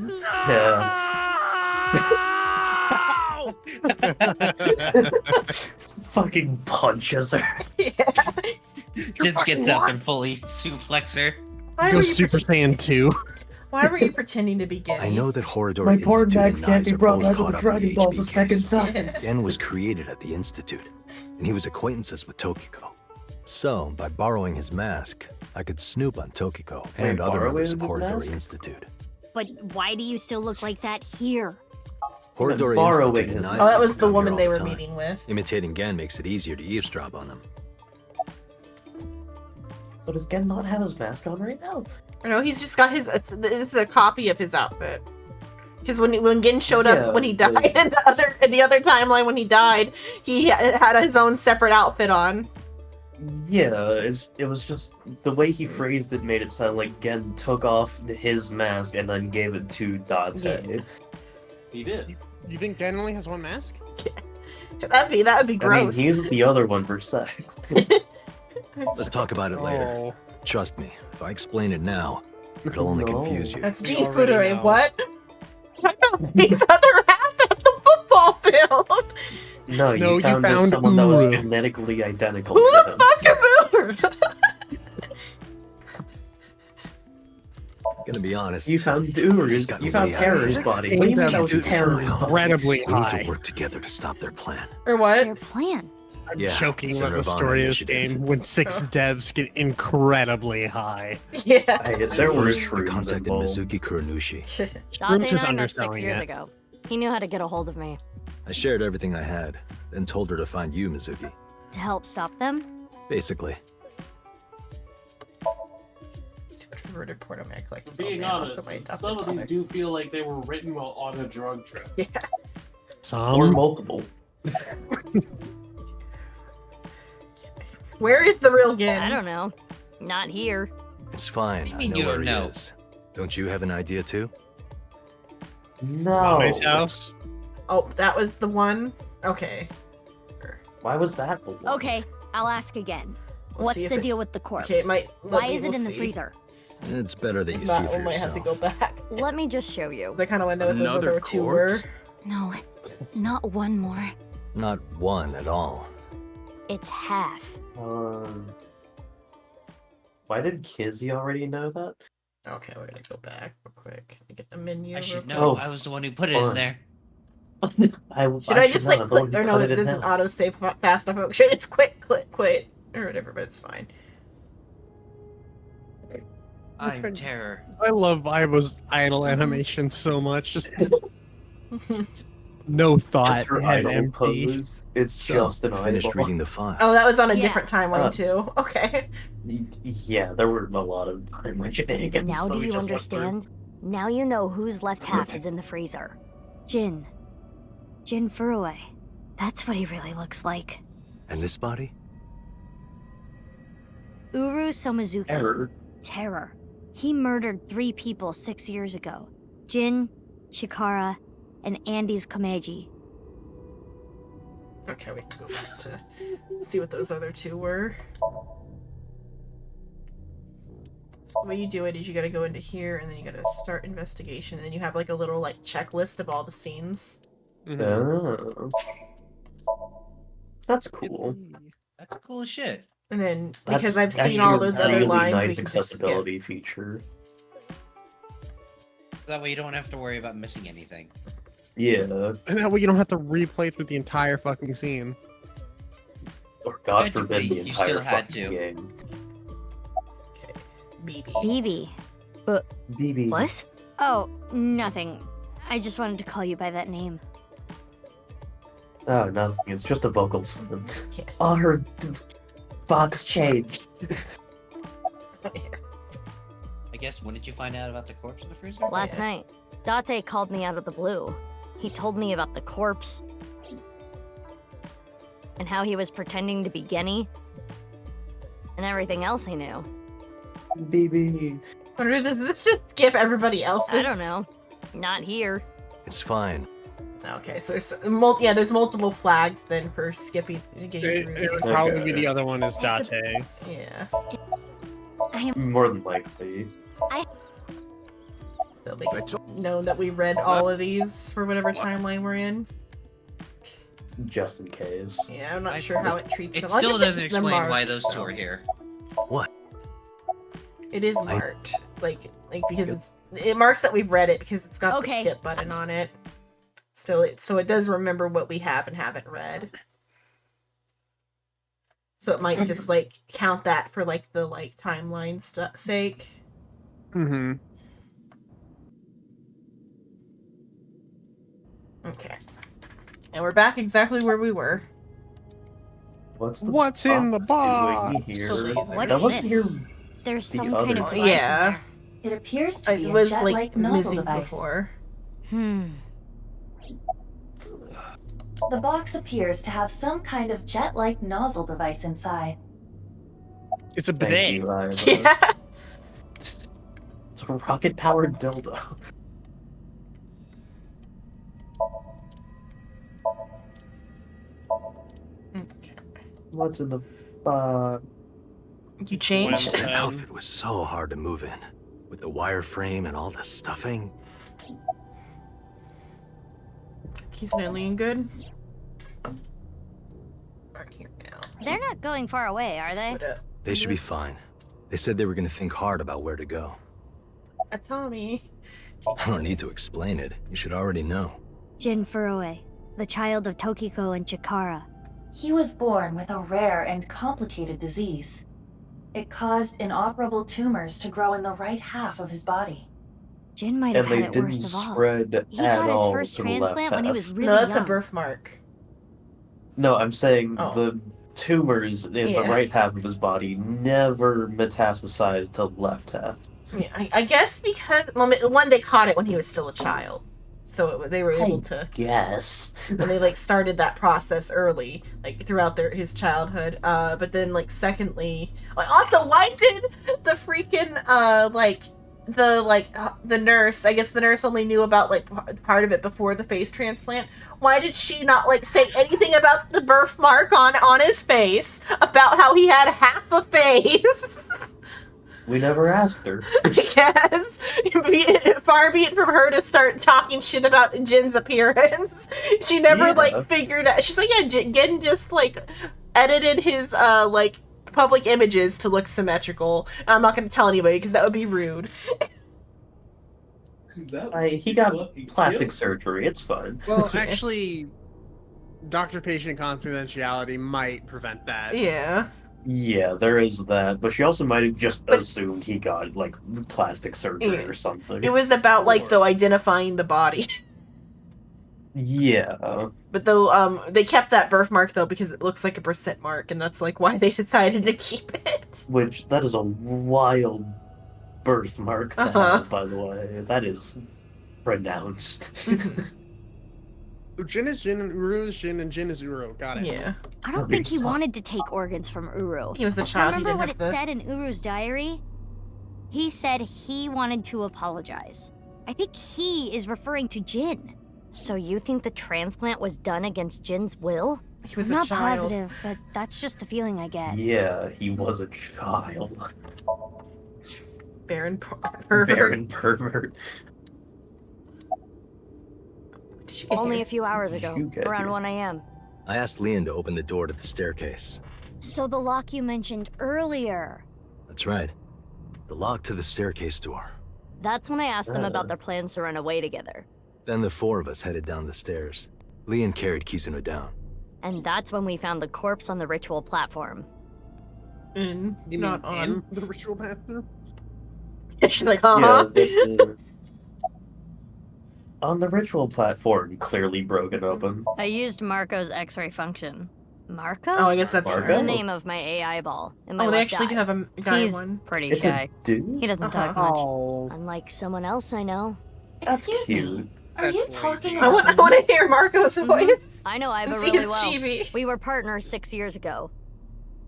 Fucking punches her. Just gets up and fully suplex her. Why Go were you Super Saiyan 2. Why were you pretending to be gay? I know that Horadori My porn Institute bags and can't Knives be are brought both back to caught the up in Dragon the Balls a HB second case. time. Gen was created at the Institute, and he was acquaintances with Tokiko. So, by borrowing his mask, I could snoop on Tokiko and other members of borrowing his Horadori mask? Institute. But why do you still look like that here? Horadori borrowing Institute his and mask. Knives Oh, that was the come here woman all they the were time. meeting with. Imitating Gen makes it easier to eavesdrop on them. So does Gen not have his mask on right now? No, he's just got his. It's a copy of his outfit. Because when Gin showed Yeah, up when he but- died in the other timeline when he died, he had his own separate outfit on. Yeah, it was just the way he phrased it made it sound like Gen took off his mask and then gave it to Date. Yeah. He did. You think Dan only has one mask? That would be I mean, gross. he used the other one for sex. Let's talk about it later. Oh. Trust me, if I explain it now, it'll only No. confuse you. That's We Gene already Fudere. know. What? I found his other half at the football field. No, No, you you found found someone that was Uru. genetically identical Who to the him. fuck is Uber? Gonna be honest. You found Uru. This has gotten You found way out of Terror's hand. body. What do you mean that was do this on my Terror's own. body? Incredibly We need high. to work together to stop their plan. Or what? Your plan. I'm Yeah, joking it's about the the Nirvana story of this initiative. game when 6 devs get incredibly high. Yeah. Hey, At there were first, I shrooms contacted involved. Mizuki Kuranushi. Date Room's and just I met 6 underselling years it. ago. He knew how to get a hold of me. I shared everything I had, then told her to find you, Mizuki. To help stop them? Basically. Stupid perverted pornomac like Being honest, some of these do feel like they were written while on a drug trip. Yeah. Or multiple. Where is the real Gin? I don't know. Not here. It's fine. I mean know you where don't he know? is. Don't you have an idea too? No. Nice house. Oh, that was the one? Okay. Why was that the one? Okay, I'll ask again. We'll What's see if the it- deal with the corpse? Okay, it might- Why we'll is it in the see. freezer? It's better that you see That for one might have yourself. to go back. Let me just show you. I kind of want to know what those Another other two were. corpse? No, not one more. Not one at all. It's half. Why did Kizzy already know that? Okay, we're gonna go back real quick. Let me get the menu. I real should quick. know. I was the one who put it in there. Should I just like click? Or no, it doesn't auto save fast enough. Should it's quick, click, quit, or whatever, but it's fine. I'm terror. I love Ibo's idle animation so much. Just no thought, It's her head idle empty. pose. It's So, just an finished eyeball. reading the file. Oh, that was on a Yeah. different timeline Uh, too. Okay. Yeah, there were a lot of timeline shenanigans. Now that do we you just went through. understand? Now you know whose left half is in the freezer. Jin. Jin Furue. That's what he really looks like. And this body? Uru Somizuki. Terror. Terror. He murdered 3 people 6 years ago. Jin, Chikara, and Andy's Komeiji. Okay, we can go back to see what those other two were. the way you do it is you gotta go into here, and then you gotta start investigation, and then you have like a little like checklist of all the scenes. Oh. That's cool. That's cool as shit. And then That's because I've seen actually all a those other really lines, we nice can just skip. accessibility feature. That way you don't have to worry about missing anything. Yeah. And that way you don't have to replay through the entire fucking scene. Or God Technically, forbid the you entire still had fucking to. game. BB. BB. What? Oh, nothing. I just wanted to call you by that name. Oh, nothing. It's just a vocal system. Oh, her box changed. I guess, when did you find out about the corpse of the freezer? Last night, Date called me out of the blue. He told me about the corpse and how he was pretending to be Genny and everything else he knew. BB. Or does this just skip everybody else's? I don't know. Not here. It's fine. Okay, so there's there's multiple flags then for skipping getting through. It would these. probably be the other one is Date. Yeah. More than likely. They'll make it known that we read all of these for whatever timeline we're in. Just in case. Yeah, I'm not sure how it treats It them. I'll still get doesn't the explain why marked, those two so. are here. What? It is marked, like because it marks that we've read it because it's got the Okay. skip button on it. Still, so it does remember what we have and haven't read. So it might just like count that for like the timeline sake. Mm-hmm. Okay. And we're back exactly where we were. What's in the box? doing here? What's That wasn't this? here There's the some kind other of time. device Yeah. in there. It appears to be It a was jet-like like nozzle missing device. before. The box appears to have some kind of jet-like nozzle device inside. It's a Thank bidet. you, Ira. It's a rocket-powered dildo. What's in the box? You changed. That outfit was so hard to move in. With the wireframe and all the stuffing. Keys and Alien good? They're not going far away, are they? They should be fine. They said they were going to think hard about where to go. Tommy. I don't need to explain it. You should already know. Jin Furue, the child of Tokiko and Chikara. He was born with a rare and complicated disease. It caused inoperable tumors to grow in the right half of his body. Jin might And have they had it didn't worst of all. spread He at had his all first to the left transplant when he half. was really No, that's young. a birthmark. No, I'm saying Oh. the tumors in the Yeah. right half of his body never metastasized to the left half. Yeah, I guess because one they caught it when he was still a child, so they were able to. Yes. And they started that process early, throughout his childhood. But then secondly, also why did the freaking the nurse? I guess the nurse only knew about part of it before the face transplant. Why did she not say anything about the birthmark on his face, about how he had half a face? We never asked her. Yes, far be it from her to start talking shit about Jin's appearance. She never figured out. She's like, yeah, Jin just edited his public images to look symmetrical. I'm not going to tell anybody because that would be rude. He got plastic surgery. It's fine. Well, actually, doctor-patient confidentiality might prevent that. Yeah. Yeah, there is that, but she also might have just assumed he got plastic surgery or something. It was about identifying the body. Yeah. But though they kept that birthmark though because it looks like a percent mark, and that's why they decided to keep it. Which that is a wild birthmark to have, by the way. That is pronounced. So Jin is Jin, and Uru is Jin, and Jin is Uru. Got it. Yeah. I don't think he wanted to take organs from Uru. He was a child. Remember He what didn't it have said in Uru's diary? He said he wanted to apologize. I think he is referring to Jin. So you think the transplant was done against Jin's will? He was I'm a not child. positive, but that's just the feeling I get. Yeah, he was a child. Baron pervert. Baron pervert. Did you get Only here? a few hours ago, you get around here? 1 a.m. I asked Leon to open the door to the staircase. So the lock you mentioned earlier. That's right. The lock to the staircase door. That's when I asked them about their plans to run away together. Then the four of us headed down the stairs. Leon carried Kizuno down. And that's when we found the corpse on the ritual platform. In, You not mean on. in the ritual bathroom? She's like, huh? On the ritual platform, clearly broken open. I used Marco's X-ray function. Marco? Oh, I guess that's Marco? the name of my AI ball. In my Oh, they left actually eye. do have a guy He's one. pretty It's shy. a dude? He doesn't talk Uh-huh. much. Unlike someone else I know. Excuse me. Cute. Are you talking I about want to hear Marco's voice. I know Iva See really his well. chibi. We were partners 6 years ago.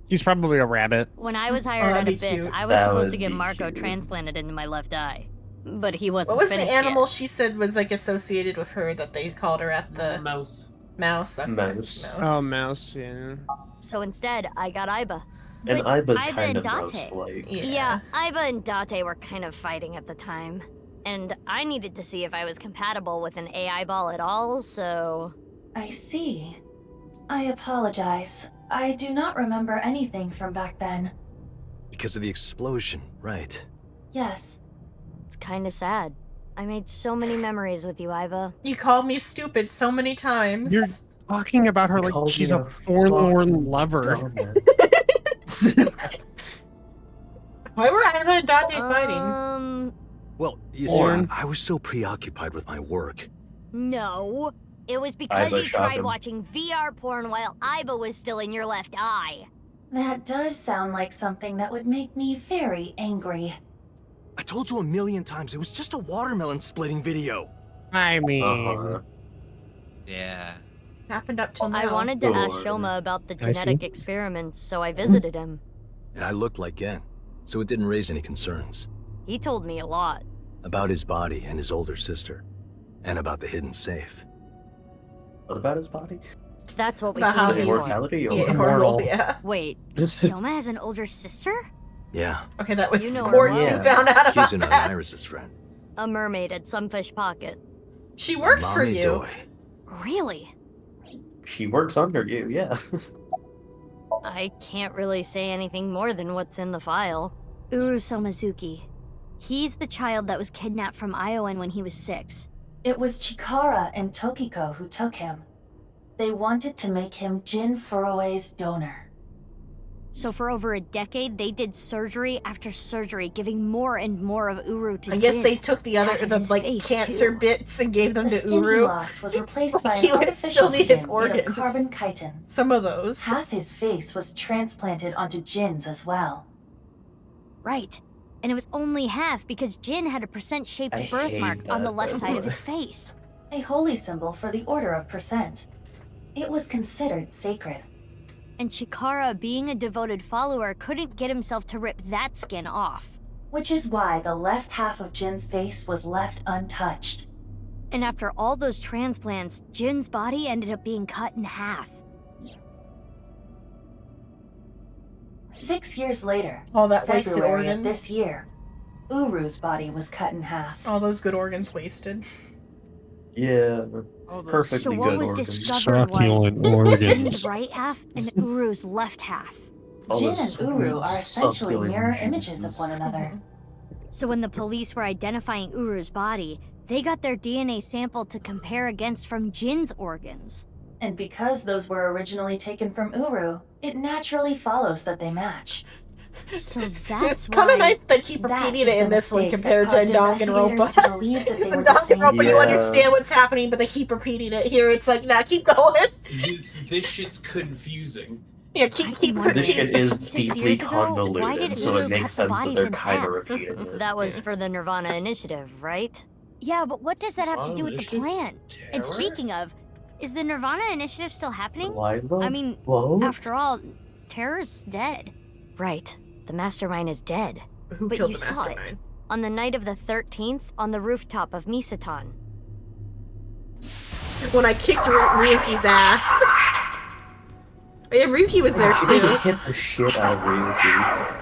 He's probably a rabbit. When I was hired that'd at be Abyss, cute. I was That supposed would to get be Marco cute. transplanted into my left eye. But he wasn't What was the finished animal yet. she said was like associated with her that they called her at the Mouse. mouse? Okay. Mouse. Oh, mouse, yeah. So instead, I got Iba. And But Iba's Iba kind and of Date. mouse-like. Yeah, Iba and Date were kind of fighting at the time. And I needed to see if I was compatible with an AI ball at all, so... I see. I apologize. I do not remember anything from back then. Because of the explosion, right? Yes. It's kinda sad. I made so many memories with you, Iva. You called me stupid so many times. You're talking about her He like called she's me a a forlorn lover. Why were Iva and Date fighting? Well, you see, Or- I was so preoccupied with my work. No. It was because Iva you shot tried him. watching VR porn while Iba was still in your left eye. That does sound like something that would make me very angry. I told you 1,000,000 times, it was just a watermelon splitting video. I mean, Uh-huh. Yeah. Happened up till now. I wanted to ask Lord. Shoma about the I see. genetic experiments, so I visited him. And I looked like Gen, so it didn't raise any concerns. He told me a lot. About his body and his older sister. And about the hidden safe. What about his body? That's what we About how came he's here for. Immortality or yeah, immortal. immortal, yeah. Wait, Shoma has an older sister? Yeah, Okay, that was You know her Quartz well. who found out about Kizuno and that. Iris' friend. A mermaid at Sunfish Pocket. She works for Mame you. Doi. Really? She works under you, yeah. I can't really say anything more than what's in the file. Uru Somazuki. He's the child that was kidnapped from Iowan when he was 6. It was Chikara and Tokiko who took him. They wanted to make him Jin Furue's donor. So for over a decade, they did surgery after surgery, giving more and more of Uru to I guess Jin. they took the other, Half of the his like face, cancer too. bits and gave them The to skin he Uru. lost was replaced by Like he an would artificial still need skin its made organs. of carbon chitin. Some of those. Half his face was transplanted onto Jin's as well. Right. And it was only half because Jin had a percent-shaped I birthmark hate on the that. left side of his face. A holy symbol for the Order of Percent. It was considered sacred. And Chikara, being a devoted follower, couldn't get himself to rip that skin off. Which is why the left half of Jin's face was left untouched. And after all those transplants, Jin's body ended up being cut in half. 6 years later, All that wasted February organ. of this year, Uru's body was cut in half. All those good organs wasted. Yeah. Perfectly So what good was organs. discovered was Succulent organs. Jin's right half and Uru's left half. All Jin those and Uru are essentially succulent mirror images of juices. one another. So when the police were identifying Uru's body, they got their DNA sample to compare against from Jin's organs. And because those were originally taken from Uru, it naturally follows that they match. So that's It's kind of why... nice that keep That repeating is it in the this one mistake compared to that caused investigators to Danganronpa. believe that they In were the same Danganronpa, you Yeah. understand what's happening, but they keep repeating it. Here, it's like, nah, keep going. This shit's confusing. Yeah, keep This shit is 6 deeply years ago, why did convoluted, so Uru it makes cut the sense that bodies they're in kind of half? repeating it. That was for the Nirvana Initiative, right? Yeah, but what does that have to do with the Initiative? plan? And Terror? speaking of, is the Nirvana Initiative still happening? Liza? I mean, Whoa. after all, Terror's dead. Right, the Mastermind is dead. Who But killed you the saw it Mastermind? on the night of the 13th on the rooftop of Misaton. When I kicked Ryuki's ass. Yeah, Ryuki was there They too. hit the shit out of Ryuki.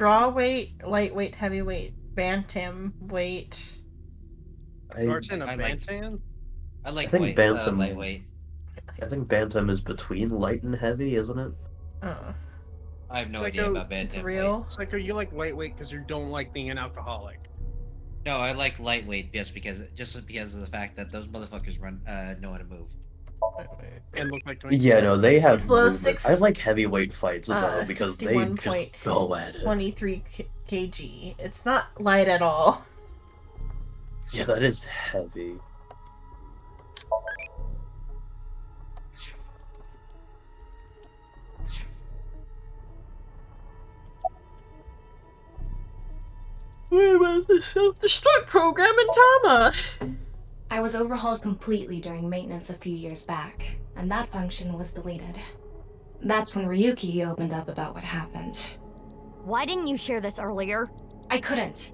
straw weight, lightweight, heavyweight, bantam weight. Martin, a I like- bantam? I like I think weight, bantam. lightweight. I think bantam is between light and heavy, isn't it? I have no idea Psycho, about bantam. it's weight. real. Psycho, you like lightweight because you don't like being an alcoholic. No, I like lightweight just because of the fact that those motherfuckers know how to move. And look like Yeah, no, they have. Explodes movement. 6 I like heavyweight fights though because they just go at it. 23 kg. It's not light at all. Yeah, that is heavy. What about the self-destruct program in Tama? I was overhauled completely during maintenance a few years back, and that function was deleted. That's when Ryuki opened up about what happened. Why didn't you share this earlier? I couldn't.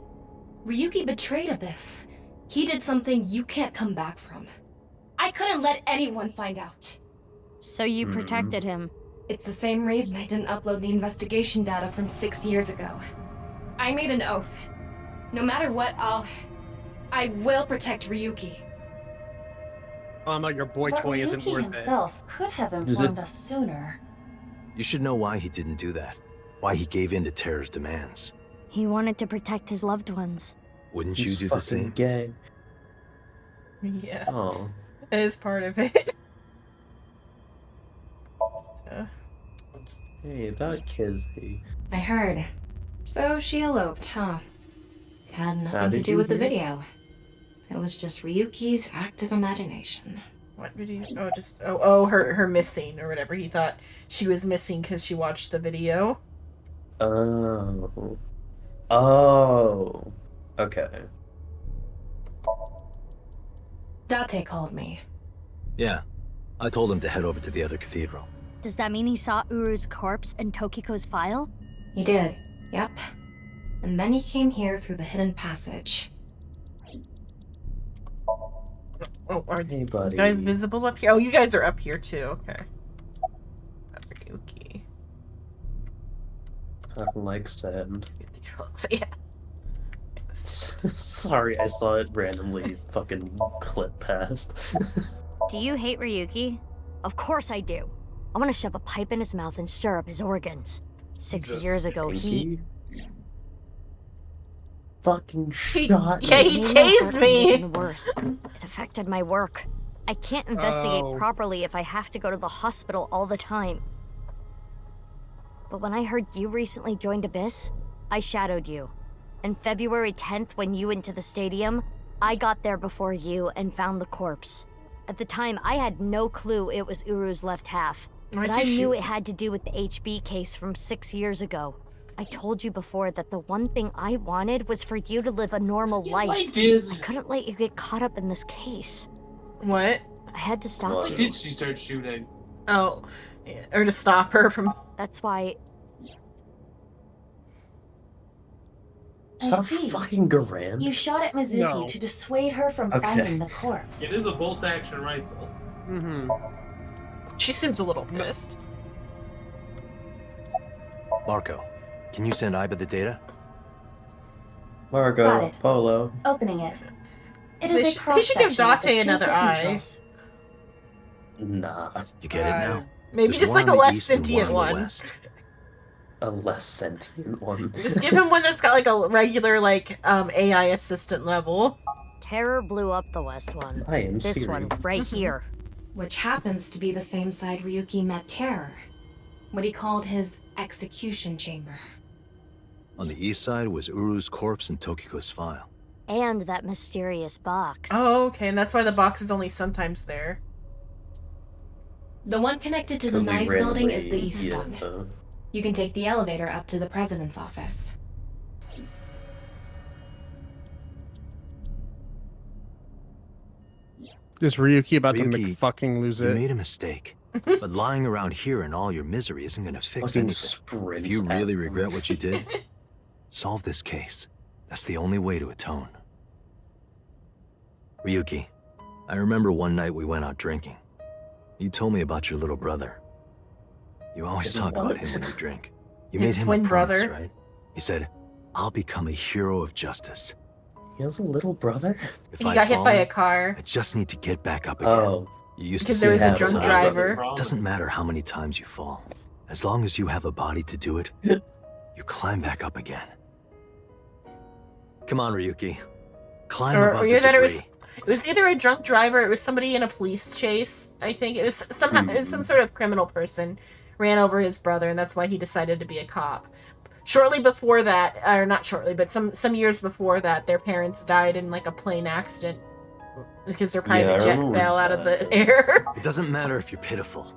Ryuki betrayed Abyss. He did something you can't come back from. I couldn't let anyone find out. So you protected him. It's the same reason I didn't upload the investigation data from 6 years ago. I made an oath. No matter what, I will protect Ryuki. Your boy But toy isn't Ryuki worth himself could have Is informed it- us sooner. You should know why he didn't do that. Why he gave in to Terra's demands. He wanted to protect his loved ones. Wouldn't He's you do the fucking same? Gay. Yeah. Oh. It is part of it. So. Hey, about Kizzy. I heard. So she eloped, huh? It had How nothing to did do you with the hear? video. It was just Ryuki's active imagination. What video? Oh, just her missing or whatever. He thought she was missing because she watched the video. Oh. Oh. Okay. Date called me. Yeah. I told him to head over to the other cathedral. Does that mean he saw Uru's corpse in Tokiko's file? He did. Yep. And then he came here through the hidden passage. Oh, are Hey, you buddy. guys visible up here? Oh, you guys are up here too. Okay. Ryuki. I like sand. Yeah. Sorry, I saw it randomly fucking clip past. Do you hate Ryuki? Of course I do. I want to shove a pipe in his mouth and stir up his organs. 6 years ago, he... Fucking He shot tased made my me. condition worse. It affected my work. I can't investigate Oh. properly if I have to go to the hospital all the time. But when I heard you recently joined Abyss, I shadowed you. And February 10th, when you went to the stadium, I got there before you and found the corpse. At the time, I had no clue it was Uru's left half. Why'd But I you knew shoot- it had to do with the HB case from 6 years ago. I told you before that the one thing I wanted was for you to live a normal life. I did. I couldn't let you get caught up in this case. What? I had to stop Why you. did she start shooting? Oh, yeah. Or to stop her from. That's why I Stop see. fucking Garand. You shot at Mizuki No. to dissuade her from Okay. finding the corpse. It is a bolt-action rifle. Mm-hmm. She seems a little pissed. Marco, can you send Iba the data? Got Margo, it. Polo. Opening it. It They is a should- cross they should give section with the Date two another hit eye. neutrals. Nah. You get it now? Maybe There's just one like a on the less east and sentient on the one. west. A less sentient one. Just give him one that's got like a regular like AI assistant level. Terror blew up the west one. I am This serious. one, right here. Which happens to be the same side Ryuki met Terror. What he called his execution chamber. On the east side was Uru's corpse and Tokiko's file. And that mysterious box. Oh, okay, and that's why the box is only sometimes there. The one connected to the Could we Nice building is the randomly- east yeah, one. You can take the elevator up to the president's office. Is Ryuki about to Ryuki, fucking lose You it? made a mistake. But lying around here in all your misery isn't gonna fix Fucking anything. sprints If you at really them. regret what you did, solve this case. That's the only way to atone. Ryuki, I remember one night we went out drinking. You told me about your little brother. You always His talk about what? him when you drink. You His made him twin a promise, brother? right? He said, I'll become a hero of justice. He has a little brother? If He I've got hit by fallen, a car. I just need to get back up again. Oh. You used Because to there say was a all the drunk time, driver. It doesn't matter how many times you fall. As long as you have a body to do it, you climb back up again. Come on, Ryuki. Climb above the either debris. it was either a drunk driver, it was somebody in a police chase. I think it was somehow it was some sort of criminal person ran over his brother, and that's why he decided to be a cop. Shortly before that, or not shortly, but some years before that, their parents died in like a plane accident because their private jet fell out of the air. It doesn't matter if you're pitiful.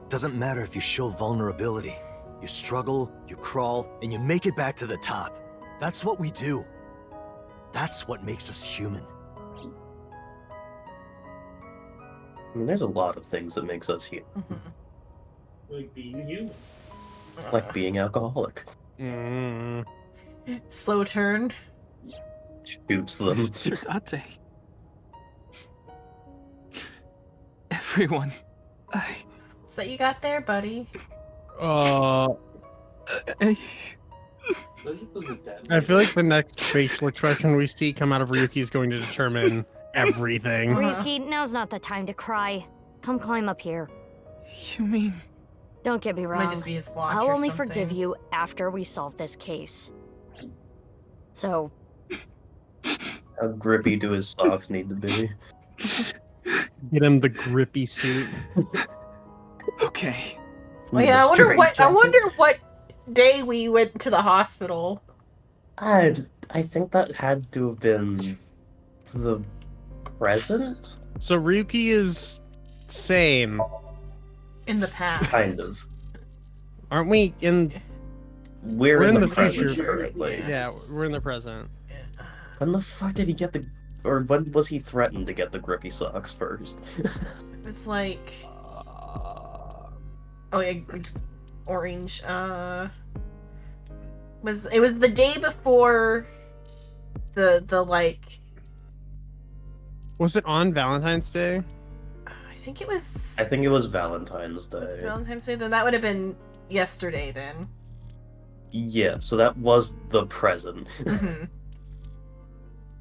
It doesn't matter if you show vulnerability. You struggle, you crawl, and you make it back to the top. That's what we do. That's what makes us human. I mean, there's a lot of things that makes us human. Like being human. Like being alcoholic. Slow turn. Shoots them. Mr. Date. Everyone. Is that you got there, buddy? I feel like the next facial expression we see come out of Ryuki is going to determine everything. Ryuki, now's not the time to cry. Come climb up here. You mean? Don't get me wrong. Might just be his watch I'll or only something. forgive you after we solve this case. So, How grippy do his socks need to be? Get him the grippy suit. Okay. Oh yeah, I wonder what day we went to the hospital. I think that had to have been the present? So Ryuki is sane. In the past. Kind of. Aren't we in... We're in the present future. currently. Yeah, we're in the present. When the fuck did he get the... Or when was he threatened to get the grippy socks first? It's like... Oh yeah, it's orange. It was the day before the like... Was it on Valentine's Day? I think it was... I think it was Valentine's Day. Was it Valentine's Day? Then that would have been yesterday then. Yeah, so that was the present. Mm-hmm.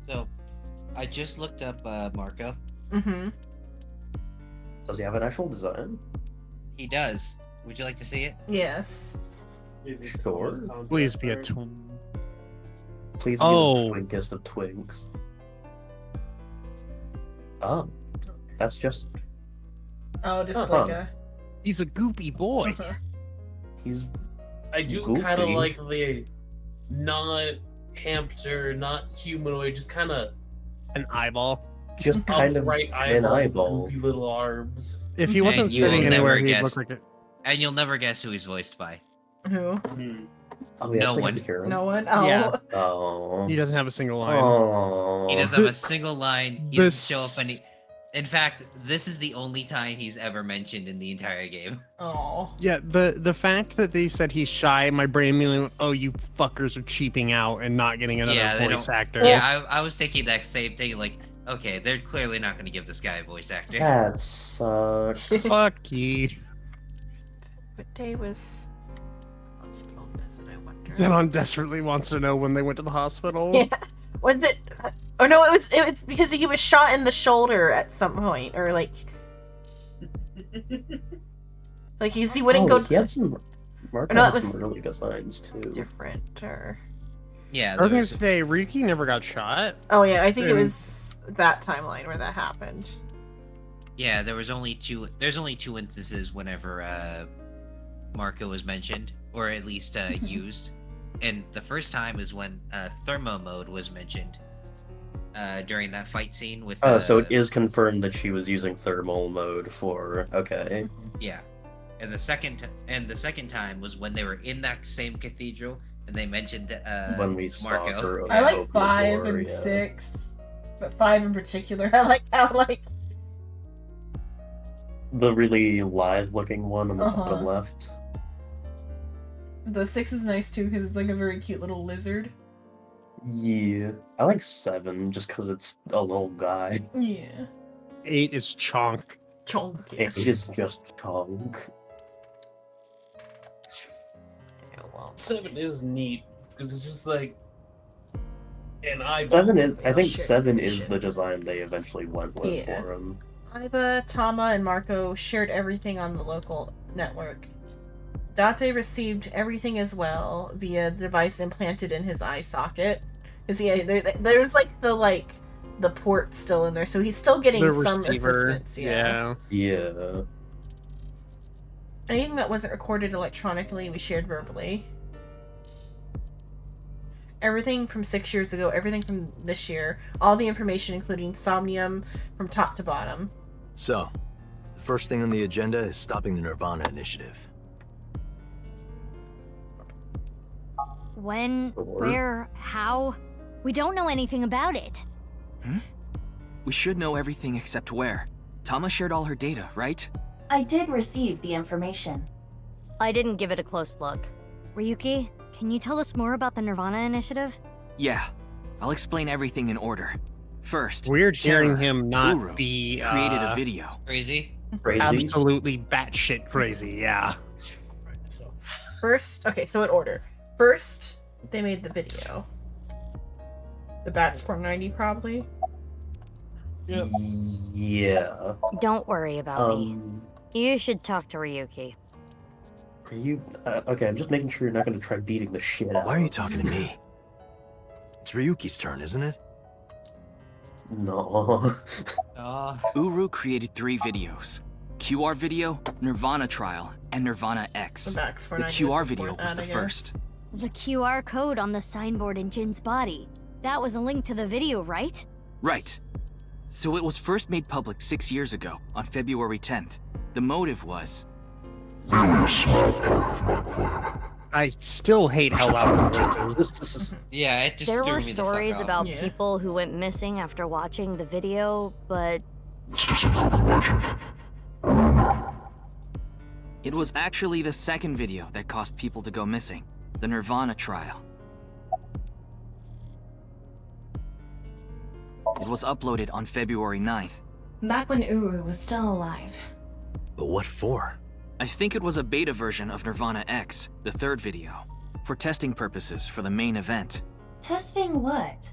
So, I just looked up Marco. Mm-hmm. Does he have an actual design? He does. Would you like to see it? Yes. Sure. Please be a twin. Please be Oh. the twinkest of twinks. Oh. That's just... Oh, just like a... He's a goopy boy. He's... I do Goopy. kind of like the not hamster, not humanoid, just kind of An eyeball. Just kind of upright an eyeball, eyeball. goopy little arms. If he wasn't And you will sitting anywhere, never he'd guess. look like a... And you'll never guess who he's voiced by. Who? Oh, we No actually one. get to hear him? No one? Oh. Yeah. Oh. He doesn't have a single line. Oh. He doesn't have a single line. He The doesn't show up any. In fact, this is the only time he's ever mentioned in the entire game. Oh. Yeah, the fact that they said he's shy, my brain immediately went, oh, you fuckers are cheaping out and not getting another they voice don't- actor. Yeah, I was thinking that same thing. Like, okay, they're clearly not going to give this guy a voice actor. That sucks. Fuck you. What day was... hospital visit, I wonder. Zenon desperately wants to know when they went to the hospital. Yeah. Was it... Oh no, it was because he was shot in the shoulder at some point, or like... Like he wouldn't go... He had some... Mark No, had that some was early designs, too. different, or... Yeah, I there was gonna was, say, Ryuki never got shot. Oh yeah, I think it And- was that timeline where that happened. yeah, there's only two instances whenever Marco was mentioned, or at least used. And the first time is when thermo mode was mentioned during that fight scene with. Oh, so it is confirmed that she was using thermal mode for... Okay. Yeah, and the second time was when they were in that same cathedral, and they mentioned When we saw Marco. her open I like the 5 door, and yeah. 6, but 5 in particular. I like how like The really live-looking one on the Uh-huh. bottom left. the 6 is nice too because it's like a very cute little lizard. Yeah. I like 7, just because it's a little guy. Yeah. 8 is Chonk. Chonk. It is just chunk. 7 is neat. because it's just like an eye. 7 is. I think 7 is the design they eventually went with Yeah. for him. Iva, Tama, and Marco shared everything on the local network. Date received everything as well via the device implanted in his eye socket. There's the port still in there, so he's still getting The some receiver, assistance. Yeah. Yeah. Anything that wasn't recorded electronically, we shared verbally. Everything from 6 years ago, everything from this year, all the information, including Somnium, from top to bottom. So, the first thing on the agenda is stopping the Nirvana initiative. When, where, how? We don't know anything about it. We should know everything except where. Tama shared all her data, right? I did receive the information. I didn't give it a close look. Ryuki, can you tell us more about the Nirvana initiative? Yeah. I'll explain everything in order. First, Weird hearing Terra, him not Uru, be created a video. Crazy? Absolutely batshit crazy, yeah. First, okay, so in order. First, they made the video. The Bats 490, probably. Yeah. Don't worry about me. You should talk to Ryuki. Are you okay? I'm just making sure you're not going to try beating the shit out. Why are you talking to me? It's Ryuki's turn, isn't it? No. Uru created 3 videos. QR video, Nirvana trial, and Nirvana X. The Bats The 490 QR is video important, was the I guess. first. The QR code on the signboard in Jin's body. That was a link to the video, right? Right. So it was first made public 6 years ago, on February 10th. The motive was... I still hate how loud the voice is. Yeah, it just There threw were me the fuck stories off. about people who went missing after watching the video, but It was actually the second video that caused people to go missing. The Nirvana trial. It was uploaded on February 9th. Back when Uru was still alive. But what for? I think it was a beta version of Nirvana X, the third video, for testing purposes for the main event. Testing what?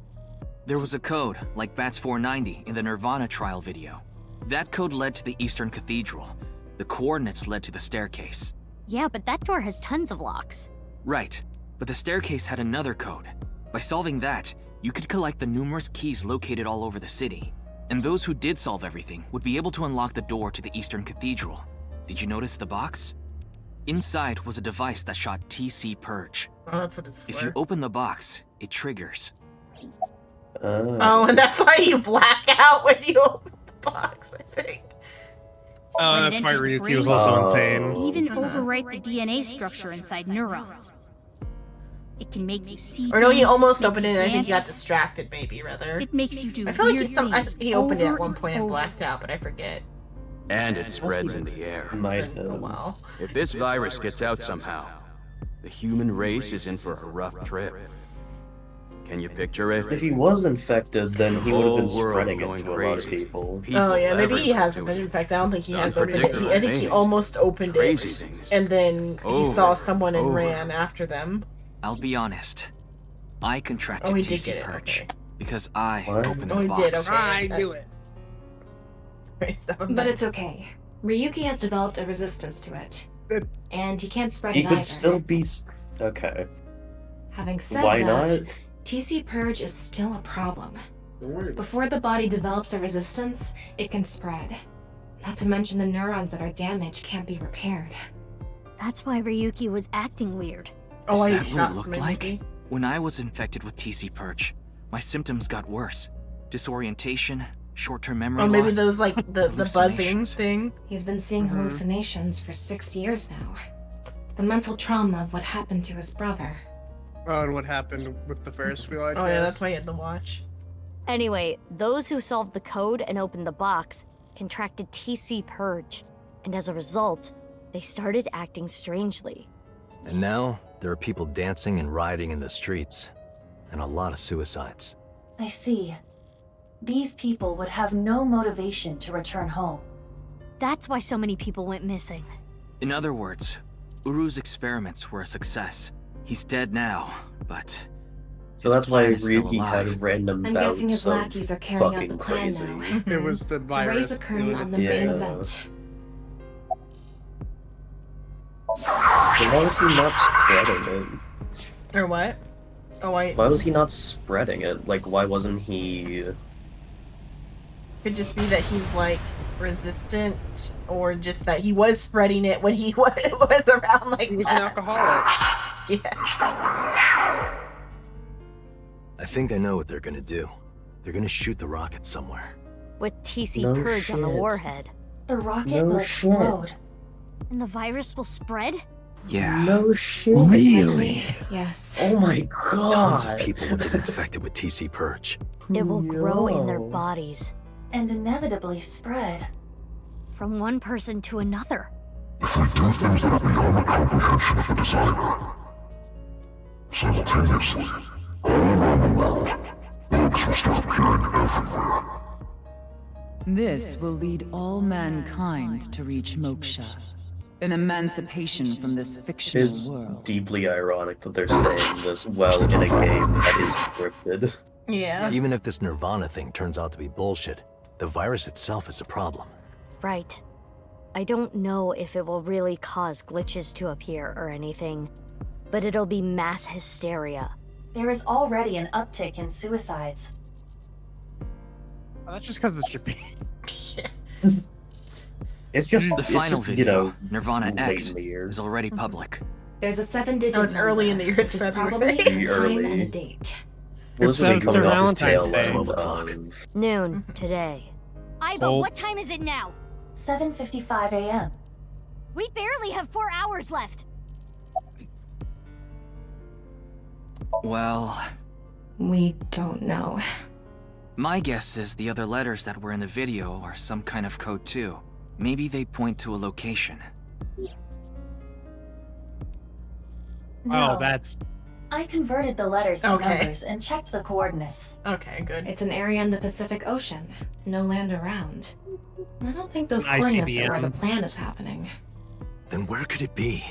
There was a code, like Bats 490 in the Nirvana trial video. That code led to the Eastern Cathedral. The coordinates led to the staircase. yeah, but that door has tons of locks. Right, but the staircase had another code. By solving that, you could collect the numerous keys located all over the city. And those who did solve everything would be able to unlock the door to the Eastern Cathedral. Did you notice the box? Inside was a device that shot TC Purge. Oh, that's what it's for. If you open the box, it triggers. Oh, and that's why you black out when you open the box, I think. Oh, When it that's why enters the Ryuki brain, was also insane. it can even overwrite the DNA structure inside neurons. It can make you see Or no, he things, almost make opened you it and I think he dance. got distracted, maybe, rather. It makes you do I feel like weird he opened it at things one over point and and over. blacked out, but I forget. And it spreads in the air. It's been a while. If this virus gets out somehow, the human race is in for a rough trip. Can you picture it? If he was infected, then he would have been The whole world spreading it going to a lot of crazy. people. Oh yeah, maybe he everywhere hasn't been infected. I don't think he has opened it. Unpredictable I think he things. almost opened Crazy it, things. and then he Over saw someone and over. ran after them. I'll be honest. I contracted Oh, he did TC get it, Purge because I opened Oh, the he box. did. Okay. I knew it. But it's okay. Ryuki has developed a resistance to it. And he can't spread He it could either. still be. Okay. Having said Why that, not? TC Purge is still a problem. Before the body develops a resistance, it can spread. Not to mention the neurons that are damaged can't be repaired. That's why Ryuki was acting weird. Oh, Is I that what shot it looked somebody, like? maybe? When I was infected with TC Purge, my symptoms got worse. Disorientation, short-term memory Oh, maybe loss, those like the buzzing hallucinations. thing. He's been seeing hallucinations for 6 years now. The mental trauma of what happened to his brother. Oh, and what happened with the Ferris wheel? Oh yeah, that's why he had the watch. Anyway, those who solved the code and opened the box contracted TC Purge, and as a result, they started acting strangely. And now, there are people dancing and rioting in the streets. And a lot of suicides. I see. These people would have no motivation to return home. That's why so many people went missing. In other words, Uru's experiments were a success. He's dead now, but So that's why plan is still Ryuki alive. had random I'm bouts guessing his of lackeys are carrying out the fucking plan crazy. now. It was the To virus. raise the curtain on the main event. But why was he not spreading it? Or what? Oh, wait. Why was he not spreading it? Like, why wasn't he... Could just be that he's like resistant, or just that he was spreading it when he was around. Like he was an alcoholic. Yeah. I think I know what they're gonna do. They're gonna shoot the rocket somewhere. With TC No Purge on the shit. warhead. The rocket will explode. And the virus will spread? Yeah. No shit. Really? Yes. Oh my god. Tons of people will get infected with TC Purge. It will grow in their bodies. And inevitably spread. From one person to another. If we do things that are beyond the comprehension of a designer, simultaneously, all around the world, bugs will start appearing everywhere. This will lead all mankind to reach moksha, an emancipation from this fictional It's world. deeply ironic that they're saying this well in a game that is scripted. Yeah. Even if this Nirvana thing turns out to be bullshit, the virus itself is a problem. Right. I don't know if it will really cause glitches to appear or anything, but it'll be mass hysteria. There is already an uptick in suicides. That's just because it's Japan. It's just The final it's just, video, you know, Nirvana late X, in the year. is already public. There's a 7-digit Oh, it's early in the year. It's which is February. probably a time Early. and a date. Well, It's this will be coming their off his Valentine's tail Day. end 12 o'clock. of- Noon today. Aiba, Oh. what time is it now? 7:55 a.m. We barely have 4 hours left. Well, We don't know. my guess is the other letters that were in the video are some kind of code too. Maybe they point to a location. No. Oh, that's I converted the letters to Okay. numbers and checked the coordinates. Okay, good. It's an area in the Pacific Ocean. No land around. I don't think those It's an coordinates are where ICBM. the plan is happening. Then where could it be?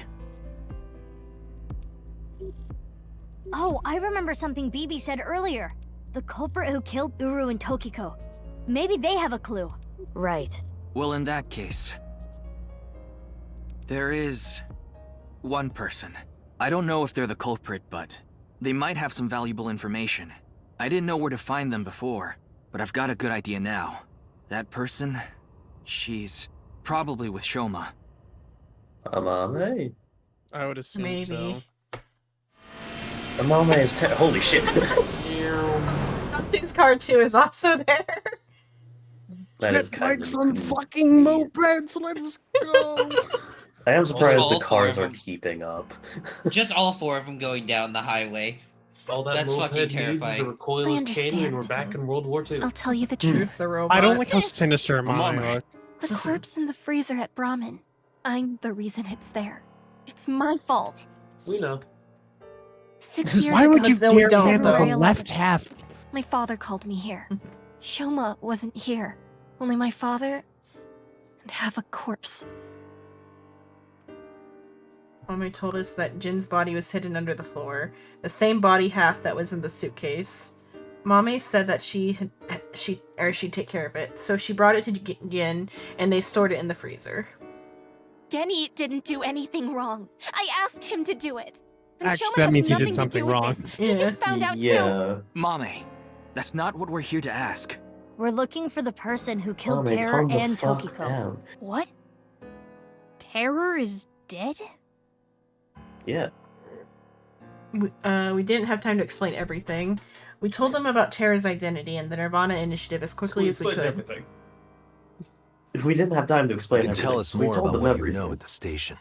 Oh, I remember something BB said earlier. The culprit who killed Uru and Tokiko. Maybe they have a clue. Right. Well, in that case, there is one person. I don't know if they're the culprit, but they might have some valuable information. I didn't know where to find them before, but I've got a good idea now. That person, she's probably with Shoma. Amame? I would assume Maybe. so. Amame is holy shit. Dude's card 2 is also there. That is Jet kind bikes of on fucking mopeds. Let's go. I am surprised all the four cars of are them. keeping up. Just all 4 of them going down the highway. All that That's moped fucking needs is a terrifying. recoilless cannon, and we're back in World War II. I'll tell you the Truth, truth. the robot. I don't like how Sis. sinister Amame Amame. looks. The corpse in the freezer at Brahmin. I'm the reason it's there. It's my fault. We know. 6 years Why ago, would you No, we dare don't, handle though. the left half? my father called me here. Shoma wasn't here. Only my father and half a corpse. Mommy told us that Jin's body was hidden under the floor, the same body half that was in the suitcase. Mommy said that she'd take care of it, so she brought it to Jin, and they stored it in the freezer. Genny didn't do anything wrong. I asked him to do it. And Actually, Shoma that has means he nothing did to something do with wrong. this. He just found out too. Yeah. Mame, that's not what we're here to ask. We're looking for the person who killed Mame, Terror calm the and fuck Tokiko. down. What? Terror is dead? Yeah. We didn't have time to explain everything. We told them about Terra's identity and the Nirvana initiative as quickly as we explained could. everything. If we didn't have time to explain You can everything, tell us we more told about them what everything. you know at the station.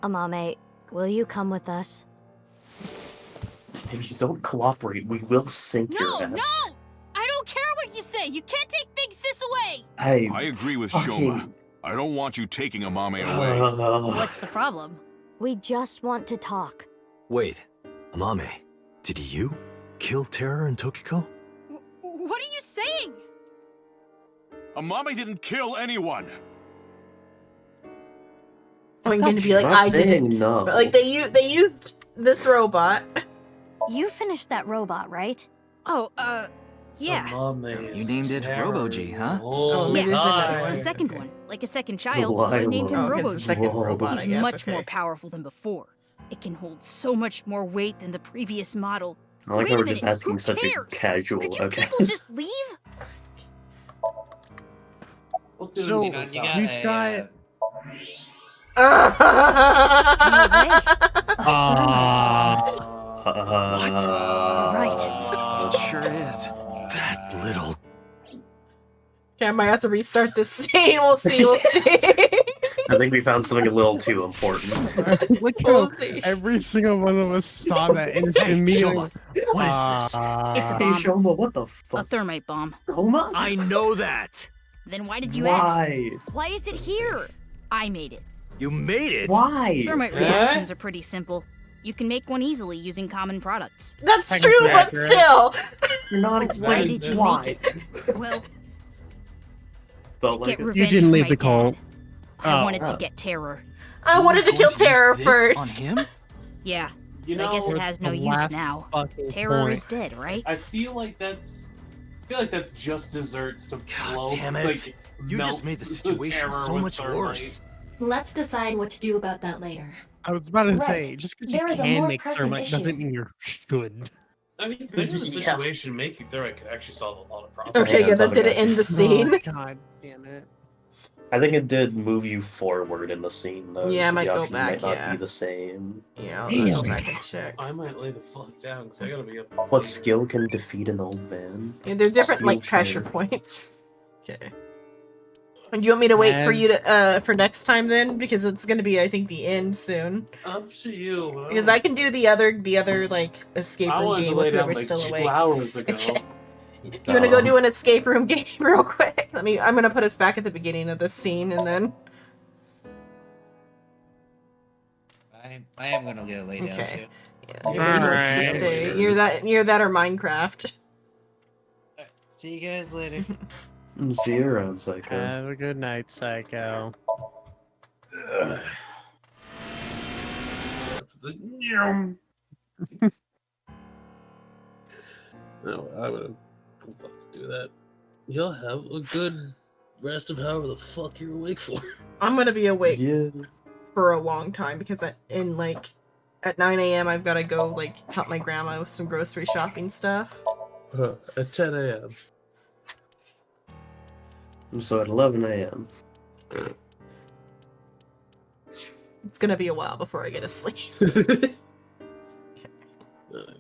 Amame, will you come with us? If you don't cooperate, we will sink No, your ass. no! I don't care what you say! You can't take Big Sis away! Hey, I agree with fucking- Shoma. I don't want you taking Amame away. What's the problem? We just want to talk. Wait, Amame, did you kill Terror and Tokiko? What are you saying? Amame didn't kill anyone. I'm going to be like, I'm not I saying didn't. no. But like they used this robot. You finished that robot, right? Oh, yeah. You named it Robo-G, huh? Oh, maybe Yeah, there's it's the another second one. Like a second child, so I named him Oh, it's the Robo-G. second robot, I He's guess, much more okay. powerful than before. It can hold so much more weight than the previous model. I like Wait how a we're just minute, asking who such a cares? casual. Could you Okay. people just leave? So You know, you got we've a, got. Right. It sure is. That little. Okay, I might have to restart this scene. We'll see. We'll see. I think we found something a little too important. Look how every single one of us saw that and immediately. What is this? It's a Hey, bomb. Shoma, what the A fuck? thermite bomb. Shoma? I know that. Then why did you ask? Why? Why is it here? I made it. You made it. Why? Thermite reactions are pretty simple. You can make one easily using common products. That's true, but still. You're not Why explaining did you why. make it? Well, Felt to like get it. revenge You didn't for leave my the cult. dad. I Oh. wanted to get Terror. I wanted to kill Terror This first. on him? Yeah, You I guess know, it has no the use last now. fucking Terror point. is dead, right? I feel like that's just desserts to blow. damn it. Like, You melt just made the the situation terror so with much thermite. worse. Let's decide what to do about that later. I was about to Right. say, just because you There is a can more make pressing thermite issue. doesn't mean you should. I mean, there's a situation making thermite could actually solve a lot of problems. Okay, yeah, that did it end the scene. Oh, God damn it. I think it did move you forward in the scene, though. Yeah, I so might the go options back, might not yeah. be the same. Yeah, I'll go back and check. I might lay the fuck down because I gotta be up. What skill can defeat an old man? Yeah, they're different, Steel like, pressure chair. points. Okay. And do you want me to wait for you to, for next time then? Because it's gonna be, I think, the end soon. Up to you. Because I can do the other, like, escape I room wanted to game lay if down whoever's like still 2 awake. hours ago. Okay. You wanna go do an escape room game real quick? I'm gonna put us back at the beginning of this scene and then... I am gonna get lay down Okay. too. Yeah, everybody wants to stay. You're that or Minecraft. See you guys later. See you around, Psycho. Have a good night, Psycho. No, I would fucking do that. You'll have a good rest of however the fuck you're awake for. I'm gonna be awake Yeah. for a long time because at 9 a.m. I've gotta go like help my grandma with some grocery shopping stuff. At 10 a.m. So at 11 a.m. It's gonna be a while before I get to sleep.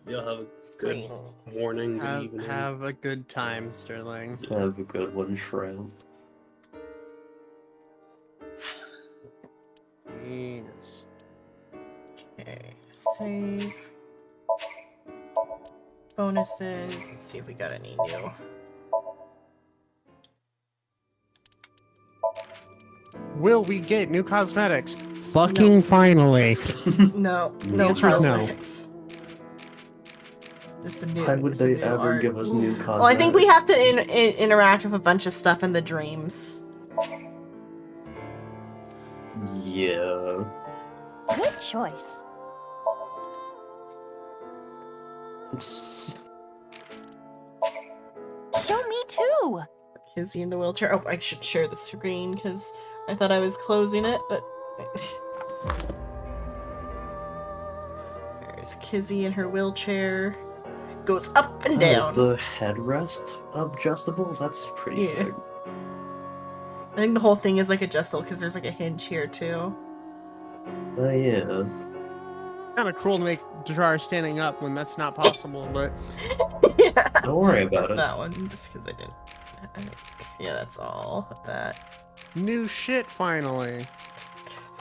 You'll have a good morning, good evening. Have a good time, Sterling. Have a good one, Shroud. Yes. Okay, save. Bonuses. Let's see if we got any new. Will we get new cosmetics? Fucking finally. No, The no answer is no. cosmetics. Just a new. Why would just a they new ever art. give us new cosmetics? Well, I think we have to interact with a bunch of stuff in the dreams. Yeah. Good choice. Show me too. Kizzy in the wheelchair. Oh, I should share the screen because I thought I was closing it, but there's Kizzy in her wheelchair. Goes up and Is down. the headrest adjustable? That's pretty Yeah. sick. I think the whole thing is like adjustable because there's like a hinge here too. Oh yeah. Kind of cruel to make Jar standing up when that's not possible, but Don't worry about That's it. that one, just because I didn't. Yeah, that's all of that. new shit finally.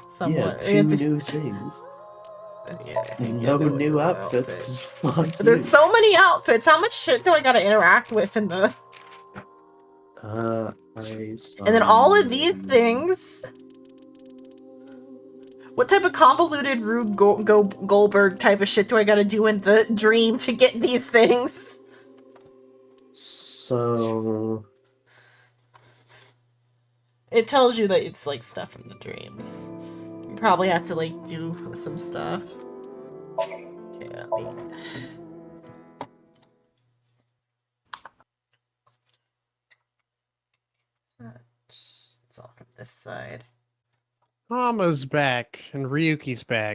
Somewhat. Yeah, two new things. Yeah, I think No do a new new outfits, outfit. 'cause fuck you. There's so many outfits. How much shit do I gotta interact with in the? And then all of these things. What type of convoluted Rube Goldberg type of shit do I gotta do in the dream to get these things? So It tells you that it's like stuff from the dreams. You probably have to like do some stuff. Wait. It's all from this side. Mama's back and Ryuki's back.